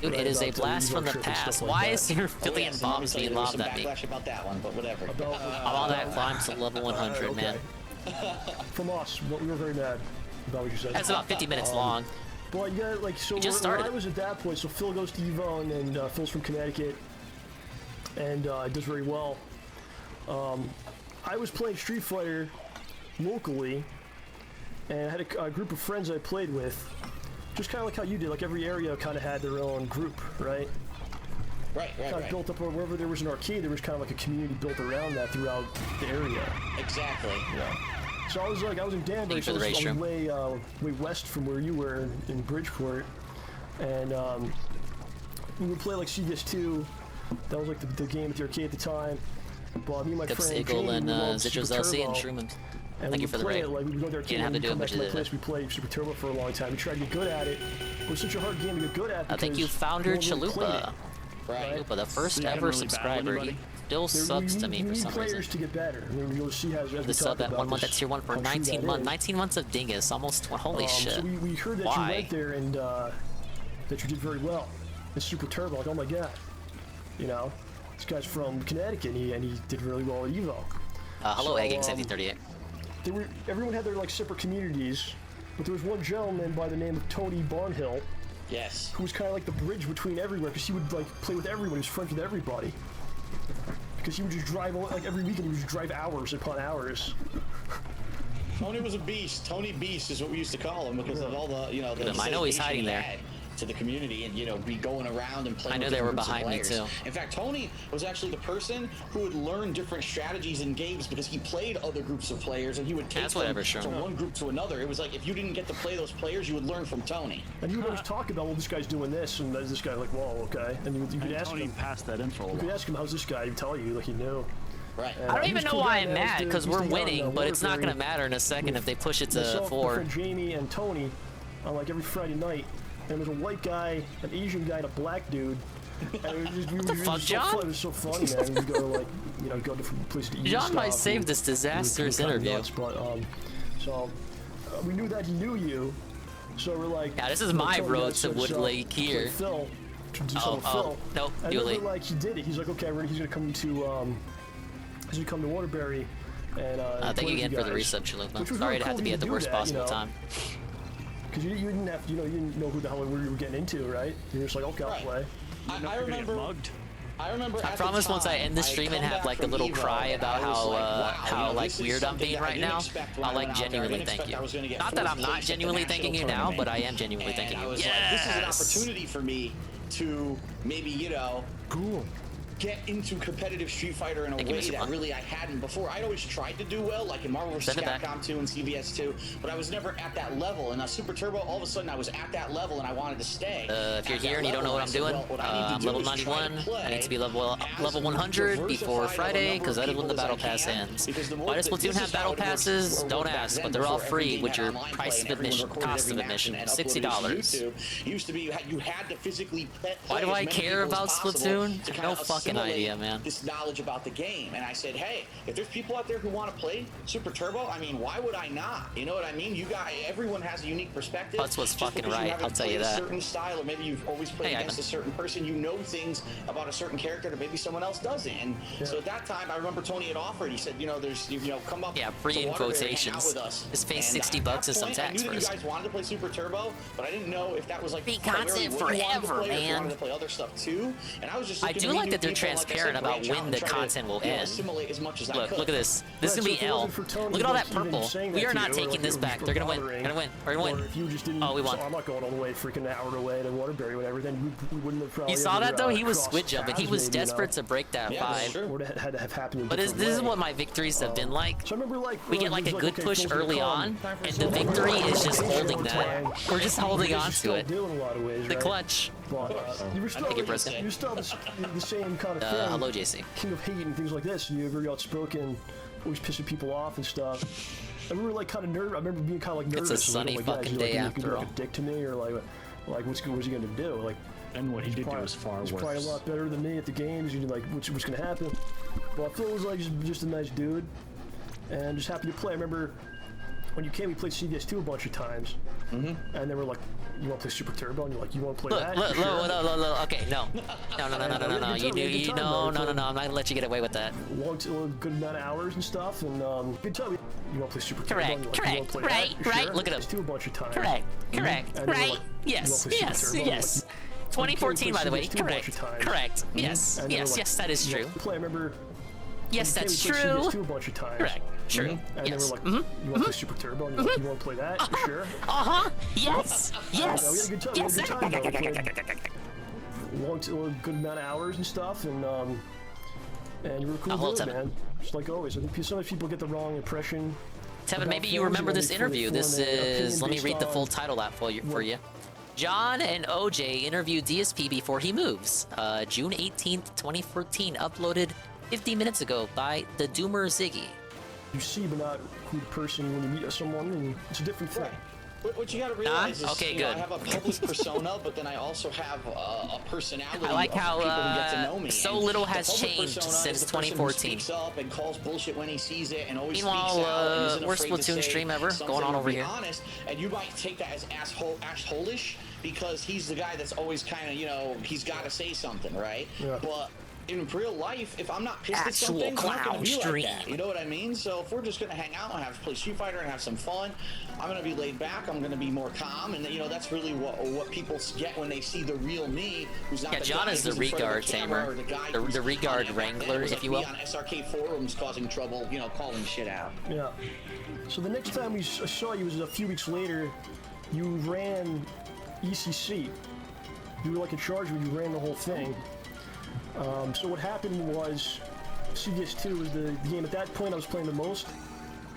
D: Dude, it is a blast from the past. Why is your billion bombs being lobbed at me?
L: About that one, but whatever.
D: I'm on that climb to level 100, man.
P: From us, we were very mad about what you said.
D: That's about 50 minutes long.
P: Well, you got like so.
D: just
P: when
D: started.
P: I was at that point, so Phil goes to Evo, and Phil's from Connecticut, and does very well. I was playing Street Fighter locally, and I had a group of friends I played with. Just kind of like how you did, like every area kind of had their own group, right?
L: Right.
P: Kind of built up wherever there was an arcade, there was kind of like a community built around that throughout the area.
L: Exactly.
P: Yeah. So I was in Danbury, so I was way west from where you were in Bridgeport, and we would play like CS2. That was like the game at the arcade at the time. But me and my friend
D: Eagle
P: Jamie,
D: and
P: we loved
D: Zitrus
P: Super
D: LC and
P: Turbo.
D: Truman.
P: And
D: Thank you for the raid.
P: Like, we would go there,
D: You didn't have to do it,
P: come back
D: but
P: to
D: you
P: my
D: did
P: place.
D: it.
P: We played Super Turbo for a long time. We tried to get good at it. It was such a hard game to get good at.
D: Thank you,
P: because
D: Founder
P: no one really played
D: Chalupa.
P: it,
D: Chalupa, the first
P: So you
D: ever
P: haven't really battled
D: subscriber. He
P: anybody?
D: still subs to me
P: you
D: for
P: need
D: some
P: players
D: reason.
P: to get better. I mean, you'll see as
D: The
P: we
D: sub
P: talk
D: that
P: about
D: 1 month,
P: this,
D: that's tier 1 for
P: how true
D: 19
P: that
D: months.
P: is.
D: 19 months of Dingus, almost holy shit.
P: So we heard that
D: Why?
P: you went there and that you did very well. It's Super Turbo. Like, oh my god, you know, this guy's from Connecticut and he did really well at Evo.
D: Hello, Egging 7038.
P: Everyone had their like separate communities, but there was one gentleman by the name of Tony Barnhill.
L: Yes.
P: Who was kind of like the bridge between everywhere, because he would like play with everyone. He was friends with everybody. Because he would just drive like every weekend. He would just drive hours upon hours.
L: Tony was a beast. Tony Beast is what we used to call him because of all the, you know, the
D: I know he's
L: dedication
D: hiding
L: he
D: there.
L: had to the community and, you know, be going around and playing.
D: I know
L: with
D: they were
L: different groups of
D: behind me,
L: players.
D: too.
L: In fact, Tony was actually the person who would learn different strategies in games because he played other groups of players and he would take
D: That's
L: them
D: whatever, sure.
L: from one group to another. It was like if you didn't get to play those players, you would learn from Tony.
P: And he would always talk about, well, this guy's doing this, and this guy like, whoa, okay. And you could ask
F: Tony
P: him.
F: passed that info.
P: You could ask him, how's this guy? He'd tell you, like he knew.
L: Right.
D: I don't
P: he
D: even
P: was
D: know
P: cool
D: why
P: guy,
D: I'm
P: man.
D: mad,
P: He
D: because
P: used
D: we're
P: to hang out
D: winning,
P: on
D: but it's not
P: Waterbury
D: going to matter in a second if they push it to
P: myself, my
D: 4.
P: friend Jamie and Tony on like every Friday night, and there was a white guy, an Asian guy, and a black dude. And it was just,
D: What the fuck, John?
P: It was so funny, man. We go to like, you know, go to different places to eat.
D: John might
P: stuff,
D: save
P: and
D: this disastrous
P: we were kinda
D: interview.
P: nuts, but we knew that he knew you, so we're like.
D: Yeah, this is my
P: Tony,
D: road
P: that's
D: to
P: such,
D: Woodlake here.
P: Phil, to do
D: Oh,
P: something with Phil.
D: nope,
P: And
D: Dooley.
P: then like he did it. He's like, okay, he's gonna come to Waterbury. And
D: Thank you again for the
P: guys,
D: resub, Chalupa.
P: which was
D: Sorry
P: really
D: to have
P: cool
D: to be
P: you
D: at the
P: do
D: worst
P: that,
D: possible
P: you know?
D: time.
P: Because you didn't have, you didn't know who the hell you were getting into, right? You're just like, okay, I'll play.
L: I remember.
D: I promise once I end the stream and have like a little cry about how like weird I'm being right now, I'll like genuinely thank you. Not that I'm not genuinely thanking you now, but I am genuinely thanking you.
Q: This is an opportunity for me to maybe, you know, get into competitive Street Fighter in a way that really I hadn't before. I'd always tried to do well, like in Marvel vs. Capcom 2 and CVS 2, but I was never at that level. And Super Turbo, all of a sudden I was at that level and I wanted to stay.
D: If you're here and you don't know what I'm doing, I'm level 91. I need to be level 100 before Friday, because that is when the battle pass ends. Why does Splatoon have battle passes? Don't ask, but they're all free with your price of admission, cost of admission, $60.
Q: Used to be you had to physically play.
D: Why do I care about Splatoon? No fucking idea, man.
Q: This knowledge about the game, and I said, hey, if there's people out there who want to play Super Turbo, I mean, why would I not? You know what I mean? Everyone has a unique perspective.
D: That's what's fucking right. I'll tell you that.
Q: A certain style, or maybe you've always played against a certain person. You know things about a certain character that maybe someone else doesn't. And so at that time, I remember Tony had offered. He said, you know, come up.
D: Yeah, free in quotations. Just pay $60 as some tax
Q: I knew that you guys wanted to play Super Turbo, but I didn't know if that was like
D: free content forever, man.
Q: You wanted to play other stuff too, and I was just.
D: I do like that they're transparent about when the content will end. Look at this. This is gonna be L. Look at all that purple. We are not taking this back. They're gonna win. We're gonna win. We're gonna win. Oh, we won.
P: I'm not going all the way freaking hour away to Waterbury, whatever. Then we wouldn't have probably.
D: You saw that though? He was squid jumping. He was desperate to break that 5.
P: Had to have happened.
D: But this is what my victories have been like.
P: So I remember
D: we get like a good push early on, and the victory is just holding that. We're just holding on to it. The clutch.
P: You were still the same kind of thing.
D: Hello, JC.
P: King of hate and things like this. You're very outspoken, always pissing people off and stuff. And we were like kind of nervous. I remember being kind of like nervous.
D: It's a sunny fucking day after all.
P: Like a dick to me, or like what's he gonna do? Like,
B: and what he did do was far worse.
P: He's probably a lot better than me at the games. You're like, what's gonna happen? Well, Phil was like just a nice dude, and just happy to play. I remember when you came, we played CVS2 a bunch of times, and they were like, you want to play Super Turbo? And you're like, you want to play that?
D: Look, okay, no. No. You no. I'm not gonna let you get away with that.
P: Good amount of hours and stuff, and good time. You want to play Super Turbo?
D: Correct. Right. Look at him.
P: A bunch of times.
D: Correct. Right. Yes. 2014, by the way. Correct. Yes. That is true.
P: I remember.
D: Yes, that's true.
P: A bunch of times.
D: Correct. True.
P: And they were like, you want to play Super Turbo? And you're like, you want to play that? You sure?
D: Yes.
P: We had a good time. We had a good amount of hours and stuff, and you were a cool dude, man. Just like always. I think some people get the wrong impression.
D: Tevin, maybe you remember this interview. This is, let me read the full title out for you. Jahn and OJ interviewed DSP before he moves. June 18th, 2014, uploaded 50 minutes ago by the Doomer Ziggy.
P: You see, but not who the person when you meet someone, and it's a different thing.
Q: What you gotta realize is, I have a public persona, but then I also have a personality.
D: I like how
Q: people who get to know me.
D: So little has changed since 2014.
Q: Speaks up and calls bullshit when he sees it, and always
D: Meanwhile,
Q: speaks out and isn't
D: worst
Q: afraid to
D: Splatoon
Q: say
D: stream ever going on over here.
Q: Honest, and you might take that as asshole-ish because he's the guy that's always kind of, he's got to say something, right?
P: Yeah.
Q: But in real life, if I'm not pissed at something, I'm not gonna be like that. You know what I mean? So if we're just gonna hang out and play Street Fighter and have some fun, I'm gonna be laid back. I'm gonna be more calm, and that's really what people get when they see the real me, who's not.
D: Yeah, John is the regard tamer, the regard wrangler, if you will.
Q: On SRK forums causing trouble, calling shit out.
P: Yeah. So the next time I saw you was a few weeks later. You ran ECC. You were like in charge when you ran the whole thing. So what happened was, CVS2 was the game at that point I was playing the most,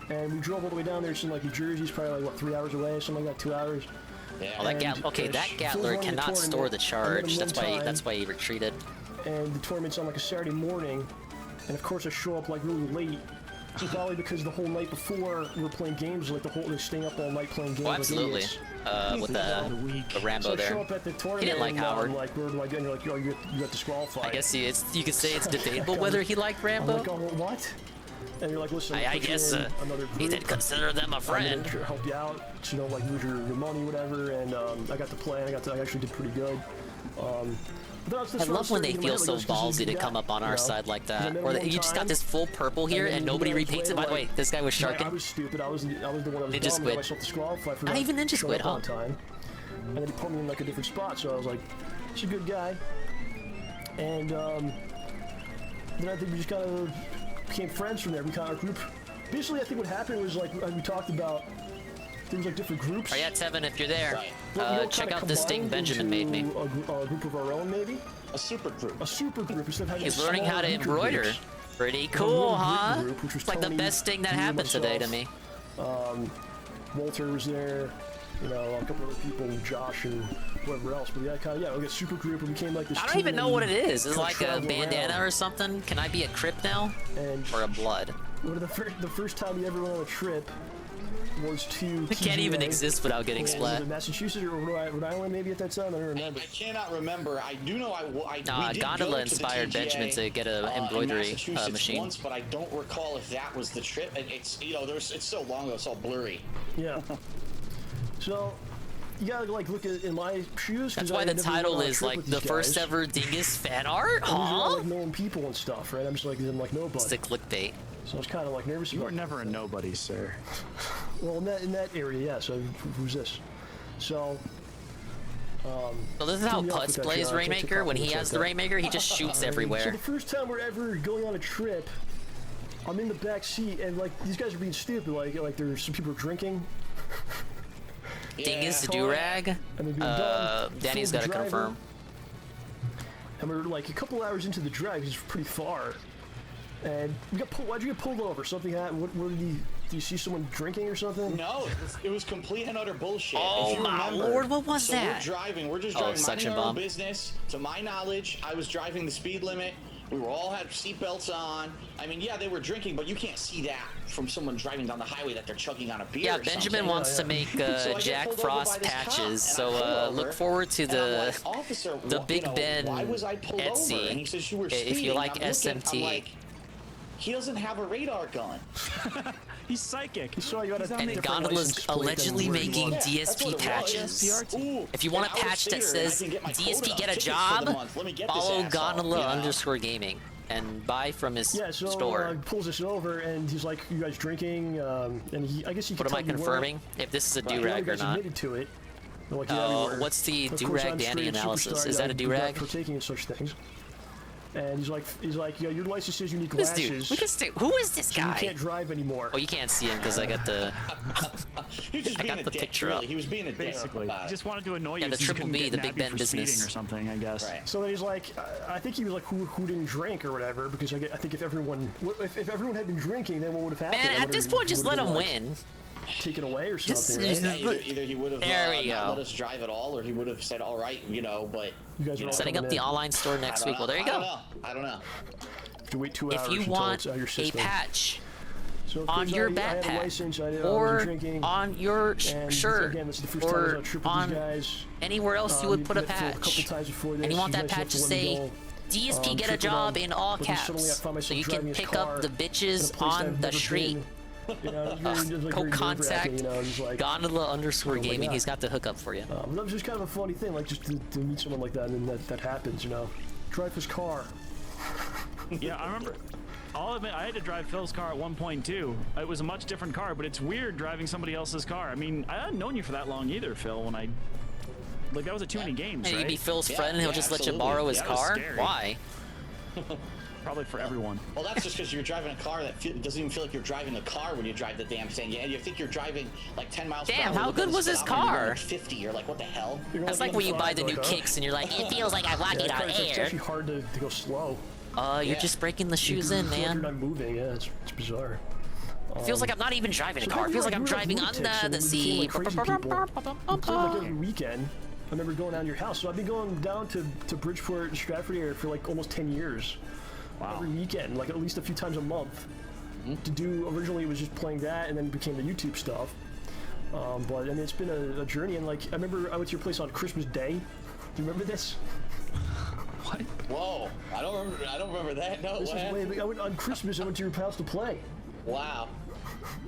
P: and we drove all the way down there. It's in like New Jersey. It's probably like 3 hours away, something like that, 2 hours.
D: Yeah. Oh, that Gatler cannot store the charge. That's why he retreated.
P: And the tournament's on like a Saturday morning, and of course I show up like really late. Probably because the whole night before we were playing games, like staying up all night playing games.
D: Oh, absolutely. With the Rambo
P: so
D: there.
P: I show up at the tournament,
D: he didn't like Howard.
P: You're like, oh, you got disqualified.
D: I guess you could say it's debatable whether he liked Rambo.
P: I'm like, oh, what? And you're like, listen,
D: I guess he did consider them a friend.
P: I'm help you out, so you don't like lose your money, whatever. And I got to play. And I actually did pretty good.
D: I love when they feel so ballsy to come up on our side like that. Or you just got this full purple here and nobody repaints it. By the way, this guy was sharking.
P: I was stupid. I was the one that was
D: Ninja Squid. Not even Ninja Squid, huh?
P: And then he put me in like a different spot, so I was like, he's a good guy. And then I think we just kind of became friends from there. We kind of group. Basically, I think what happened was like we talked about. There was like different groups.
D: Are you at 7 if you're there? Check
P: kinda
D: out this thing Benjamin made me.
P: A group of our own, maybe.
Q: A super group.
P: A super group instead of having.
D: He's learning how to embroider.
P: Groups.
D: Pretty cool, huh?
P: Group, which was
D: It's like the
P: Tony,
D: best thing that
P: me,
D: happened
P: myself,
D: today to me.
P: Walter was there. You know, a couple other people, Josh and whoever else. But yeah, we got super group and became like this.
D: I don't even know what it is. Is it like a
P: travel
D: bandana
P: around.
D: or something? Can I be a Crip now? Or a Blood?
P: The first time we ever went on a trip was to.
D: It can't even exist without getting splat.
P: Was it Massachusetts or Rhode Island maybe at that time? I don't remember.
Q: I cannot remember. I do know we did
D: Gondola
Q: go to
D: inspired
Q: the TGA,
D: Benjamin to get an embroidery
Q: in Massachusetts
D: machine.
Q: once, but I don't recall if that was the trip. And it's it's so long ago, it's all blurry.
P: Yeah. So. You gotta like look at in my shoes.
D: That's why the title is like the first ever Dingus fan art,
P: Huh?
D: huh?
P: Like knowing people and stuff, right? I'm just like I'm like nobody.
D: It's the clickbait.
P: So I was kind of like nervous.
R: You are never a nobody, sir.
P: Well, in that area, yeah. So who's this? So.
D: So this is how Putz plays Rainmaker. When he has the Rainmaker, he just shoots
P: So
D: everywhere.
P: the first time we're ever going on a trip, I'm in the back seat, and like these guys are being stupid. Like there's some people drinking.
D: Dingus the do-rag. Danny's got to confirm.
P: And we were like a couple hours into the drive. He's pretty far, and we got pulled. Why'd you get pulled over? Something happened. What did he? Do you see someone drinking or something?
Q: No, it was complete and utter bullshit.
D: Oh
Q: if you
D: my
Q: remember,
D: lord, what was that?
Q: We're just driving minding our own business. To my knowledge, I was driving the speed limit. We were all had seatbelts on. I mean, yeah, they were drinking, but you can't see that from someone driving down the highway that they're chugging on a beer.
D: Yeah,
Q: or
D: Benjamin
Q: something.
D: wants to make
Q: So I get
D: Jack
Q: pulled over by
D: Frost
Q: this cop,
D: patches.
Q: and I
D: So
Q: pull over,
D: look forward to
Q: and I'm
D: the
Q: like, Officer,
D: Big Ben
Q: why was I pulled over?
D: Etsy.
Q: And he says you were
D: If you
Q: speeding.
D: like
Q: I'm looking,
D: SMT.
Q: I'm like, he doesn't have a radar gun.
R: He's psychic.
D: And Gondola's allegedly making DSP patches. If you want a patch that says DSP get a job, follow Gondola _gaming and buy from his store.
P: Pulls us over and he's like, "You guys drinking?" And I guess he.
D: What am I confirming? If this is a do-rag or not?
P: Admitted to it. Like,
D: what's the do-rag Danny analysis? Is that a do-rag?
P: Partaking in such things. And he's like, yeah, your license says you need
D: This
P: glasses.
D: dude, look at this. Who is this
P: so
D: guy?
P: You can't drive anymore.
D: Oh, you can't see him because I got the. I got the picture up.
Q: He was being a dick.
R: Basically, he just wanted to annoy you.
D: Yeah, the
R: so you
D: triple
R: couldn't
D: B,
R: get
D: the Big
R: nabbed
D: Ben
R: for
D: business
R: speeding or something, I guess.
Q: Right.
P: So then he's like, I think he was like, who didn't drink or whatever, because I think if everyone had been drinking, then what would have happened?
D: Man, at this point, just let him win.
P: Taken away or something.
Q: Either he would have not let us drive at all, or he would have said, "All right, but."
P: You guys are
D: setting up the online store next week. Well, there you go.
Q: I don't know.
P: To wait 2 hours
D: if you
P: until
D: want
P: it's out your
D: a
P: system.
D: patch
P: So
D: on your backpack or on your shirt
P: again, this is the first
D: or
P: time I was on,
D: on
P: these guys.
D: anywhere else you would put a
P: met Phil
D: patch,
P: couple times before this.
D: and you want
P: You
D: that
P: guys
D: patch to
P: have let me
D: say
P: go,
D: DSP get a
P: trip
D: job
P: around,
D: in all
P: but then suddenly I
D: caps,
P: found
D: so
P: myself
D: you can
P: driving his
D: pick
P: car
D: up the
P: in a
D: bitches
P: place that
D: on
P: I've
D: the
P: never
D: street.
P: been. You know, very
D: Co-contact
P: like,
D: Gondola _ gaming.
P: yeah.
D: He's got the hookup for you.
P: That was just kind of a funny thing, like just to meet someone like that, and then that happens, you know. Drive his car.
R: Yeah, I remember. I'll admit, I had to drive Phil's car at one point too. It was a much different car, but it's weird driving somebody else's car. I mean, I hadn't known you for that long either, Phil. When I that was a too many games.
D: And
R: right?
D: you'd be Phil's friend, and he'll just let you borrow his car. Why?
R: Probably for everyone.
Q: Well, that's just because you're driving a car that doesn't even feel like you're driving a car when you drive the damn thing. Yeah, you think you're driving like 10 miles per hour.
D: Damn, how good was his car?
Q: Like 50. You're like, what the hell?
D: That's like when you buy the new kicks and you're like, it feels like I'm walking on
P: It's
D: air.
P: actually hard to go slow.
D: You're just breaking the shoes in, man.
P: You're not moving. Yeah, it's bizarre.
D: Feels like I'm not even driving a car. Feels like I'm driving under the sea.
P: Like every weekend, I remember going down to your house. So I've been going down to Bridgeport and Stratford area for like almost 10 years. Wow. Every weekend, like at least a few times a month. To do, originally it was just playing that, and then it became the YouTube stuff. But I mean, it's been a journey, and like I remember I went to your place on Christmas Day. Do you remember this?
R: What?
Q: Whoa! I don't remember that. No.
P: This was on Christmas. I went to your house to play.
Q: Wow.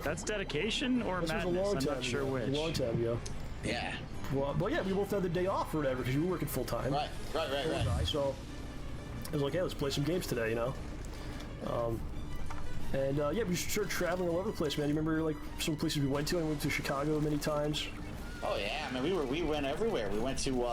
R: That's dedication or
P: this
R: madness?
P: Was a long
R: I'm
P: time
R: not sure
P: ago.
R: which.
P: A long time ago.
Q: Yeah.
P: Well, but yeah, we both had the day off or whatever because you were working full time.
Q: Right.
P: So I was like, hey, let's play some games today, you know. Yeah, we started traveling all over the place, man. You remember like some places we went to? I went to Chicago many times.
Q: Oh yeah, I mean we went everywhere. We went to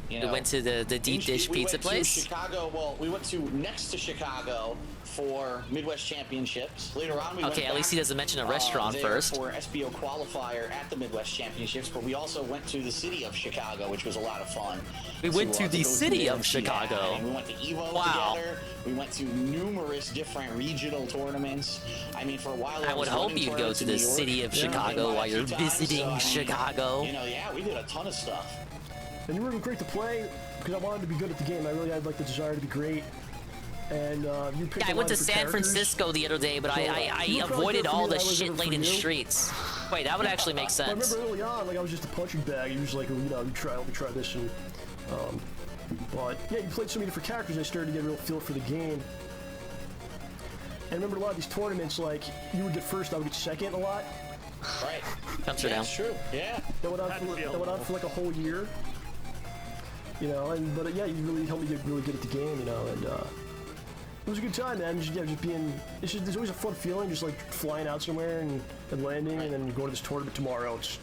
Q: You
D: We
Q: know,
D: went to the deep dish
Q: we
D: pizza
Q: went to
D: place.
Q: Chicago. Well, we went to next to Chicago for Midwest Championships. Later on, we went
D: Okay, at least he
Q: back,
D: doesn't mention a restaurant
Q: there
D: first.
Q: for SBO qualifier at the Midwest Championships, but we also went to the city of Chicago, which was a lot of fun.
D: We went to the
Q: go
D: city
Q: there
D: of
Q: and see that.
D: Chicago.
Q: And we went to Evo
D: Wow.
Q: together. We went to numerous different regional tournaments. I mean, for a while,
D: I would hope you'd go to the city of Chicago while you're visiting Chicago.
Q: You know, yeah, we did a ton of stuff.
P: And you were great to play because I wanted to be good at the game. I really had like the desire to be great. And you picked
D: Yeah, I
P: a
D: went
P: lot
D: to
P: of
D: San
P: characters.
D: Francisco the other day, but
P: So,
D: I
P: you were probably
D: avoided
P: good for
D: all
P: me
D: the
P: than I was
D: shit
P: ever for
D: laden
P: you.
D: streets. Wait, that would actually make
P: I
D: sense.
P: remember early on, like I was just a punching bag. You was like, you know, let me try this, and but yeah, you played so many different characters. I started to get a real feel for the game. And I remember a lot of these tournaments, like you would get first, I would get second a lot.
Q: Right.
D: Comes her down.
Q: That's true. Yeah.
P: That went on for like a whole year. You know, but yeah, you really helped me get really good at the game. You know, and it was a good time, man. Just being, there's always a fun feeling, just like flying out somewhere and landing, and then going to this tournament tomorrow. It's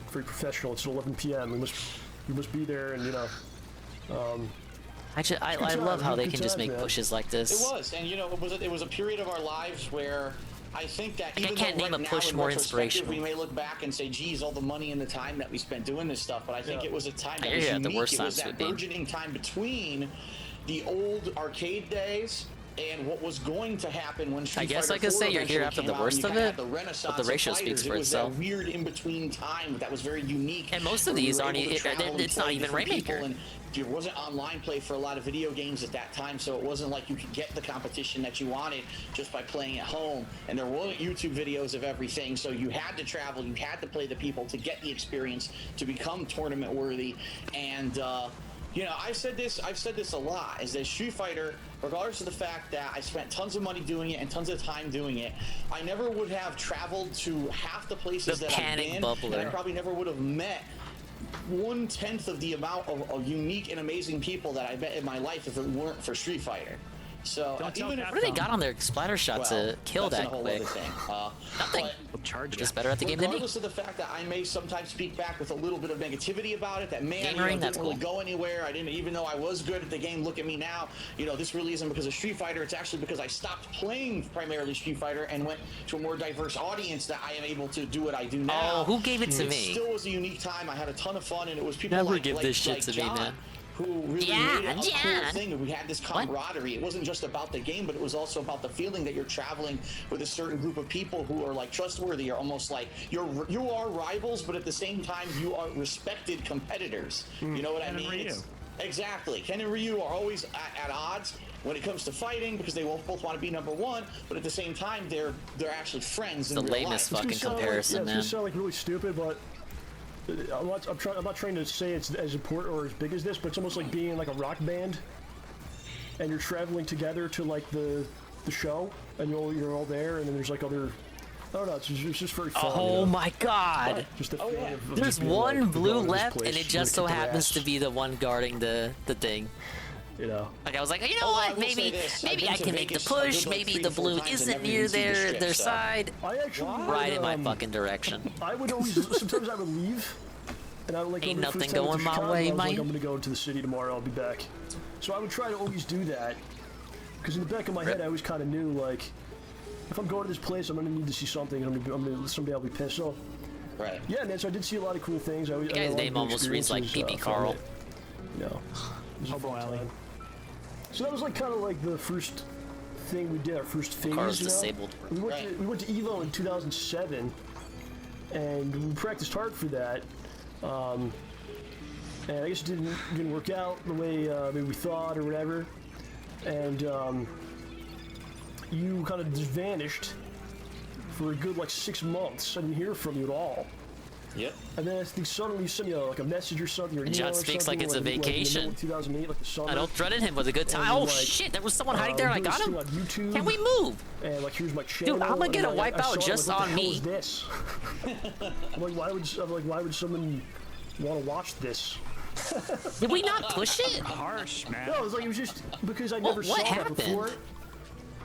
P: very professional. It's at 11 p.m. We must be there, and you know.
D: Actually, I love how they can just make pushes like this.
Q: It was, and you know, it was a period of our lives where I think that
D: I
Q: even
D: can't
Q: though
D: name
Q: right
D: a
Q: now,
D: push
Q: in
D: more
Q: retrospective,
D: inspirational.
Q: we may look back and say, geez, all the money and the time that we spent doing this stuff, but I think it was a time that
D: I
Q: was
D: hear
Q: unique.
D: the worst
Q: It was
D: times
Q: that
D: would be.
Q: burgeoning time between the old arcade days and what was going to happen when Street
D: I guess
Q: Fighter
D: I could
Q: 4
D: say you're here
Q: eventually
D: after
Q: came
D: the
Q: out,
D: worst
Q: and you
D: of
Q: kinda
D: it,
Q: had the renaissance
D: but the ratio
Q: of
D: speaks
Q: fighters.
D: for
Q: It was
D: itself.
Q: that weird in-between time that was very unique.
D: And most of
Q: where you
D: these
Q: were
D: aren't
Q: able to
D: e-
Q: travel and
D: it's not
Q: play
D: even
Q: different
D: Rainmaker.
Q: people, and there wasn't online play for a lot of video games at that time, so it wasn't like you could get the competition that you wanted just by playing at home. And there weren't YouTube videos of everything, so you had to travel, you had to play the people to get the experience to become tournament worthy. And you know, I've said this a lot, is that Street Fighter, regardless of the fact that I spent tons of money doing it and tons of time doing it, I never would have traveled to half the places that I've been, and I probably never would have met 1/10 of the amount of unique and amazing people that I met in my life if it weren't for Street Fighter. So
D: What do they got on their splatter shot to kill
Q: that's
D: that
Q: a whole
D: quick?
Q: other thing.
D: Nothing. Just better at the game than me.
Q: Regardless of the fact that I may sometimes speak back with a little bit of negativity about it, that man,
D: Game
Q: you know,
D: ring,
Q: it
D: that's
Q: didn't really
D: cool.
Q: go anywhere. I didn't, even though I was good at the game. Look at me now. You know, this really isn't because of Street Fighter. It's actually because I stopped playing primarily Street Fighter and went to a more diverse audience that I am able to do what I do now.
D: Oh, who gave it to
Q: It
D: me?
Q: still was a unique time. I had a ton of fun, and it was people
D: Never
Q: like,
D: give this shit to me,
Q: Jahn,
D: man.
Q: who really
D: Yeah,
Q: made it a
D: Jahn.
Q: cool thing, and we had this camaraderie. It wasn't just about the game, but it was also about the feeling that you're traveling with a certain group of people who are like trustworthy, or almost like you are rivals, but at the same time you are respected competitors. You know what I mean? Exactly. Ken and Ryu are always at odds when it comes to fighting because they both want to be number one, but at the same time they're actually friends.
D: It's
Q: in
D: the
Q: real
D: lamest
Q: life.
D: fucking comparison,
P: It's
D: man.
P: gonna sound like really stupid, but I'm not trying to say it's as important or as big as this, but it's almost like being like a rock band, and you're traveling together to like the show, and you're all there, and then there's like other. I don't know. It's just very fun.
D: Oh
P: you know?
D: my god!
P: Just the feeling of
D: There's
P: just being
D: one
P: like,
D: blue
P: going to this
D: left,
P: place,
D: and it
P: really
D: just so
P: kick their
D: happens
P: ass,
D: to be the one guarding the thing.
P: You know.
D: Like I was like, you know
Q: I
D: what?
Q: will say
D: Maybe
Q: this. I've
D: maybe
Q: been
D: I
Q: to
D: can make the
Q: Vegas a good,
D: push.
Q: like,
D: Maybe
Q: 3
D: the
Q: to 4
D: blue
Q: times and
D: isn't
Q: never
D: near
Q: even seen the
D: their
Q: strip, so.
D: side.
P: I actually
D: Right in my fucking direction.
P: I would always sometimes I would leave, and I would like.
D: Ain't
P: go the first
D: nothing
P: time I went
D: going
P: to
D: my
P: Chicago,
D: way,
P: I was like,
D: mate.
P: I'm gonna go to the city tomorrow. I'll be back. So I would try to always do that, because in the back of my head I always kind of knew like, if I'm going to this place, I'm gonna need to see something. Someday I'll be pissed. So.
Q: Right.
P: Yeah, man. So I did see a lot of cool things.
D: The guy's name almost reads like PP Carl.
P: You know. Hobo Alley. So that was like kind of like the first thing we did, our first phase.
D: Carl's
P: you know?
D: disabled.
P: We went to Evo in 2007, and we practiced hard for that. And I guess it didn't work out the way maybe we thought or whatever. And you kind of just vanished for a good like 6 months. I didn't hear from you at all.
Q: Yep.
P: And then I think suddenly you sent me like a message or something. Or
D: And John
P: email or
D: speaks
P: something,
D: like it's a
P: in the middle
D: vacation.
P: of 2008, like the summer.
D: I don't threaten him with a good time.
P: And
D: Oh
P: then, like,
D: shit! There was someone hiding there, and I
P: we
D: got
P: did
D: him.
P: this thing on YouTube,
D: Can we move?
P: And like, here's my channel.
D: Dude, I'm gonna get a
P: and, like, I
D: wipeout
P: saw it,
D: just
P: like, what
D: on
P: the hell
D: me.
P: is this? I'm like, why would someone want to watch this?
D: Did we not push it?
R: Harsh, man.
P: No, it was just because I never saw
D: what
P: that
D: happened?
P: before.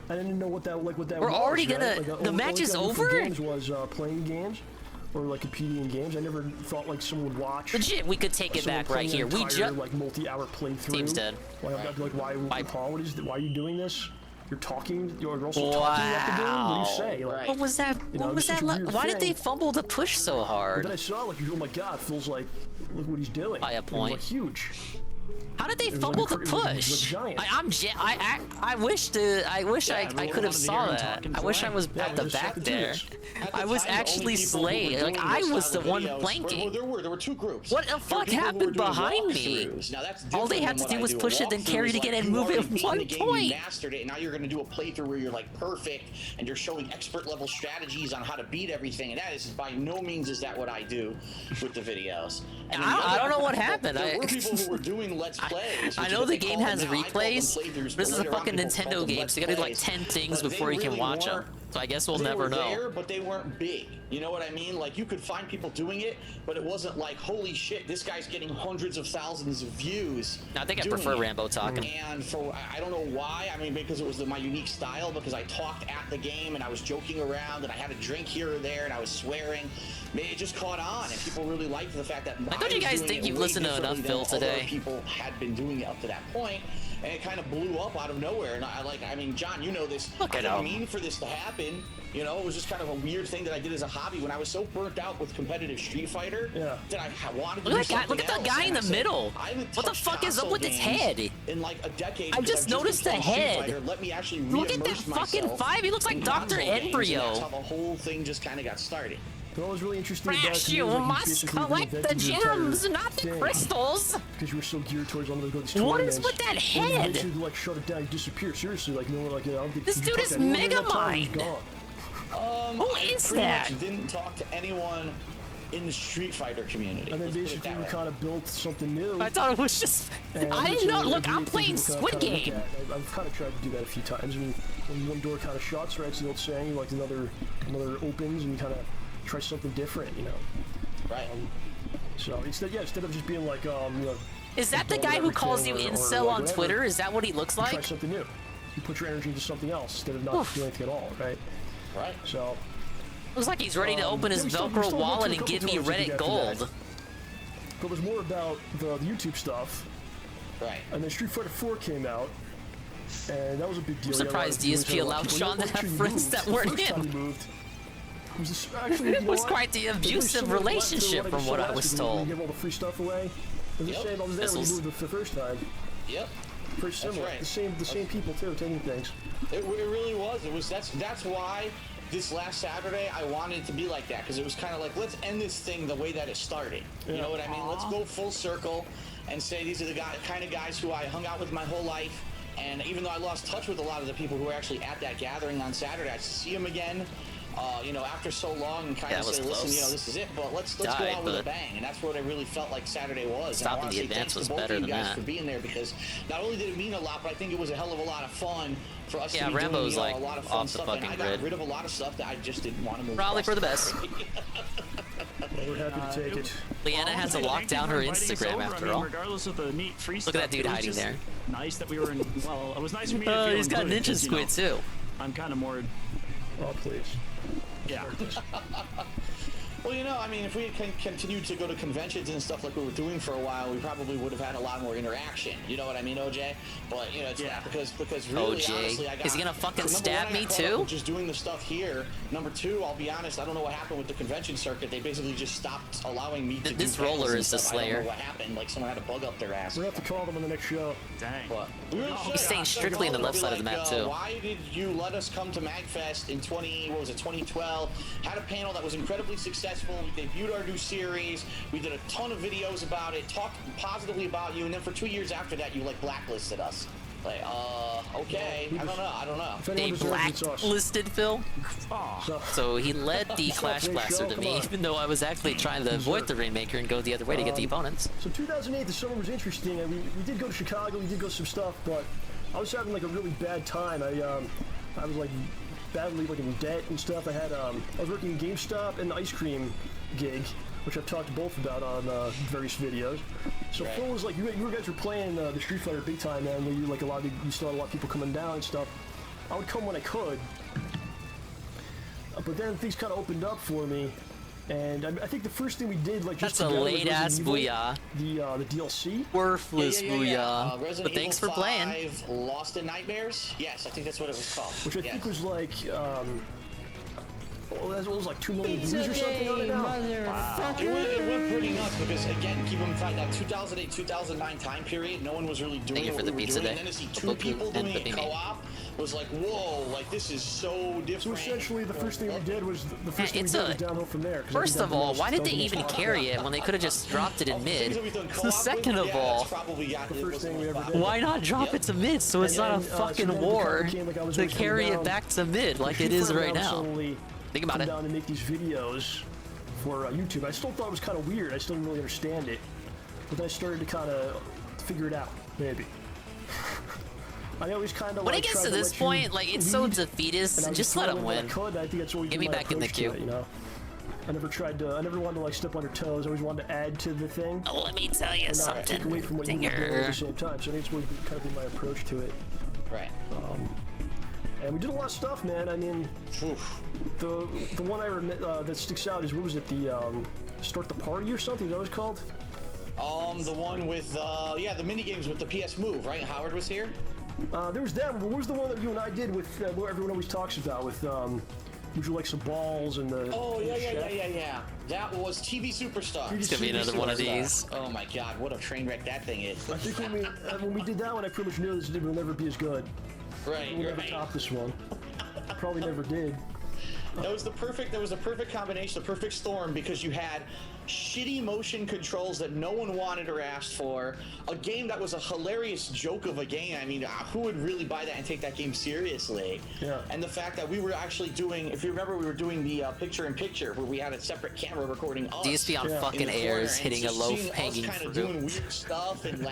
P: I didn't know what that
D: We're
P: was.
D: already gonna-
P: Right?
D: the match is over?
P: Games was playing games. or like competing in games. I never thought like someone would watch.
D: Legit, we could take it
P: someone
D: back right
P: playing an
D: here. We
P: entire,
D: just
P: like multi-hour playthrough.
D: Team's dead.
P: Like, I'd be like, why, Paul? Why are you doing this? You're talking. You're also talking at the game. What do you say? Like,
D: What was that?
P: you know,
D: What was
P: it's
D: that?
P: such a weird
D: Why did
P: thing.
D: they fumble the push so
P: But
D: hard?
P: then I saw like, oh my god, Phil's like, look what he's doing.
D: By a point.
P: It was, like, huge.
D: How did they
P: It was
D: fumble
P: like,
D: the
P: it was like
D: push?
P: giant.
D: I wish I could have saw that. I wish I was at the back there. I was actually slayed. Like I was the one flanking.
Q: There were two groups.
D: What the fuck happened behind me? All they had to do was push it, then carry it again, and move it at 1 point.
Q: You mastered it, and now you're going to do a playthrough where you're like perfect, and you're showing expert level strategies on how to beat everything. And that is by no means is that what I do with the videos. And
D: I don't know what happened.
Q: There were people who were doing let's plays.
D: I know the game has replays. This is a fucking Nintendo game, so you gotta do like 10 things before you can watch them. So I guess we'll never know.
Q: There, but they weren't big. You know what I mean? Like you could find people doing it, but it wasn't like, holy shit, this guy's getting hundreds of thousands of views.
D: I think I prefer Rambo talking.
Q: And for I don't know why. I mean, because it was my unique style. Because I talked at the game and I was joking around and I had a drink here or there and I was swearing. It just caught on and people really liked the fact that.
D: Don't you guys think you've listened to enough Phil today?
Q: People had been doing it up to that point. And it kind of blew up out of nowhere. And I mean, John, you know this. I didn't mean for this to happen. You know, it was just kind of a weird thing that I did as a hobby when I was so burnt out with competitive Street Fighter that I wanted to do something else.
D: Look at that guy in the middle. What the fuck is up with his head?
Q: In like a decade.
D: I just noticed the head.
Q: Let me actually
D: look at that fucking 5. He looks like Dr. Embryo.
Q: That's how the whole thing just kind of got started.
P: What was really interesting about
D: Crash,
P: it
D: you
P: was, like,
D: must collect the gems, not the crystals.
P: Because you were so geared towards wanting to go to these
D: What
P: tournaments.
D: is with that
P: And
D: head?
P: then you like shut it down, you disappear. Seriously, like no one, like, you know,
D: This dude is Mega Mind. Who is that?
Q: I didn't talk to anyone in the Street Fighter community.
P: And then basically we kind of built something new.
D: I thought it was just. I didn't know. Look, I'm playing Squid Game.
P: I've kind of tried to do that a few times. I mean, when one door kind of shuts, right? It's the old saying, like another opens, and you kind of try something different, you know.
Q: Right.
P: So instead of just being like, you know.
D: Is that the guy who calls you incel on Twitter? Is that what he looks like?
P: Try something new. You put your energy into something else instead of not doing anything at all, right?
Q: Right.
P: So.
D: Looks like he's ready to open his Velcro wallet and give me Reddit gold.
P: But there's more about the YouTube stuff.
Q: Right.
P: And then Street Fighter 4 came out, and that was a big deal.
D: I'm surprised DSP allowed Sean to have friends that weren't him.
P: It
D: was quite the abusive relationship from what I was told.
P: You give all the free stuff away. It was the same. I was there when you moved the first time.
Q: Yep.
P: Pretty similar.
Q: Right.
P: The same people too, taking things.
Q: It really was. That's why this last Saturday I wanted it to be like that, because it was kind of like, let's end this thing the way that it started. You know what I mean? Let's go full circle and say these are the kind of guys who I hung out with my whole life. And even though I lost touch with a lot of the people who were actually at that gathering on Saturday, I see them again. You know, after so long, and kind of say, listen, you know, this is it, but let's go out with a bang, and that's what I really felt like Saturday was.
D: Stopping the advance was better than that.
Q: For being there, because not only did it mean a lot, but I think it was a hell of a lot of fun for us to be
D: Rambo's
Q: doing,
D: like
Q: a lot of fun
D: off the
Q: stuff,
D: fucking
Q: and I got rid of a lot of stuff that I just didn't want to move.
D: Probably for the best.
P: We're happy to take it.
D: Leanna had to lock down her Instagram after all.
R: Regardless of the neat free
D: Look at that dude hiding there.
R: Nice that we were in. Well, it was nice for me.
D: He's got Ninja Squid too.
R: I'm kind of more.
P: Oh please.
R: Yeah.
Q: Well, you know, I mean, if we had continued to go to conventions and stuff like we were doing for a while, we probably would have had a lot more interaction. You know what I mean, OJ? But, you know, it's not because really,
D: OJ.
Q: honestly, I got...
D: Is he gonna fucking
Q: number
D: stab
Q: one,
D: me too?
Q: Just doing the stuff here. Number two, I'll be honest, I don't know what happened with the convention circuit. They basically just stopped allowing me to do
D: this roller is the
Q: stuff. I
D: Slayer.
Q: don't know what happened. Like, someone had a bug up their ass.
P: We're gonna have to call them on the next show.
R: Dang.
Q: But
D: He's staying strictly in the left side of the map too.
Q: Why did you let us come to MagFest in 2012? Had a panel that was incredibly successful. We debuted our new series. We did a ton of videos about it, talked positively about you, and then for 2 years after that, you like blacklisted us. Like, okay, I don't know.
D: They blacklisted Phil? So he led the Clash Blaster to me, even though I was actually trying to avoid the Rainmaker and go the other way to get the opponents.
P: So 2008, the summer was interesting. We did go to Chicago, we did go some stuff, but I was having like a really bad time. I was like badly like in debt and stuff. I was working in GameStop and the ice cream gig, which I've talked both about on various videos. So Phil was like, you guys were playing the Street Fighter big time, man. You like you still had a lot of people coming down and stuff. I would come when I could, but then things kind of opened up for me, And I think the first thing we did, like, just
D: That's a
P: together was
D: late ass
P: Resident Evil,
D: booyah.
P: the DLC.
D: Worthless booyah.
Q: Resident
D: But thanks
Q: Evil
D: for playing.
Q: 5 Lost in Nightmares? Yes, I think that's what it was called.
P: Which I think was like, well, that was like 2 million views or something on it now.
Q: Wow. It went pretty nuts because, again, keep in mind that 2008, 2009 time period, no one was really doing what we were doing. And then to see 2 people doing it co-op was like, whoa, like this is so different.
P: So essentially, the first thing we did was downhill from there.
D: First of all, why did they even carry it when they could have just dropped it in mid? Second of all, why not drop it to mid so it's not a fucking war to carry it back to mid like it is right now? Think about it.
P: Down to make these videos for YouTube. I still thought it was kind of weird. I still didn't really understand it, but then I started to kind of figure it out. Maybe. I always kind of
D: when it gets to this point, like it's so defeatist. Just let him win.
P: I think that's always
D: Get me back in the queue.
P: You know, I never wanted to like step on your toes. I always wanted to add to the thing.
M: Oh, let me tell you something.
P: Take away from what you were doing at the same time. So I think it's always kind of been my approach to it.
Q: Right.
P: And we did a lot of stuff, man. I mean, the one I remember that sticks out is, what was it? The Start the Party or something? Is that what it's called?
Q: The one with the mini games with the PS Move, right? Howard was here.
P: There was that one, but what was the one that you and I did with what everyone always talks about with would you like some balls and the
Q: yeah. That was TV Superstar.
D: It's gonna be another one of these.
Q: Oh my god, what a train wreck that thing is.
P: I think when we did that one, I pretty much knew this will never be as good.
Q: Right,
P: we'll never top this one. Probably never did.
Q: That was the perfect combination, the perfect storm, because you had shitty motion controls that no one wanted or asked for, a game that was a hilarious joke of a game. I mean, who would really buy that and take that game seriously?
P: Yeah.
Q: And the fact that we were actually doing, if you remember, we were doing the picture-in-picture where we had a separate camera recording us.
D: DSP on fucking airs, hitting a low-hanging fruit.
Q: Doing weird stuff and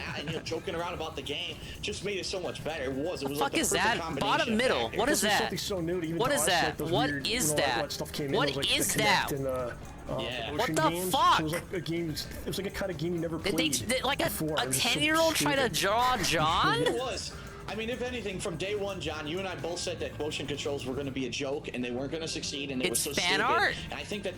Q: joking around about the game just made it so much better. It was
D: What the
Q: like
D: fuck is that? Bottom middle. What is that? What is that? What is that? What is that? What the fuck?
P: So it was like a game. It was like a kind of game you never played.
D: Did like a 10-year-old try to draw John?
Q: It was. I mean, if anything, from day one, John, you and I both said that motion controls were going to be a joke and they weren't going to succeed, and it was so
D: fan
Q: stupid.
D: art.
Q: And I think that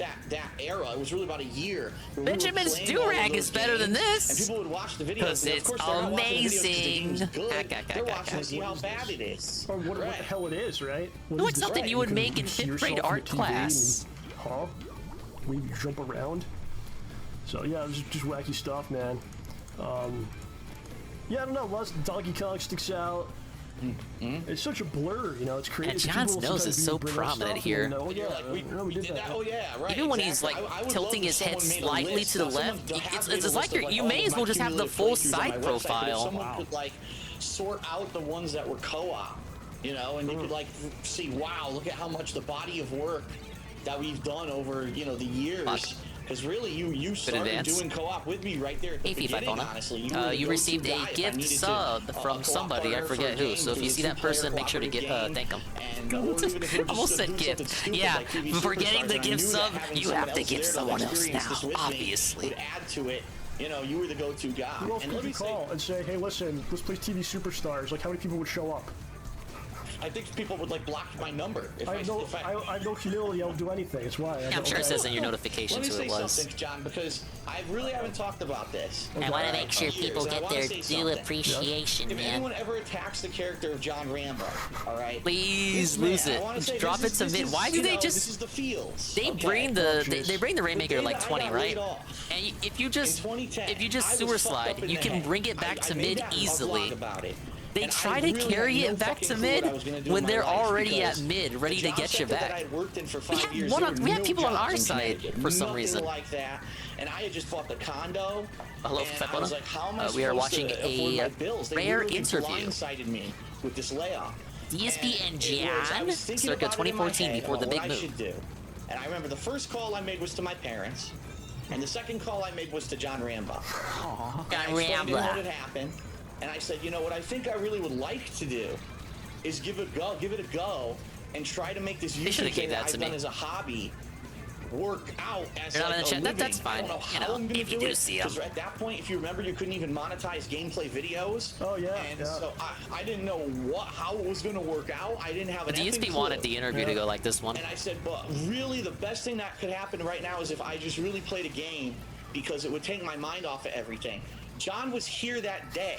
Q: era, it was really about a year.
D: Benjamin's do-rag is better than this.
Q: And people would watch the videos.
D: Because it's amazing.
Q: They're watching to see how bad it is.
P: Or what the hell it is, right?
D: No, it's something you would make in 5th grade art class.
P: Huh? We jump around. So yeah, it was just wacky stuff, man. Yeah, I don't know. Lots of Donkey Kong sticks out. It's such a blur, you know. It's crazy.
D: Yeah, John's nose is so prominent here.
Q: We did that. Oh yeah, right.
D: Even when he's like tilting his head slightly to the left, it's like you may as well just have the full side profile.
Q: Someone could like sort out the ones that were co-op, you know, and you could like see, wow, look at how much the body of work that we've done over, you know, the years. Because really, you started doing co-op with me right there at the beginning, honestly.
D: You received a gift sub from somebody, I forget who. So if you see that person, make sure to thank them. Almost said gift. Yeah, for getting the gift sub, you have to give someone else now, obviously.
Q: Would add to it. You know, you were the go-to guy.
P: Who else could you call and say, hey, listen, let's play TV Superstars? Like, how many people would show up?
Q: I think people would like block my number.
P: I have no humility. I'll do anything. It's why.
D: I'm sure it says in your notifications who it was.
Q: Let me say something, John, because I really haven't talked about this.
M: I want to make sure people get their due appreciation,
Q: man. If anyone ever attacks the character of Jahn Rambo, all right?
D: Please lose it. Drop it to mid. Why do they just?
Q: This is the fields.
D: They bring the Rainmaker like 20, right? And if you just sewer slide, you can bring it back to mid easily. They try to carry it back to mid when they're already at mid, ready to get you back. We had people on our side for some reason.
Q: Like that, and I had just bought the condo.
D: Hello, Fepona. We are watching a rare interview.
Q: Me with this layoff.
D: DSP and Jahn, circa 2014, before the big move.
Q: And I remember the first call I made was to my parents, and the second call I made was to Jahn Rambo.
D: Jahn
Q: Rambo. What had happened? And I said, you know, what I think I really would like to do is give it a go, and try to make this YouTube thing that I've done as a hobby work out as
D: You're not
Q: like
D: in the
Q: a
D: chat.
Q: living.
D: That's fine.
Q: I don't know
D: You
Q: how
D: know,
Q: I'm gonna
D: if you
Q: do
D: do
Q: it,
D: see 'em.
Q: because at that point, if you remember, you couldn't even monetize gameplay videos.
P: Oh yeah.
Q: And so I didn't know how it was gonna work out. I didn't have
D: But
Q: an
D: the
Q: effing
D: DSP
Q: clue.
D: wanted the interview to go like this one.
Q: And I said, but really the best thing that could happen right now is if I just really played a game, because it would take my mind off of everything. John was here that day.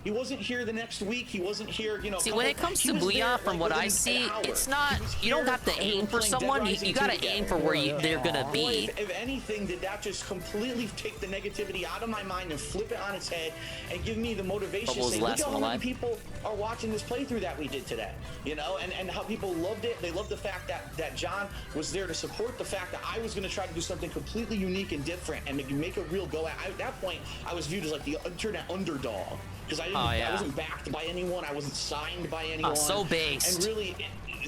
Q: He wasn't here the next week. He wasn't here,
D: See, when it comes to Booyah, from what I see, it's not, you don't got to aim for someone, you gotta aim for where they're gonna be.
Q: If anything, did that just completely take the negativity out of my mind and flip it on its head and give me the motivation to say, look at how many people are watching this playthrough that we did today, you know, and how people loved it. They loved the fact that John was there to support the fact that I was going to try to do something completely unique and different and make a real go at that point, I was viewed as like the internet underdog. Because I wasn't backed by anyone, I wasn't signed by anyone.
D: So based.
Q: And really,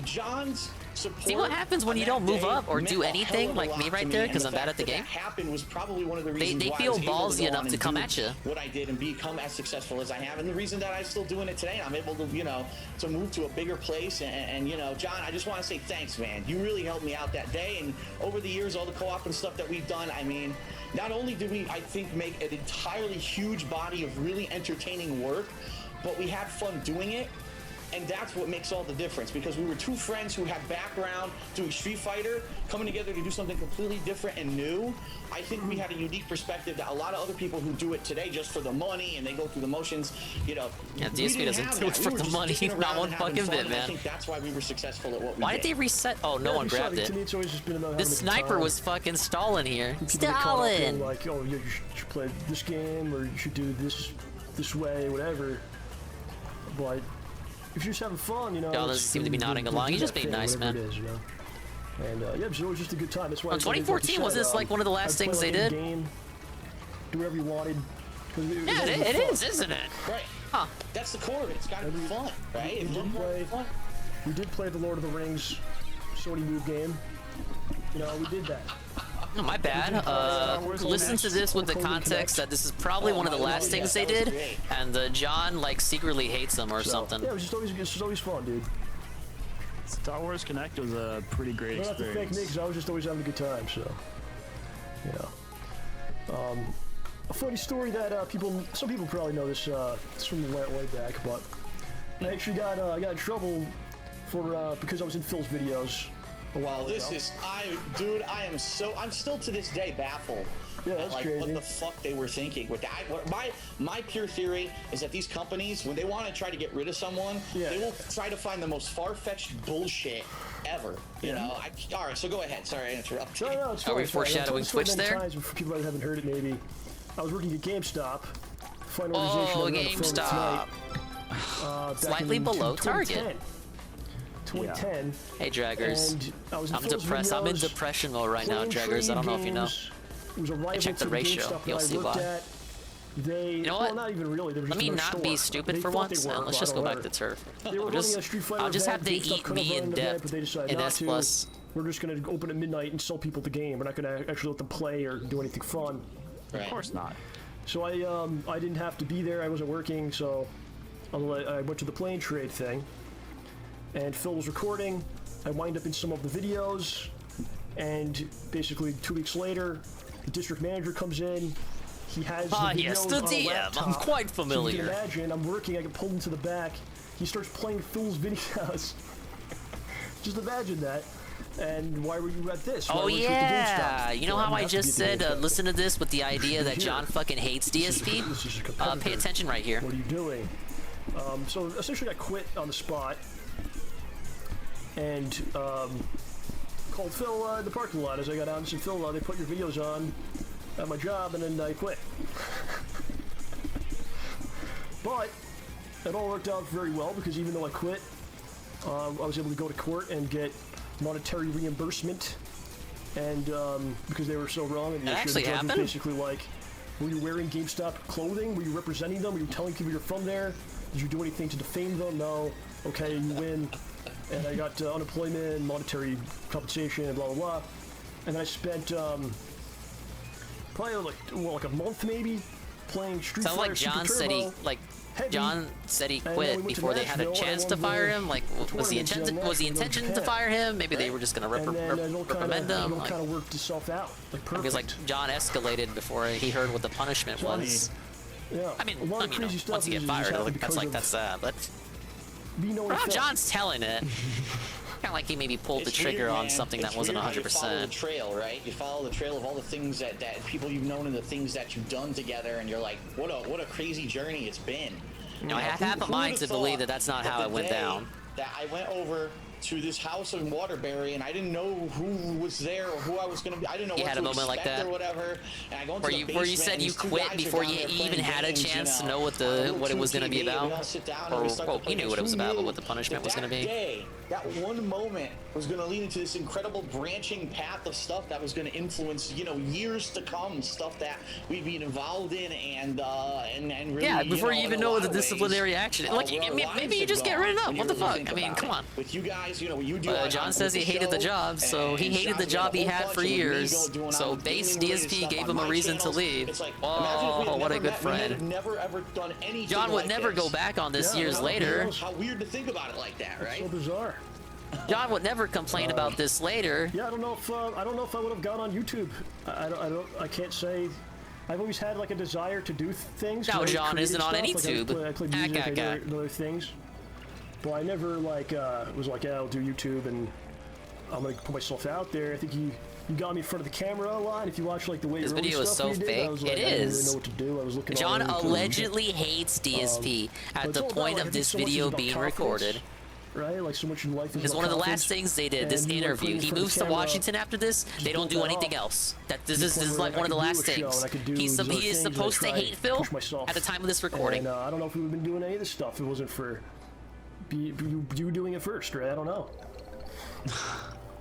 Q: John's support.
D: See what happens when you don't move up or do anything, like me right there, because I'm bad at the game?
Q: That happened was probably one of the reasons
D: They
Q: why
D: feel
Q: I was able
D: ballsy
Q: go
D: enough
Q: on
D: to
Q: and
D: come
Q: do
D: at you.
Q: what I did and become as successful as I have, and the reason that I'm still doing it today, I'm able to, you know, to move to a bigger place. And you know, John, I just want to say thanks, man. You really helped me out that day, and over the years, all the co-op and stuff that we've done, I mean, not only did we, I think, make an entirely huge body of really entertaining work, but we had fun doing it. And that's what makes all the difference, because we were two friends who had background doing Street Fighter, coming together to do something completely different and new. I think we had a unique perspective that a lot of other people who do it today just for the money and they go through the motions, you know.
D: Yeah, DSP doesn't do it for the money, not one fucking bit, man.
Q: I think that's why we were successful at what we did.
D: Why did they reset? Oh, no one grabbed it.
P: To me, it's always just been about
D: This
P: having a good
D: sniper
P: time.
D: was fucking stalling here.
P: People get caught up in,
D: Stalling!
P: like, oh, you should play this game, or you should do this way, whatever. But if you're just having fun, you know.
D: Y'all doesn't seem to be nodding along. He's just being nice, man.
P: It is, you know? And yeah, it was just a good time. That's why.
D: 2014 was this like one of the last things they did?
P: Game, do whatever you wanted.
D: Yeah, it is, isn't it?
Q: Right.
D: Huh.
Q: That's the core of it. It's gotta be fun, right?
P: We did play the Lord of the Rings Sony move game. You know, we did that.
D: No, my bad. Listen to this with the context that this is probably one of the last things they did, and John like secretly hates them or something.
P: Yeah, it's just always fun, dude.
R: Star Wars Connect was a pretty great
P: You don't have to thank me,
R: experience.
P: because I was just always having a good time, so. Yeah. A funny story that some people probably know this, it's from way back, but I actually got in trouble for because I was in Phil's videos a while ago.
Q: This is, I'm still to this day baffled.
P: Yeah, that's
Q: like
P: crazy.
Q: what the fuck they were thinking with that. My pure theory is that these companies, when they want to try to get rid of someone, they will try to find the most far-fetched bullshit ever. You know. All right, so go ahead. Sorry, I interrupted.
P: No, it's fine.
D: Are we foreshadowing Twitch there?
P: Times, for people that haven't heard it, maybe. I was working at GameStop. Fine organization.
D: Oh,
P: that ran a film
D: GameStop.
P: tonight,
D: Slightly below target.
P: 2010.
D: Hey, Draggers.
P: And I was in
D: I'm
P: Phil's
D: depressed. I'm in
P: videos,
D: depression mode right now,
P: playing
D: Draggers. I don't know if you know.
P: games. It was a rival
D: I checked the
P: to
D: ratio.
P: GameStop that
D: You'll
P: I
D: see
P: looked
D: why.
P: at. They,
D: You know
P: well,
D: what?
P: not even really. They were
D: Let
P: just
D: me
P: another
D: not
P: store.
D: be stupid
P: They
D: for
P: thought they
D: once,
P: were,
D: and let's
P: but
D: just go back
P: whatever.
D: to turf.
P: They were
D: I'll
P: running a
D: just,
P: Street Fighter
D: I'll just have
P: event,
D: to
P: GameStop
D: eat
P: could've
D: me
P: run
D: in
P: the event,
D: depth
P: but they decided
D: in
P: not
D: S
P: to.
D: plus.
P: We're just going to open at midnight and sell people the game. We're not going to actually let them play or do anything fun.
R: Of course not.
P: So I didn't have to be there. I wasn't working, so I went to the plane trade thing. And Phil was recording. I wind up in some of the videos, and basically 2 weeks later, the district manager comes in. He has the videos
D: yes, the
P: on a
D: DM.
P: laptop.
D: I'm quite familiar.
P: So you can imagine, I'm working. I get pulled into the back. He starts playing Phil's videos. Just imagine that. And why were you at this? Why
D: Oh
P: weren't you at the
D: yeah,
P: GameStop?
D: you know
P: Well,
D: how I
P: have to be
D: just
P: at the
D: said
P: GameStop.
D: listen to this with the idea that
P: Here.
D: John fucking hates DSP?
P: This is a competitor.
D: Pay attention right here.
P: What are you doing? So essentially I quit on the spot and called Phil in the parking lot as I got out and said, Phil, they put your videos on at my job, and then I quit. But it all worked out very well, because even though I quit, I was able to go to court and get monetary reimbursement, and because they were so wrong, and
D: That actually
P: the judge was
D: happened?
P: basically like, were you wearing GameStop clothing? Were you representing them? Were you telling people you're from there? Did you do anything to defame them? No. Okay, you win. And I got unemployment, monetary compensation, and blah blah blah. And I spent probably like a month maybe playing Street
D: Sounds
P: Fighter
D: like
P: Super
D: John said he
P: Turbo.
D: like John said he
P: And then we
D: quit
P: went to
D: before they had a
P: Nashville,
D: chance
P: and
D: to
P: I won
D: fire him. Like, was the
P: tournament
D: intention
P: in
D: to
P: Japan,
D: fire him? Maybe they were just gonna
P: and then it'll
D: reprimand him.
P: it'll
D: Like,
P: kind of worked itself out. Like
D: it
P: perfect.
D: was like John escalated before he heard what the punishment was.
P: Yeah.
D: I mean,
P: a lot of crazy stuff
D: once you get
P: is
D: fired,
P: happening
D: that's
P: because
D: sad. But
P: me knowing
D: how
P: Phil.
D: John's telling it, kind of like he maybe pulled the
Q: It's
D: trigger
Q: weird,
D: on
Q: man.
D: something
Q: It's
D: that wasn't
Q: weird how you follow the
D: 100%.
Q: trail, right? You follow the trail of all the things that people you've known and the things that you've done together, and you're like, what a crazy journey it's been.
D: You know, I have half a mind to believe that that's not how it went down.
Q: That I went over to this house in Waterbury, and I didn't know who was there or who I was going to be. I didn't know
D: You
Q: what
D: had
Q: to
D: a moment like
Q: expect
D: that?
Q: or whatever. And I go into the
D: Where you
Q: basement,
D: said
Q: and
D: you
Q: these two
D: quit
Q: guys are
D: before
Q: down
D: you
Q: there
D: even
Q: playing
D: had a
Q: games,
D: chance to
Q: you
D: know what
Q: on a little
D: it was going to be
Q: TV, and we
D: about,
Q: all sit down and
D: or
Q: we start to play
D: you knew
Q: games.
D: what it was
Q: Who
D: about, but
Q: knew
D: what the punishment was
Q: that
D: going to be.
Q: Day, that one moment was going to lead into this incredible branching path of stuff that was going to influence, years to come, stuff that we'd be involved in and really.
D: Yeah, before you even
Q: in a
D: know
Q: lot
D: the
Q: of ways,
D: disciplinary action. Like,
Q: where our
D: maybe
Q: lives
D: you
Q: have
D: just get
Q: gone
D: rid of
Q: when
D: it.
Q: you
D: What the
Q: really
D: fuck?
Q: think
D: I mean,
Q: about
D: come
Q: it.
D: on.
Q: With you guys, you do.
D: John says he hated the job, so he hated the job he had for years. So base DSP gave him a reason to leave. Oh, what a good friend.
Q: Never ever done anything.
D: John would
Q: like
D: never
Q: this.
D: go back on this years
Q: how-
D: later.
Q: How weird to think about it like that, right?
P: So bizarre.
D: John would never complain about this later.
P: Yeah, I don't know if I would have gone on YouTube. I can't say. I've always had like a desire to do things.
D: No, John
P: creative
D: isn't on
P: stuff.
D: any
P: Like,
D: tube.
P: I play music, I do other things. But I never was like, yeah, I'll do YouTube and I'm gonna put myself out there. I think you got me in front of the camera a lot. If you watch like the way
D: This
P: early
D: video is
P: stuff
D: so
P: we did,
D: fake.
P: I was like,
D: It
P: I didn't
D: is.
P: really know what to do. I was looking.
D: John
P: all over
D: allegedly hates DSP
P: but
D: at
P: it's
D: the
P: all about,
D: point
P: like, I
D: of
P: think
D: this
P: so much is
D: video
P: about
D: being
P: confidence,
D: recorded.
P: Right, like so much in life is
D: Because
P: about
D: one of the
P: confidence.
D: last things they did, this
P: And, like,
D: interview,
P: putting
D: he
P: in front of
D: moves
P: the
D: to
P: camera,
D: Washington after this.
P: just
D: They don't
P: built
D: do
P: that
D: anything
P: up.
D: else. That
P: To
D: this
P: the
D: is
P: point where
D: like
P: I
D: one of the
P: could do
D: last
P: a show
D: things.
P: and I could do
D: He
P: these other
D: is
P: things and I
D: supposed to
P: try
D: hate
P: and
D: Phil
P: push myself.
D: at the time of this recording.
P: And, I don't know if we would have been doing any of this stuff if it wasn't for you doing it first, right? I don't know.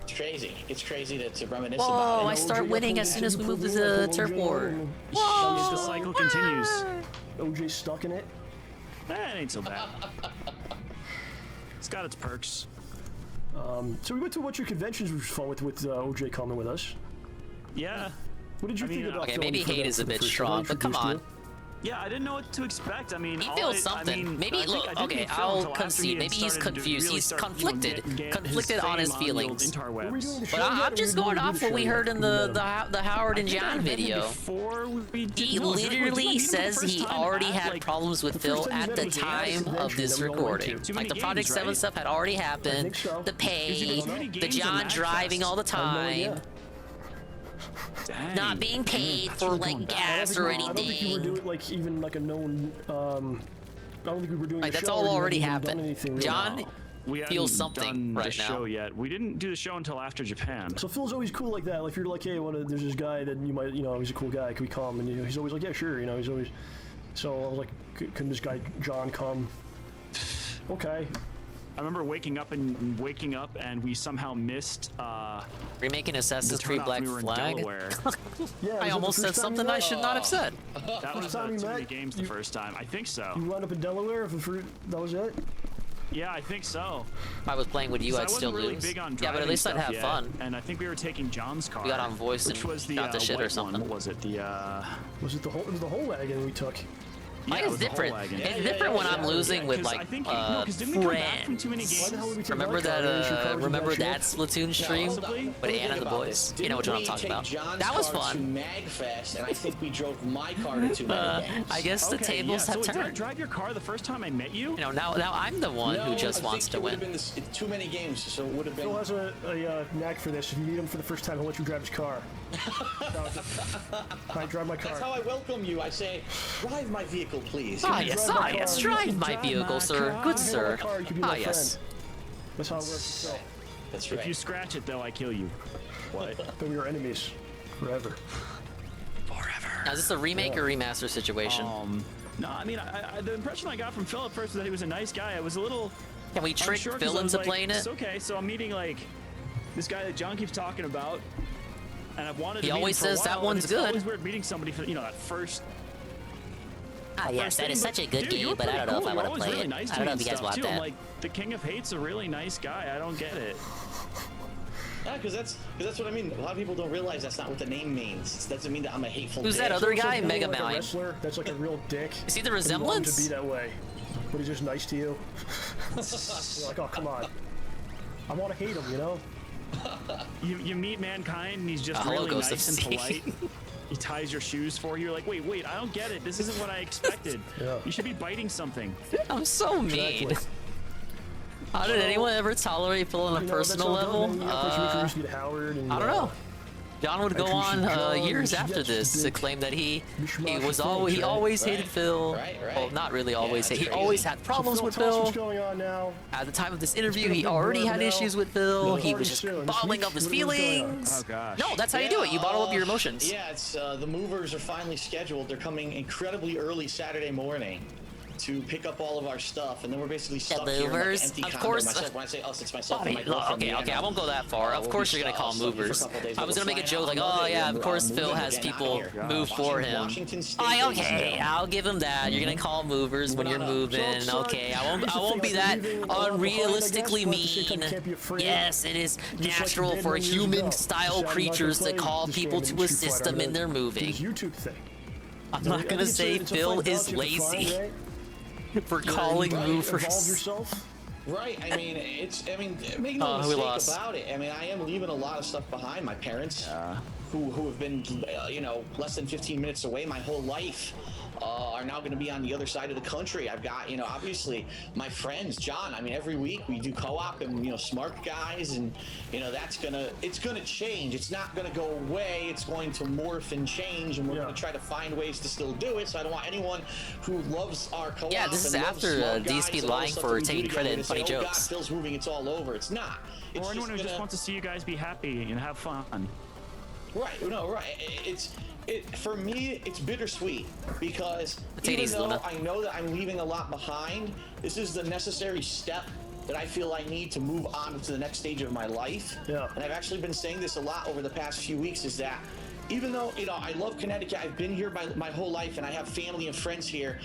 Q: It's crazy. It's crazy to reminisce
D: Whoa,
Q: about it.
D: I start winning as soon as we move to the turf war.
R: The cycle continues.
P: OJ's stuck in it.
R: That ain't so bad. It's got its perks.
P: So we went to a bunch of conventions, which was fun with OJ coming with us.
R: Yeah.
P: What did you think about?
D: Okay,
P: filming
D: maybe
P: for
D: hate
P: the-
D: is
P: for
D: a
P: the
D: bit
P: first
D: strong,
P: time?
D: but come on.
R: Yeah, I didn't know what to expect. I mean,
D: He
R: all
D: feels
R: I
D: something.
R: mean,
D: Maybe
R: I think
D: look.
R: I didn't
D: Okay,
R: meet Phil
D: I'll
R: until after he
D: concede.
R: had
D: Maybe he's
R: started to
D: confused.
R: really
D: He's
R: start,
D: conflicted.
R: get his
D: Conflicted on his
R: fame the
D: feelings.
R: interwebs.
D: But I'm just going off what we heard in the Howard and John video. He literally says he already had problems with Phil at the time of this recording. Like the Project 7 stuff had already happened. The pay, the John driving all the time. Not being paid for like gas or
P: I don't think you were
D: anything.
P: doing like even like a known. I don't think we were doing.
D: Like
P: a
D: that's
P: show
D: all
P: or you
D: already
P: hadn't even done
D: happened.
P: anything really.
D: John
R: We hadn't
D: feels something
R: done
D: right
R: the
D: now.
R: show yet. We didn't do the show until after Japan.
P: So Phil's always cool like that. Like if you're like, hey, there's this guy that you might, he's a cool guy. Can we come? And he's always like, yeah, sure. He's always. So I was like, can this guy John come? Okay.
R: I remember waking up and we somehow missed.
D: Remaking Assassin's
R: the
D: Creed
R: turnout
D: Black
R: when we were in
D: Flag.
R: Delaware.
P: Yeah,
D: I almost said something I should not have said.
R: That was
P: time you
R: too many
P: met?
R: games the first time. I think so.
P: You wound up in Delaware. That was it.
R: Yeah, I think so.
D: If I was playing with you,
R: So
D: I'd still
R: I wasn't really
D: lose.
R: big on
D: Yeah, but at
R: driving
D: least I'd
R: stuff
D: have
R: yet,
D: fun.
R: And I think we were taking John's car.
D: We got on voice
R: which
D: and
R: was the
D: got the shit or
R: white
D: something.
R: One. What was it? The
P: Was it the whole? It was the whole wagon we took.
D: Mine
R: it
D: is
R: was the whole
D: different.
R: wagon.
D: It's different when I'm losing with
R: 'Cause
D: like
R: I think, no, 'cause didn't we come back from too many
D: friends.
R: games?
D: Remember that Splatoon stream with Anna and the boys? You know what I'm talking about. That was fun.
Q: Magfest, and I think we drove my car to too many games.
D: I guess the tables have
R: Did I
D: turned.
R: drive your car the first time I met you?
D: Now I'm the one who just wants to win.
Q: Too many games, so it would have been.
P: Phil has a knack for this. If you meet him for the first time, he'll let you drive his car. I drive my car.
Q: That's how I welcome you. I say, drive my vehicle, please.
D: Ah yes, drive my vehicle, sir. Good sir. Ah yes.
P: That's how it works.
Q: That's
R: If you scratch it, though, I kill you. What?
P: Then we are enemies forever.
D: Now is this a remake or remaster situation?
R: No, I mean, the impression I got from Phil at first was that he was a nice guy. I was a little.
D: Can we trick
R: unsure 'cause
D: Phil
R: I was
D: into
R: like,
D: playing it?
R: It's okay, so I'm meeting like this guy that John keeps talking about, and I've wanted.
D: He
R: to meet
D: always
R: him for a
D: says that
R: while, and
D: one's
R: it's
D: good.
R: always weird meeting somebody for that first.
D: Ah yes, that is such a good
R: Dude, you were
D: game, but I
R: pretty
D: don't know
R: cool.
D: if I
R: You were
D: want to
R: always
D: play
R: really
D: it.
R: nice to
D: I don't know
R: me
D: if you guys
R: and
D: want
R: stuff, too. I'm
D: that.
R: like, the King of Hate's a really nice guy. I don't get it.
Q: Yeah, because that's what I mean. A lot of people don't realize that's not what the name means. It doesn't mean that I'm a hateful.
D: Who's
Q: dick.
D: that other guy?
P: Like
D: Mega
P: like a
D: Man.
P: wrestler that's like a real dick.
D: You see the
P: and you want him
D: resemblance?
P: to be that way, but he's just nice to you. You're like, oh come on. I want to hate him, you know.
R: You meet Mankind and he's just
D: Hello,
R: really
D: Ghost of
R: nice and
D: Steve.
R: polite. He ties your shoes for you. You're like, wait, I don't get it. This isn't what I expected.
P: Yeah.
R: You should be biting something.
D: I'm so mean. How did anyone ever tolerate Phil on a personal level? I don't know. John would go on years after this to claim that he always hated Phil.
Q: Right.
D: Well, not really always.
Q: that's
D: He
Q: crazy.
D: always had problems with Phil.
P: What's going on now?
D: At the time of this interview, he already had issues with Phil. He was just bottling up his feelings.
R: Oh gosh.
D: No, that's how you do it. You bottle up your emotions.
Q: Yeah, it's the movers are finally scheduled. They're coming incredibly early Saturday morning to pick up all of our stuff, and then we're basically stuck here in like an
D: movers?
Q: empty
D: Of
Q: condo.
D: course.
Q: Myself, when I say us, it's myself and my
D: Okay,
Q: girlfriend.
D: I won't go that far. Of course you're gonna call them movers. I was gonna make a joke like, oh yeah, of course Phil has people move for him. Okay, I'll give him that. You're gonna call movers when you're moving. Okay, I won't be that unrealistically mean. Yes, it is natural for human-style creatures to call people to assist them in their moving. I'm not gonna say Phil is lazy for calling movers.
Q: Right. I mean, make no mistake about it. I mean, I am leaving a lot of stuff behind. My parents, who have been, less than 15 minutes away my whole life, are now going to be on the other side of the country. I've got, obviously my friends, John. I mean, every week we do co-op and, smart guys, and, it's going to change. It's not going to go away. It's going to morph and change, and we're going to try to find ways to still do it. So I don't want anyone who loves our co-op.
D: Yeah, this is after DSP lying for taking credit and funny jokes.
Q: God, Phil's moving. It's all over. It's not. It's
R: or anyone who just wants to see you guys be happy and have fun.
Q: Right. No. Right. For me, it's bittersweet because even though I know that I'm leaving a lot behind, this is the necessary step that I feel I need to move on to the next stage of my life. Yeah. And I've actually been saying this a lot over the past few weeks, is that even though, I love Connecticut, I've been here my whole life and I have family and friends here,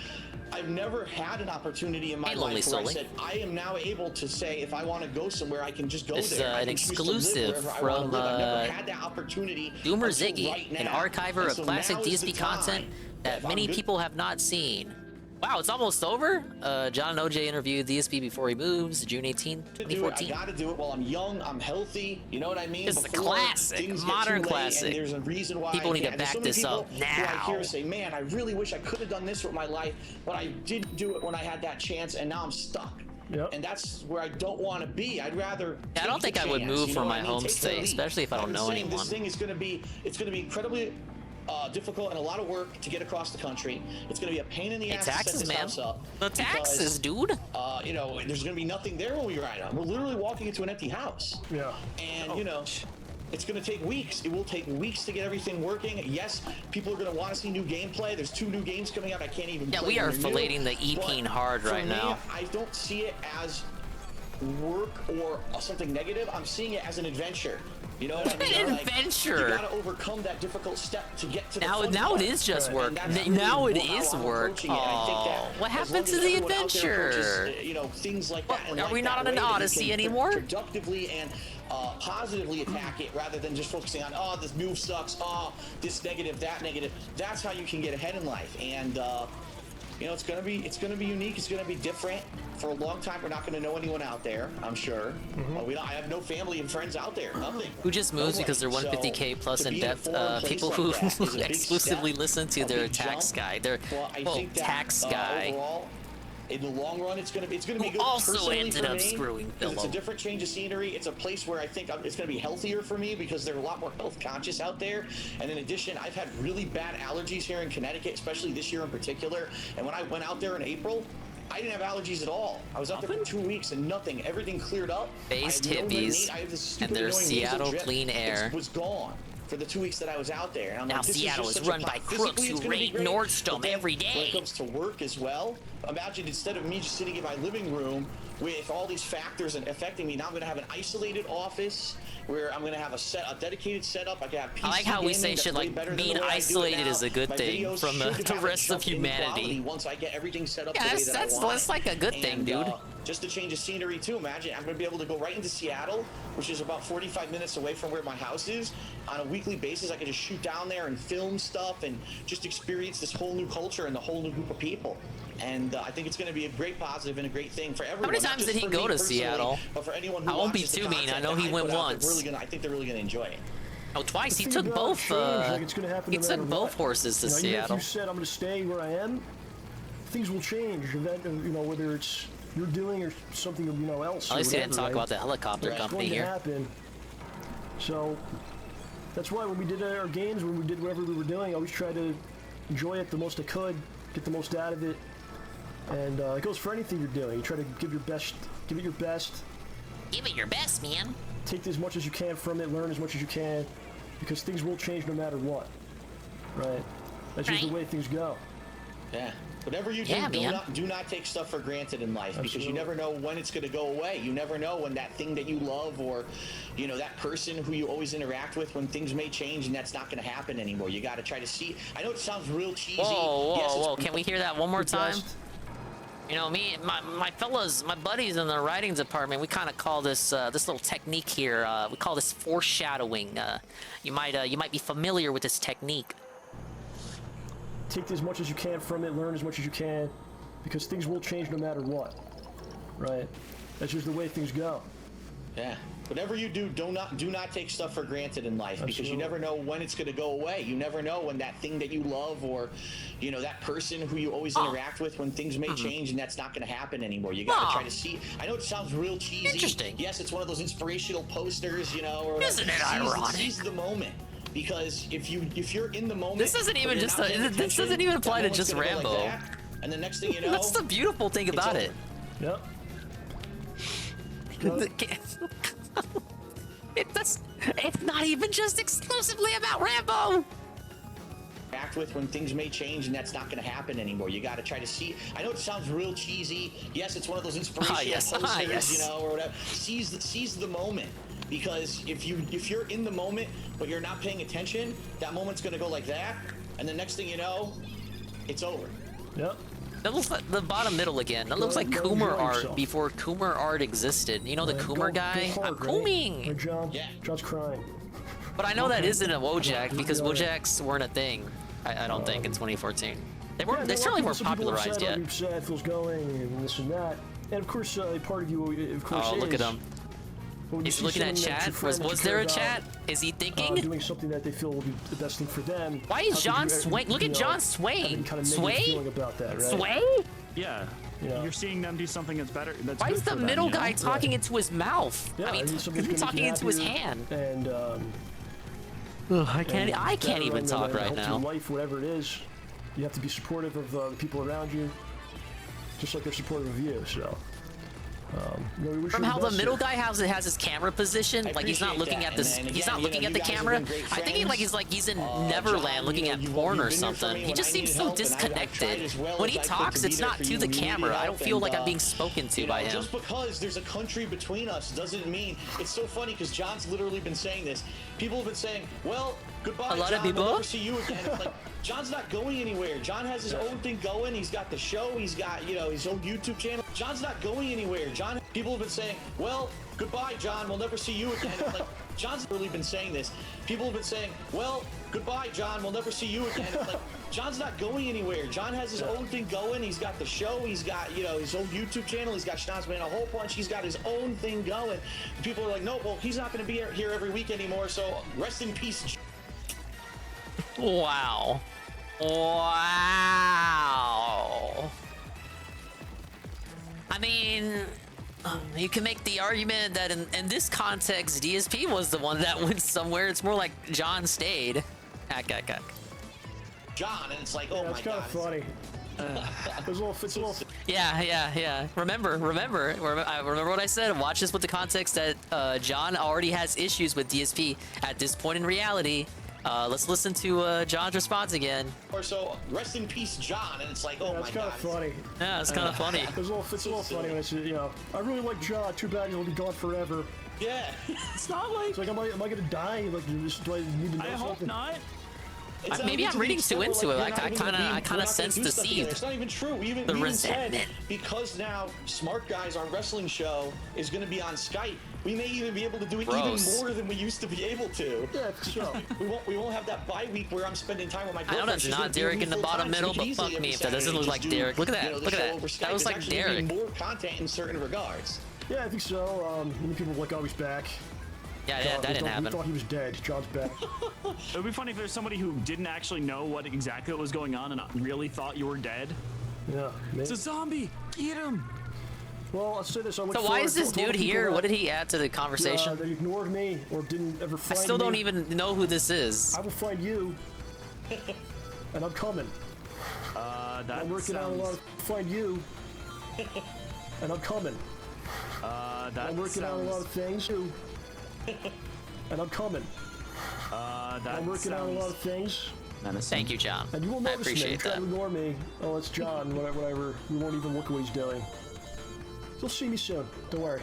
Q: I've never had an opportunity in my life where I said, I am now able to say, if I want to go somewhere, I can just go there.
D: This is an exclusive from
Q: I've never had that opportunity.
D: Doomer Ziggy, an archiver of classic DSP content that many people have not seen. Wow, it's almost over? John and OJ interviewed DSP before he moves, June 18, 2014.
Q: I gotta do it while I'm young, I'm healthy, you know what I mean?
D: It's a classic, modern classic.
Q: There's a reason why
D: people need to back this up now.
Q: I hear say, man, I really wish I could have done this with my life, but I didn't do it when I had that chance, and now I'm stuck. Yep. And that's where I don't want to be. I'd rather.
D: I don't think I would move from my home state, especially if I don't know anyone.
Q: This thing is gonna be incredibly difficult and a lot of work to get across the country. It's going to be a pain in the ass
D: taxes,
Q: to set this house up.
D: The taxes, dude.
Q: There's going to be nothing there when we ride on. We're literally walking into an empty house. Yeah. And it's going to take weeks. It will take weeks to get everything working. Yes, people are going to want to see new gameplay. There's 2 new games coming out. I can't even.
D: Yeah, we are filleting the EP hard right now.
Q: I don't see it as work or something negative. I'm seeing it as an adventure. You know what I mean?
D: An adventure.
Q: You gotta overcome that difficult step to get to the
D: now it is just work. Now it is work. Oh, what happened to the adventure?
Q: Things like that.
D: Are we not on an Odyssey anymore?
Q: Productively and positively attack it rather than just focusing on, this move sucks, this negative, that negative. That's how you can get ahead in life. And it's gonna be unique. It's gonna be different. For a long time, we're not gonna know anyone out there. I'm sure. I have no family and friends out there. Nothing.
D: Who just moves because they're 150K plus in depth? People who exclusively listen to their tax guy. Their tax guy.
Q: Overall, in the long run, it's gonna be good.
D: Also ended up screwing Phil.
Q: It's a different change of scenery. It's a place where I think it's gonna be healthier for me because they're a lot more health conscious out there. And in addition, I've had really bad allergies here in Connecticut, especially this year in particular. And when I went out there in April, I didn't have allergies at all. I was out there for 2 weeks and nothing. Everything cleared up.
D: Based hippies and their Seattle clean air.
Q: It was gone for the 2 weeks that I was out there. And I'm
D: now Seattle is run by crooks who raid Nordstrom every day.
Q: When it comes to work as well, imagine instead of me just sitting in my living room with all these factors and affecting me, now I'm going to have an isolated office where I'm going to have a dedicated setup. I can have PC
D: I like how we say shit like being isolated is a good thing from the rest of humanity.
Q: Once I get everything set up
D: yeah, that's like a good thing, dude.
Q: just to change the scenery too. Imagine I'm going to be able to go right into Seattle, which is about 45 minutes away from where my house is. On a weekly basis, I can just shoot down there and film stuff and just experience this whole new culture and the whole new group of people. And I think it's going to be a great positive and a great thing for everyone.
D: How many times did he go to Seattle?
Q: But for anyone who
D: I won't be
Q: watches the
D: too mean. I
Q: content
D: know
Q: that
D: he went
Q: put out,
D: once.
Q: I think they're really going to enjoy it.
D: Oh, twice. He
P: The
D: took
P: thing about
D: both.
P: change, like, it's gonna happen
D: He
P: no
D: took
P: matter
D: both
P: what.
D: horses to
P: You know, even
D: Seattle.
P: if you said I'm going to stay where I am, things will change. Whether it's you're doing or something else.
D: At least he didn't talk
P: right?
D: about the helicopter
P: It's
D: company
P: going to
D: here.
P: happen. So that's why when we did our games, when we did whatever we were doing, I always tried to enjoy it the most I could, get the most out of it, and it goes for anything you're doing. You try to give your best, give it your best.
M: Give it your best, man.
P: Take as much as you can from it, learn as much as you can, because things will change no matter what. Right? That's just the way things go.
Q: Yeah. Whatever you do, do not take stuff for granted in life, because you never know when it's going to go away. You never know when that thing that you love, or that person who you always interact with, when things may change and that's not going to happen anymore. You got to try to see. I know it sounds real cheesy.
D: Whoa. Can we hear that one more time? Me, my fellows, my buddies in the writing department, we kind of call this this little technique here. We call this foreshadowing. You might be familiar with this technique.
P: Take as much as you can from it, learn as much as you can, because things will change no matter what. Right? That's just the way things go.
Q: Yeah. Whatever you do, do not take stuff for granted in life, because you never know when it's going to go away. You never know when that thing that you love, or that person who you always interact with, when things may change and that's not going to happen anymore. You got to try to see. I know it sounds real cheesy.
D: Interesting.
Q: Yes, it's one of those inspirational posters, or whatever.
D: Isn't it ironic?
Q: Seize the moment. Because if you're in the moment,
D: This doesn't even this doesn't even apply to just Rambo.
Q: Like that, and the next thing you know,
D: that's the beautiful thing about it.
P: Yep.
D: It's not even just exclusively about Rambo.
Q: Act with when things may change and that's not going to happen anymore. You got to try to see. I know it sounds real cheesy. Yes, it's one of those inspirational posters, or whatever. Seize the moment. Because if you're in the moment but you're not paying attention, that moment's going to go like that, and the next thing you know, it's over.
P: Yep.
D: That looks like the bottom middle again. That looks like Coomer art before Coomer art existed. You know the Coomer guy? I'm Cooming!
P: John's crying.
D: But I know that isn't a Wojak, because Wojaks weren't a thing. I don't think in 2014. They certainly weren't popularized yet.
P: Sad feels going and this and that, and of course part of you, of course.
D: Oh, look at him. He's looking at chat. Was there a chat? Is he thinking?
P: Doing something that they feel will be the best thing for them.
D: Why is John swaying? Look at John swaying. Sway?
P: About that, right?
D: Sway?
R: Yeah. You're seeing them do something that's better. That's
D: Why
R: good
D: is the
R: for them,
D: middle guy talking into his mouth?
P: Yeah,
D: I mean,
P: somebody's
D: talking into his hand.
P: And
D: I can't even talk right now.
P: Life, whatever it is, you have to be supportive of the people around you, just like they're supportive of you. So.
D: From how the middle guy has his camera position, like he's not looking at this, he's not looking at the camera. I think he's in Neverland looking at porn or something. He just seems so disconnected. When he talks, it's not to the camera. I don't feel like I'm being spoken to by him.
Q: Just because there's a country between us doesn't mean. It's so funny because John's literally been saying this. People have been saying, "Well, goodbye,
D: a lot
Q: John.
D: of people.
Q: We'll never see you again." It's like, John's not going anywhere. John has his own thing going. He's got the show. He's got, his own YouTube channel. John's not going anywhere. People have been saying, "Well, goodbye, John. We'll never see you again." It's like, John's really been saying this. People have been saying, "Well, goodbye, John. We'll never see you again." It's like, John's not going anywhere. John has his own thing going. He's got the show. He's got, his own YouTube channel. He's got Schnozman a whole bunch. He's got his own thing going. People are like, "No, well, he's not going to be here every week anymore. So rest in peace."
D: Wow. Wow. I mean, you can make the argument that in this context, DSP was the one that went somewhere. It's more like John stayed.
Q: John, and it's like, oh my God.
P: It's kind of funny. It's a little.
D: Yeah. Remember what I said. Watch this with the context that John already has issues with DSP at this point in reality. Let's listen to John's response again.
Q: Or so, rest in peace, John. And it's like, oh my God.
P: It's kind of funny.
D: Yeah, it's kind of funny.
P: It's a little funny when it's, I really like John. Too bad he'll be gone forever.
Q: Yeah.
R: It's not like.
P: It's like, am I gonna die? Like, do I need to know
R: I hope
P: something?
R: not.
D: Maybe I'm reading too into it. I kind of sense the seed.
Q: It's not even true. We even
D: resentment.
Q: said, because now Smart Guys, our wrestling show, is going to be on Skype, we may even be able to do it even more than we used to be able to.
P: Yeah, sure.
Q: we won't have that bye week where I'm spending time with my
D: I
Q: girlfriend.
D: know that's not Derek in the bottom middle, but fuck me if that doesn't look like Derek. Look at that. Look at that. That was like Derek.
Q: More content in certain regards.
P: Yeah, I think so. Many people were like, oh, he's back.
D: Yeah, that didn't happen.
P: We thought he was dead. John's back.
R: It would be funny if there's somebody who didn't actually know what exactly was going on and really thought you were dead.
P: Yeah, maybe.
R: It's a zombie. Get him.
P: Well, I'll say this.
D: So why is this dude here? What did he add to the conversation?
P: They ignored me or didn't ever find me.
D: I still don't even know who this is.
P: I will find you, and I'm coming. I'm working on a lot to find you, and I'm coming. I'm working on a lot of things too, and I'm coming. I'm working on a lot of things.
D: Thank you, John.
P: And you will
D: I
P: notice me.
D: appreciate
P: You try
D: that.
P: to ignore me. Oh, it's John. Whatever. You won't even look at what he's doing. You'll see me soon. Don't worry.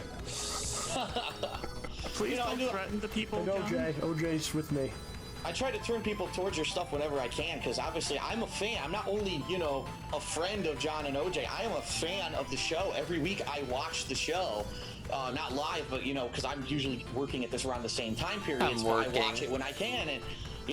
R: Please don't threaten the people.
P: And OJ. OJ's with me.
Q: I try to turn people towards your stuff whenever I can, because obviously I'm a fan. I'm not only, a friend of John and OJ. I am a fan of the show. Every week I watch the show. Not live, but, because I'm usually working at this around the same time period.
D: I'm
Q: so
D: working.
Q: I watch it when I can. And,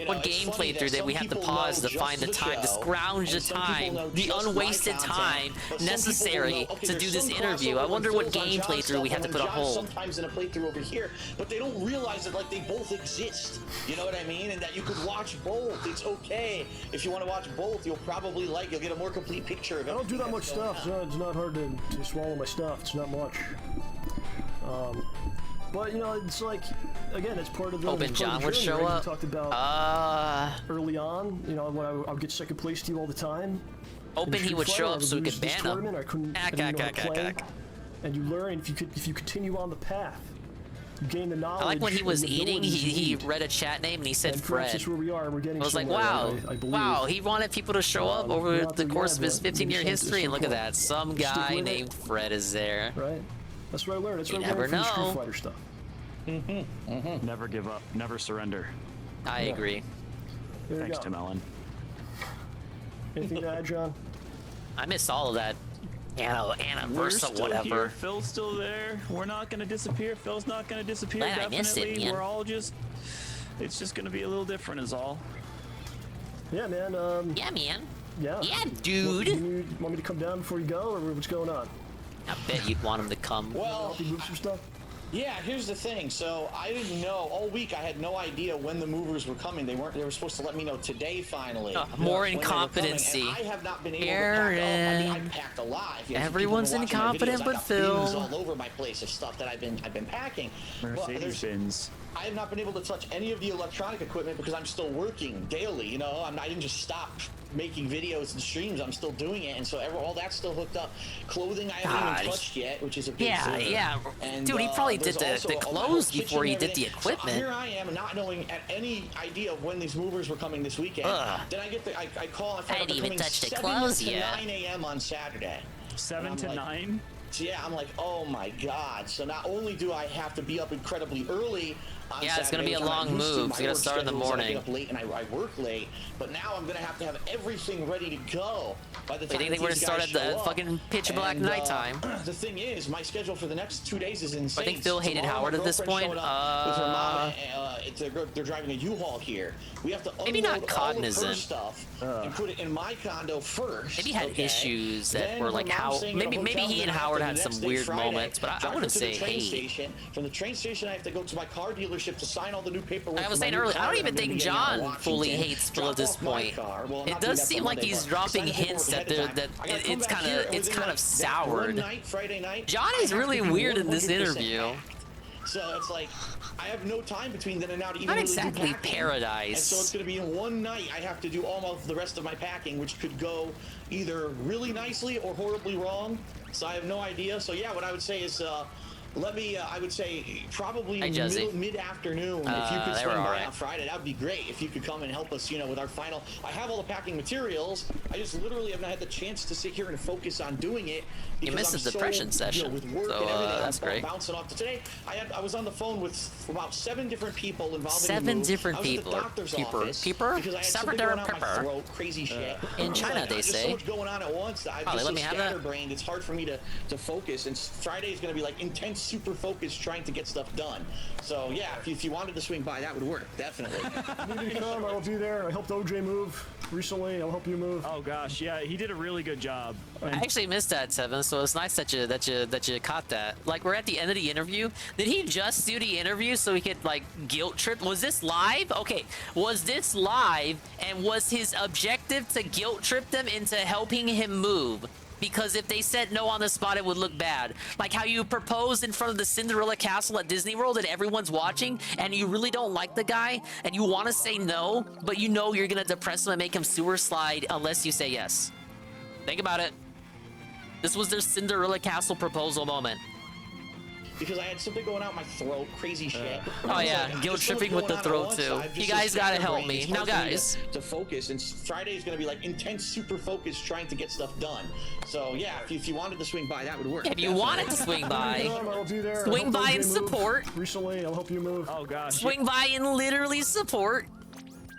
D: What game playthrough that we have to pause to find the time, to scrounge the time, the unwasted time necessary to do this interview. I wonder what game playthrough we have to put on hold.
Q: Sometimes in a playthrough over here, but they don't realize that they both exist. You know what I mean? And that you could watch both. It's okay if you want to watch both. You'll probably you'll get a more complete picture of it.
P: I don't do that much stuff. It's not hard to swallow my stuff. It's not much. But it's again, it's part of the
D: Hoping John would show up.
P: We talked about early on. When I would get second place team all the time.
D: Hoping he would show up so we could ban him.
P: I couldn't. And you learn if you continue on the path, you gain the knowledge.
D: I like when he was eating, he read a chat name and he said Fred.
P: That's where we are. We're getting.
D: I was like, wow, wow. He wanted people to show up over the course of his 15-year history, and look at that. Some guy named Fred is there.
P: Right. That's what I learned. That's what I
D: never
P: learned from the
D: know.
P: Street Fighter stuff.
R: Never give up. Never surrender.
D: I agree.
R: Thanks, Tim Allen.
P: Anything to add, John?
D: I miss all of that.
R: We're still
D: whatever.
R: Here. Phil's still there. We're not gonna disappear. Phil's not gonna disappear.
D: Man, I missed it,
R: Definitely.
D: man.
R: We're all just. It's just gonna be a little different, is all.
P: Yeah, man.
D: Yeah, man.
P: Yeah.
D: Yeah, dude.
P: You want me to come down before you go, or what's going on?
D: I bet you'd want him to come.
Q: Well,
P: help you move some stuff.
Q: Yeah, here's the thing. So I didn't know all week. I had no idea when the movers were coming. They were supposed to let me know today. Finally,
D: more incompetency.
Q: And I have not been able to pack up. I mean, I packed a lot. If you
D: Everyone's
Q: people been watching my
D: incompetent,
Q: videos,
D: but
Q: I got
D: Phil.
Q: bins all over my place of stuff that I've been packing.
R: Mercedes Benz.
Q: I have not been able to touch any of the electronic equipment because I'm still working daily. I didn't just stop making videos and streams. I'm still doing it, and so all that's still hooked up. Clothing I haven't even touched yet, which is a big thing.
D: Yeah.
Q: And,
D: Dude, he probably did
Q: there's
D: the
Q: also
D: clothes
Q: kitchen
D: before he
Q: and
D: did the
Q: everything. So
D: equipment.
Q: here I am, not knowing any idea of when these movers were coming this weekend. Then I get I call. I
D: didn't even touch the
Q: 7
D: clothes
Q: to
D: yet.
Q: 9 a.m. on Saturday.
R: 7 to 9.
Q: So yeah, I'm like, oh my god. So not only do I have to be up incredibly early on
D: Yeah, it's gonna
Q: Saturday,
D: be a
Q: which I'm
D: long
Q: not used to.
D: move.
Q: My
D: It's gonna
Q: work
D: start in the
Q: schedule is
D: morning.
Q: I get up late and I work late, but now I'm gonna have everything ready to go by the time
D: Wait, do you think we're gonna
Q: these
D: start
Q: guys
D: at the
Q: show up.
D: fucking pitch black
Q: And,
D: nighttime?
Q: The thing is, my schedule for the next 2 days is insane.
D: I think Phil hated
Q: Tomorrow,
D: Howard
Q: my
D: at this
Q: girlfriend's
D: point.
Q: showing up with her mom, they're driving a U-Haul here. We have to
D: Maybe not
Q: unload all of her
D: cognizant.
Q: stuff and put it in my condo first.
D: Maybe he had
Q: okay?
D: issues that
Q: Then
D: were
Q: her
D: like
Q: mom's
D: how
Q: staying at a
D: maybe
Q: hotel,
D: he
Q: then
D: and
Q: I have
D: Howard
Q: to,
D: had
Q: the
D: some
Q: next day,
D: weird
Q: Friday,
D: moments, but I
Q: drive
D: wouldn't
Q: to the
D: say
Q: train
D: hate.
Q: station. From the train station, I have to go to my car dealership to sign all the new paperwork.
D: I was
Q: for my
D: saying
Q: new
D: earlier, I
Q: car
D: don't
Q: that
D: even
Q: I'm gonna
D: think
Q: be getting out of
D: John fully
Q: Washington.
D: hates Phil at
Q: Drop
D: this
Q: off my
D: point.
Q: car. Well, I'm
D: It
Q: not doing
D: does
Q: that
D: seem
Q: till
D: like
Q: Monday,
D: he's
Q: but
D: dropping
Q: sign the
D: hints
Q: paperwork
D: that
Q: ahead of
D: they're
Q: time. I gotta come
D: it's
Q: back
D: kind
Q: here,
D: of
Q: and
D: it's
Q: within
D: kind of
Q: that
D: soured.
Q: one night, Friday night,
D: John
Q: I
D: is
Q: have to
D: really
Q: be
D: weird in this
Q: 100%
D: interview.
Q: packed. So it's like I have no time between then and now to even
D: Not
Q: really do
D: exactly
Q: packing.
D: paradise.
Q: And so it's going to be in one night. I have to do all of the rest of my packing, which could go either really nicely or horribly wrong. So I have no idea. So yeah, what I would say is let me, I would say, probably
D: Hi, Jesse.
Q: mid-afternoon, if you could
D: they
Q: swing
D: were
Q: by
D: alright.
Q: on Friday, that would be great. If you could come and help us, you know, with our final. I have all the packing materials. I just literally have not had the chance to sit here and focus on doing it.
D: You missed the depression session,
Q: with work
D: so
Q: and everything,
D: that's
Q: I'm
D: great.
Q: bouncing off to today. I was on the phone with about 7 different people involved in the
D: 7
Q: move.
D: different
Q: I was at
D: people.
Q: the doctor's office
D: Peeper?
Q: because I had
D: 7
Q: something going
D: different
Q: on in my
D: pepper.
Q: throat, crazy shit.
D: In China,
Q: Like,
D: they
Q: just
D: say.
Q: so much going on at once. I'm
D: Oh,
Q: just
D: let
Q: so
D: me have that.
Q: scatterbrained. It's hard for me to focus. And Friday is going to be like intense, super focused, trying to get stuff done. So yeah, if you wanted to swing by, that would work definitely.
P: Need to come, I will be there. I helped OJ move recently. I'll help you move.
R: Oh gosh, yeah, he did a really good job.
D: I actually missed that, Seven. So it's nice that you caught that. Like, we're at the end of the interview. Did he just do the interview so he could like guilt trip? Was this live? Okay, was this live? And was his objective to guilt trip them into helping him move? Because if they said no on the spot, it would look bad. Like how you proposed in front of the Cinderella Castle at Disney World and everyone's watching, and you really don't like the guy, and you want to say no, but you know you're gonna depress him and make him sewer slide unless you say yes. Think about it. This was their Cinderella Castle proposal moment.
Q: Because I had something going out in my throat, crazy shit.
D: Oh yeah,
Q: Like,
D: guilt
Q: just so much
D: tripping with the
Q: going on at
D: throat
Q: once,
D: too.
Q: I'm just
D: You
Q: so
D: guys gotta help
Q: scatterbrained.
D: me.
Q: It's
D: Now
Q: hard for me
D: guys.
Q: to focus, and Friday is going to be like intense, super focused, trying to get stuff done. So yeah, if you wanted to swing by, that would work.
D: If you wanted to swing by,
P: I'll be there.
D: swing
P: I helped
D: by
P: OJ
D: and
P: move
D: support.
P: Recently, I'll help you move.
R: Oh gosh.
D: Swing by and literally support.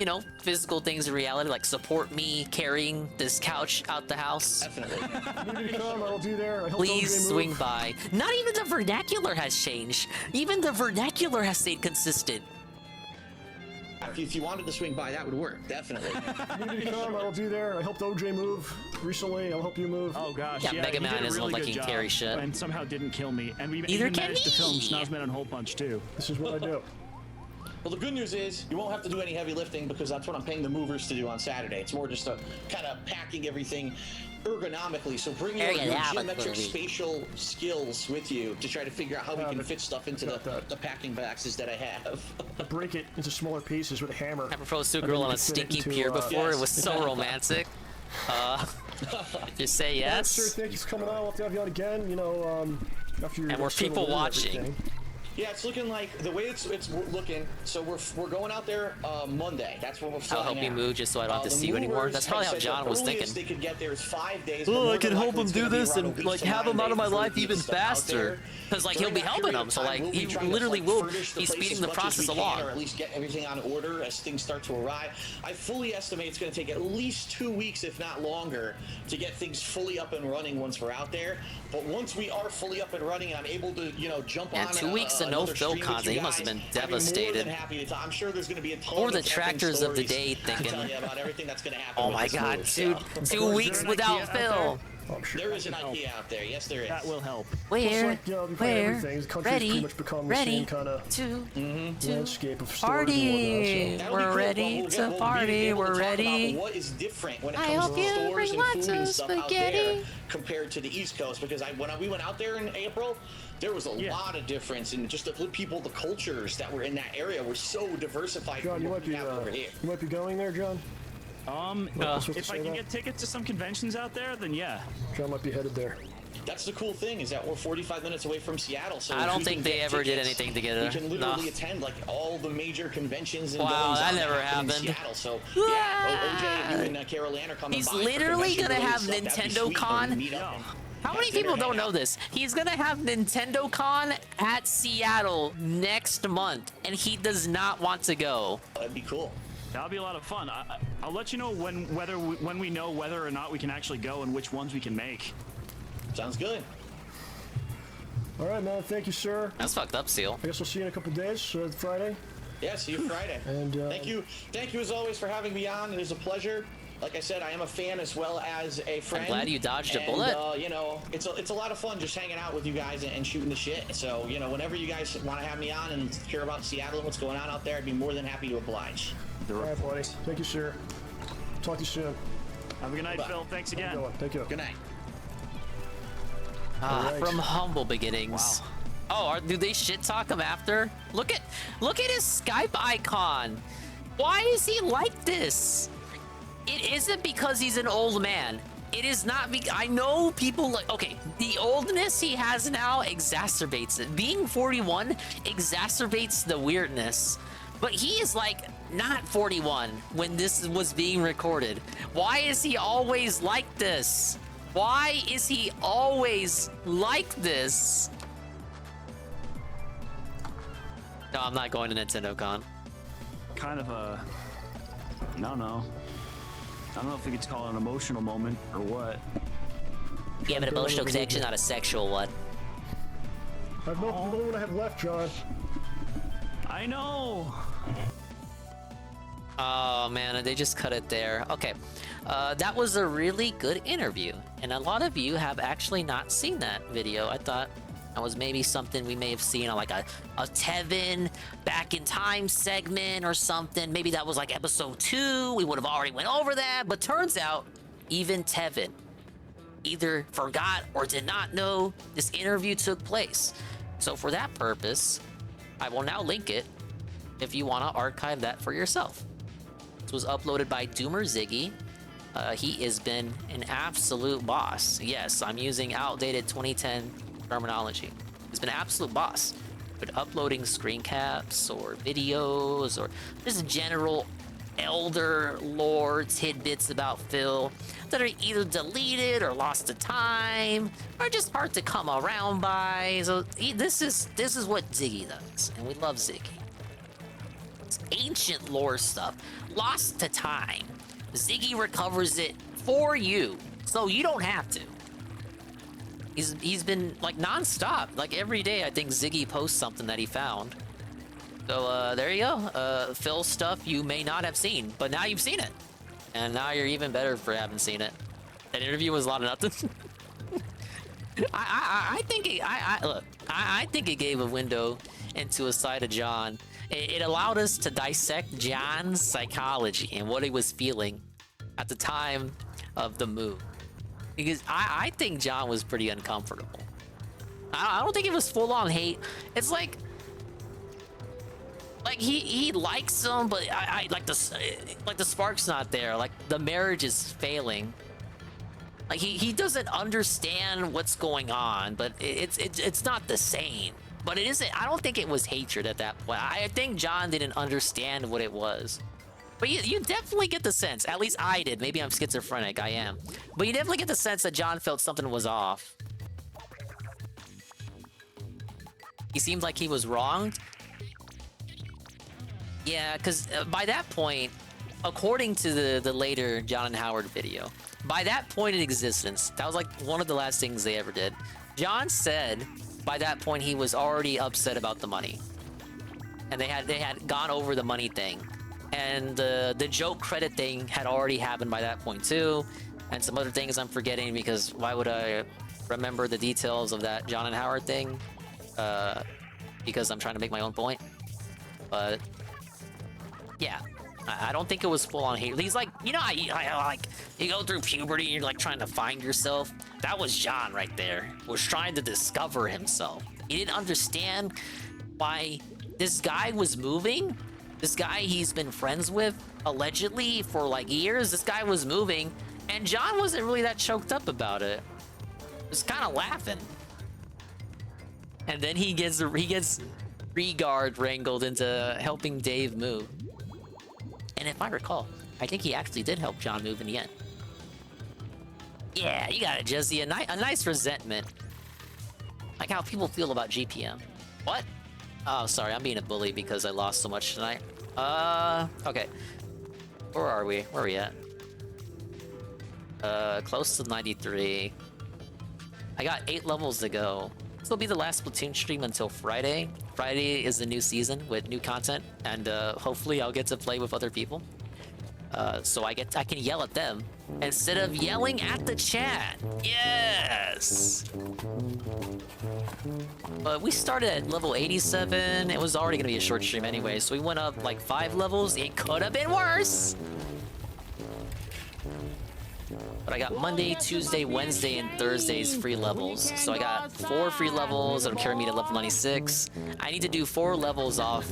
D: You know, physical things in reality, like support me carrying this couch out the house.
Q: Definitely.
P: Need to come, I will be there. I helped
D: Please
P: OJ move.
D: swing by. Not even the vernacular has changed. Even the vernacular has stayed consistent.
Q: If you wanted to swing by, that would work. Definitely.
P: Need to come, I will be there. I helped OJ move recently. I'll help you move.
R: Oh gosh,
D: Yeah,
R: yeah,
D: Mega
R: he
D: Man
R: did a
D: doesn't
R: really
D: look like
R: good
D: he can
R: job,
D: carry shit.
R: and somehow didn't kill me. And we
D: Neither
R: even
D: can
R: managed to film
D: he.
R: Snozman and Hole Punch too.
P: This is what I do.
Q: Well, the good news is you won't have to do any heavy lifting because that's what I'm paying the movers to do on Saturday. It's more just a kind of packing everything ergonomically. So bring your geometric spatial skills with you to try to figure out how we can fit stuff into the packing boxes that I have.
P: Break it into smaller pieces with a hammer.
D: I proposed to a girl on a stinky pier before. It was so romantic. Just say yes.
P: Sure, thank you for coming on. We'll have to have you on again. You know, after you're
D: And we're people watching.
Q: Yeah, it's looking like the way it's looking. So we're going out there Monday. That's when we're flying
D: I'll help you
Q: out.
D: move just so I don't have to
Q: The
D: see you anymore.
Q: movers
D: That's probably how
Q: have said
D: John
Q: the
D: was
Q: earliest
D: thinking.
Q: They could get there is 5 days.
D: Oh,
Q: but
D: I can
Q: more
D: help
Q: than
D: him
Q: likely
D: do
Q: it's gonna be
D: this
Q: around a
D: and
Q: week
D: like
Q: to
D: have
Q: 9
D: him out of
Q: days
D: my
Q: before we
D: life
Q: get
D: even
Q: stuff out
D: faster.
Q: there.
D: Because like he'll
Q: During
D: be
Q: that
D: helping
Q: period
D: him,
Q: of
D: so
Q: time,
D: like
Q: we'll be
D: he
Q: trying to,
D: literally
Q: like,
D: will
Q: furnish the
D: be
Q: place
D: speeding
Q: as
D: the
Q: much as
D: process
Q: we can,
D: along.
Q: or at least get everything on order as things start to arrive. I fully estimate it's going to take at least 2 weeks, if not longer, to get things fully up and running once we're out there. But once we are fully up and running and I'm able to, you know, jump
D: Yeah,
Q: on
D: 2 weeks of no
Q: another
D: Phil
Q: stream with
D: content.
Q: you
D: He must have
Q: guys,
D: been
Q: I'd be more
D: devastated.
Q: than happy to I'm sure there's going to be a ton
D: Or the
Q: of
D: tractors of the
Q: stories
D: day
Q: to
D: thinking,
Q: tell you about everything that's going to happen.
D: oh
Q: with
D: my
Q: this
D: god,
Q: move,
D: dude,
Q: so.
D: 2 weeks without Phil.
Q: There is an IKEA out there. Yes, there is.
R: That will help.
D: Where,
P: where, ready, ready
D: to
P: landscape of
D: party. We're ready to party. We're ready.
Q: What is different when it
D: I
Q: comes
D: hope
Q: to
D: you
Q: stores
D: bring
Q: and
D: lots
Q: food and
D: of
Q: stuff out
D: spaghetti.
Q: there compared to the East Coast? Because when we went out there in April, there was a lot of difference in just the people, the cultures that were in that area were so diversified
P: John,
Q: from
P: you
Q: what
P: might
Q: we
P: be
Q: have over here.
P: you might be going there, John.
R: If I can get tickets to some conventions out there, then yeah.
P: John might be headed there.
Q: That's the cool thing is that we're 45 minutes away from Seattle. So
D: I don't
Q: we
D: think
Q: can
D: they
Q: get
D: ever did
Q: tickets.
D: anything together.
Q: We can literally
D: No.
Q: attend like all the major conventions and
D: Wow,
Q: goings
D: that
Q: on
D: never
Q: happen in
D: happened.
Q: Seattle. So yeah, OJ, you and Carol Ann are coming
D: He's
Q: by for
D: literally
Q: convention
D: gonna have
Q: related stuff. That'd be
D: Nintendo
Q: sweet.
D: Con.
Q: We meet up and
D: How
Q: have
D: many
Q: dinner,
D: people don't
Q: hang
D: know
Q: out.
D: this? He's gonna have Nintendo Con at Seattle next month, and he does not want to go.
Q: That'd be cool.
R: That'll be a lot of fun. I'll let you know when we know whether or not we can actually go and which ones we can make.
Q: Sounds good.
P: All right, man. Thank you, sir.
D: That's fucked up, Seal.
P: I guess we'll see you in a couple days. Friday.
Q: Yeah, see you Friday.
P: And
Q: thank you as always for having me on. It is a pleasure. Like I said, I am a fan as well as a friend.
D: I'm glad you dodged a
Q: And,
D: bullet.
Q: you know, it's a lot of fun just hanging out with you guys and shooting the shit. So, you know, whenever you guys want to have me on and hear about Seattle and what's going on out there, I'd be more than happy to oblige.
P: All right, buddy. Thank you, sir. Talk to you soon.
R: Have a good night, Phil. Thanks again.
P: Thank you.
Q: Good night.
P: Alright.
D: From humble beginnings. Oh, do they shit talk him after? Look at his Skype icon. Why is he like this? It isn't because he's an old man. It is not. I know people like. Okay, the oldness he has now exacerbates it. Being 41 exacerbates the weirdness. But he is like not 41 when this was being recorded. Why is he always like this? Why is he always like this? No, I'm not going to Nintendo Con.
R: Kind of a, I don't know. I don't know if we could call it an emotional moment or what.
D: Yeah, but emotional connection, not a sexual one.
P: I have no only one I have left, John.
R: I know.
D: Oh man, they just cut it there. Okay, that was a really good interview, and a lot of you have actually not seen that video. I thought that was maybe something we may have seen on like a Tevin back in time segment or something. Maybe that was like episode 2. We would have already went over that, but turns out even Tevin either forgot or did not know this interview took place. So for that purpose, I will now link it if you want to archive that for yourself. This was uploaded by Doomer Ziggy. He has been an absolute boss. Yes, I'm using outdated 2010 terminology. He's been an absolute boss with uploading screen caps or videos or just general elder lore tidbits about Phil that are either deleted or lost to time or just hard to come around by. So this is what Ziggy does, and we love Ziggy. It's ancient lore stuff lost to time. Ziggy recovers it for you, so you don't have to. He's been like non-stop, like every day I think Ziggy posts something that he found. So there you go. Phil stuff you may not have seen, but now you've seen it. And now you're even better for having seen it. That interview was a lot of nothing. I think it gave a window into a side of John. It allowed us to dissect John's psychology and what he was feeling at the time of the move. Because I think John was pretty uncomfortable. I don't think it was full-on hate. It's like he likes him, but I like the spark's not there. Like the marriage is failing. Like he doesn't understand what's going on, but it's not the same. But it isn't. I don't think it was hatred at that point. I think John didn't understand what it was. But you definitely get the sense, at least I did. Maybe I'm schizophrenic, I am. But you definitely get the sense that John felt something was off. He seemed like he was wronged. Yeah, because by that point, according to the later John and Howard video, by that point in existence, that was like one of the last things they ever did. John said by that point he was already upset about the money. And they had gone over the money thing. And the joke credit thing had already happened by that point too. And some other things I'm forgetting because why would I remember the details of that John and Howard thing? Because I'm trying to make my own point. But yeah, I don't think it was full on hate. He's like, you know, I like you go through puberty and you're like trying to find yourself. That was John right there. Was trying to discover himself. He didn't understand why this guy was moving. This guy he's been friends with allegedly for like years. This guy was moving, and John wasn't really that choked up about it. He was kind of laughing. And then he gets Regard wrangled into helping Dave move. And if I recall, I think he actually did help John move in the end. Yeah, you got it, Jesse. A nice resentment. Like how people feel about GPM. What? Oh, sorry, I'm being a bully because I lost so much tonight. Okay. Where are we? Where are we at? Close to 93. I got 8 levels to go. This will be the last Splatoon stream until Friday. Friday is the new season with new content, and hopefully I'll get to play with other people. So I can yell at them instead of yelling at the chat. Yes! But we started at level 87. It was already gonna be a short stream anyway, so we went up like 5 levels. It could have been worse. But I got Monday, Tuesday, Wednesday, and Thursday's free levels. So I got 4 free levels that'll carry me to level 96. I need to do 4 levels off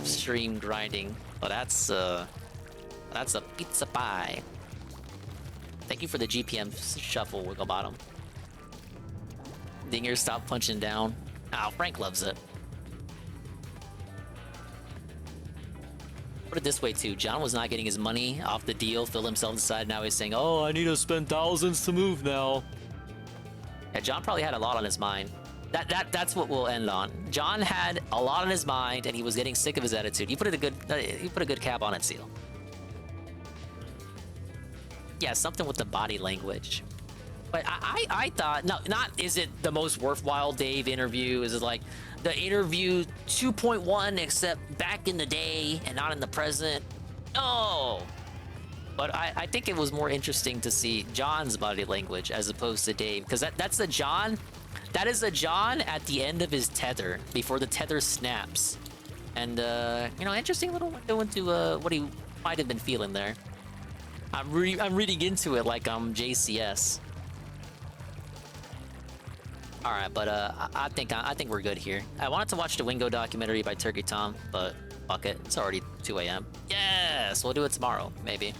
D: stream grinding. But that's a pizza pie. Thank you for the GPM shuffle, Wiggle Bottom. Dinger, stop punching down. Oh, Frank loves it. Put it this way too, John was not getting his money off the deal. Phil himself decided now he's saying, oh, I need to spend thousands to move now. Yeah, John probably had a lot on his mind. That's what we'll end on. John had a lot on his mind and he was getting sick of his attitude. You put a good cap on it, Seal. Yeah, something with the body language. But I thought, no, not is it the most worthwhile Dave interview? Is it like the interview 2.1 except back in the day and not in the present? No. But I think it was more interesting to see John's body language as opposed to Dave, because that's the John. That is a John at the end of his tether, before the tether snaps. And, you know, interesting little window into what he might have been feeling there. I'm reading into it like I'm JCS. All right, but I think we're good here. I wanted to watch the Wingo documentary by Turkey Tom, but fuck it, it's already 2 a.m. Yes, we'll do it tomorrow, maybe.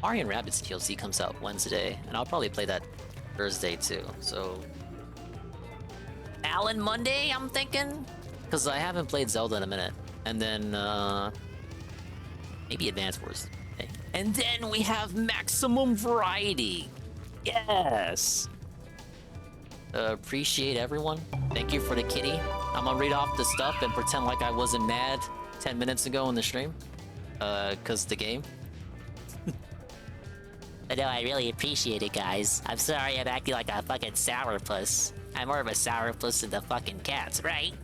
D: Mario and Rabbids DLC comes out Wednesday, and I'll probably play that Thursday too. So, Alan Monday, I'm thinking, because I haven't played Zelda in a minute, and then maybe Advance Wars. And then we have maximum variety. Yes. Appreciate everyone. Thank you for the kitty. I'm gonna read off the stuff and pretend like I wasn't mad 10 minutes ago in the stream. Cause the game. But no, I really appreciate it, guys. I'm sorry I'm acting like a fucking sourpuss. I'm more of a sourpuss than the fucking cats, right?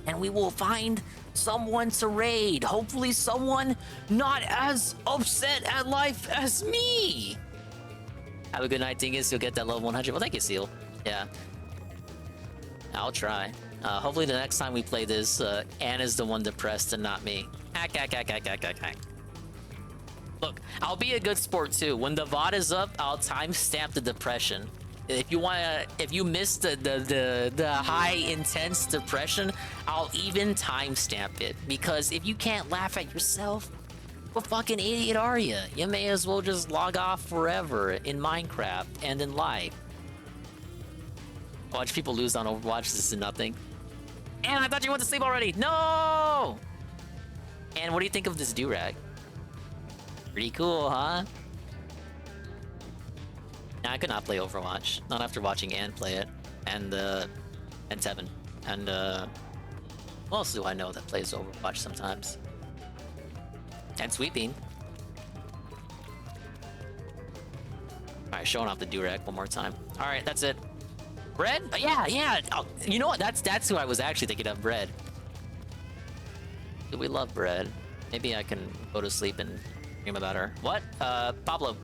D: And we will find someone to raid. Hopefully someone not as upset at life as me. Have a good night, Dingus. You'll get that level 100. Well, thank you, Seal. Yeah. I'll try. Hopefully the next time we play this, Anna's the one depressed and not me. Look, I'll be a good sport too. When the VOD is up, I'll timestamp the depression. If you missed the high intense depression, I'll even timestamp it. Because if you can't laugh at yourself, what fucking idiot are you? You may as well just log off forever in Minecraft and in life. Watch people lose on Overwatch. This is nothing. And I thought you went to sleep already. No! And what do you think of this do-rag? Pretty cool, huh? Nah, I could not play Overwatch. Not after watching Ann play it. And Tevin. And, who else do I know that plays Overwatch sometimes? And Sweeping. Alright, showing off the do-rag one more time. Alright, that's it. Bread? Yeah. Oh, you know what? That's who I was actually thinking of, Bread. We love Bread. Maybe I can go to sleep and dream about her. What? Pablo.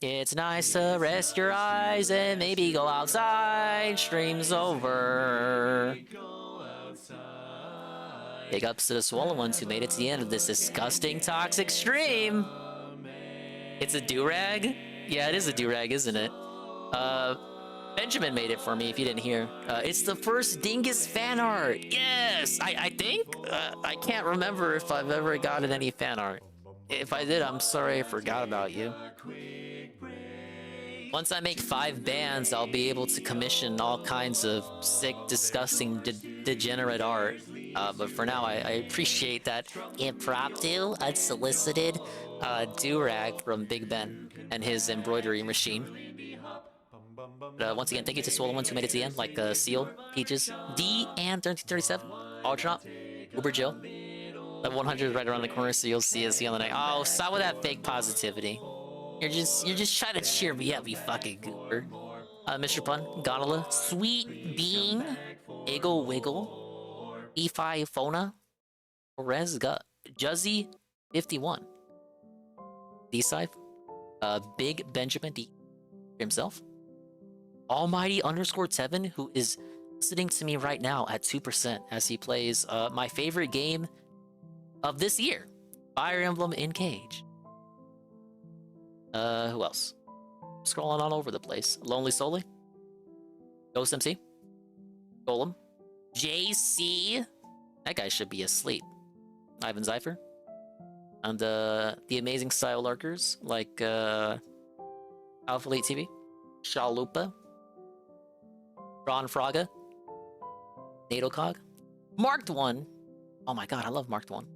D: It's nice to rest your eyes and maybe go outside. Stream's over. Big ups to the swollen ones who made it to the end of this disgusting, toxic stream. It's a do-rag? Yeah, it is a do-rag, isn't it? Benjamin made it for me, if you didn't hear. It's the first Dingus fan art. Yes, I think. I can't remember if I've ever gotten any fan art. If I did, I'm sorry I forgot about you. Once I make 5 bands, I'll be able to commission all kinds of sick, disgusting, degenerate art. But for now, I appreciate that impromptu, unsolicited do-rag from Big Ben and his embroidery machine. Once again, thank you to Swollen Ones who made it to the end, like Seal, Peaches, D, and 1337, Ultronop, Uber Jill. Level 100 is right around the corner, so you'll see us the other night. Oh, stop with that fake positivity. You're just trying to cheer me up, you fucking goober. Mr. Pun, Gondola, Sweet Bean, Ego Wiggle, E5 Fona, Rez got Juzzy 51, D-Scythe, Big Benjamin D himself, Almighty _7, who is listening to me right now at 2% as he plays my favorite game of this year, Fire Emblem Engage. Who else? Scrolling all over the place. Lonely Solely, Ghost MC, Golem, JC, That guy should be asleep. Ivan Zeifer. And the amazing style lurkers like Alpha Elite TV, Shalupa, Ron Fraga, Nadocog, Marked One. Oh my god, I love Marked One.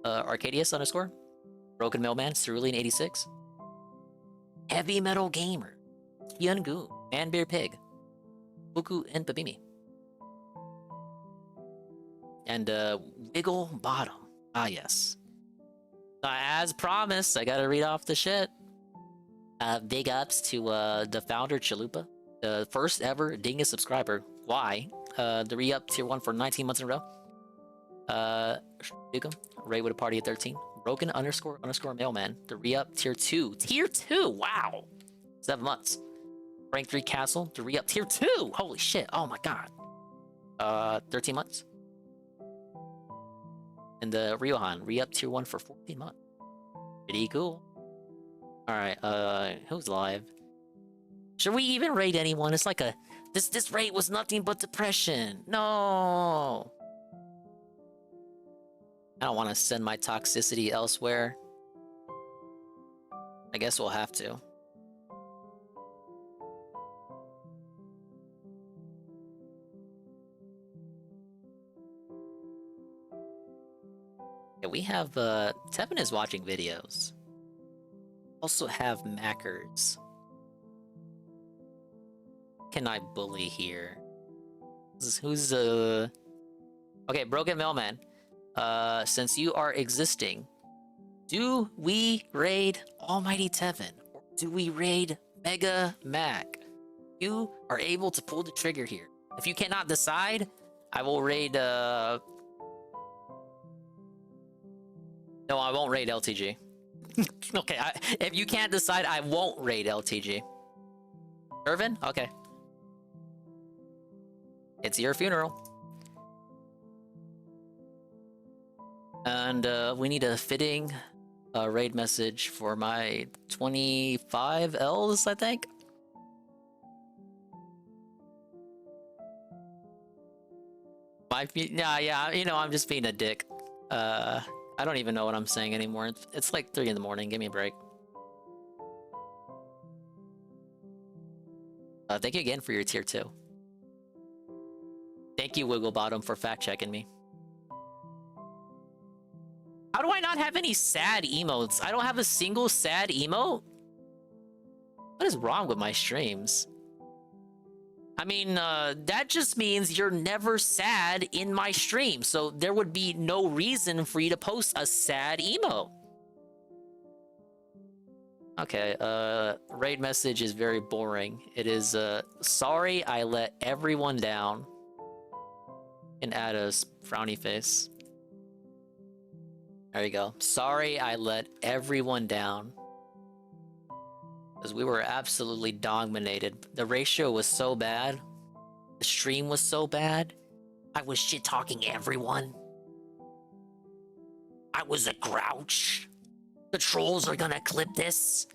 D: Arcadius _ Broken Mailman, Cerulean 86, Heavy Metal Gamer, Hyungu, Man Bear Pig, Buku and Babimi, and Wiggle Bottom. Ah, yes. As promised, I gotta read off the shit. Big ups to the founder, Chalupa, the first ever Dingus subscriber. Why? The re-up tier 1 for 19 months in a row. Dukum, Ray with a party at 13. Broken _ Mailman, the re-up tier 2. Tier 2, wow! 7 months. Rank 3 Castle, the re-up tier 2! Holy shit, oh my god. 13 months. And the Ryohan, re-up tier 1 for 14 months. Pretty cool. Alright, who's live? Should we even raid anyone? It's like a... This raid was nothing but depression. No! I don't want to send my toxicity elsewhere. I guess we'll have to. Yeah, we have, Tevin is watching videos. Also have Mackers. Can I bully here? Who's, Okay, Broken Mailman. Since you are existing, do we raid Almighty Tevin? Or do we raid Mega Mac? You are able to pull the trigger here. If you cannot decide, I will raid, No, I won't raid LTG. Okay, if you can't decide, I won't raid LTG. Irvin? Okay. It's your funeral. And we need a fitting raid message for my 25 Ls, I think. Yeah, you know, I'm just being a dick. I don't even know what I'm saying anymore. It's like 3 in the morning. Give me a break. Thank you again for your tier 2. Thank you, Wigglebottom, for fact-checking me. How do I not have any sad emotes? I don't have a single sad emote? What is wrong with my streams? I mean, that just means you're never sad in my stream, so there would be no reason for you to post a sad emote. Okay, raid message is very boring. It is, sorry I let everyone down. And add a frowny face. There you go. Sorry I let everyone down. Because we were absolutely dominated. The ratio was so bad. The stream was so bad. I was shit-talking everyone. I was a grouch. The trolls are gonna clip this.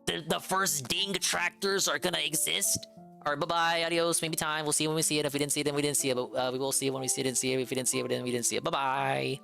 D: The first ding tractors are gonna exist. Alright, bye-bye, adios, maybe time. We'll see when we see it. If we didn't see it, then we didn't see it. But we will see it when we see it, didn't see it. If we didn't see it, then we didn't see it. Bye-bye.